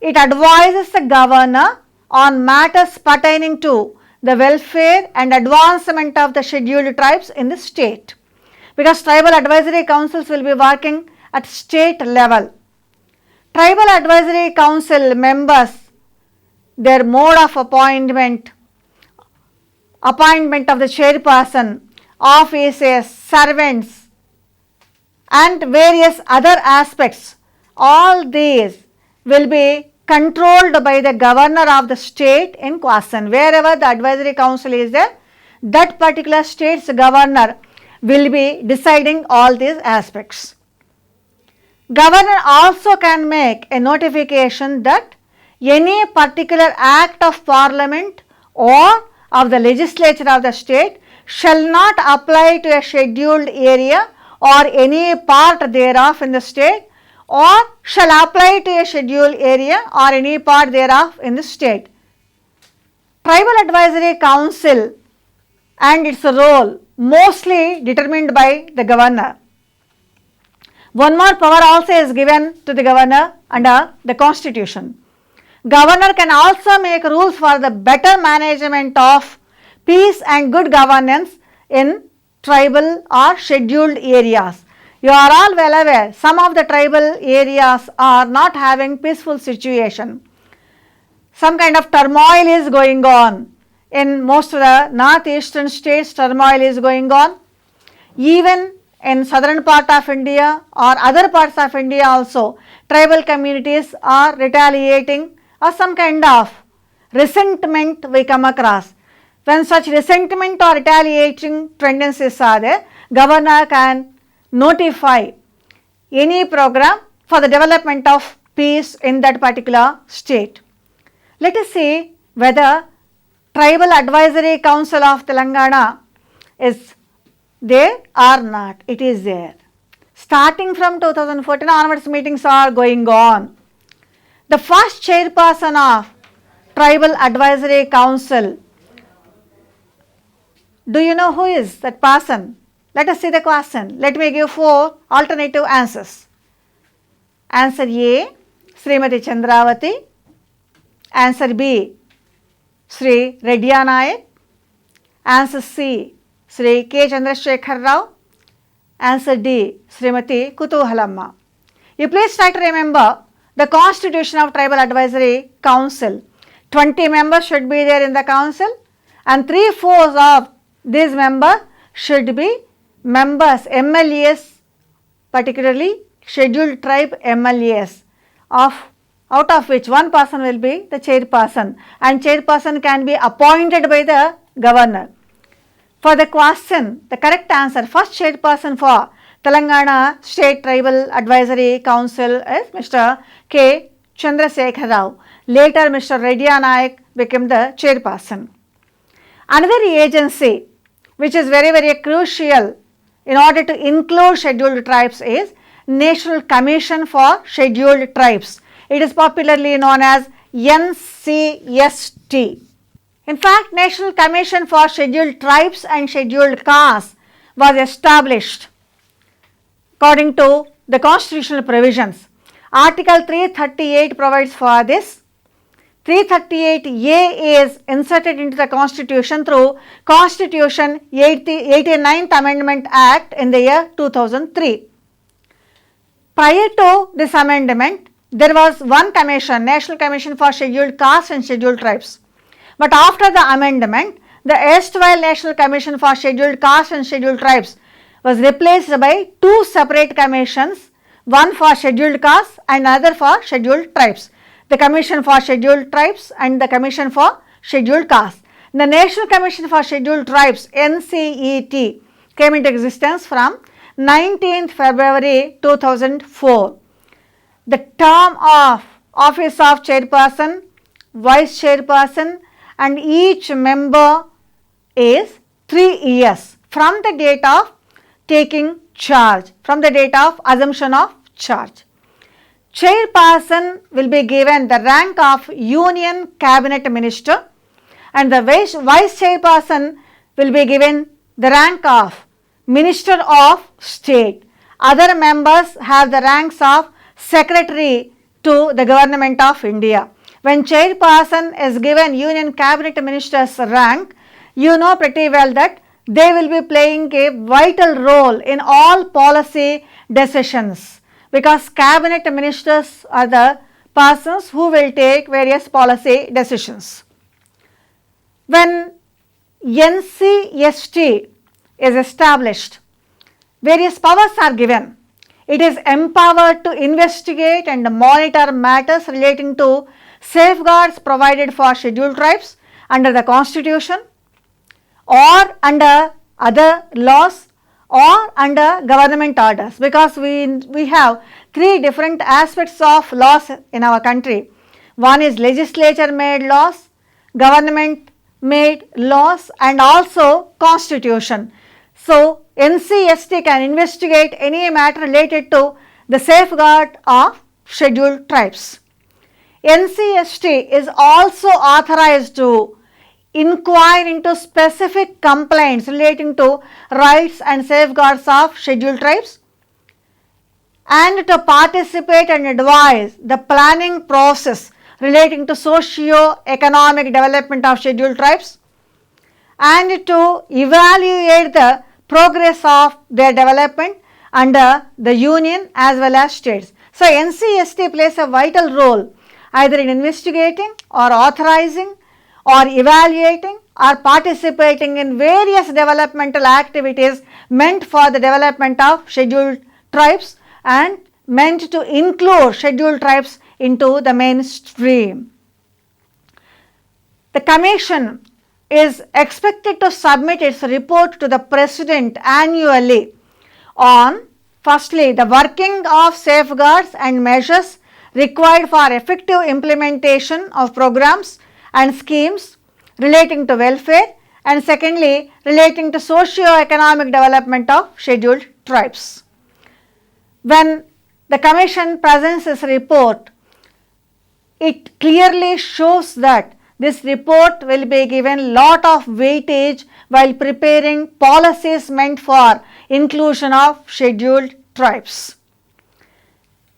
It advises the governor on matters pertaining to the welfare and advancement of the scheduled tribes in the state, because Tribal Advisory Councils will be working at state level. Tribal Advisory Council members, their mode of appointment of the chairperson, offices, servants and various other aspects, all these will be controlled by the governor of the state in question. Wherever the advisory council is there, that particular state's governor will be deciding all these aspects. Governor also can make a notification that any particular act of parliament or of the legislature of the state shall not apply to a scheduled area or any part thereof in the state, or shall apply to a scheduled area or any part thereof in the state. Tribal Advisory Council and its role mostly determined by the governor. One more power also is given to the governor under the constitution. Governor can also make rules for the better management of peace and good governance in tribal or scheduled areas. You are all well aware, some of the tribal areas are not having peaceful situation. Some kind of turmoil is going on. In most of the northeastern states, turmoil is going on. Even in southern part of India or other parts of India also, tribal communities are retaliating, or some kind of resentment we come across. When such resentment or retaliating tendencies are there, governor can notify any program for the development of peace in that particular state. Let us see whether Tribal Advisory Council of Telangana is there or not. It is there. Starting from 2014 onwards, meetings are going on. The first chairperson of Tribal Advisory Council, do you know who is that person? Let us see the question. Let me give 4 alternative answers. Answer A, Srimati Chandravati. Answer B, Sri Redya Nayak. Answer C, Sri K. Chandrasekhar Rao. Answer D, Srimati Kutuhalamma. You please try to remember the constitution of Tribal Advisory Council. 20 members should be there in the council, and 3/4 of these members should be members, MLAs, particularly scheduled tribe MLAs, out of which one person will be the chairperson, and chairperson can be appointed by the governor. For the question, the correct answer, first chairperson for Telangana State Tribal Advisory Council is Mr. K. Chandrasekhar Rao. Later, Mr. Redya Nayak became the chairperson. Another agency which is very, very crucial in order to include scheduled tribes is National Commission for Scheduled Tribes. It is popularly known as NCST. In fact, National Commission for Scheduled Tribes and Scheduled Castes was established according to the constitutional provisions. Article 338 provides for this. 338A is inserted into the Constitution through Constitution 89th Amendment Act in the year 2003. Prior to this amendment, there was one commission, National Commission for Scheduled Castes and Scheduled Tribes. But after the amendment, the erstwhile National Commission for Scheduled Castes and Scheduled Tribes was replaced by two separate commissions, one for Scheduled Castes and another for Scheduled Tribes. The Commission for Scheduled Tribes and the Commission for Scheduled Castes. The National Commission for Scheduled Tribes, NCET, came into existence from 19th February 2004. The term of office of chairperson, vice chairperson and each member is 3 years from the date of taking charge, from the date of assumption of charge. Chairperson will be given the rank of Union Cabinet Minister and the vice chairperson will be given the rank of Minister of State. Other members have the ranks of Secretary to the Government of India. When chairperson is given Union Cabinet Minister's rank, you know pretty well that they will be playing a vital role in all policy decisions, because cabinet ministers are the persons who will take various policy decisions. When NCST is established, various powers are given. It is empowered to investigate and monitor matters relating to safeguards provided for scheduled tribes under the Constitution or under other laws or under government orders, because we have three different aspects of laws in our country. One is legislature made laws, government made laws and also constitution. So, NCST can investigate any matter related to the safeguard of scheduled tribes. NCST is also authorized to inquire into specific complaints relating to rights and safeguards of scheduled tribes and to participate and advise the planning process relating to socio-economic development of scheduled tribes and to evaluate the progress of their development under the union as well as states. So, NCST plays a vital role either in investigating or authorizing or evaluating or participating in various developmental activities meant for the development of scheduled tribes and meant to include scheduled tribes into the mainstream. The Commission is expected to submit its report to the President annually on, firstly, the working of safeguards and measures required for effective implementation of programs and schemes relating to welfare, and secondly, relating to socio-economic development of scheduled tribes. When the Commission presents its report, it clearly shows that this report will be given lot of weightage while preparing policies meant for inclusion of scheduled tribes.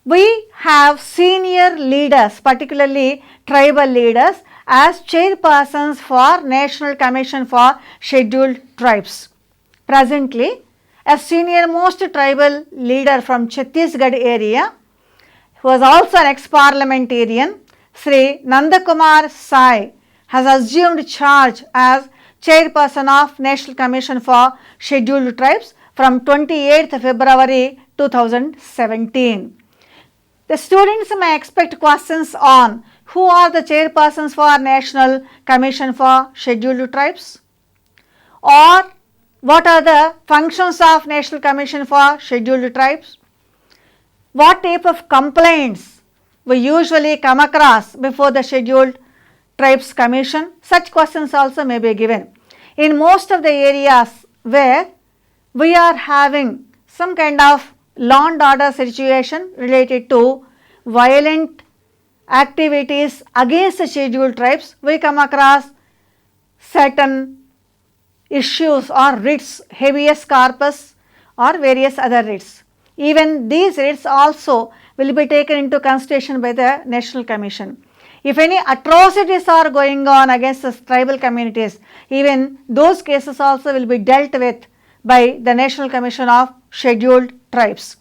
We have senior leaders, particularly tribal leaders, as chairpersons for National Commission for Scheduled Tribes. Presently, a senior most tribal leader from Chhattisgarh area, who was also an ex-parliamentarian, Sri Nandakumar Sai, has assumed charge as chairperson of National Commission for Scheduled Tribes from 28th February 2017. The students may expect questions on who are the chairpersons for National Commission for Scheduled Tribes, or what are the functions of National Commission for Scheduled Tribes, what type of complaints we usually come across before the Scheduled Tribes Commission. Such questions also may be given. In most of the areas where we are having some kind of law and order situation related to violent activities against the scheduled tribes, we come across certain issues or writs, habeas corpus or various other writs. Even these writs also will be taken into consideration by the National Commission. If any atrocities are going on against the tribal communities, even those cases also will be dealt with by the National Commission of Scheduled Tribes.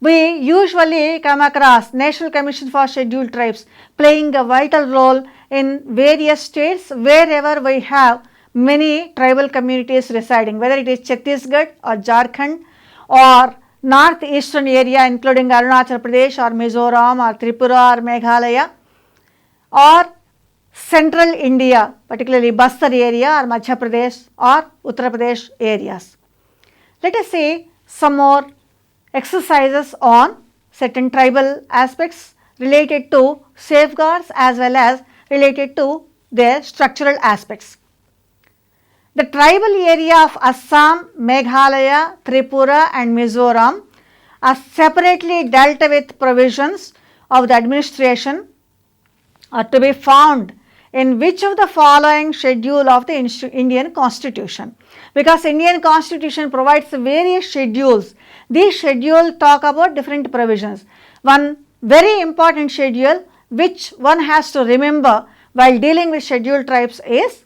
We usually come across National Commission for Scheduled Tribes playing a vital role in various states wherever we have many tribal communities residing, whether it is Chhattisgarh or Jharkhand or northeastern area including Arunachal Pradesh or Mizoram or Tripura or Meghalaya, or central India, particularly Bastar area or Madhya Pradesh or Uttar Pradesh areas. Let us see some more exercises on certain tribal aspects related to safeguards as well as related to their structural aspects. The tribal area of Assam, Meghalaya, Tripura and Mizoram are separately dealt with provisions of the administration are to be found in which of the following schedule of the Indian Constitution, because Indian Constitution provides various schedules. These schedules talk about different provisions. One very important schedule which one has to remember while dealing with scheduled tribes is,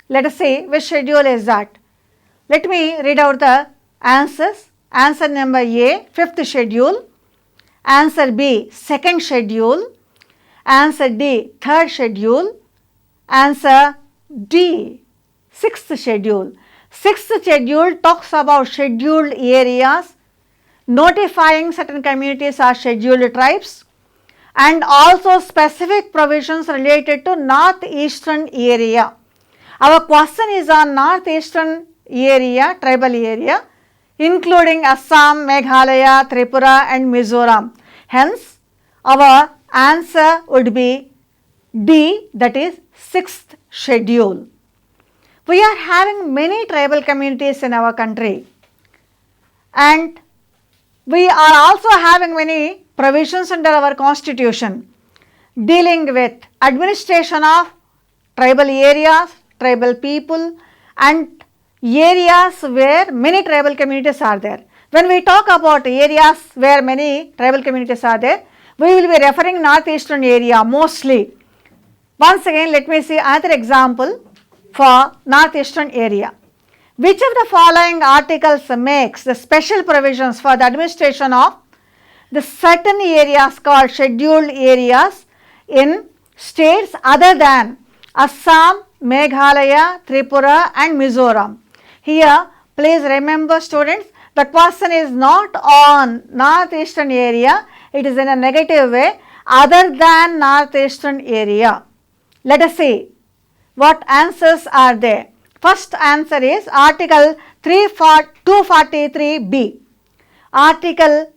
let us see which schedule is that. Let me read out the answers. Answer number A, 5th schedule, answer B, 2nd schedule, answer D, 3rd schedule, answer D, 6th schedule. 6th schedule talks about scheduled areas, notifying certain communities as scheduled tribes, and also specific provisions related to northeastern area. Our question is on northeastern area, tribal area, including Assam, Meghalaya, Tripura and Mizoram. Hence, our answer would be D, that is 6th schedule. We are having many tribal communities in our country, and we are also having many provisions under our constitution dealing with administration of tribal areas, tribal people and areas where many tribal communities are there. When we talk about areas where many tribal communities are there, we will be referring northeastern area mostly. Once again, let me see another example for northeastern area. Which of the following articles makes the special provisions for the administration of the certain areas called scheduled areas in states other than Assam, Meghalaya, Tripura and Mizoram? Here, please remember students, the question is not on northeastern area, it is in a negative way, other than northeastern area. Let us see what answers are there. First answer is Article 243B. Article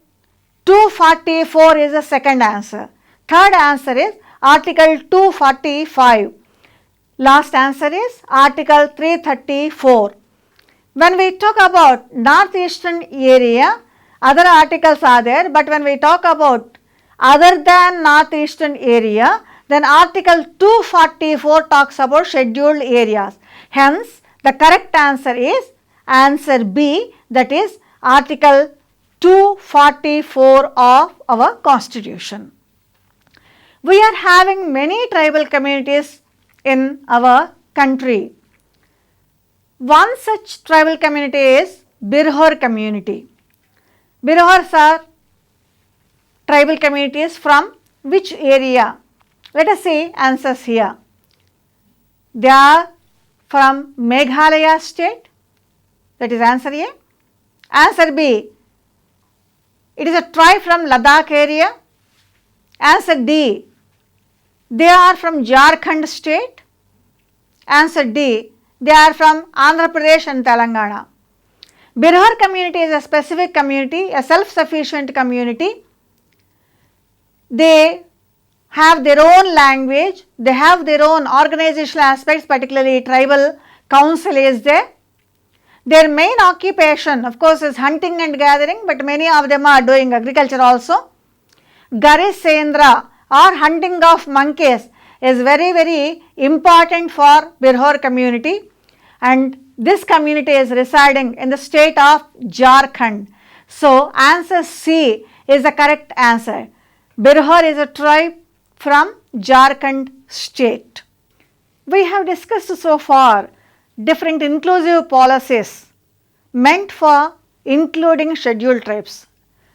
244 is the second answer. Third answer is Article 245. Last answer is Article 334. When we talk about northeastern area, other articles are there, but when we talk about other than northeastern area, then Article 244 talks about scheduled areas. Hence, the correct answer is answer B, that is Article 244 of our Constitution. We are having many tribal communities in our country. One such tribal community is Birhor community. Birhors are tribal communities from which area? Let us see answers here. They are from Meghalaya state, that is answer A. Answer B, it is a tribe from Ladakh area. Answer D, they are from Jharkhand state. Answer D, they are from Andhra Pradesh and Telangana. Birhar community is a specific community, a self-sufficient community. They have their own language, they have their own organizational aspects, particularly tribal council is there. Their main occupation, of course, is hunting and gathering, but many of them are doing agriculture also. Garisendra or hunting of monkeys is very, very important for Birhar community, and this community is residing in the state of Jharkhand. So, answer C is the correct answer. Birhar is a tribe from Jharkhand state. We have discussed so far different inclusive policies meant for including scheduled tribes.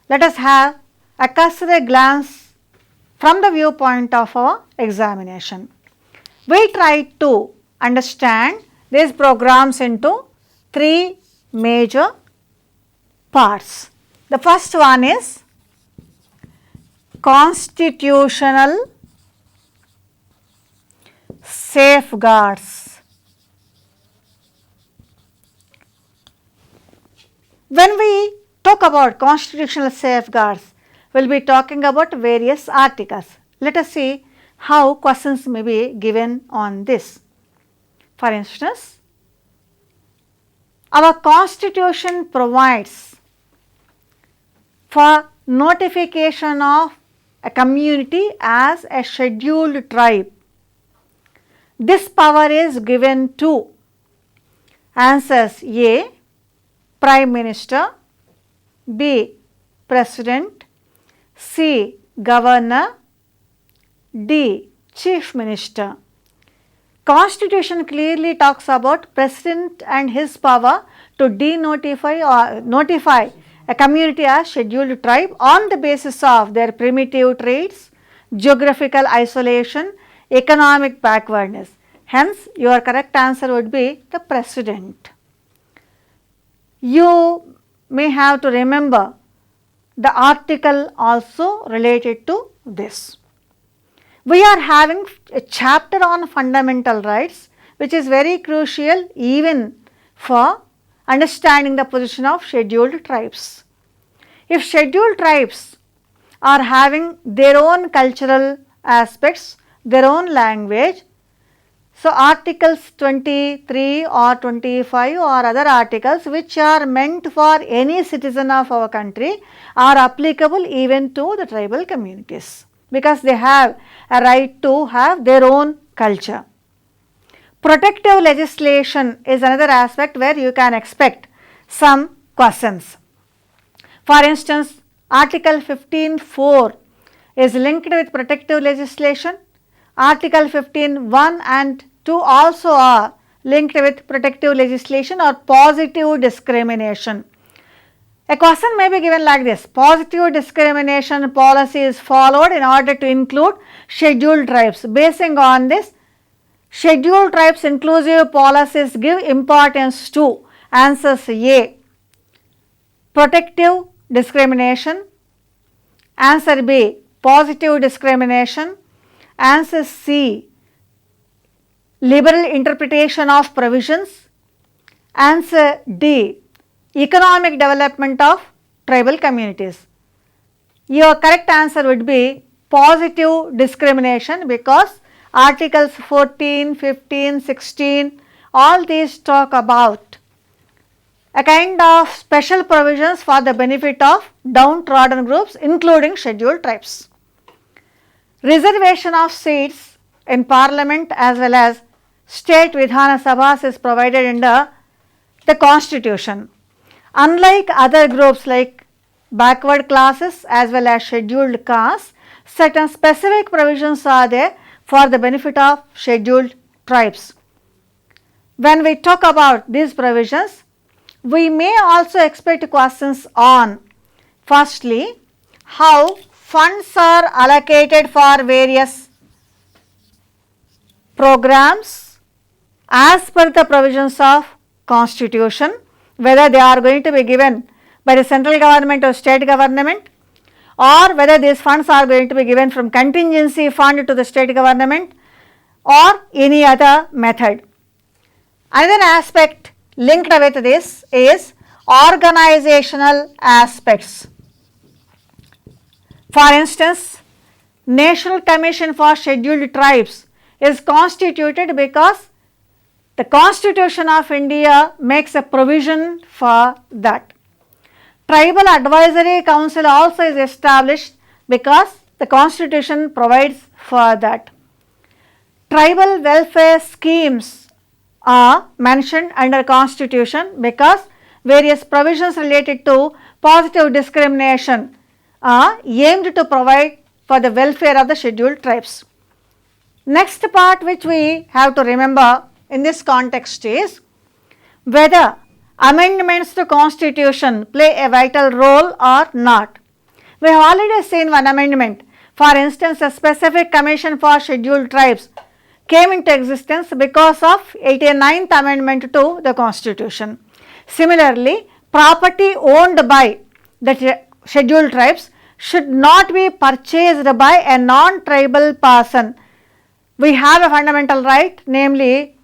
Let us have a cursory glance from the viewpoint of our examination. We tried to understand these programs into three major parts. The first one is constitutional safeguards. When we talk about constitutional safeguards, we will be talking about various articles. Let us see how questions may be given on this. For instance, our constitution provides for notification of a community as a scheduled tribe. This power is given to answers A, Prime Minister, B, President, C, Governor, D, Chief Minister. Constitution clearly talks about President and his power to denotify or notify a community as scheduled tribe on the basis of their primitive traits, geographical isolation, economic backwardness. Hence, your correct answer would be the President. You may have to remember the article also related to this. We are having a chapter on fundamental rights, which is very crucial even for understanding the position of scheduled tribes. If scheduled tribes are having their own cultural aspects, their own language, so articles 23 or 25 or other articles which are meant for any citizen of our country are applicable even to the tribal communities, because they have a right to have their own culture. Protective legislation is another aspect where you can expect some questions. For instance, Article 15(4) is linked with protective legislation. Article 15(1) and 2 also are linked with protective legislation or positive discrimination. A question may be given like this: positive discrimination policy is followed in order to include scheduled tribes. Basing on this, scheduled tribes inclusive policies give importance to answers A, protective discrimination, answer B, positive discrimination, answer C, liberal interpretation of provisions, answer D, economic development of tribal communities. Your correct answer would be positive discrimination, because articles 14, 15, 16 all these talk about a kind of special provisions for the benefit of downtrodden groups including scheduled tribes. Reservation of seats in parliament as well as state Vidhana Sabhas is provided under the constitution. Unlike other groups like backward classes as well as scheduled castes, certain specific provisions are there for the benefit of scheduled tribes. When we talk about these provisions, we may also expect questions on, firstly, how funds are allocated for various programs as per the provisions of constitution, whether they are going to be given by the central government or state government, or whether these funds are going to be given from contingency fund to the state government or any other method. Another aspect linked with this is organizational aspects. For instance, National Commission for Scheduled Tribes is constituted because the Constitution of India makes a provision for that. Tribal Advisory Council also is established because the Constitution provides for that. Tribal welfare schemes are mentioned under Constitution because various provisions related to positive discrimination are aimed to provide for the welfare of the scheduled tribes. Next part which we have to remember in this context is whether amendments to Constitution play a vital role or not. We have already seen one amendment. For instance, a specific commission for scheduled tribes came into existence because of 89th amendment to the Constitution. Similarly, property owned by the scheduled tribes should not be purchased by a non-tribal person. We have a fundamental right, namely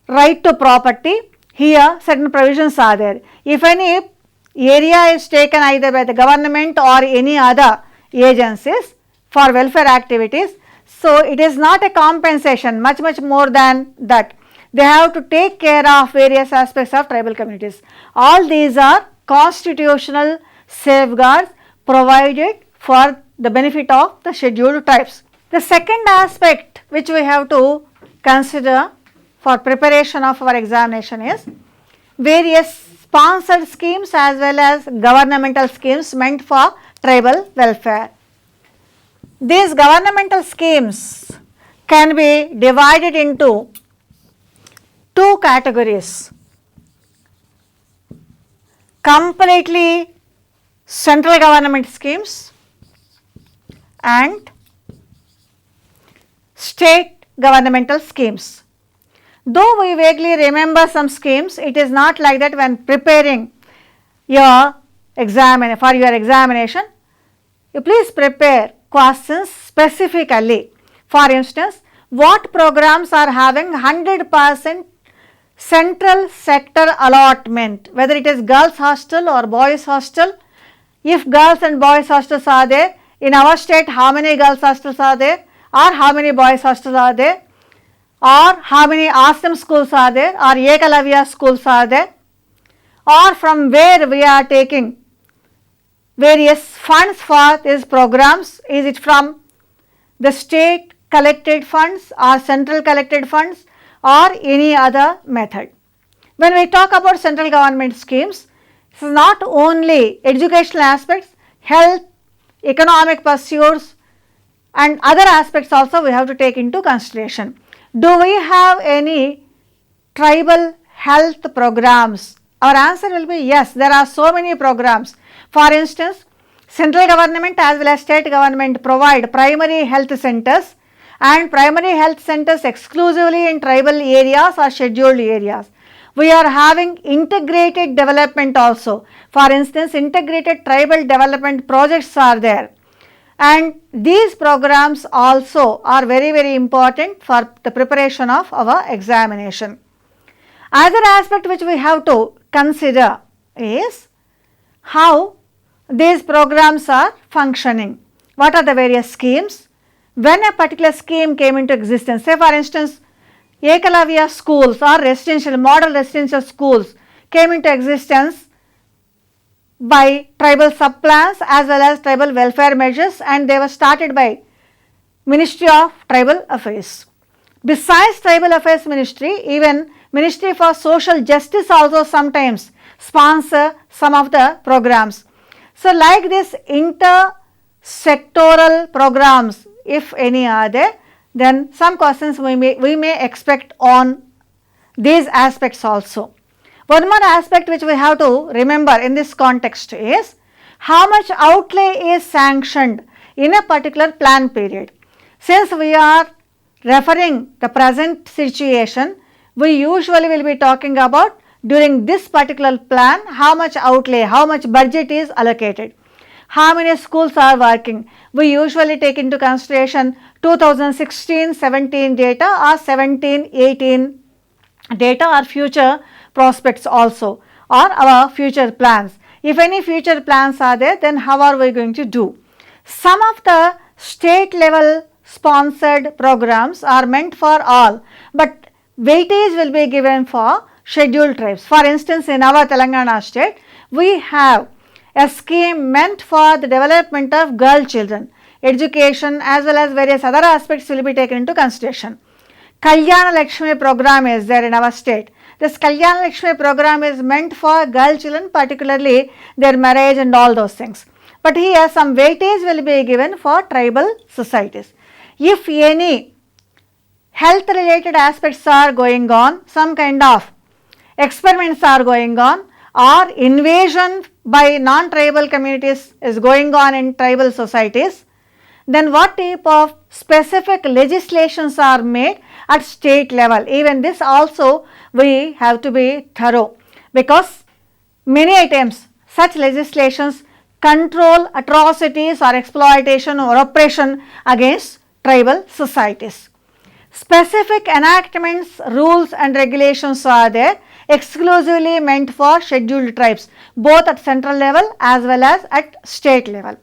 right to property. Here certain provisions are there. If any area is taken either by the government or any other agencies for welfare activities, so it is not a compensation, much more than that. They have to take care of various aspects of tribal communities. All these are constitutional safeguards provided for the benefit of the scheduled tribes. The second aspect which we have to consider for preparation of our examination is various sponsored schemes as well as governmental schemes meant for tribal welfare. These governmental schemes can be divided into two categories: completely central government schemes and state governmental schemes. Though we vaguely remember some schemes, it is not like that. When preparing your examination, you please prepare questions specifically. For instance, what programs are having 100% central sector allotment, whether it is girls hostel or boys hostel? If girls and boys hostels are there, in our state how many girls hostels are there, or how many boys hostels are there, or how many ashram schools are there, or Ekalavya schools are there, or from where we are taking various funds for these programs? Is it from the state collected funds or central collected funds or any other method? When we talk about central government schemes, it is not only educational aspects, health, economic pursuits and other aspects also we have to take into consideration. Do we have any tribal health programs? Our answer will be yes, there are so many programs. For instance, central government as well as state government provide primary health centers, and primary health centers exclusively in tribal areas or scheduled areas. We are having integrated development also. For instance, integrated tribal development projects are there, and these programs also are very important for the preparation of our examination. Another aspect which we have to consider is how these programs are functioning. What are the various schemes? When a particular scheme came into existence, say for instance Ekalavya schools or residential, model residential schools came into existence by tribal sub-plans as well as tribal welfare measures, and they were started by Ministry of Tribal Affairs. Besides Tribal Affairs Ministry, even Ministry for Social Justice also sometimes sponsor some of the programs. So like this inter-sectoral programs, if any are there, then some questions we may expect on these aspects also. One more aspect which we have to remember in this context is how much outlay is sanctioned in a particular plan period. Since we are referring the present situation, we usually will be talking about during this particular plan, how much outlay, how much budget is allocated, how many schools are working. We usually take into consideration 2016-17 data or 17-18 data or future prospects also, or our future plans. If any future plans are there, then how are we going to do? Some of the state level sponsored programs are meant for all, but weightage will be given for scheduled tribes. For instance, in our Telangana state, we have a scheme meant for the development of girl children. Education as well as various other aspects will be taken into consideration. Kalyana Lakshmi program is there in our state. This Kalyana Lakshmi program is meant for girl children, particularly their marriage and all those things. But here some weightage will be given for tribal societies. If any health related aspects are going on, some kind of experiments are going on, or invasion by non-tribal communities is going on in tribal societies, then what type of specific legislations are made at state level? Even this also we have to be thorough, because many times such legislations control atrocities or exploitation or oppression against tribal societies. Specific enactments, rules and regulations are there exclusively meant for scheduled tribes, both at central level as well as at state level.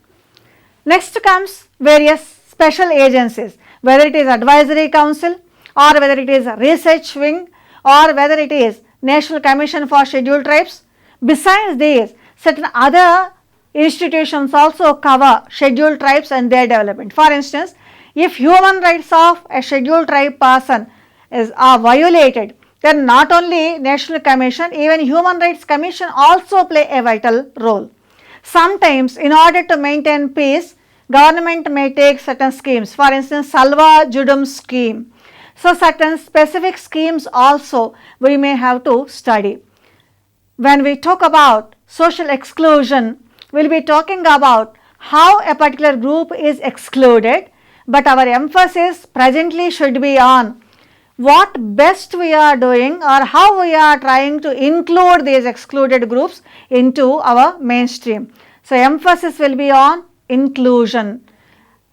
Next comes various special agencies, whether it is advisory council or whether it is a research wing or whether it is National Commission for Scheduled Tribes. Besides these, certain other institutions also cover scheduled tribes and their development. For instance, if human rights of a scheduled tribe person are violated, then not only National Commission, even Human Rights Commission also play a vital role. Sometimes in order to maintain peace, government may take certain schemes, for instance Salva Judum scheme. So certain specific schemes also we may have to study. When we talk about social exclusion, we will be talking about how a particular group is excluded, but our emphasis presently should be on what best we are doing or how we are trying to include these excluded groups into our mainstream. So emphasis will be on inclusion.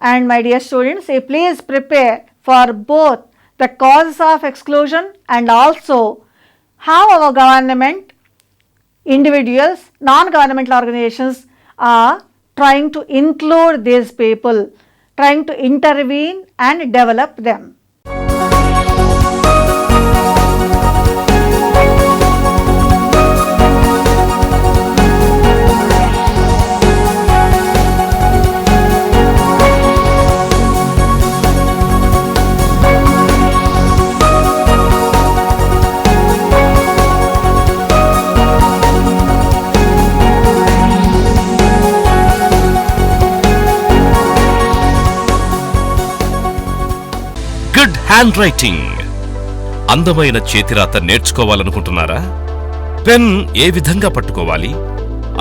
And my dear students, please prepare for both the causes of exclusion and also how our government, individuals, non-governmental organizations are trying to include these people, trying to intervene and develop them. Good handwriting. అందమైన చేతిరాత నేర్చుకోవాలనుకుంటున్నారా? Pen ఏ విధంగా పట్టుకోవాలి,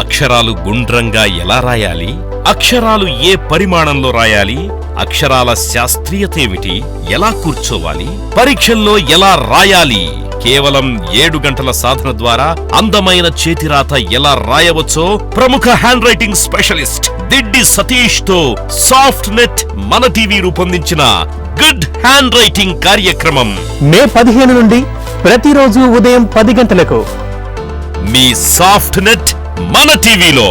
అక్షరాలు గుండ్రంగా ఎలా రాయాలి, అక్షరాలు ఏ పరిమాణంలో రాయాలి, అక్షరాల శాస్త్రీయత ఏమిటి, ఎలా కూర్చోవాలి, పరీక్షల్లో ఎలా రాయాలి, కేవలం 7 గంటల సాధన ద్వారా అందమైన చేతిరాత ఎలా రాయవచ్చో ప్రముఖ hand writing specialist Diddi Satish తో సాఫ్ట్ నెట్ మన టీవీ రూపొందించిన గుడ్ హ్యాండ్ రైటింగ్ కార్యక్రమం మే 15 నుండి ప్రతిరోజు ఉదయం 10 గంటలకు మీ సాఫ్ట్ నెట్ మన టీవీలో.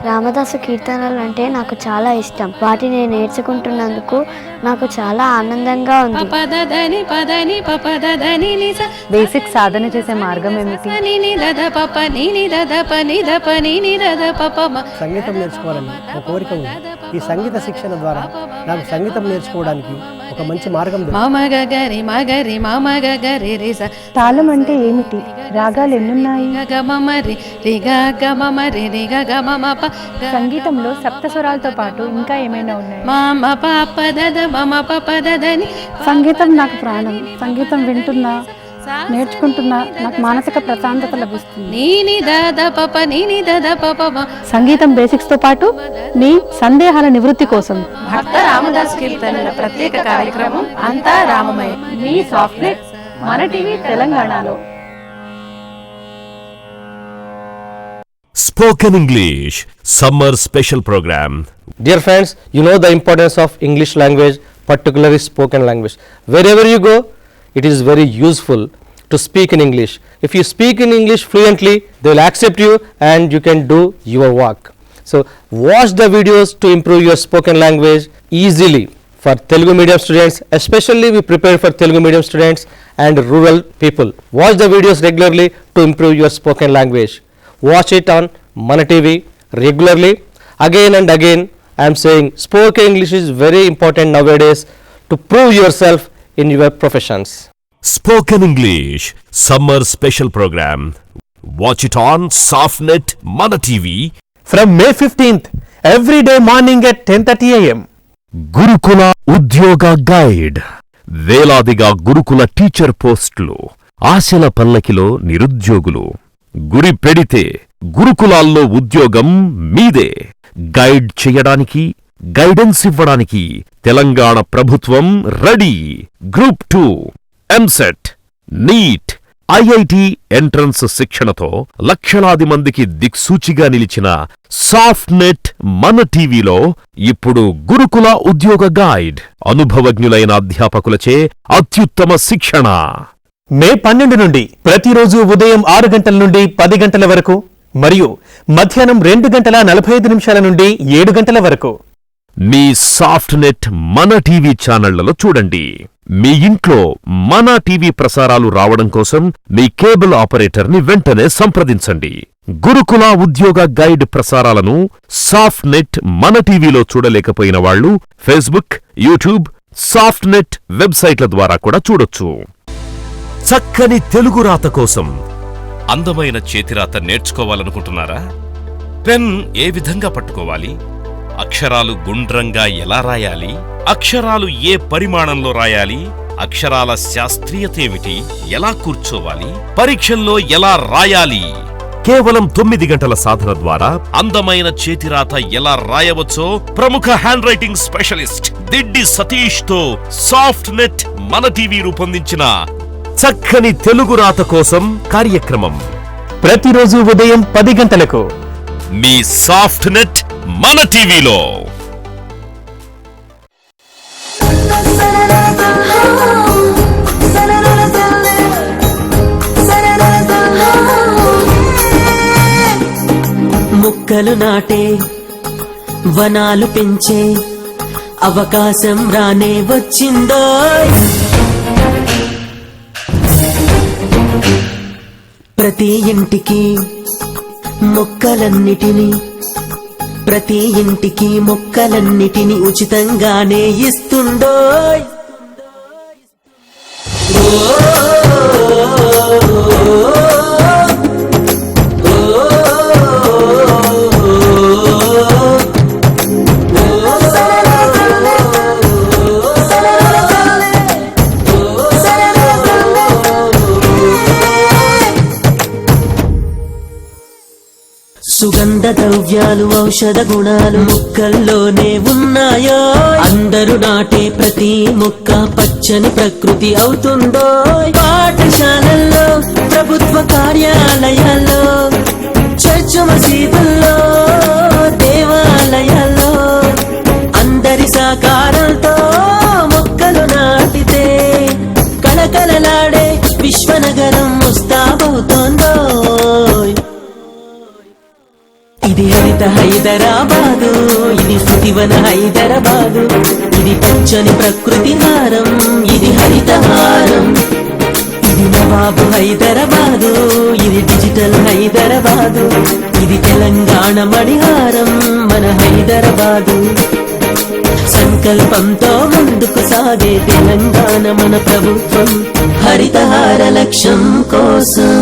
రామదాసు కీర్తనలు అంటే నాకు చాలా ఇష్టం. వాటిని నేను నేర్చుకుంటున్నందుకు నాకు చాలా ఆనందంగా ఉంది. బేసిక్ సాధన చేసే మార్గం ఏమిటి? సంగీతం నేర్చుకోవాలని ఒక కోరిక ఉంది. ఈ సంగీత శిక్షణ ద్వారా నాకు సంగీతం నేర్చుకోవడానికి ఒక మంచి మార్గం. తాళం అంటే ఏమిటి? రాగాలు ఎన్నున్నాయి? సంగీతంలో సప్తస్వరాలతో పాటు ఇంకా ఏమైనా ఉన్నాయి? సంగీతం నాకు ప్రాణం. సంగీతం వింటున్నా నేర్చుకుంటున్నా నాకు మానసిక ప్రశాంతత లభిస్తుంది. సంగీతం బేసిక్స్ తో పాటు మీ సందేహాల నివృత్తి కోసం భక్త రామదాస్ కీర్తనల ప్రత్యేక కార్యక్రమం అంతా రామమయం. మీ సాఫ్ట్నెట్ మన టీవీ తెలంగాణలో. Spoken English Summer Special Program. Dear friends, you know the importance of English language, particularly spoken language. Wherever you go, it is very useful to speak in English. If you speak in English fluently, they will accept you and you can do your work. So watch the videos to improve your spoken language easily. For Telugu medium students, especially we prepare for Telugu medium students and rural people. Watch the videos regularly to improve your spoken language. Watch it on Mana TV regularly. Again and again I am saying spoken English is very important nowadays to prove yourself in your professions. Spoken English Summer Special Program. Watch it on SoFTNET MANATV from May 15th, every day morning at 10:30 a.m. గురుకుల ఉద్యోగ guide. వేలాదిగా గురుకుల teacher పోస్టులు, ఆశల పల్లకిలో నిరుద్యోగులు. గురి పెడితే గురుకులాల్లో ఉద్యోగం మీదే. గైడ్ చేయడానికి, గైడెన్స్ ఇవ్వడానికి తెలంగాణ ప్రభుత్వం ready. Group 2, EAMCET, NEET, IIT entrance శిక్షణతో లక్షలాది మందికి దిక్సూచిగా నిలిచిన సాఫ్ట్నెట్ మన టీవీలో ఇప్పుడు గురుకుల ఉద్యోగ గైడ్. అనుభవజ్ఞులైన అధ్యాపకులచే అత్యుత్తమ శిక్షణ. మే 12 నుండి ప్రతిరోజు ఉదయం 6 గంటల నుండి 10 గంటల వరకు మరియు మధ్యాహ్నం 2:45 నుండి 7 గంటల వరకు మీ సాఫ్ట్నెట్ మన టీవీ ఛానళ్లలో చూడండి. మీ ఇంట్లో మన టీవీ ప్రసారాలు రావడం కోసం మీ కేబుల్ ఆపరేటర్ని వెంటనే సంప్రదించండి. గురుకుల ఉద్యోగ గైడ్ ప్రసారాలను సాఫ్ట్నెట్ మన టీవీలో చూడలేకపోయిన వాళ్ళు ఫేస్బుక్, యూట్యూబ్, సాఫ్ట్నెట్ వెబ్సైట్ల ద్వారా కూడా చూడొచ్చు. చక్కని తెలుగు రాత కోసం అందమైన చేతిరాత నేర్చుకోవాలనుకుంటున్నారా? పెన్ ఏ విధంగా పట్టుకోవాలి, అక్షరాలు గుండ్రంగా ఎలా రాయాలి, అక్షరాలు ఏ పరిమాణంలో రాయాలి, అక్షరాల శాస్త్రీయత ఏమిటి, ఎలా కూర్చోవాలి, పరీక్షల్లో ఎలా రాయాలి, కేవలం 9 గంటల సాధన ద్వారా అందమైన చేతిరాత ఎలా రాయవచ్చో ప్రముఖ hand writing specialist Diddi Satish తో సాఫ్ట్నెట్ మన టీవీ రూపొందించిన చక్కని తెలుగు రాత కోసం కార్యక్రమం ప్రతిరోజు ఉదయం 10 గంటలకు మీ సాఫ్ట్నెట్ మన టీవీలో. మొక్కలు నాటే, వనాలు పెంచే అవకాశం రానే వచ్చిందో. ప్రతి ఇంటికి మొక్కలన్నిటినీ, ప్రతి ఇంటికి మొక్కలన్నిటినీ ఉచితంగానే ఇస్తుండో. సుగంధ ద్రవ్యాలు, ఔషధ గుణాలు మొక్కల్లోనే ఉన్నాయో. అందరూ నాటే ప్రతి మొక్క పచ్చని ప్రకృతి అవుతుందో. పాఠశాలల్లో, ప్రభుత్వ కార్యాలయాల్లో, చర్చ మసీదుల్లో, దేవాలయాల్లో అందరి సహకారంతో మొక్కలు నాటితే కళకళలాడే విశ్వనగరం ముస్తాబవుతోందో. ఇది హరిత హైదరాబాదు, ఇది శృతివన హైదరాబాదు, ఇది పచ్చని ప్రకృతి హారం, ఇది హరితహారం. ఇది నవాబు హైదరాబాదు, ఇది డిజిటల్ హైదరాబాదు, ఇది తెలంగాణ మణిహారం మన హైదరాబాదు. సంకల్పంతో ముందుకు సాగే తెలంగాణ మన ప్రభుత్వం హరితహార లక్ష్యం కోసం.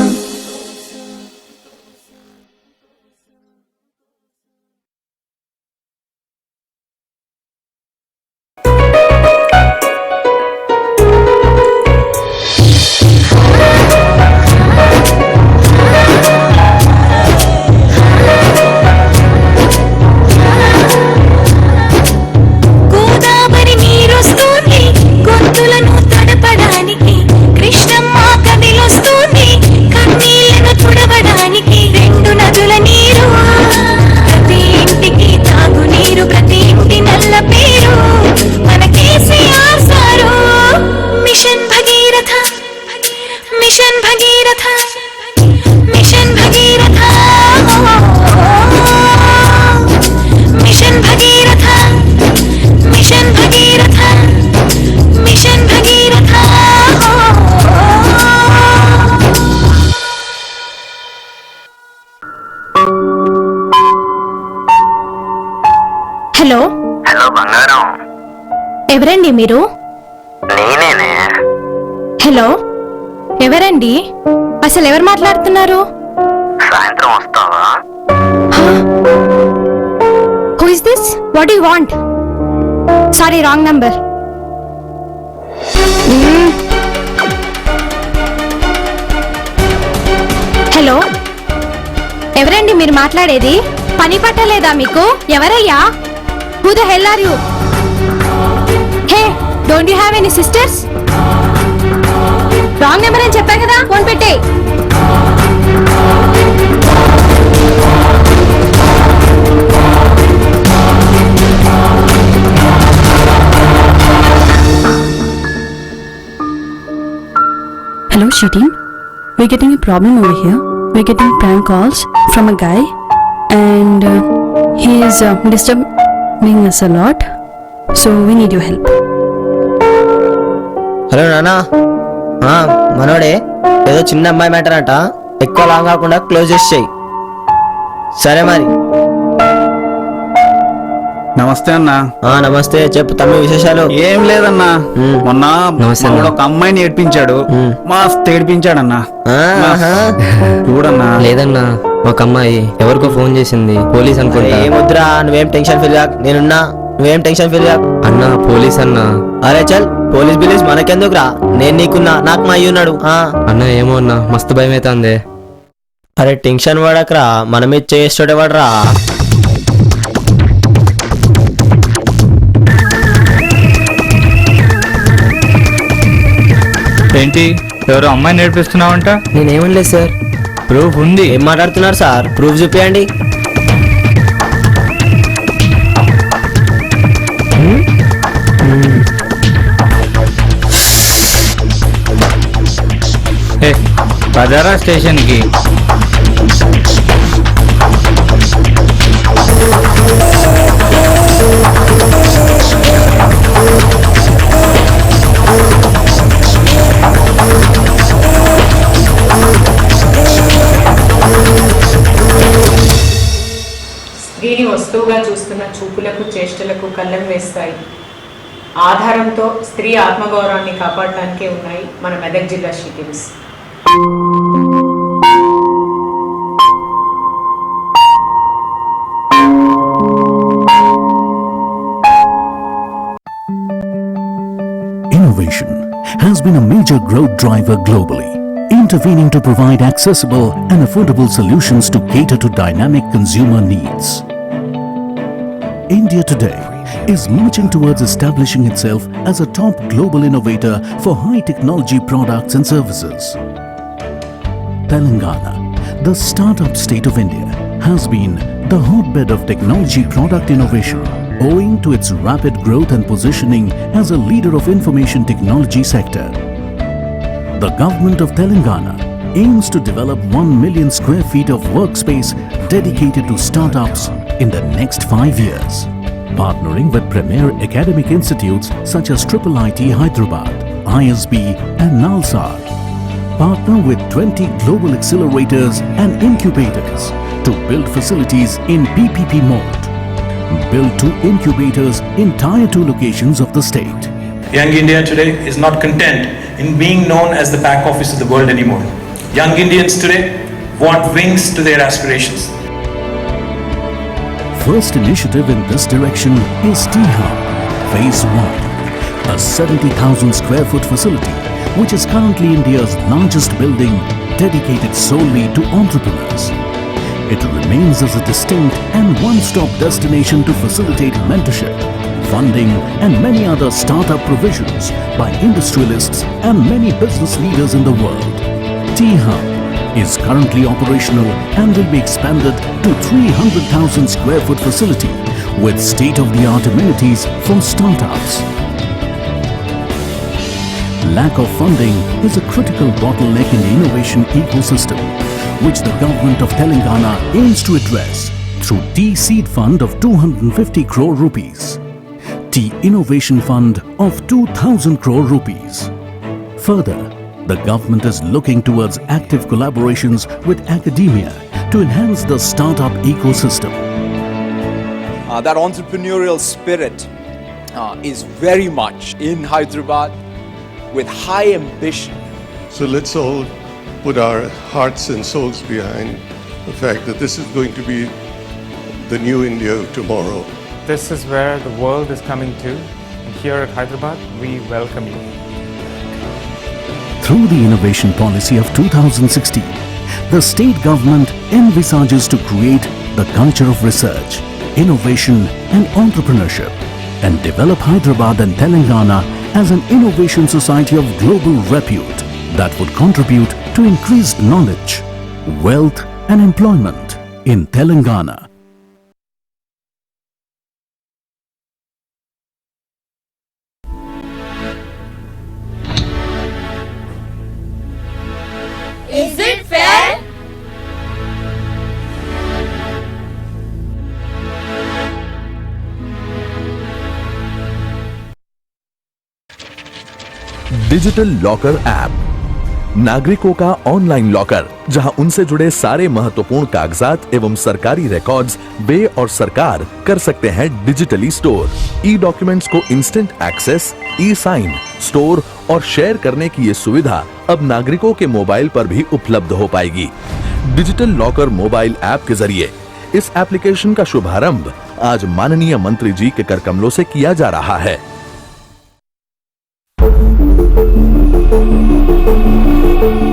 హలో హలో బంగారం, ఎవరండి మీరు? నేనేనే. హలో ఎవరండి? అసలు ఎవరు మాట్లాడుతున్నారు? సాయంత్రం వస్తావా? Who is this? What you want? Sorry, wrong number. Hello ఎవరండి మీరు మాట్లాడేది? పని పట్టలేదా మీకు? ఎవరయ్యా? Who the hell are you? Hey, don't you have any sisters? Wrong number అని చెప్పా కదా, ఫోన్ పెట్టే. Hello, Shitin. We're getting a problem over here. We're getting prank calls from a guy, and he is disturbing us a lot. So we need your help. Hello నానా, మనోడే ఏదో చిన్న అమ్మాయి matter అంట, ఎక్కువ లాంగ్ కాకుండా close చేసేయి. సరే మరి. నమస్తే అన్నా. నమస్తే, చెప్పు తమ్మి విశేషాలు. ఏం లేదన్నా, మొన్న ఒక అమ్మాయిని ఏడ్పించాడు, మస్తు ఏడ్పించాడన్నా. చూడన్నా. లేదన్నా, ఒక అమ్మాయి ఎవరికో ఫోన్ చేసింది, పోలీస్ అనుకుంటా. ఏముద్రా, నువ్వేం టెన్షన్ ఫీల్ కాకు, నేనున్నా, నువ్వేం టెన్షన్ ఫీల్ కాకు. అన్నా పోలీస్ అన్నా. అరే చల్, పోలీస్ బిలీస్ మనకెందుకురా, నేను నీకున్నా, నాకు మా అయ్యున్నాడు. అన్నా ఏమో అన్నా, మస్తు భయం అవుతుంది. అరే టెన్షన్ పడకరా, మన మీద చేసేటోడేవాడరా. ఏంటి, ఎవరో అమ్మాయి నేర్పిస్తున్నావంట? నేనేమనలేదు సార్. ప్రూఫ్ ఉంది. ఏం మాట్లాడుతున్నారు సార్? ప్రూఫ్ చూపించండి. పదరా స్టేషన్కి. స్త్రీని వస్తువుగా చూస్తున్న చూపులకు, చేష్టలకు కళ్ళం వేస్తాయి. ఆధారంతో స్త్రీ ఆత్మగౌరవాన్ని కాపాడటానికే ఉన్నాయి మన మెదక్ జిల్లా sheetings. Innovation has been a major growth driver globally, intervening to provide accessible and affordable solutions to cater to dynamic consumer needs. India today is marching towards establishing itself as a top global innovator for high technology products and services. Telangana, the startup state of India, has been the hotbed of technology product innovation, owing to its rapid growth and positioning as a leader of information technology sector. The government of Telangana aims to develop 1 million square feet of workspace dedicated to startups in the next 5 years, partnering with premier academic institutes such as IIIT Hyderabad, ISB and NALSAR. Partner with 20 global accelerators and incubators to build facilities in PPP mode. Build 2 incubators in Tier 2 locations of the state. Young India today is not content in being known as the back office of the world anymore. Young Indians today want wings to their aspirations. First initiative in this direction is T-Hub Phase 1, a 70,000 square foot facility which is currently India's largest building dedicated solely to entrepreneurs. It remains as a distinct and one-stop destination to facilitate mentorship, funding and many other startup provisions by industrialists and many business leaders in the world. T-Hub is currently operational and will be expanded to 300,000 square foot facility with state-of-the-art amenities from startups. Lack of funding is a critical bottleneck in the innovation ecosystem, which the government of Telangana aims to address through T-Seed Fund of 250 crore rupees, T-Innovation Fund of 2,000 crore rupees. Further, the government is looking towards active collaborations with academia to enhance the startup ecosystem. that entrepreneurial spirit is very much in Hyderabad with high ambition. So let's all put our hearts and souls behind the fact that this is going to be the new India of tomorrow. This is where the world is coming to, and here at Hyderabad, we welcome you. Through the innovation policy of 2016, the state government envisages to create the culture of research, innovation and entrepreneurship and develop Hyderabad and Telangana as an innovation society of global repute that would contribute to increased knowledge, wealth and employment in Telangana. Is it fair? Digital locker app, नागरिकों का online locker जहां उनसे जुड़े सारे महत्वपूर्ण कागजात एवं सरकारी रिकॉर्ड्स वे और सरकार कर सकते हैं डिजिटली स्टोर। ई डॉक्यूमेंट्स को इंस्टेंट एक्सेस, ई साइन, स्टोर और शेयर करने की ये सुविधा अब नागरिकों के मोबाइल पर भी उपलब्ध हो पाएगी। डिजिटल लॉकर मोबाइल ऐप के जरिए इस एप्लीकेशन का शुभारंभ आज माननीय मंत्री जी के कर कमलों से किया जा रहा है।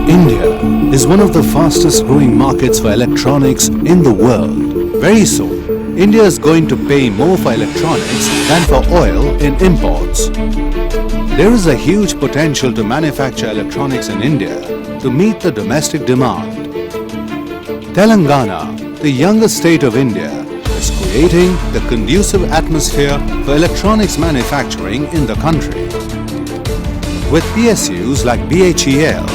India is one of the fastest growing markets for electronics in the world. Very soon, India is going to pay more for electronics than for oil in imports. There is a huge potential to manufacture electronics in India to meet the domestic demand. Telangana, the youngest state of India, is creating the conducive atmosphere for electronics manufacturing in the country. With PSUs like BHEL,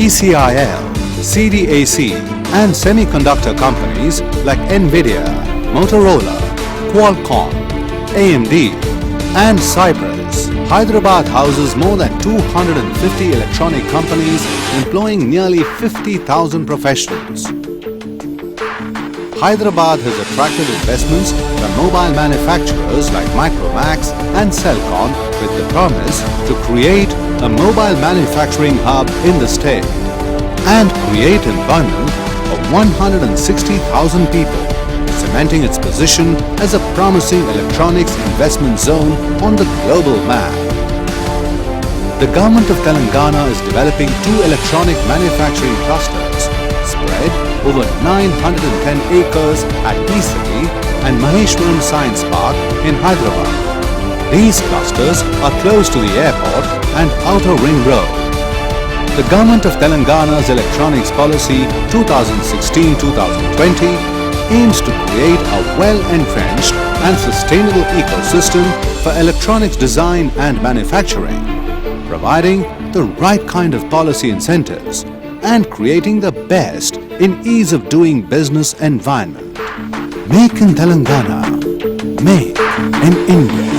ECIL, CDAC and semiconductor companies like Nvidia, Motorola, Qualcomm, AMD and Cypress, Hyderabad houses more than 250 electronic companies employing nearly 50,000 professionals. Hyderabad has attracted investments from mobile manufacturers like Micromax and Cellcom with the promise to create a mobile manufacturing hub in the state and create employment of 160,000 people, cementing its position as a promising electronics investment zone on the global map. The government of Telangana is developing 2 electronic manufacturing clusters spread over 910 acres at T-City and Maheshwaram Science Park in Hyderabad. These clusters are close to the airport and outer ring road. The government of Telangana's electronics policy 2016-2020 aims to create a well-entrenched and sustainable ecosystem for electronics design and manufacturing, providing the right kind of policy incentives and creating the best in ease of doing business environment. Make in Telangana, make in India.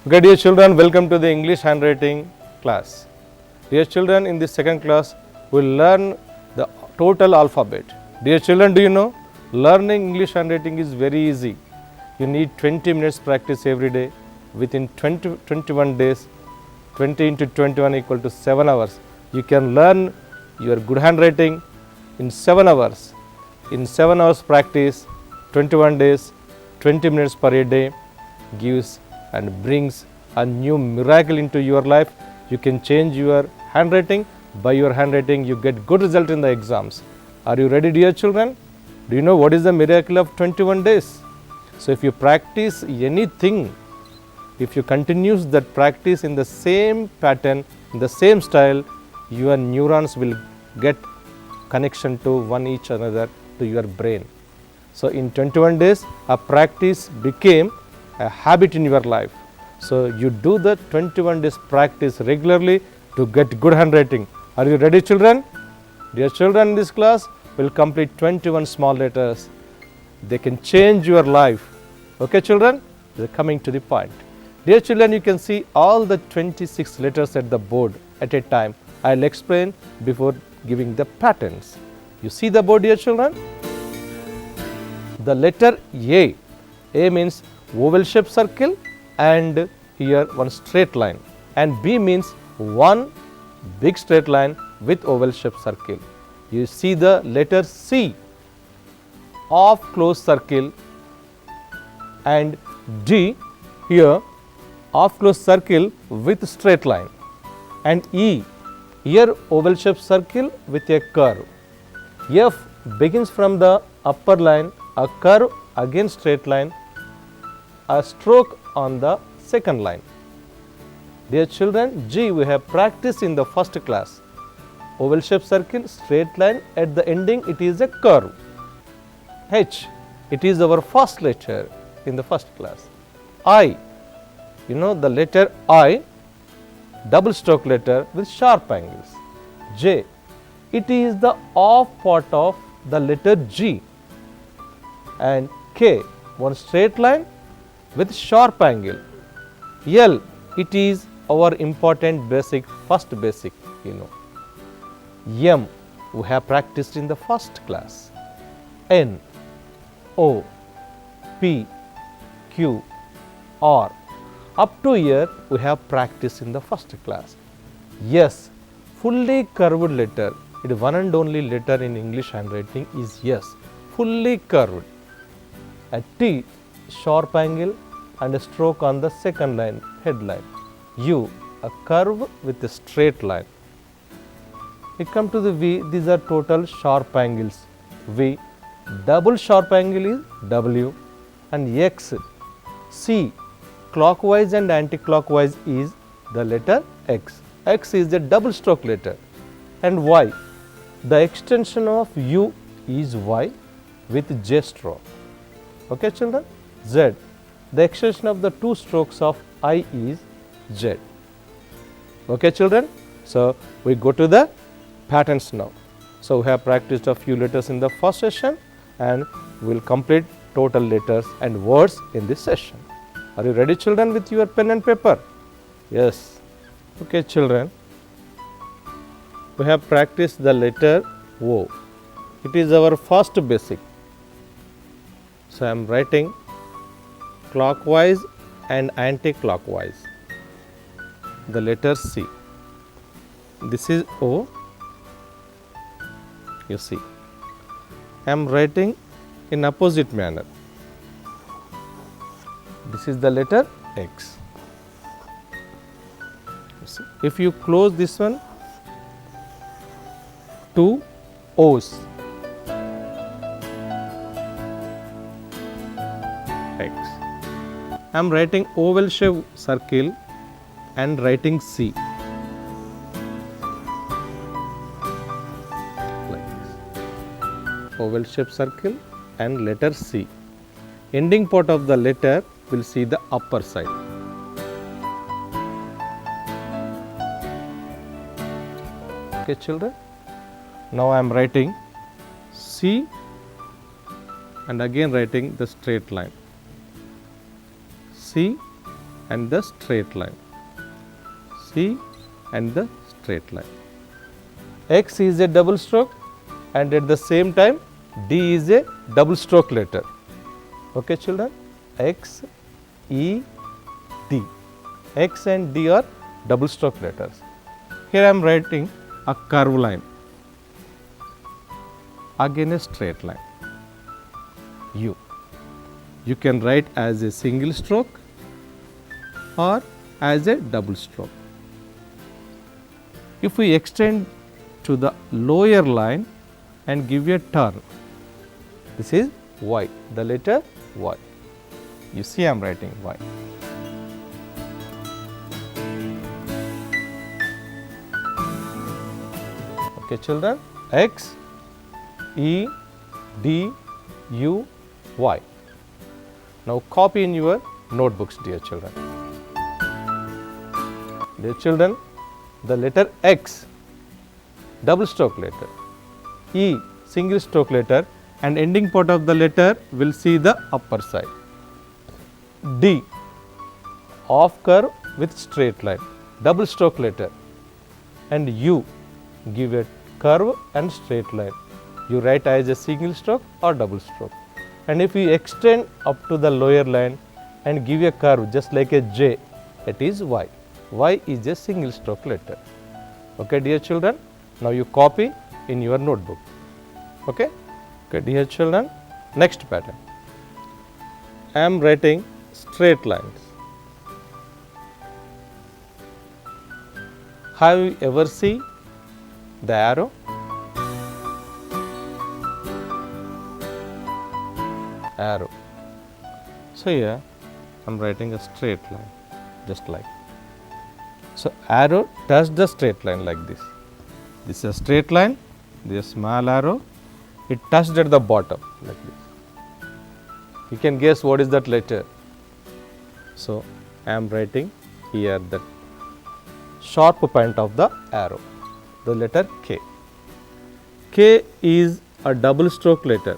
Okay, dear children, welcome to the English handwriting class. Dear children, in this second class, we will learn the total alphabet. Dear children, do you know, learning English handwriting is very easy. You need 20 minutes practice every day. Within 21 days, 20 into 21 equal to 7 hours. You can learn your good handwriting in 7 hours. In 7 hours practice, 21 days, 20 minutes per day gives and brings a new miracle into your life. You can change your handwriting. By your handwriting, you get good result in the exams. Are you ready, dear children? Do you know what is the miracle of 21 days? So if you practice anything, if you continue that practice in the same pattern, in the same style, your neurons will get connection to one each another to your brain. So in 21 days, a practice became a habit in your life. So you do the 21 days practice regularly to get good handwriting. Are you ready, children? Dear children, in this class will complete 21 small letters. They can change your life. Okay, children? They are coming to the point. Dear children, you can see all the 26 letters at the board at a time. I will explain before giving the patterns. You see the board, dear children? The letter A. A means oval shaped circle and here one straight line, and B means one big straight line with oval shaped circle. You see the letter C, off closed circle, and D here off closed circle with straight line, and E here oval shaped circle with a curve. F begins from the upper line, a curve, again straight line, a stroke on the second line. Dear children, G we have practiced in the first class. Oval shaped circle, straight line, at the ending it is a curve. H, it is our first letter in the first class. I, you know the letter I, double stroke letter with sharp angles. J, it is the off part of the letter G. And K, one straight line with sharp angle. L, it is our important basic, first basic, you know. M, we have practiced in the first class. N, O, P, Q, R. Up to here we have practiced in the first class. S, fully curved letter. It is one and only letter in English handwriting is S, fully curved. A T, sharp angle and a stroke on the second line, headline. U, a curve with a straight line. We come to the V, these are total sharp angles. V, double sharp angle is W, and X, C, clockwise and anti-clockwise is the letter X. X is the double stroke letter. And Y, the extension of U is Y with J stroke. Okay, children? Z, the extension of the two strokes of I is Z. Okay, children? So we go to the patterns now. So we have practiced a few letters in the first session and we will complete total letters and words in this session. Are you ready, children, with your pen and paper? Yes. Okay, children. We have practiced the letter O. It is our first basic. So I am writing clockwise and anti-clockwise. The letter C. This is O. You see. I am writing in opposite manner. This is the letter X. You see. If you close this one, two O's. X. I am writing oval shaped circle and writing C. Like this. Oval shaped circle and letter C. Ending part of the letter will see the upper side. Okay, children. Now I am writing C and again writing the straight line. C and the straight line. C and the straight line. X is a double stroke and at the same time D is a double stroke letter. Okay, children? X, E, D. X and D are double stroke letters. Here I am writing a curve line. Again a straight line. U. You can write as a single stroke or as a double stroke. If we extend to the lower line and give a turn, this is Y, the letter Y. You see I am writing Y. Okay, children? X, E, D, U, Y. Now copy in your notebooks, dear children. Dear children, the letter X, double stroke letter, E, single stroke letter, and ending part of the letter will see the upper side. D, off curve with straight line, double stroke letter, and U, give a curve and straight line. You write as a single stroke or double stroke. And if you extend up to the lower line and give a curve just like a J, it is Y. Y is a single stroke letter. Okay, dear children, now you copy in your notebook. Okay, okay, dear children, next pattern. I am writing straight lines. Have you ever seen the arrow? Arrow. So here I am writing a straight line, just like. So arrow touch the straight line like this. This is a straight line, this is a small arrow, it touched at the bottom like this. You can guess what is that letter. So I am writing here the sharp point of the arrow, the letter K. K is a double stroke letter.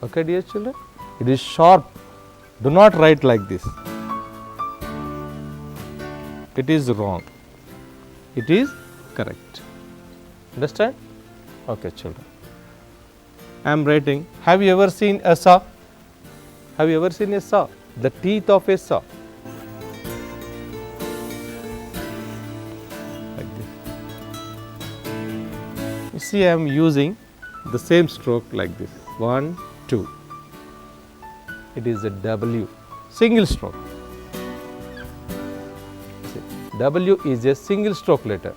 Okay, dear children, it is sharp. Do not write like this. It is wrong. It is correct. Understand? Okay, children. I am writing. Have you ever seen a saw? Have you ever seen a saw? The teeth of a saw. Like this. You see, I am using the same stroke like this. 1, 2. It is a W, single stroke. See, W is a single stroke letter.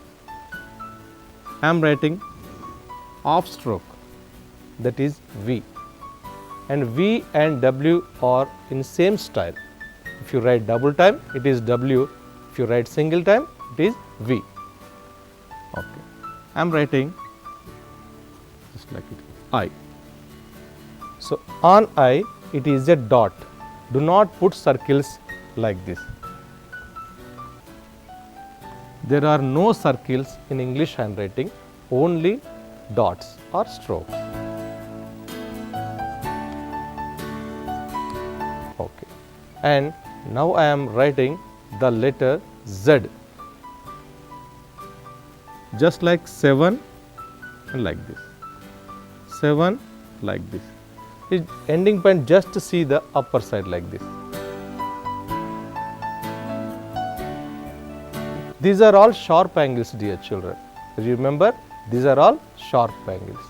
I am writing off stroke, that is V. And V and W are in same style. If you write double time, it is W. If you write single time, it is V. Okay. I am writing just like it, I. So on I, it is a dot. Do not put circles like this. There are no circles in English handwriting, only dots or strokes. Okay. And now I am writing the letter Z. Just like 7 and like this. 7 like this. Its ending point just to see the upper side like this. These are all sharp angles, dear children. Remember, these are all sharp angles.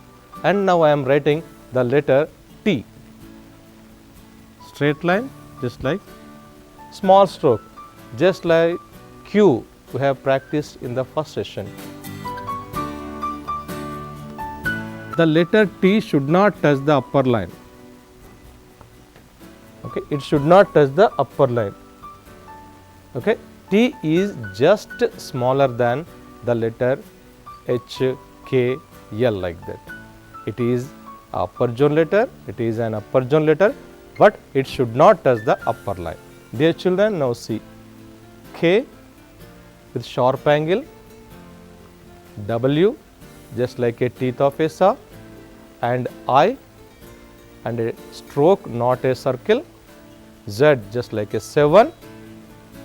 And now I am writing the letter T. Straight line, just like small stroke, just like Q we have practiced in the first session. The letter T should not touch the upper line. Okay, it should not touch the upper line. Okay, T is just smaller than the letter H, K, L like that. It is upper zone letter, it is an upper zone letter, but it should not touch the upper line. Dear children, now see K with sharp angle, W just like a teeth of a saw, and I and a stroke, not a circle, Z just like a 7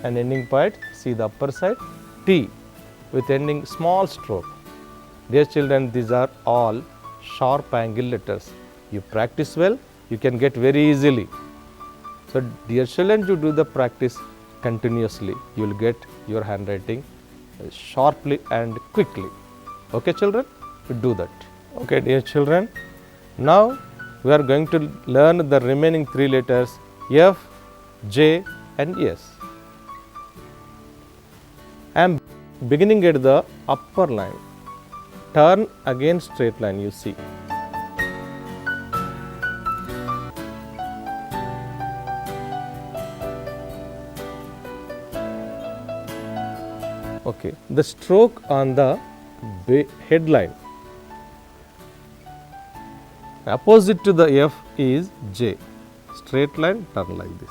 and ending point, see the upper side, T with ending small stroke. Dear children, these are all sharp angle letters. You practice well, you can get very easily. So dear children, you do the practice continuously, you will get your handwriting sharply and quickly. Okay children, you do that. Okay dear children, now we are going to learn the remaining 3 letters F, J and S. I am beginning at the upper line. Turn again straight line, you see. Okay, the stroke on the headline. Opposite to the F is J. Straight line, turn like this.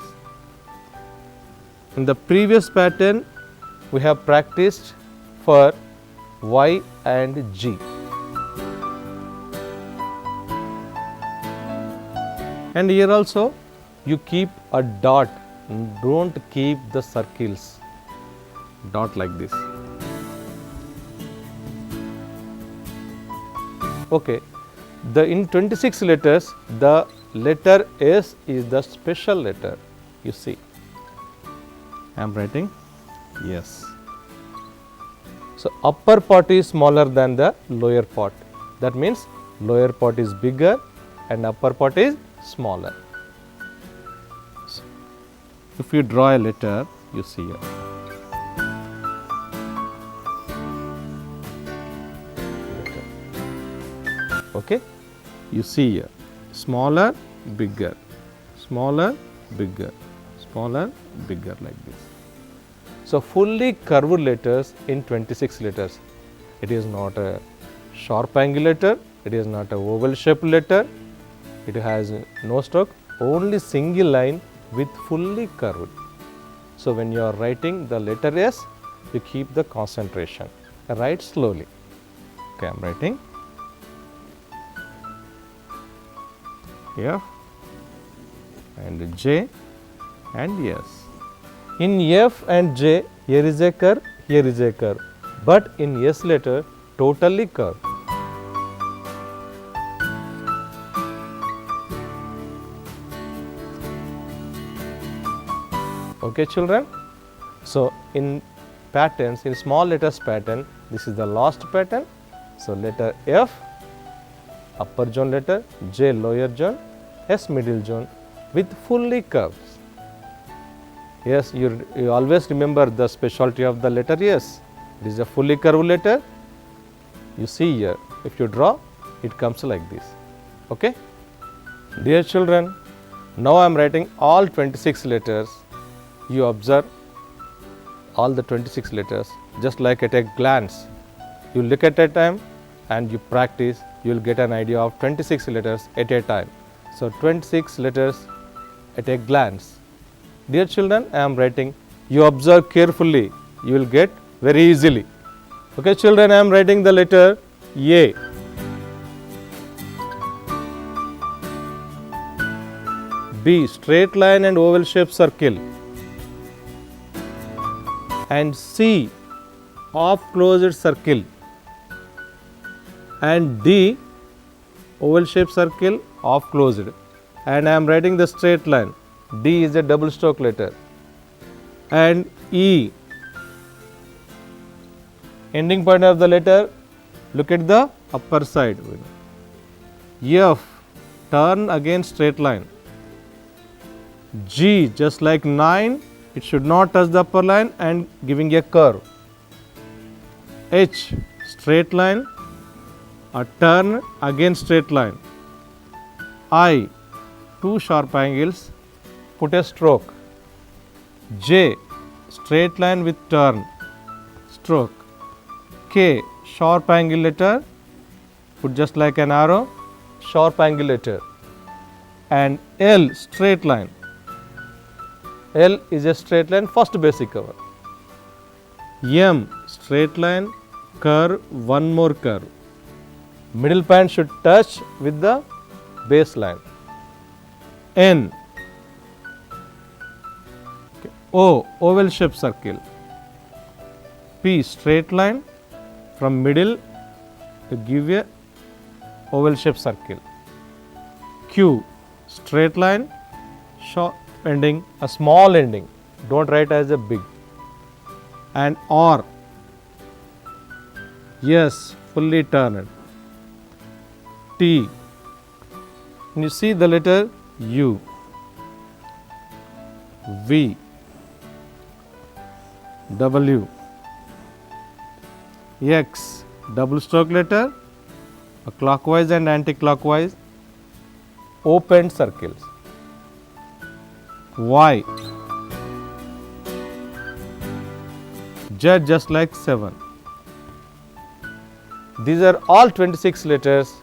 In the previous pattern, we have practiced for Y and G. And here also you keep a dot, don't keep the circles, dot like this. Okay, in 26 letters, the letter S is the special letter, you see. I am writing yes. So, upper part is smaller than the lower part. That means lower part is bigger and upper part is smaller. So, if you draw a letter, you see here. Okay, you see here smaller, bigger, smaller, bigger, smaller, bigger like this. So, fully curved letters in 26 letters. It is not a sharp angle letter, it is not a oval shaped letter, it has no stroke, only single line with fully curved. So, when you are writing the letter S, you keep the concentration, write slowly. Okay, I am writing F and J and S. In F and J, here is a curve, here is a curve, but in S letter, totally curve. Okay, children. So, in patterns, in small letters pattern, this is the last pattern. So, letter F, upper zone letter, J lower zone, S middle zone with fully curves. Yes, you always remember the specialty of the letter S. It is a fully curved letter. You see here, if you draw, it comes like this. Okay? Dear children, now I am writing all 26 letters. You observe all the 26 letters just like at a glance. You look at a time and you practice, you will get an idea of 26 letters at a time. So, 26 letters at a glance. Dear children, I am writing, you observe carefully, you will get very easily. Okay, children, I am writing the letter A. B, straight line and oval shaped circle. And C, off closed circle. And D, oval shaped circle, off closed. And I am writing the straight line. D is a double stroke letter. And E, ending point of the letter, look at the upper side. F, turn again straight line. G, just like 9, it should not touch the upper line and giving a curve. H, straight line, a turn, again straight line. I, two sharp angles, put a stroke. J, straight line with turn, stroke. K, sharp angle letter, put just like an arrow, sharp angle letter. And L, straight line. L is a straight line, first basic cover. M, straight line, curve, one more curve. Middle point should touch with the base line. N, okay. O, oval shaped circle. P, straight line from middle to give a oval shaped circle. Q, straight line, short ending, a small ending, don't write as a big. And R, yes, fully turned. T, and you see the letter U. V, W, X, double stroke letter, a clockwise and anti-clockwise, open circles. Y, Z just like 7. These are all 26 letters.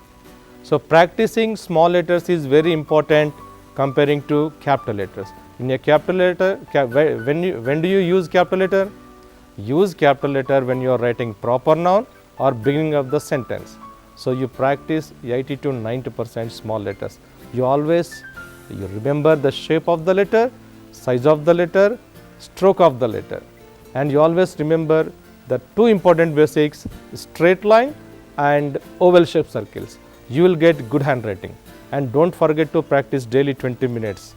So practicing small letters is very important comparing to capital letters. In a capital letter, when do you use capital letter? Use capital letter when you are writing proper noun or beginning of the sentence. So you practice 80 to 90% small letters. You remember the shape of the letter, size of the letter, stroke of the letter, and you always remember the two important basics: straight line and oval shaped circles. You will get good handwriting. And don't forget to practice daily 20 minutes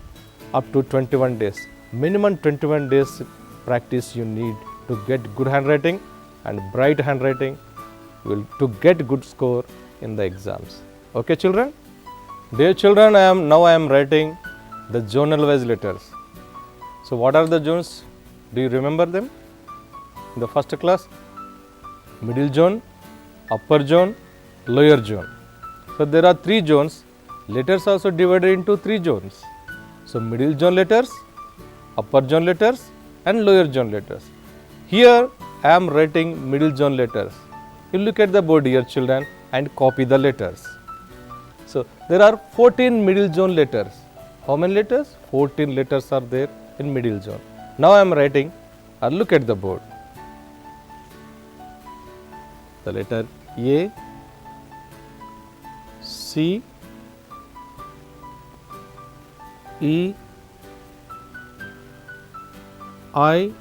up to 21 days. Minimum 21 days practice you need to get good handwriting and bright handwriting to get good score in the exams. Okay children? Dear children, I am writing the zonal wise letters. So what are the zones? Do you remember them? In the first class, middle zone, upper zone, lower zone. So there are 3 zones. Letters also divided into 3 zones. So middle zone letters, upper zone letters and lower zone letters. Here I am writing middle zone letters. You look at the board here children and copy the letters. So there are 14 middle zone letters. How many letters? 14 letters are there in middle zone. Now I am writing, look at the board. The letter A, C, E, I,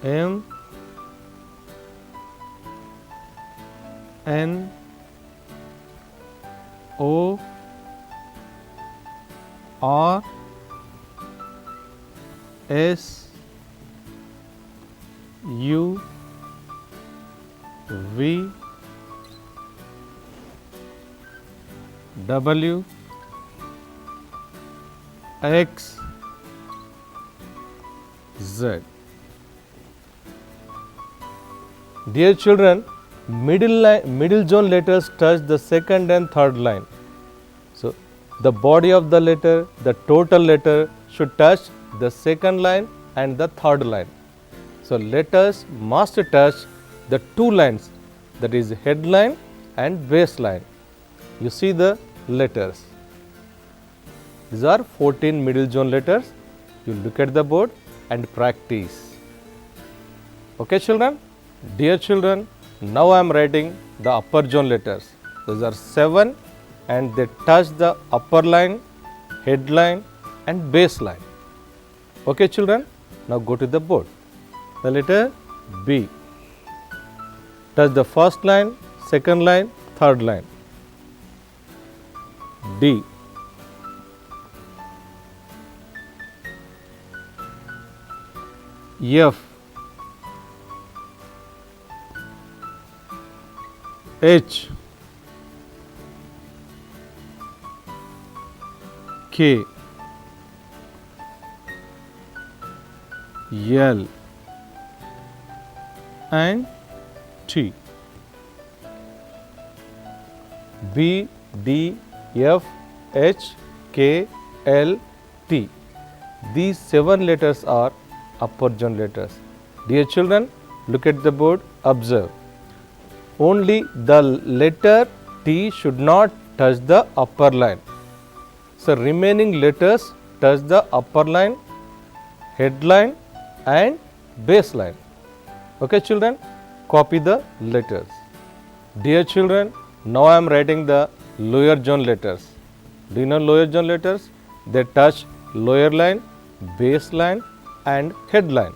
M, N, O, R, S, U, V, W, X, Z. Dear children, middle zone letters touch the second and third line. So the body of the letter, the total letter should touch the second line and the third line. So letters must touch the 2 lines, that is headline and base line. You see the letters. These are 14 middle zone letters. You look at the board and practice. Okay children? Dear children, now I am writing the upper zone letters. Those are 7 and they touch the upper line, headline and base line. Okay children? Now go to the board. The letter B. Touch the first line, second line, third line. D. F, H, K, L and T. B, D, F, H, K, L, T. These 7 letters are upper zone letters. Dear children, look at the board, observe. Only the letter T should not touch the upper line. So remaining letters touch the upper line, headline and base line. Okay children, copy the letters. Dear children, now I am writing the lower zone letters. Do you know lower zone letters? They touch lower line, base line and headline.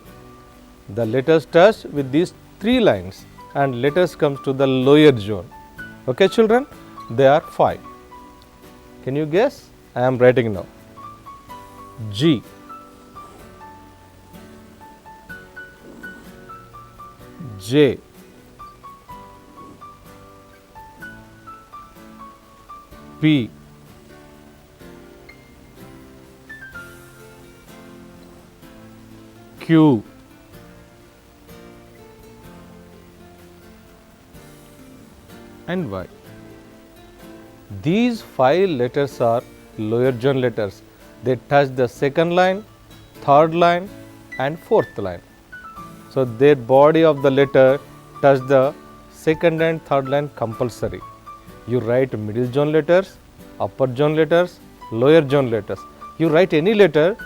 The letters touch with these 3 lines and letters comes to the lower zone. Okay children, they are 5. Can you guess? I am writing now. G, J, P, Q, and Y. These 5 letters are lower zone letters. They touch the second line, third line and fourth line. So their body of the letter touch the second and third line compulsory. You write middle zone letters, upper zone letters, lower zone letters. You write any letter,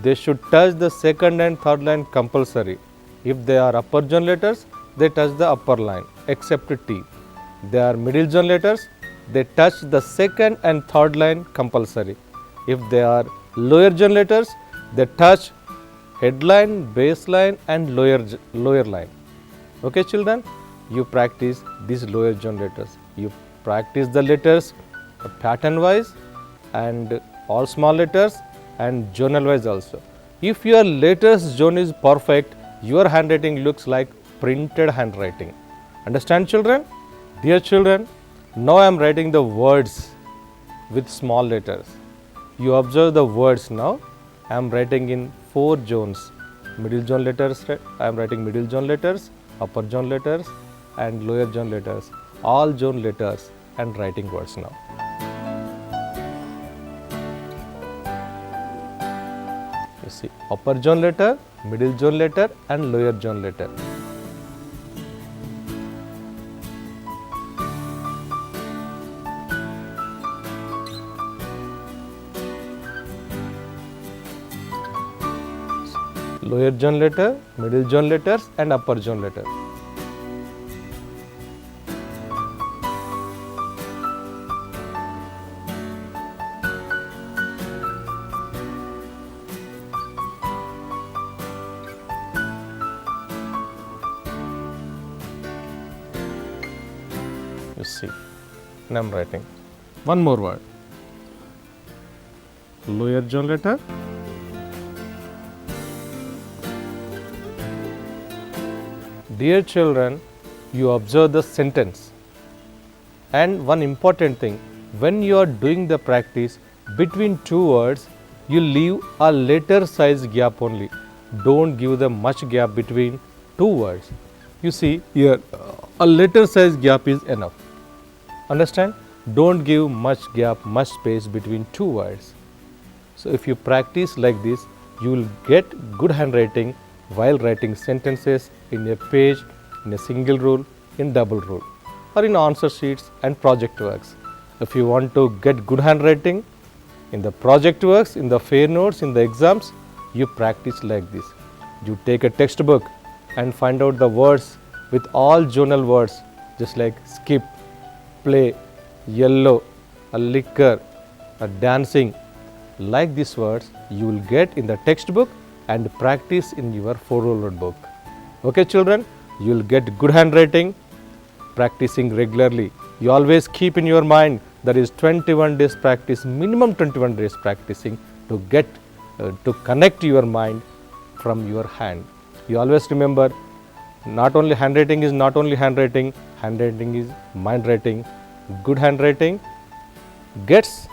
they should touch the second and third line compulsory. If they are upper zone letters, they touch the upper line except T. They are middle zone letters, they touch the second and third line compulsory. If they are lower zone letters, they touch headline, base line and lower line. Okay children, you practice these lower zone letters. You practice the letters pattern wise and all small letters and zonal wise also. If your letters zone is perfect, your handwriting looks like printed handwriting. Understand children? Dear children, now I am writing the words with small letters. You observe the words now. I am writing in 4 zones. Middle zone letters, I am writing middle zone letters, upper zone letters and lower zone letters. All zone letters and writing words now. You see upper zone letter, middle zone letter and lower zone letter. Lower zone letter, middle zone letters and upper zone letter. You see, and I am writing one more word. Lower zone letter, dear children, you observe the sentence, and one important thing, when you are doing the practice, between 2 words, you leave a letter size gap only. Don't give the much gap between 2 words. You see here, a letter size gap is enough. Understand? Don't give much gap, much space between 2 words. So if you practice like this, you will get good handwriting while writing sentences in a page, in a single rule, in double rule, or in answer sheets and project works. If you want to get good handwriting in the project works, in the fair notes, in the exams, you practice like this. You take a textbook and find out the words with all zonal words, just like skip, play, yellow, a liquor, a dancing. Like these words, you will get in the textbook and practice in your 4-ruled book. Okay children, you will get good handwriting practicing regularly. You always keep in your mind there is 21 days practice, minimum 21 days practicing to get to connect your mind from your hand. You always remember, not only handwriting is not only handwriting, handwriting is mind writing. Good handwriting gets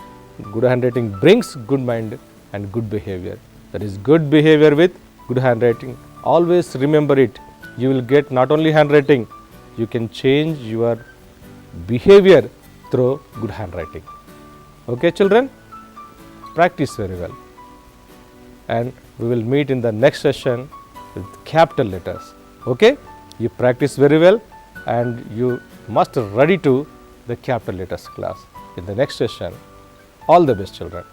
good handwriting brings good mind and good behavior. That is good behavior with good handwriting. Always remember it. You will get not only handwriting, you can change your behavior through good handwriting. Okay children, practice very well, and we will meet in the next session with capital letters. Okay, you practice very well and you must ready to the capital letters class in the next session. All the best children.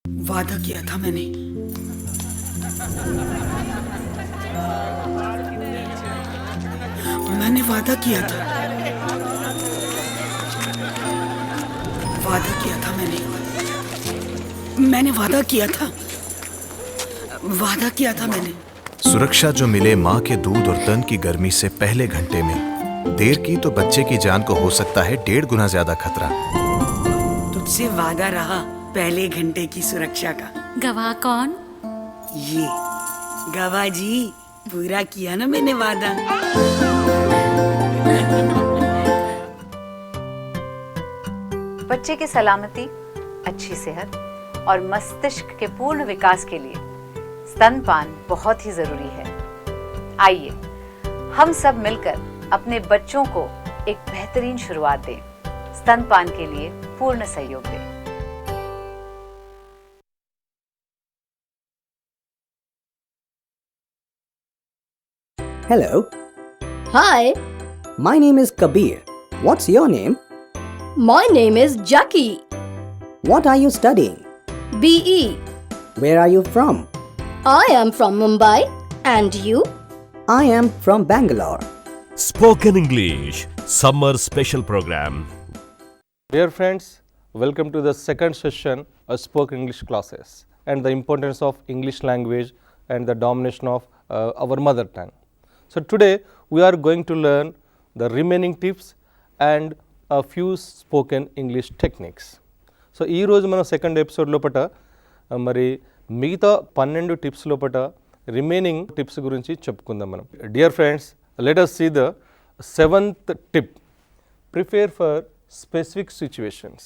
वादा किया था मैंने। मैंने वादा किया था। वादा किया था मैंने वादा किया था। वादा किया था मैंने। सुरक्षा जो मिले माँ के दूध और तन की गर्मी से पहले घंटे में, देर की तो बच्चे की जान को हो सकता है 1.5 गुना ज्यादा खतरा। तुझसे वादा रहा पहले घंटे की सुरक्षा का। गवाह कौन? ये गवाह जी, पूरा किया ना मैंने वादा। बच्चे की सलामती, अच्छी सेहत और मस्तिष्क के पूर्ण विकास के लिए स्तनपान बहुत ही जरूरी है। आइए हम सब मिलकर अपने बच्चों को एक बेहतरीन शुरुआत दें, स्तनपान के लिए पूर्ण सहयोग दें। Hello. Hi. My name is Kabir. What's your name? My name is Jackie. What are you studying? BE. Where are you from? I am from Mumbai. And you? I am from Bangalore. Spoken English Summer Special Program. Dear friends, welcome to the second session of spoken English classes and the importance of English language and the domination of our mother tongue. So today we are going to learn the remaining tips and a few spoken English techniques. So ఈ రోజు మనం second episode లోపట మరి మిగతా 12 tips లోపట remaining tips గురించి చెప్పుకుందాం మనం. Dear friends, let us see the 7th tip. Prepare for specific situations.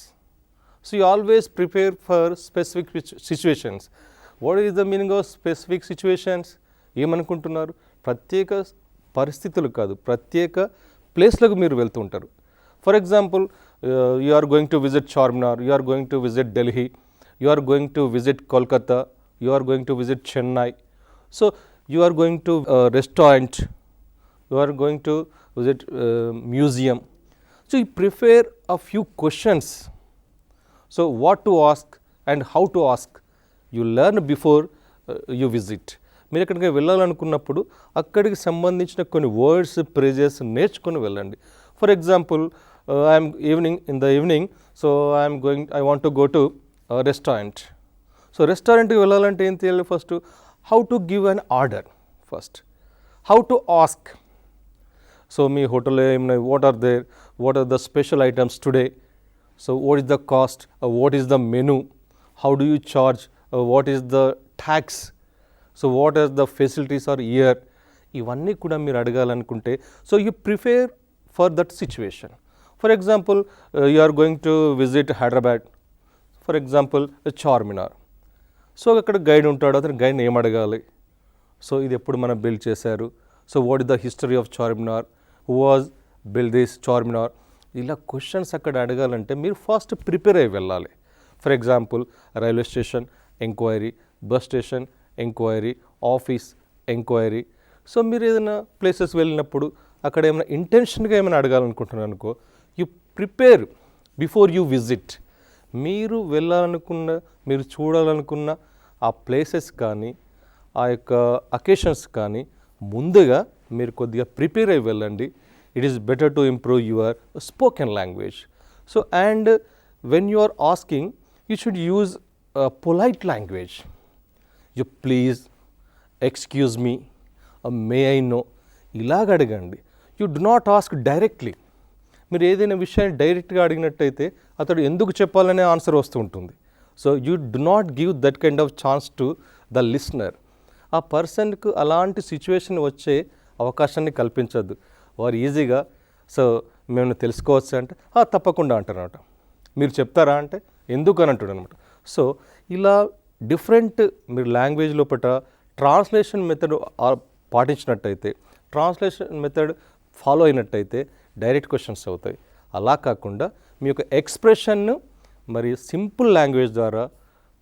So you always prepare for specific situations. What is the meaning of specific situations? ఏమనుకుంటున్నారు? ప్రత్యేక పరిస్థితులు కాదు, ప్రత్యేక ప్లేస్లకు మీరు వెళ్తూ ఉంటారు. For example, you are going to visit Charminar, you are going to visit Delhi, you are going to visit Kolkata, you are going to visit Chennai. So you are going to restaurant, you are going to visit museum. So you prepare a few questions. So what to ask and how to ask you learn before you visit. మీరు ఎక్కడికి వెళ్ళాలనుకున్నప్పుడు అక్కడికి సంబంధించిన కొన్ని words, phrases నేర్చుకొని వెళ్ళండి. For example, I'm in the evening, so I want to go to restaurant. So రెస్టారెంట్కి వెళ్ళాలంటే ఏం తెలియాలి? First how to give an order, first how to ask. So మీ హోటల్లో ఏమైనా what are there, what are the special items today, so what is the cost, what is the menu, how do you charge, what is the tax, so what are the facilities are here. ఇవన్నీ కూడా మీరు అడగాలనుకుంటే so you prepare for that situation. For example, you are going to visit Hyderabad, for example Charminar. So అక్కడ guide ఉంటాడు, అతను గైడ్ని ఏం అడగాలి? So ఇది ఎప్పుడు మనం బిల్డ్ చేశారు, so what is the history of Charminar, who was build this Charminar. ఇలా క్వశ్చన్స్ అక్కడ అడగాలంటే మీరు ఫస్ట్ ప్రిపేర్ అయ్యి వెళ్ళాలి. For example, railway station enquiry, bus station enquiry, office enquiry. So మీరు ఏదైనా ప్లేసెస్ వెళ్ళినప్పుడు అక్కడ ఏమైనా ఇంటెన్షన్గా ఏమైనా అడగాలనుకుంటున్నారు అనుకో, you prepare before you visit. మీరు వెళ్ళాలనుకున్న, మీరు చూడాలనుకున్న ఆ ప్లేసెస్ కానీ ఆ యొక్క అకేషన్స్ కానీ ముందుగా మీరు కొద్దిగా ప్రిపేర్ అయ్యి వెళ్ళండి. It is better to improve your spoken language. So and when you are asking, you should use polite language. You please, excuse me, may I know, ఇలాగ అడగండి. You do not ask directly. మీరు ఏదైనా విషయాన్ని డైరెక్ట్గా అడిగినట్టయితే అతడు ఎందుకు చెప్పాలనే answer వస్తూ ఉంటుంది. So you do not give that kind of chance to the listener. ఆ పర్సన్కు అలాంటి సిచ్యువేషన్ వచ్చే అవకాశాన్ని కల్పించద్దు. వారు ఈజీగా సో మేము తెలుసుకోవచ్చు అంటే తప్పకుండా అంటారనమాట. మీరు చెప్తారా అంటే ఎందుకు అని అంటాడు అనమాట. సో ఇలా డిఫరెంట్ మీరు లాంగ్వేజ్ లోపల ట్రాన్స్లేషన్ మెథడ్ పాటించినట్టయితే, ట్రాన్స్లేషన్ మెథడ్ ఫాలో అయినట్టయితే డైరెక్ట్ క్వశ్చన్స్ అవుతాయి. అలా కాకుండా మీ యొక్క ఎక్స్ప్రెషన్ను మరి సింపుల్ లాంగ్వేజ్ ద్వారా,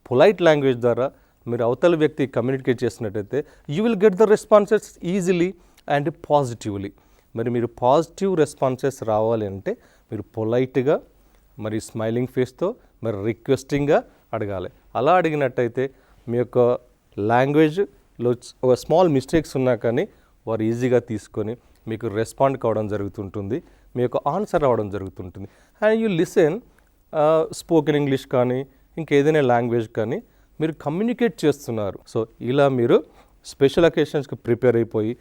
పొలైట్ లాంగ్వేజ్ ద్వారా మీరు అవతల వ్యక్తి కమ్యూనికేట్ చేసినట్టయితే you will get the responses easily and positively. మరి మీరు పాజిటివ్ రెస్పాన్సెస్ రావాలి అంటే మీరు పొలైట్గా, మరి స్మైలింగ్ ఫేస్తో, మరి రిక్వెస్టింగ్గా అడగాలి. అలా అడిగినట్టయితే మీ యొక్క లాంగ్వేజ్లో ఒక స్మాల్ మిస్టేక్స్ ఉన్నా కానీ వారు ఈజీగా తీసుకొని మీకు రెస్పాండ్ కావడం జరుగుతుంటుంది, మీ యొక్క ఆన్సర్ రావడం జరుగుతుంటుంది. And you listen spoken English కానీ ఇంకేదైనా లాంగ్వేజ్ కానీ మీరు కమ్యూనికేట్ చేస్తున్నారు. సో ఇలా మీరు స్పెషల్ అకేషన్స్కి ప్రిపేర్ అయిపోయి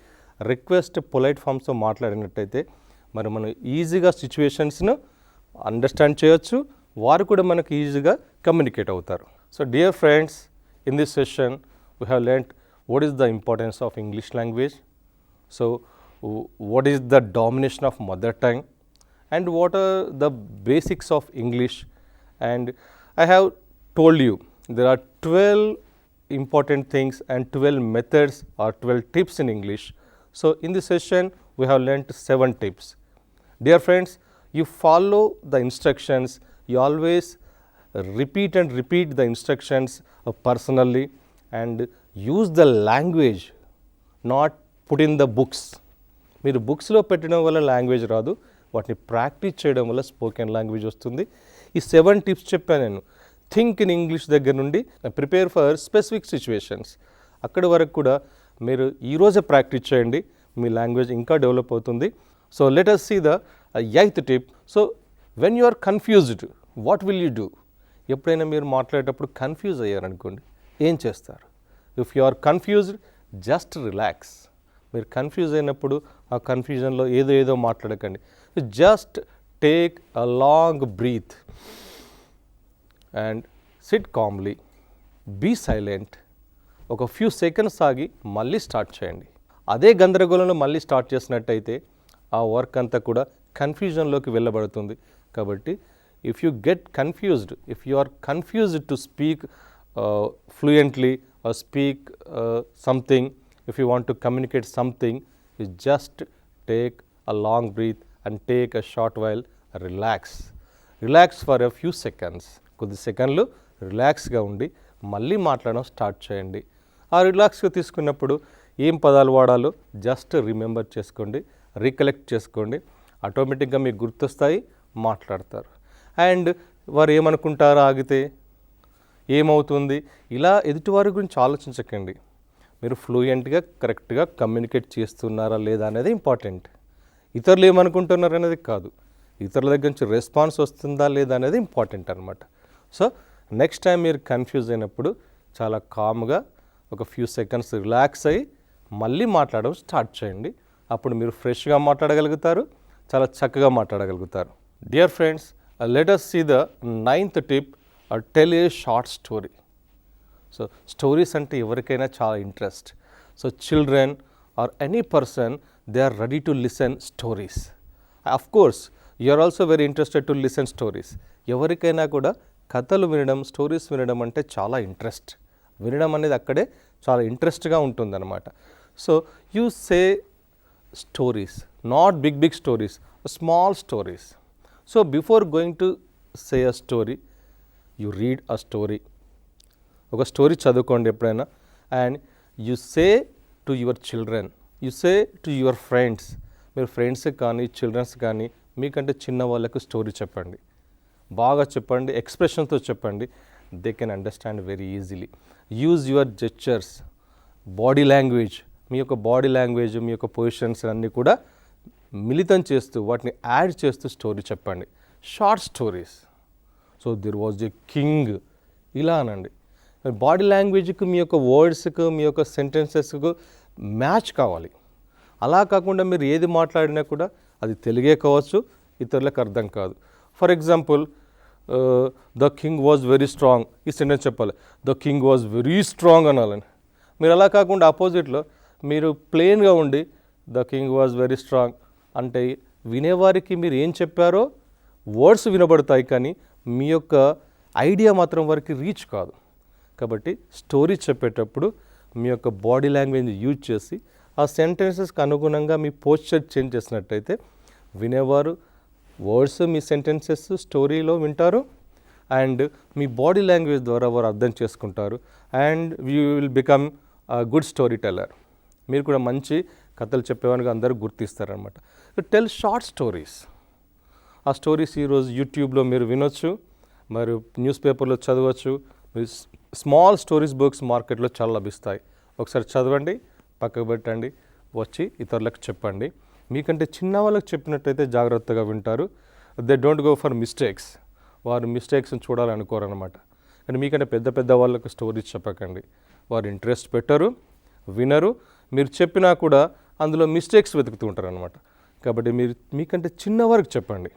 రిక్వెస్ట్ పొలైట్ ఫామ్స్తో మాట్లాడినట్టయితే మరి మనం ఈజీగా సిచ్యువేషన్స్ను అండర్స్టాండ్ చేయొచ్చు, వారు కూడా మనకు ఈజీగా కమ్యూనికేట్ అవుతారు. So dear friends, in this session we have learned what is the importance of English language, so what is the domination of mother tongue, and what are the basics of English. And I have told you there are 12 important things and 12 methods or 12 tips in English. So in this session we have learnt 7 tips. Dear friends, you follow the instructions, you always repeat and repeat the instructions personally, and use the language, not put in the books. మీరు బుక్స్లో పెట్టడం వల్ల language రాదు, వాటిని practice చేయడం వల్ల spoken language వస్తుంది. ఈ 7 టిప్స్ చెప్పాను నేను. థింక్ ఇన్ ఇంగ్లీష్ దగ్గర నుండి ప్రిపేర్ ఫర్ స్పెసిఫిక్ సిచ్యువేషన్స్, అక్కడి వరకు కూడా మీరు ఈరోజే ప్రాక్టీస్ చేయండి, మీ లాంగ్వేజ్ ఇంకా డెవలప్ అవుతుంది. So let us see the 8th tip. So when you are confused, what will you do? ఎప్పుడైనా మీరు మాట్లాడేటప్పుడు కన్ఫ్యూజ్ అయ్యారనుకోండి, ఏం చేస్తారు? If you are confused, just relax. మీరు కన్ఫ్యూజ్ అయినప్పుడు ఆ కన్ఫ్యూజన్లో ఏదో మాట్లాడకండి. Just take a long breath and sit calmly, be silent. ఒక ఫ్యూ సెకండ్స్ ఆగి మళ్ళీ స్టార్ట్ చేయండి. అదే గందరగోళంలో మళ్ళీ స్టార్ట్ చేసినట్టయితే ఆ వర్క్ అంతా కూడా కన్ఫ్యూజన్లోకి వెళ్ళబడుతుంది. కాబట్టి if you get confused, if you are confused to speak fluently or speak something, if you want to communicate something, you just take a long breath and take a short while, relax for a few seconds. కొద్ది సెకండ్లు రిలాక్స్గా ఉండి మళ్ళీ మాట్లాడడం start చేయండి. ఆ రిలాక్స్గా తీసుకున్నప్పుడు ఏం పదాలు వాడాలో జస్ట్ రిమెంబర్ చేసుకోండి, రీకలెక్ట్ చేసుకోండి. ఆటోమేటిక్గా మీకు గుర్తొస్తాయి, మాట్లాడతారు. అండ్ వారు ఏమనుకుంటారో ఆగితే ఏమవుతుంది, ఇలా ఎదుటివారి గురించి ఆలోచించకండి. మీరు ఫ్లూయెంట్గా కరెక్ట్గా కమ్యూనికేట్ చేస్తున్నారా లేదా అనేది ఇంపార్టెంట్. ఇతరులు ఏమనుకుంటున్నారు అనేది కాదు, ఇతరుల దగ్గర నుంచి రెస్పాన్స్ వస్తుందా లేదా అనేది ఇంపార్టెంట్ అనమాట. సో నెక్స్ట్ టైం మీరు కన్ఫ్యూజ్ అయినప్పుడు చాలా కామ్గా ఒక ఫ్యూ సెకండ్స్ రిలాక్స్ అయ్యి మళ్ళీ మాట్లాడడం స్టార్ట్ చేయండి. అప్పుడు మీరు ఫ్రెష్గా మాట్లాడగలుగుతారు, చాలా చక్కగా మాట్లాడగలుగుతారు. Dear friends, let us see the 9th tip, tell a short story. So stories అంటే ఎవరికైనా చాలా interest. So children or any person, they are ready to listen stories. Of course you are also very interested to listen stories. ఎవరికైనా కూడా కథలు వినడం, stories వినడం అంటే చాలా ఇంట్రెస్ట్. వినడం అనేది అక్కడే చాలా ఇంట్రెస్ట్గా ఉంటుందన్నమాట. So you say stories, not big stories, small stories. So before going to say a story, you read a story. ఒక స్టోరీ చదువుకోండి ఎప్పుడైనా. And you say to your children, you say to your friends. మీరు ఫ్రెండ్స్కి కానీ children's కానీ మీకంటే చిన్న వాళ్ళకు స్టోరీ చెప్పండి, బాగా చెప్పండి, ఎక్స్ప్రెషన్తో చెప్పండి. They can understand very easily. Use your gestures, body language. మీ యొక్క బాడీ లాంగ్వేజ్, మీ యొక్క పొజిషన్స్ అన్నీ కూడా మిళితం చేస్తూ వాటిని యాడ్ చేస్తూ స్టోరీ చెప్పండి. Short stories. So there was a king, ఇలా అనండి. బాడీ లాంగ్వేజ్కి మీ యొక్క వర్డ్స్కు, మీ యొక్క సెంటెన్సెస్కు మ్యాచ్ కావాలి. అలా కాకుండా మీరు ఏది మాట్లాడినా కూడా అది తెలుగే కావచ్చు, ఇతరులకు అర్థం కాదు. For example, the king was very strong, ఈ సెంటెన్స్ చెప్పాలి. The king was very strong అనాలని. మీరు అలా కాకుండా ఆపోజిట్లో మీరు ప్లెయిన్గా ఉండి the king was very strong అంటే వినేవారికి మీరు ఏం చెప్పారో వర్డ్స్ వినబడతాయి, కానీ మీ యొక్క ఐడియా మాత్రం వారికి రీచ్ కాదు. కాబట్టి స్టోరీ చెప్పేటప్పుడు మీ యొక్క బాడీ లాంగ్వేజ్ని యూజ్ చేసి ఆ సెంటెన్సెస్కి అనుగుణంగా మీ పోస్చర్ చేంజ్ చేసినట్టయితే వినేవారు వర్డ్స్, మీ సెంటెన్సెస్ స్టోరీలో వింటారు. అండ్ మీ బాడీ లాంగ్వేజ్ ద్వారా వారు అర్థం చేసుకుంటారు. And you will become good story teller. మీరు కూడా మంచి కథలు చెప్పేవానికి అందరూ గుర్తిస్తారనమాట. Tell short stories. ఆ స్టోరీస్ ఈరోజు యూట్యూబ్లో మీరు వినొచ్చు, మరియు న్యూస్ పేపర్లో చదవచ్చు, స్మాల్ స్టోరీస్ బుక్స్ మార్కెట్లో చాలా లభిస్తాయి. ఒకసారి చదవండి, పక్కకు పెట్టండి, వచ్చి ఇతరులకు చెప్పండి. మీకంటే చిన్న వాళ్ళకి చెప్పినట్టయితే జాగ్రత్తగా వింటారు. They don't go for mistakes. వారు మిస్టేక్స్ని చూడాలనుకోరు అనమాట. కానీ మీకంటే పెద్ద పెద్ద వాళ్ళకు స్టోరీస్ చెప్పకండి. వారు ఇంట్రెస్ట్ పెట్టరు, వినరు. మీరు చెప్పినా కూడా అందులో మిస్టేక్స్ వెతుకుతూ ఉంటారు అనమాట. కాబట్టి మీరు మీకంటే చిన్న వరకు చెప్పండి.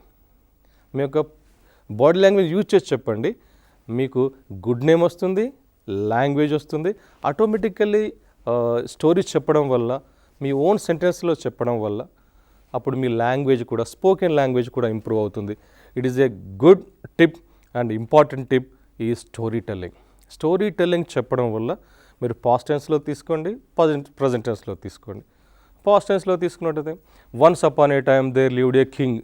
మీ యొక్క బాడీ లాంగ్వేజ్ యూజ్ చేసి చెప్పండి. మీకు గుడ్ నేమ్ వస్తుంది, లాంగ్వేజ్ వస్తుంది. ఆటోమేటికల్లీ స్టోరీస్ చెప్పడం వల్ల, మీ ఓన్ సెంటెన్స్లో చెప్పడం వల్ల అప్పుడు మీ లాంగ్వేజ్ కూడా, స్పోకెన్ లాంగ్వేజ్ కూడా ఇంప్రూవ్ అవుతుంది. It is a good tip and important tip ఈ స్టోరీ టెల్లింగ్. స్టోరీ టెల్లింగ్ చెప్పడం వల్ల మీరు పాస్ట్ టెన్స్లో తీసుకోండి, ప్రజెంట్ టెన్స్లో తీసుకోండి. పాస్ట్ టెన్స్లో తీసుకున్నట్టయితే once upon a time there lived a king,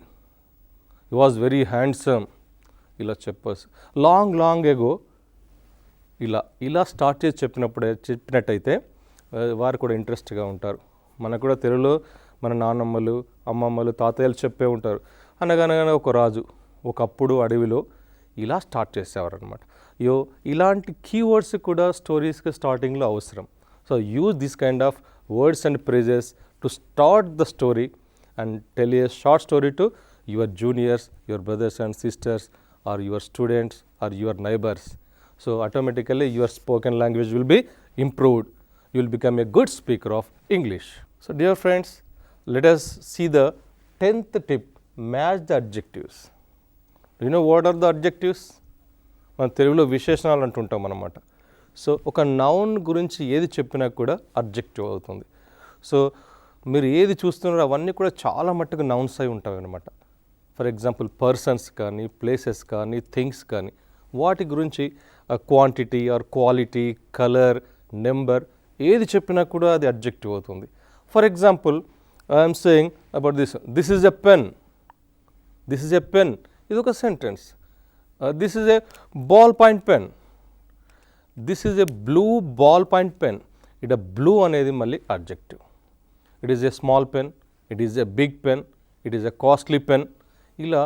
he was very handsome, ఇలా చెప్పచ్చు. లాంగ్ ఎగో, ఇలా స్టార్ట్ చేసి చెప్పినట్టయితే వారు కూడా ఇంట్రెస్ట్గా ఉంటారు. మనకు కూడా తెలుగులో మన నాన్నమ్మలు, అమ్మమ్మలు, తాతయ్యలు చెప్పే ఉంటారు. అనగనగా ఒక రాజు ఒకప్పుడు అడవిలో, ఇలా స్టార్ట్ చేసేవారు అనమాట. ఇలాంటి కీవర్డ్స్ కూడా స్టోరీస్కి స్టార్టింగ్లో అవసరం. So use this kind of words and phrases to start the story and tell a short story to your juniors, your brothers and sisters, or your students or your neighbors. So automatically your spoken language will be improved. You will become a good speaker of English. So dear friends, let us see the 10th tip, match the adjectives. Do you know what are the adjectives? మన తెలుగులో విశేషణాలు అంటుంటాం అన్నమాట. So ఒక noun గురించి ఏది చెప్పినా కూడా అడ్జెక్టివ్ అవుతుంది. సో మీరు ఏది చూస్తున్నారో అవన్నీ కూడా చాలా మట్టుకు నౌన్స్ అయి ఉంటాయి అన్నమాట. ఫర్ ఎగ్జాంపుల్ పర్సన్స్ కానీ, ప్లేసెస్ కానీ, థింగ్స్ కానీ, వాటి గురించి quantity or quality, colour, number ఏది చెప్పినా కూడా అది అడ్జెక్టివ్ అవుతుంది. For example I'm saying about this is a pen. This is a pen, ఇది ఒక sentence. This is a ball point pen. This is a blue ball point pen. It blue అనేది మళ్ళీ adjective. It is a small pen, it is a big pen, it is a costly pen. ఇలా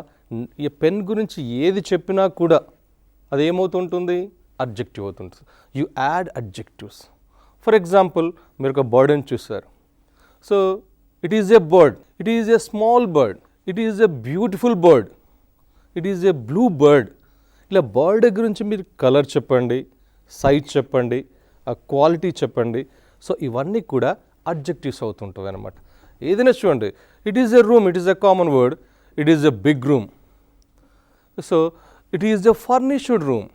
ఈ pen గురించి ఏది చెప్పినా కూడా అది ఏమవుతుంటుంది, adjective అవుతుంది. You add adjectives. For example మీరు ఒక బర్డ్ని చూసారు. So it is a bird, it is a small bird, it is a beautiful bird, it is a blue bird. ఇలా బర్డ్ గురించి మీరు కలర్ చెప్పండి, సైజ్ చెప్పండి, ఆ క్వాలిటీ చెప్పండి. సో ఇవన్నీ కూడా అడ్జెక్టివ్స్ అవుతుంటాయి అన్నమాట. ఏదైనా చూడండి, it is a room, it is a common word, it is a big room. So it is a furnished room.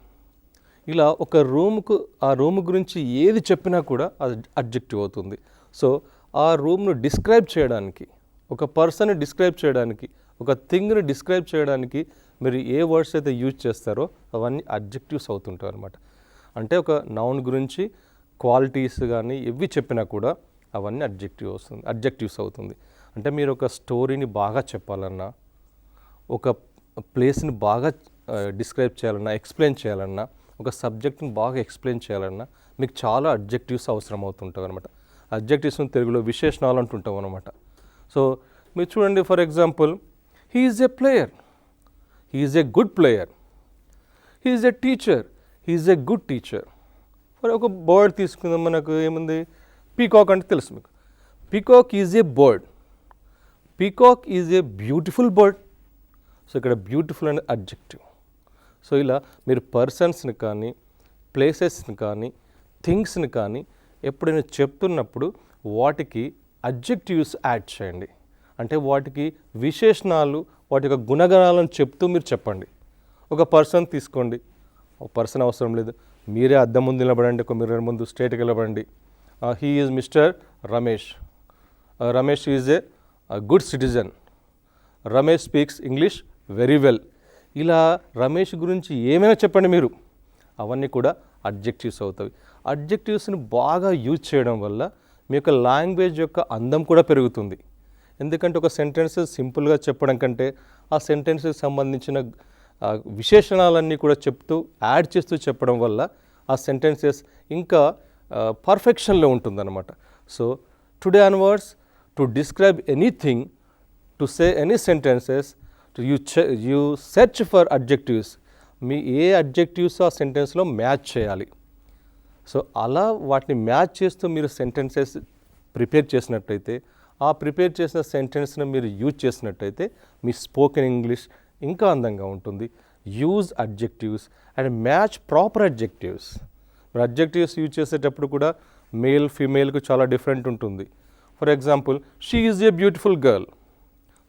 ఇలా ఒక రూమ్కు, ఆ రూమ్ గురించి ఏది చెప్పినా కూడా అది అడ్జెక్టివ్ అవుతుంది. సో ఆ రూమ్ను డిస్క్రైబ్ చేయడానికి, ఒక పర్సన్ని డిస్క్రైబ్ చేయడానికి, ఒక థింగ్ని డిస్క్రైబ్ చేయడానికి మీరు ఏ వర్డ్స్ అయితే యూజ్ చేస్తారో అవన్నీ అడ్జెక్టివ్స్ అవుతుంటాయి అన్నమాట. అంటే ఒక నౌన్ గురించి క్వాలిటీస్ కానీ ఇవి చెప్పినా కూడా అవన్నీ అడ్జెక్టివ్స్ అవుతుంది. అంటే మీరు ఒక స్టోరీని బాగా చెప్పాలన్నా, ఒక ప్లేస్ని బాగా డిస్క్రైబ్ చేయాలన్నా, ఎక్స్ప్లెయిన్ చేయాలన్నా, ఒక సబ్జెక్ట్ని బాగా ఎక్స్ప్లెయిన్ చేయాలన్నా మీకు చాలా అడ్జెక్టివ్స్ అవసరం అవుతుంటాయి అనమాట. అడ్జెక్టివ్స్ని తెలుగులో విశేషణాలు అంటుంటాం అనమాట. సో మీరు చూడండి, for example he is a player, he is a good player, he is a teacher, he is a good teacher. మరి ఒక బర్డ్ తీసుకుందాం, మనకు ఏముంది, పీకాక్ అంటే తెలుసు మీకు. Peacock is a bird, peacock is a beautiful bird. So ఇక్కడ beautiful అనే అడ్జెక్టివ్. సో ఇలా మీరు పర్సన్స్ని కానీ, ప్లేసెస్ని కానీ, థింగ్స్ని కానీ ఎప్పుడైనా చెప్తున్నప్పుడు వాటికి అడ్జెక్టివ్స్ యాడ్ చేయండి. అంటే వాటికి విశేషణాలు, వాటి యొక్క గుణగణాలను చెప్తూ మీరు చెప్పండి. ఒక పర్సన్ తీసుకోండి, ఒక పర్సన్ అవసరం లేదు, మీరే అద్దం ముందు నిలబడండి, ఒక మిర్రర్ ముందు స్ట్రేట్గా నిలబడండి. He is mister Ramesh. Ramesh is a good citizen. Ramesh speaks English very well. ఇలా రమేష్ గురించి ఏమైనా చెప్పండి మీరు, అవన్నీ కూడా అడ్జెక్టివ్స్ అవుతాయి. అడ్జెక్టివ్స్ని బాగా యూజ్ చేయడం వల్ల మీ యొక్క లాంగ్వేజ్ యొక్క అందం కూడా పెరుగుతుంది. ఎందుకంటే ఒక సెంటెన్స్ సింపుల్గా చెప్పడం కంటే ఆ సెంటెన్స్కి సంబంధించిన విశేషణాలన్నీ కూడా చెప్తూ యాడ్ చేస్తూ చెప్పడం వల్ల ఆ సెంటెన్సెస్ ఇంకా పర్ఫెక్షన్లో ఉంటుందన్నమాట. So today onwards, to describe anything, to say any sentences, you search for adjectives. Me A adjectives ఆ సెంటెన్స్లో మ్యాచ్ చేయాలి. సో అలా వాటిని మ్యాచ్ చేస్తూ మీరు సెంటెన్సెస్ ప్రిపేర్ చేసినట్టయితే, ఆ ప్రిపేర్ చేసిన సెంటెన్స్ని మీరు యూజ్ చేసినట్టయితే మీ స్పోకెన్ ఇంగ్లీష్ ఇంకా అందంగా ఉంటుంది. Use adjectives and match proper adjectives. మీరు అడ్జెక్టివ్స్ యూజ్ చేసేటప్పుడు కూడా మేల్ ఫీమేల్కు చాలా డిఫరెంట్ ఉంటుంది. For example, she is a beautiful girl.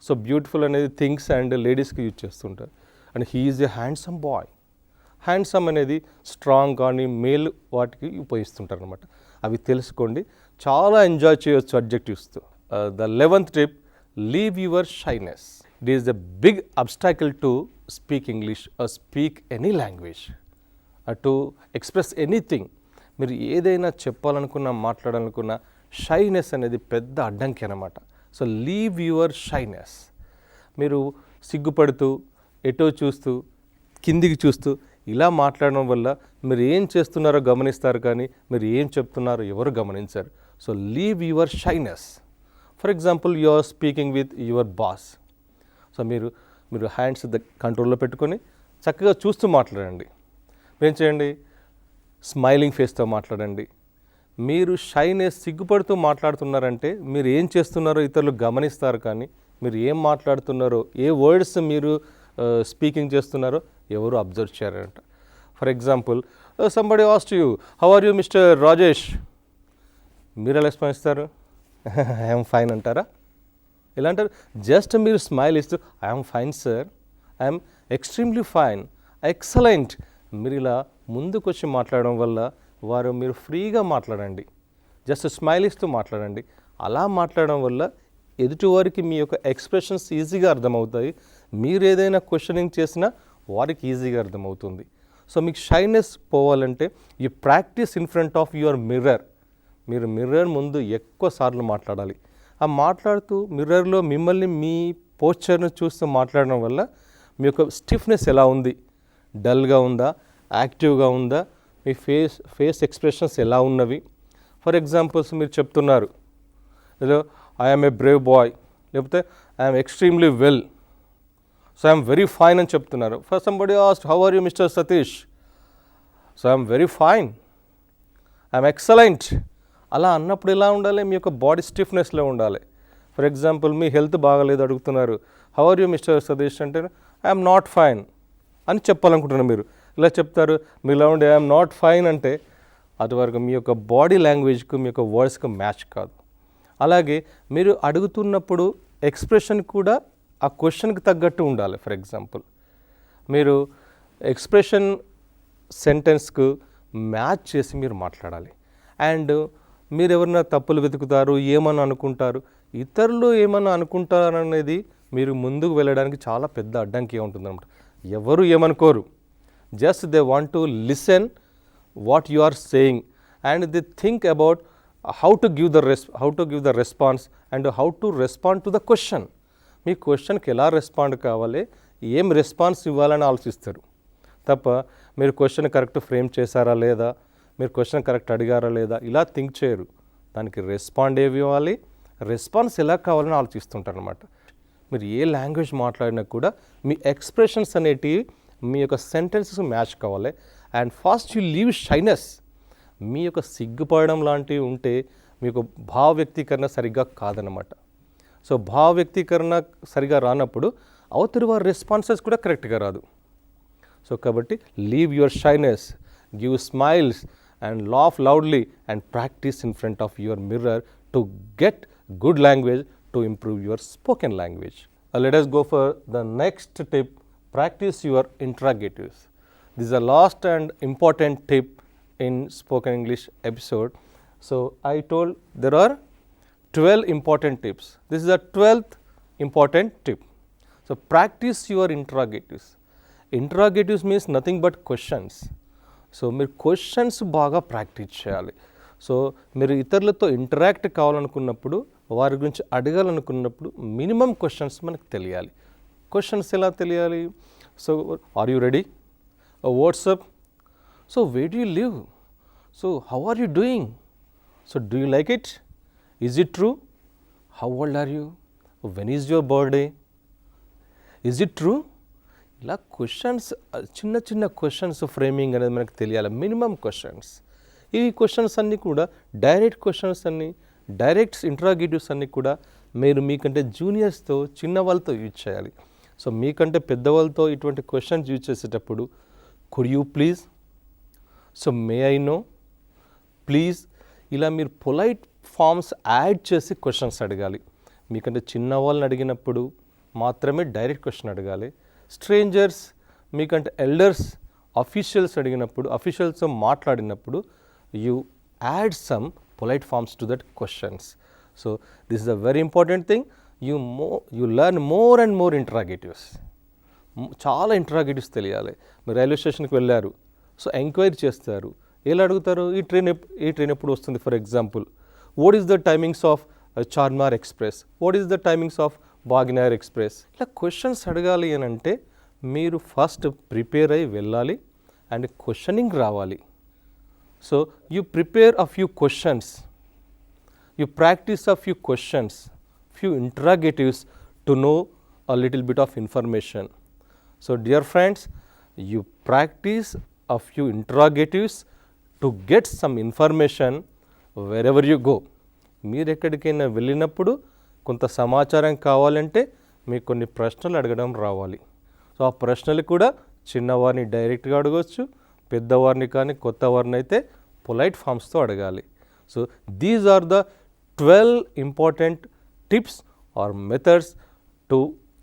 So beautiful అనేది థింగ్స్ అండ్ లేడీస్కి యూజ్ చేస్తుంటారు. And he is a handsome boy. Handsome అనేది స్ట్రాంగ్ కానీ మేల్ వాటికి ఉపయోగిస్తుంటారు అనమాట. అవి తెలుసుకోండి, చాలా ఎంజాయ్ చేయొచ్చు అడ్జెక్టివ్స్తో. The 11th tip, leave your shyness. It is the big obstacle to speak English or speak any language, to express anything. మీరు ఏదైనా చెప్పాలనుకున్నా మాట్లాడాలనుకున్నా షైనెస్ అనేది పెద్ద అడ్డంకి అనమాట. So leave your shyness. మీరు సిగ్గుపడుతూ ఎటో చూస్తూ కిందికి చూస్తూ ఇలా మాట్లాడడం వల్ల మీరు ఏం చేస్తున్నారో గమనిస్తారు కానీ మీరు ఏం చెప్తున్నారో ఎవరు గమనించారు. So leave your shyness. For example, you are speaking with your boss. So మీరు హ్యాండ్స్ కంట్రోల్లో పెట్టుకొని చక్కగా చూస్తూ మాట్లాడండి. ఏం చేయండి, స్మైలింగ్ ఫేస్తో మాట్లాడండి. మీరు షైనెస్ సిగ్గుపడుతూ మాట్లాడుతున్నారంటే మీరు ఏం చేస్తున్నారో ఇతరులు గమనిస్తారు కానీ మీరు ఏం మాట్లాడుతున్నారో, ఏ వర్డ్స్ మీరు స్పీకింగ్ చేస్తున్నారో ఎవరు అబ్జర్వ్ చేయారంట. For example, somebody asked you, how are you mister Rajesh. మీరు ఎలా రెస్పాన్స్ ఇస్తారు? ఐఎమ్ ఫైన్ అంటారా? ఎలా అంటారు? జస్ట్ మీరు స్మైల్ ఇస్తూ I'm fine sir, I'm extremely fine, excellent. మీరు ఇలా ముందుకు వచ్చి మాట్లాడడం వల్ల మీరు ఫ్రీగా మాట్లాడండి. జస్ట్ స్మైల్ ఇస్తూ మాట్లాడండి. అలా మాట్లాడడం వల్ల ఎదుటివారికి మీ యొక్క ఎక్స్ప్రెషన్స్ ఈజీగా అర్థమవుతాయి. మీరు ఏదైనా క్వశ్చనింగ్ చేసినా వారికి ఈజీగా అర్థమవుతుంది. సో మీకు షైనెస్ పోవాలంటే you practice in front of your mirror. మీరు మిర్రర్ ముందు ఎక్కువ సార్లు మాట్లాడాలి. ఆ మాట్లాడుతూ మిర్రర్లో మిమ్మల్ని మీ పోస్చర్ను చూస్తూ మాట్లాడడం వల్ల మీ యొక్క స్టిఫ్నెస్ ఎలా ఉంది, డల్గా ఉందా, యాక్టివ్గా ఉందా, మీ ఫేస్ ఎక్స్ప్రెషన్స్ ఎలా ఉన్నవి. ఫర్ ఎగ్జాంపుల్స్, మీరు చెప్తున్నారు ఏదో ఐఎమ్ ఏ బ్రేవ్ బాయ్, లేకపోతే I'm extremely well, so I'm very fine అని చెప్తున్నారు. For somebody asked, how are you mister Satish. So I'm very fine, I'm excellent. అలా అన్నప్పుడు ఎలా ఉండాలి? మీ యొక్క బాడీ స్టిఫ్నెస్లో ఉండాలి. ఫర్ ఎగ్జాంపుల్, మీ హెల్త్ బాగాలేదు అడుగుతున్నారు, how are you mister Satish అంటే ఐఎమ్ నాట్ ఫైన్ అని చెప్పాలనుకుంటున్నారు. మీరు ఇలా చెప్తారు, మీలో ఉండి ఐఎమ్ నాట్ ఫైన్ అంటే అటువరకు మీ యొక్క బాడీ లాంగ్వేజ్కు మీ యొక్క వర్డ్స్కి మ్యాచ్ కాదు. అలాగే మీరు అడుగుతున్నప్పుడు ఎక్స్ప్రెషన్ కూడా ఆ క్వశ్చన్కి తగ్గట్టు ఉండాలి. ఫర్ ఎగ్జాంపుల్, మీరు ఎక్స్ప్రెషన్ సెంటెన్స్కు మ్యాచ్ చేసి మీరు మాట్లాడాలి. అండ్ మీరు ఎవరైనా తప్పులు వెతుకుతారు, ఏమన్నా అనుకుంటారు, ఇతరులు ఏమన్నా అనుకుంటారనేది మీరు ముందుకు వెళ్ళడానికి చాలా పెద్ద అడ్డంకి ఉంటుందన్నమాట. ఎవరు ఏమనుకోరు, just they want to listen what you are saying and they think about how to give the response and how to respond to the question. మీ క్వశ్చన్కి ఎలా రెస్పాండ్ కావాలి, ఏం రెస్పాన్స్ ఇవ్వాలని ఆలోచిస్తారు తప్ప మీరు క్వశ్చన్ కరెక్ట్ ఫ్రేమ్ చేశారా లేదా, మీరు క్వశ్చన్ కరెక్ట్ అడిగారా లేదా ఇలా థింక్ చేయరు. దానికి రెస్పాండ్ ఏవి ఇవ్వాలి, రెస్పాన్స్ ఎలా కావాలని ఆలోచిస్తుంటారు అనమాట. మీరు ఏ లాంగ్వేజ్ మాట్లాడినా కూడా మీ ఎక్స్ప్రెషన్స్ అనేటివి మీ యొక్క సెంటెన్సెస్ మ్యాచ్ కావాలి. And first you leave shyness. మీ యొక్క సిగ్గుపడడం లాంటివి ఉంటే మీ యొక్క భావ వ్యక్తీకరణ సరిగ్గా కాదనమాట. సో భావ వ్యక్తీకరణ సరిగా రానప్పుడు అవతలి వారి రెస్పాన్సెస్ కూడా కరెక్ట్గా రాదు. సో కాబట్టి leave your shyness, give smiles and laugh loudly and practice in front of your mirror to get good language to improve your spoken language. Let us go for the next tip, practice your interrogatives. This is the last and important tip in spoken English episode. So I told there are 12 important tips. This is the 12th important tip. So practice your interrogatives. Interrogatives means nothing but questions. So మీరు questions బాగా practice చేయాలి. So మీరు ఇతరులతో interact కావాలనుకున్నప్పుడు, వారి గురించి అడగాలనుకున్నప్పుడు minimum questions మనకు తెలియాలి. క్వశ్చన్స్ ఎలా తెలియాలి? So are you ready? What's up. So where do you live? So how are you doing? So do you like it? Is it true? How old are you? When is your birthday? Is it true? ఇలా questions చిన్న చిన్న questions framing అనేది మనకు తెలియాలి, minimum questions. ఈ questions అన్నీ కూడా direct questions అన్నీ, డైరెక్ట్ ఇంట్రాగేటివ్స్ అన్నీ కూడా మీరు మీకంటే జూనియర్స్తో చిన్న వాళ్ళతో యూజ్ చేయాలి. సో మీకంటే పెద్దవాళ్ళతో ఇటువంటి క్వశ్చన్స్ యూజ్ చేసేటప్పుడు could you please, so may I know, please, ఇలా మీరు పొలైట్ ఫార్మ్స్ యాడ్ చేసి క్వశ్చన్స్ అడగాలి. మీకంటే చిన్న వాళ్ళని అడిగినప్పుడు మాత్రమే డైరెక్ట్ క్వశ్చన్ అడగాలి. స్ట్రేంజర్స్, మీకంటే ఎల్డర్స్, అఫీషియల్స్ అడిగినప్పుడు, అఫీషియల్స్తో మాట్లాడినప్పుడు you add some polite forms to that questions. So this is a very important thing. You learn more and more interrogatives. చాలా ఇంటరాగేటివ్స్ తెలియాలి. మీరు రైల్వే స్టేషన్కి వెళ్ళారు, సో ఎంక్వైరీ చేస్తారు. ఎలా అడుగుతారు? ఈ ట్రైన్ ఎప్పుడు వస్తుంది? For example, what is the timings of Charminar express, what is the timings of Wagner express? ఇలా క్వశ్చన్స్ అడగాలి అని అంటే మీరు ఫస్ట్ ప్రిపేర్ అయ్యి వెళ్ళాలి అండ్ క్వశ్చనింగ్ రావాలి. So you prepare a few questions, you practice a few questions, few interrogatives to know a little bit of information. So dear friends, you practice a few interrogatives to get some information wherever you go. మీరు ఎక్కడికైనా వెళ్ళినప్పుడు కొంత సమాచారం కావాలంటే మీకు కొన్ని ప్రశ్నలు అడగడం రావాలి. సో ఆ ప్రశ్నలు కూడా చిన్నవారిని డైరెక్ట్గా అడగవచ్చు, పెద్దవారిని కానీ కొత్త వారిని అయితే పొలైట్ ఫార్మ్స్తో అడగాలి. So these are the 12 important tips or methods to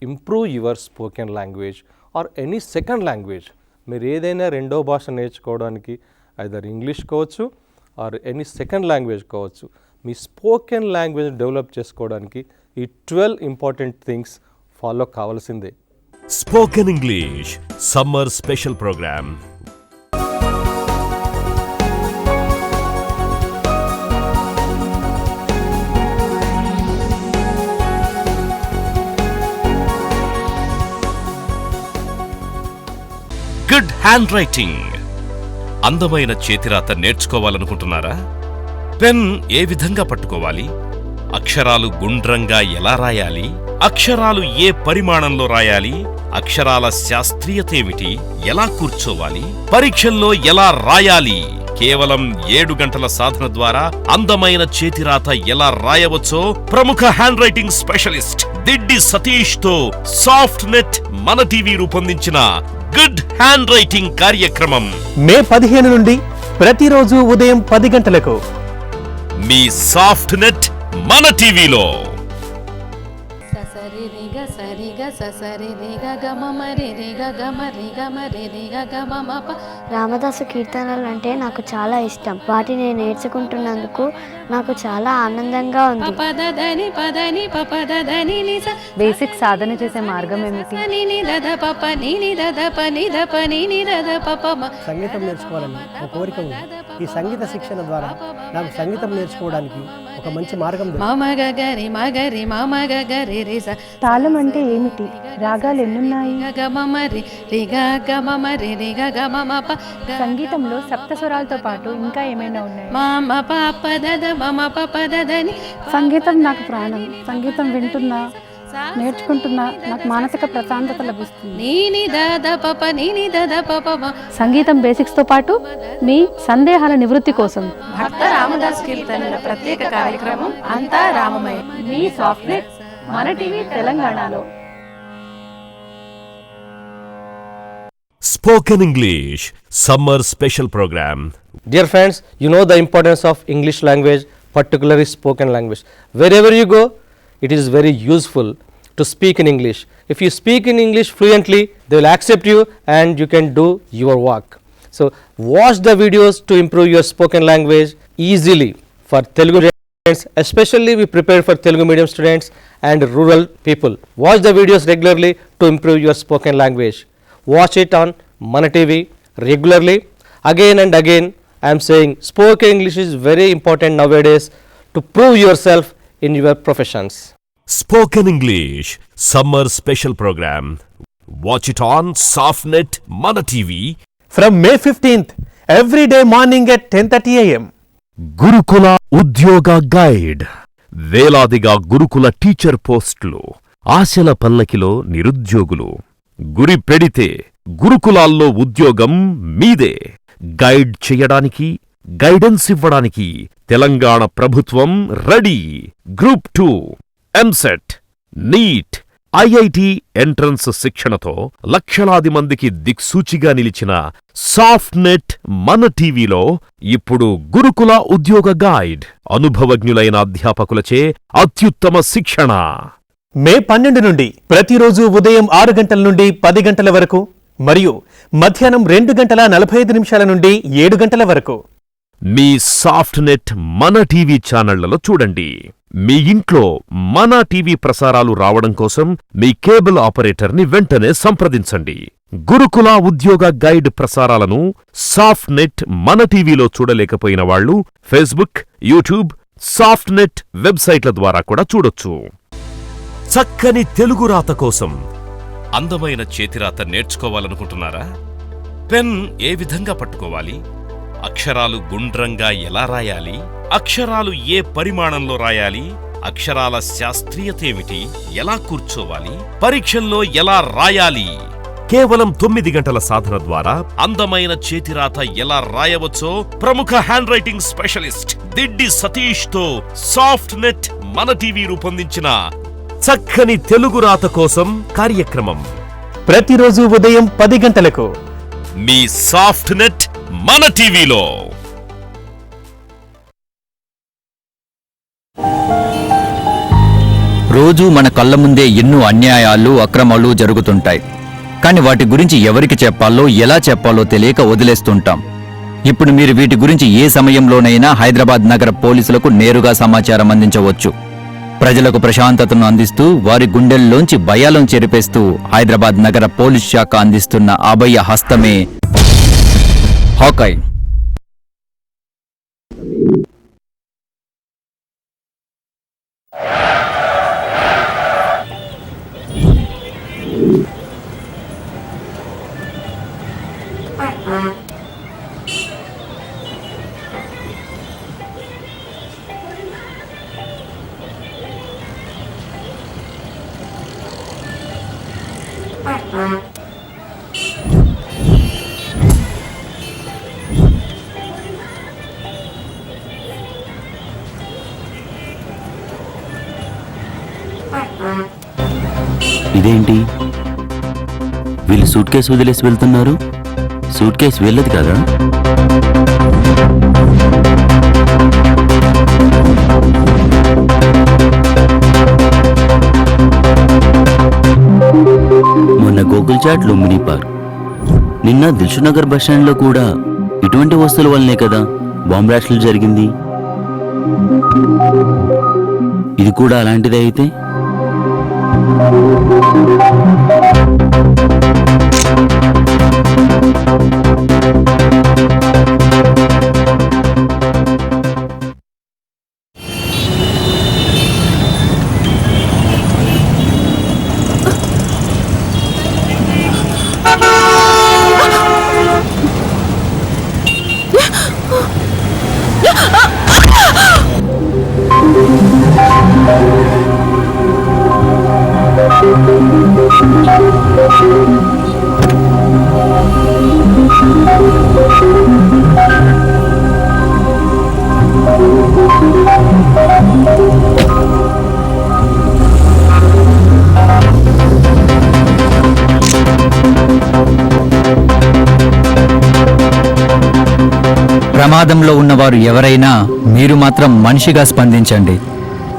improve your spoken language or any second language. మీరు ఏదైనా రెండో భాష నేర్చుకోవడానికి ఐదర్ ఇంగ్లీష్ కావచ్చు ఆర్ ఎనీ సెకండ్ లాంగ్వేజ్ కావచ్చు, మీ స్పోకెన్ లాంగ్వేజ్ డెవలప్ చేసుకోవడానికి ఈ 12 ఇంపార్టెంట్ థింగ్స్ ఫాలో కావాల్సిందే. Spoken English summer special program. Good handwriting. అందమైన చేతిరాత నేర్చుకోవాలనుకుంటున్నారా? పెన్ ఏ విధంగా పట్టుకోవాలి, అక్షరాలు గుండ్రంగా ఎలా రాయాలి, అక్షరాలు ఏ పరిమాణంలో రాయాలి, అక్షరాల శాస్త్రీయత ఏమిటి, ఎలా కూర్చోవాలి, పరీక్షల్లో ఎలా రాయాలి, కేవలం 7 గంటల సాధన ద్వారా అందమైన చేతిరాత ఎలా రాయవచ్చో ప్రముఖ hand writing specialist Diddi Satish తో సాఫ్ట్ నెట్ మన టీవీ రూపొందించిన గుడ్ హ్యాండ్ రైటింగ్ కార్యక్రమం మే 15 నుండి ప్రతిరోజు ఉదయం 10 గంటలకు మీ సాఫ్ట్ నెట్ మన టీవీలో. రామదాసు కీర్తనలు అంటే నాకు చాలా ఇష్టం. వాటిని నేను నేర్చుకుంటున్నందుకు నాకు చాలా ఆనందంగా ఉంది. బేసిక్ సాధన చేసే మార్గం ఏమిటి? సంగీతం నేర్చుకోవాలని ఒక కోరిక ఉంది. ఈ సంగీత శిక్షణ ద్వారా నాకు సంగీతం నేర్చుకోవడానికి ఒక మంచి మార్గం. తాళం అంటే ఏమిటి? రాగాలు ఎన్నున్నాయి? సంగీతంలో సప్త స్వరాలతో పాటు ఇంకా ఏమైనా ఉన్నాయి? సంగీతం నాకు ప్రాణం. సంగీతం వింటున్నా, నేర్చుకుంటున్నా నాకు మానసిక ప్రశాంతత లభిస్తుంది. సంగీతం బేసిక్స్ తో పాటు మీ సందేహాల నివృత్తి కోసం భక్త రామదాస్ కీర్తనల ప్రత్యేక కార్యక్రమం అంతా రామమయం. మీ సాఫ్ట్నెట్ మన టీవీ తెలంగాణలో. Spoken English Summer Special Program. Dear friends, you know the importance of English language, particularly spoken language. Wherever you go, it is very useful to speak in English. If you speak in English fluently, they will accept you and you can do your work. So watch the videos to improve your spoken language easily. For Telugu students, especially we prepare for Telugu medium students and rural people. Watch the videos regularly to improve your spoken language. Watch it on Mana TV regularly. Again and again I am saying spoken English is very important nowadays to prove yourself in your professions. Spoken English Summer Special Program. Watch it on SoFTNET Mana TV from May 15th every day morning at 10:30 AM. గురుకుల ఉద్యోగ guide. వేలాదిగా గురుకుల teacher పోస్టులు, ఆశల పల్లకిలో నిరుద్యోగులు. గురి పెడితే గురుకులాల్లో ఉద్యోగం మీదే. గైడ్ చెయ్యడానికి, గైడెన్స్ ఇవ్వడానికి తెలంగాణ ప్రభుత్వం ready. Group 2, EAMCET, NEET, IIT entrance శిక్షణతో లక్షలాది మందికి దిక్సూచిగా నిలిచిన సాఫ్ట్నెట్ మన టీవీలో ఇప్పుడు గురుకుల ఉద్యోగ గైడ్, అనుభవజ్ఞులైన అధ్యాపకులచే అత్యుత్తమ శిక్షణ. మే 12 నుండి ప్రతిరోజు ఉదయం 6 గంటల నుండి 10 గంటల వరకు మరియు మధ్యాహ్నం 2 గంటల 45 నిమిషాల నుండి 7 గంటల వరకు మీ సాఫ్ట్నెట్ మన టీవీ ఛానళ్లలో చూడండి. మీ ఇంట్లో మన టీవీ ప్రసారాలు రావడం కోసం మీ కేబుల్ ఆపరేటర్ని వెంటనే సంప్రదించండి. గురుకుల ఉద్యోగ గైడ్ ప్రసారాలను సాఫ్ట్నెట్ మన టీవీలో చూడలేకపోయిన వాళ్ళు ఫేస్బుక్, యూట్యూబ్, సాఫ్ట్నెట్ వెబ్సైట్ల ద్వారా కూడా చూడొచ్చు. చక్కని తెలుగు రాత కోసం అందమైన చేతిరాత నేర్చుకోవాలనుకుంటున్నారా? పెన్ ఏ విధంగా పట్టుకోవాలి, అక్షరాలు గుండ్రంగా ఎలా రాయాలి, అక్షరాలు ఏ పరిమాణంలో రాయాలి, అక్షరాల శాస్త్రీయతేమిటి, ఎలా కూర్చోవాలి, పరీక్షల్లో ఎలా రాయాలి, కేవలం 9 గంటల సాధన ద్వారా అందమైన చేతిరాత ఎలా రాయవచ్చో ప్రముఖ hand writing specialist Diddi Satish తో సాఫ్ట్నెట్ మన టీవీ రూపొందించిన చక్కని తెలుగు రాత కోసం కార్యక్రమం ప్రతిరోజు ఉదయం 10 గంటలకు మీ సాఫ్ట్నెట్ మన టీవీలో. రోజూ మన కళ్ళ ముందే ఎన్నో అన్యాయాలు, అక్రమాలు జరుగుతుంటాయి. కానీ వాటి గురించి ఎవరికి చెప్పాలో, ఎలా చెప్పాలో తెలియక వదిలేస్తుంటాం. ఇప్పుడు మీరు వీటి గురించి ఏ సమయంలోనైనా హైదరాబాద్ నగర పోలీసులకు నేరుగా సమాచారం అందించవచ్చు. ప్రజలకు ప్రశాంతతను అందిస్తూ, వారి గుండెల్లోంచి భయాలను చెరిపేస్తూ హైదరాబాద్ నగర పోలీస్ శాఖ అందిస్తున్న అభయ హస్తమే హాకాయ్. ఇదేంటి, వీళ్ళు సూట్ కేసు వదిలేసి వెళ్తున్నారు? సూట్ కేసు వెళ్ళదు కదా? మొన్న గోకుల్ చాట్ లుంబిని పార్క్, నిన్న దిల్సుఖ్నగర్ బస్టాండ్లో కూడా ఇటువంటి వస్తువుల వల్లనే కదా బాంబ్ బ్లాస్టులు జరిగింది. ఇది కూడా అలాంటిదే అయితే? ప్రమాదంలో ఉన్నవారు ఎవరైనా మీరు మాత్రం మనిషిగా స్పందించండి.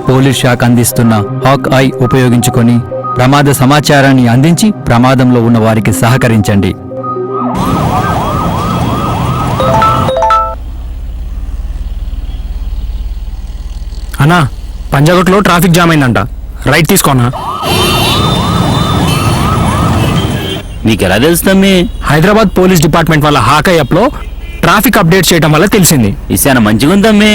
పోలీస్ శాఖ అందిస్తున్న హాక్ ఐ ఉపయోగించుకొని ప్రమాద సమాచారాన్ని అందించి ప్రమాదంలో ఉన్న వారికి సహకరించండి. అన్నా, పంజాగుట్లో ట్రాఫిక్ జామ్ అయిందంట, రైట్ తీసుకోనా? నీకెలా తెలుస్తామే? హైదరాబాద్ పోలీస్ డిపార్ట్మెంట్ వాళ్ళ హాక్ యాప్ లో ట్రాఫిక్ అప్డేట్ చేయడం వల్ల తెలిసింది. ఇసాన మంచిగా ఉందమ్మే.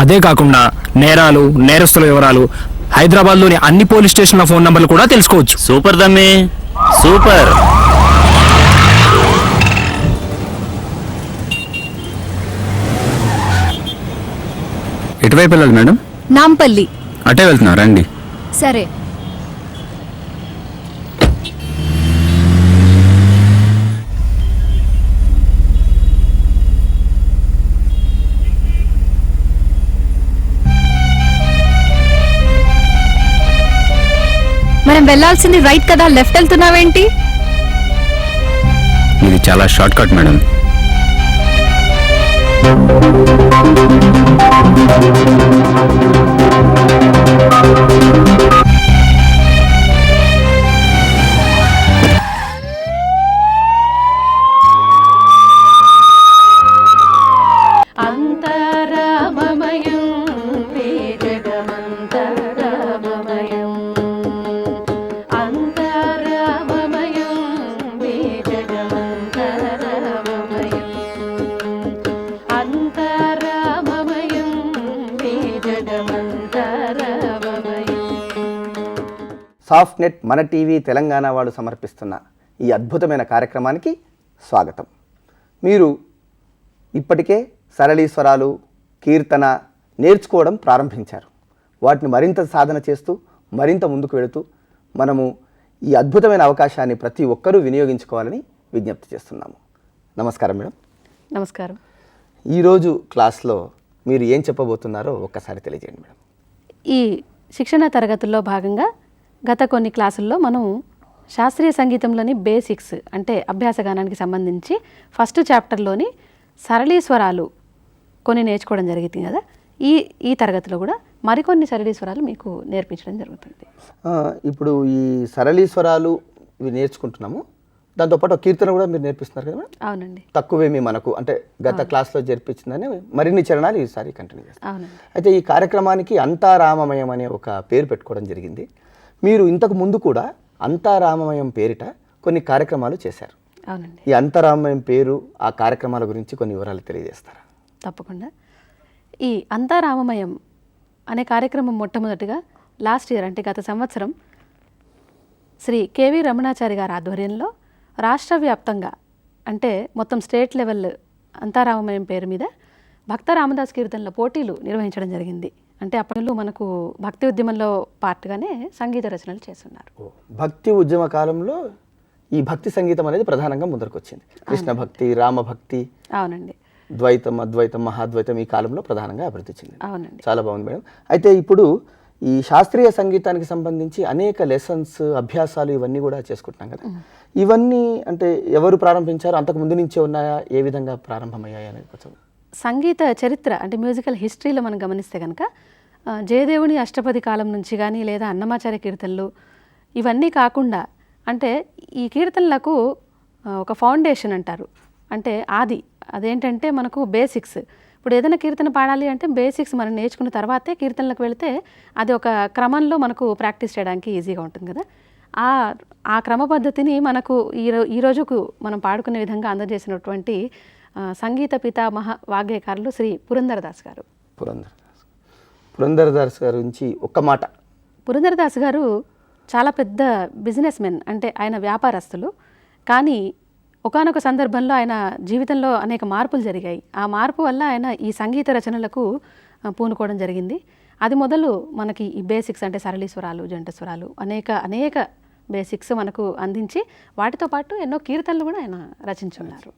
అదే కాకుండా నేరాలు, నేరస్తుల వివరాలు, హైదరాబాద్ లోని అన్ని పోలీస్ స్టేషన్ల ఫోన్ నంబర్లు కూడా తెలుసుకోవచ్చు. సూపర్ దమ్మే, సూపర్. ఎటువైపు వెళ్ళాలి మేడం? నాంపల్లి. అటే వెళ్తున్నా, రండి. సరే. మనం వెళ్ళాల్సింది రైట్ కదా, లెఫ్ట్ వెళ్తున్నావేంటి? ఇది చాలా షార్ట్ కట్ మేడం. అంతరామమయం వేదగమంతరామమయం అంతరామమయం వేదగమంతరామమయం అంతరామమయం వేదగమంతరామమయం. సాఫ్ట్నెట్ మన టీవీ తెలంగాణ వాడు సమర్పిస్తున్న ఈ అద్భుతమైన కార్యక్రమానికి స్వాగతం. మీరు ఇప్పటికే సరళీస్వరాలు, కీర్తన నేర్చుకోవడం ప్రారంభించారు. వాటిని మరింత సాధన చేస్తూ మరింత ముందుకు వెళుతూ మనము ఈ అద్భుతమైన అవకాశాన్ని ప్రతి ఒక్కరూ వినియోగించుకోవాలని విజ్ఞప్తి చేస్తున్నాము. నమస్కారం మేడం. నమస్కారం. ఈరోజు క్లాస్లో మీరు ఏం చెప్పబోతున్నారో ఒక్కసారి తెలియజేయండి మేడం. ఈ శిక్షణ తరగతుల్లో భాగంగా గత కొన్ని క్లాసుల్లో మనం శాస్త్రీయ సంగీతంలోని బేసిక్స్ అంటే అభ్యాసగానానికి సంబంధించి ఫస్ట్ చాప్టర్లోని సరళీస్వరాలు కొన్ని నేర్చుకోవడం జరిగింది కదా. ఈ తరగతిలో కూడా మరికొన్ని సరళీస్వరాలు మీకు నేర్పించడం జరుగుతుంది. ఇప్పుడు ఈ సరళీస్వరాలు ఇవి నేర్చుకుంటున్నాము, దాంతోపాటు కీర్తన కూడా మీరు నేర్పిస్తున్నారు కదా మేడం? అవునండి. తక్కువేమి మనకు అంటే గత క్లాస్లో జరిపించిందని మరిన్ని చరణాలు ఈసారి కంటిన్యూ చేస్తాం. అవునండి. అయితే ఈ కార్యక్రమానికి అంతారామమయం అనే ఒక పేరు పెట్టుకోవడం జరిగింది. మీరు ఇంతకు ముందు కూడా అంతారామమయం పేరిట కొన్ని కార్యక్రమాలు చేశారు. అవునండి. ఈ అంతారామమయం పేరు, ఆ కార్యక్రమాల గురించి కొన్ని వివరాలు తెలియజేస్తారా? తప్పకుండా. ఈ అంతారామమయం అనే కార్యక్రమం మొట్టమొదటిగా లాస్ట్ ఇయర్ అంటే గత సంవత్సరం శ్రీ కేవీ రమణాచారి గారి ఆధ్వర్యంలో రాష్ట్ర వ్యాప్తంగా అంటే మొత్తం స్టేట్ లెవెల్ అంతారామమయం పేరు మీద భక్త రామదాస్ కీర్తనల పోటీలు నిర్వహించడం జరిగింది. అంటే అప్పట్లో మనకు భక్తి ఉద్యమంలో పార్ట్గానే సంగీత రచనలు చేస్తున్నారు. భక్తి ఉద్యమ కాలంలో ఈ భక్తి సంగీతం అనేది ప్రధానంగా ముందరకు వచ్చింది. కృష్ణ భక్తి, రామభక్తి, అవునండి, ద్వైతం, అద్వైతం, మహాద్వైతం ఈ కాలంలో ప్రధానంగా అభివృద్ధి చెందింది. అవునండి. చాలా బాగుంది మేడం. అయితే ఇప్పుడు ఈ శాస్త్రీయ సంగీతానికి సంబంధించి అనేక లెసన్స్, అభ్యాసాలు ఇవన్నీ కూడా చేసుకుంటున్నాం కదా. ఇవన్నీ అంటే ఎవరు ప్రారంభించారు, అంతకు ముందు నుంచే ఉన్నాయా, ఏ విధంగా ప్రారంభమయ్యాయి అనేది కొంచెం సంగీత చరిత్ర అంటే మ్యూజికల్ హిస్టరీలో మనం గమనిస్తే కనుక జయదేవుని అష్టపది కాలం నుంచి కానీ లేదా అన్నమాచార్య కీర్తనలు ఇవన్నీ కాకుండా అంటే ఈ కీర్తనలకు ఒక ఫౌండేషన్ అంటారు. అంటే అదేంటంటే మనకు బేసిక్స్. ఇప్పుడు ఏదైనా కీర్తన పాడాలి అంటే బేసిక్స్ మనం నేర్చుకున్న తర్వాతే కీర్తనలకు వెళితే అది ఒక క్రమంలో మనకు ప్రాక్టీస్ చేయడానికి ఈజీగా ఉంటుంది కదా. ఆ క్రమ పద్ధతిని మనకు ఈ రోజుకు మనం పాడుకునే విధంగా అందజేసినటువంటి సంగీత పితామహ వాగ్గేయకారులు శ్రీ పురంధరదాస్ గారు. పురంధరదాస్ గారి గురించి ఒక్క మాట. పురంధరదాస్ గారు చాలా పెద్ద బిజినెస్ మెన్, అంటే ఆయన వ్యాపారస్తులు. కానీ ఒకానొక సందర్భంలో ఆయన జీవితంలో అనేక మార్పులు జరిగాయి. ఆ మార్పు వల్ల ఆయన ఈ సంగీత రచనలకు పూనుకోవడం జరిగింది. అది మొదలు మనకి ఈ బేసిక్స్ అంటే సరళీస్వరాలు, జంట స్వరాలు అనేక బేసిక్స్ మనకు అందించి వాటితో పాటు ఎన్నో కీర్తనలు కూడా ఆయన రచించున్నారు.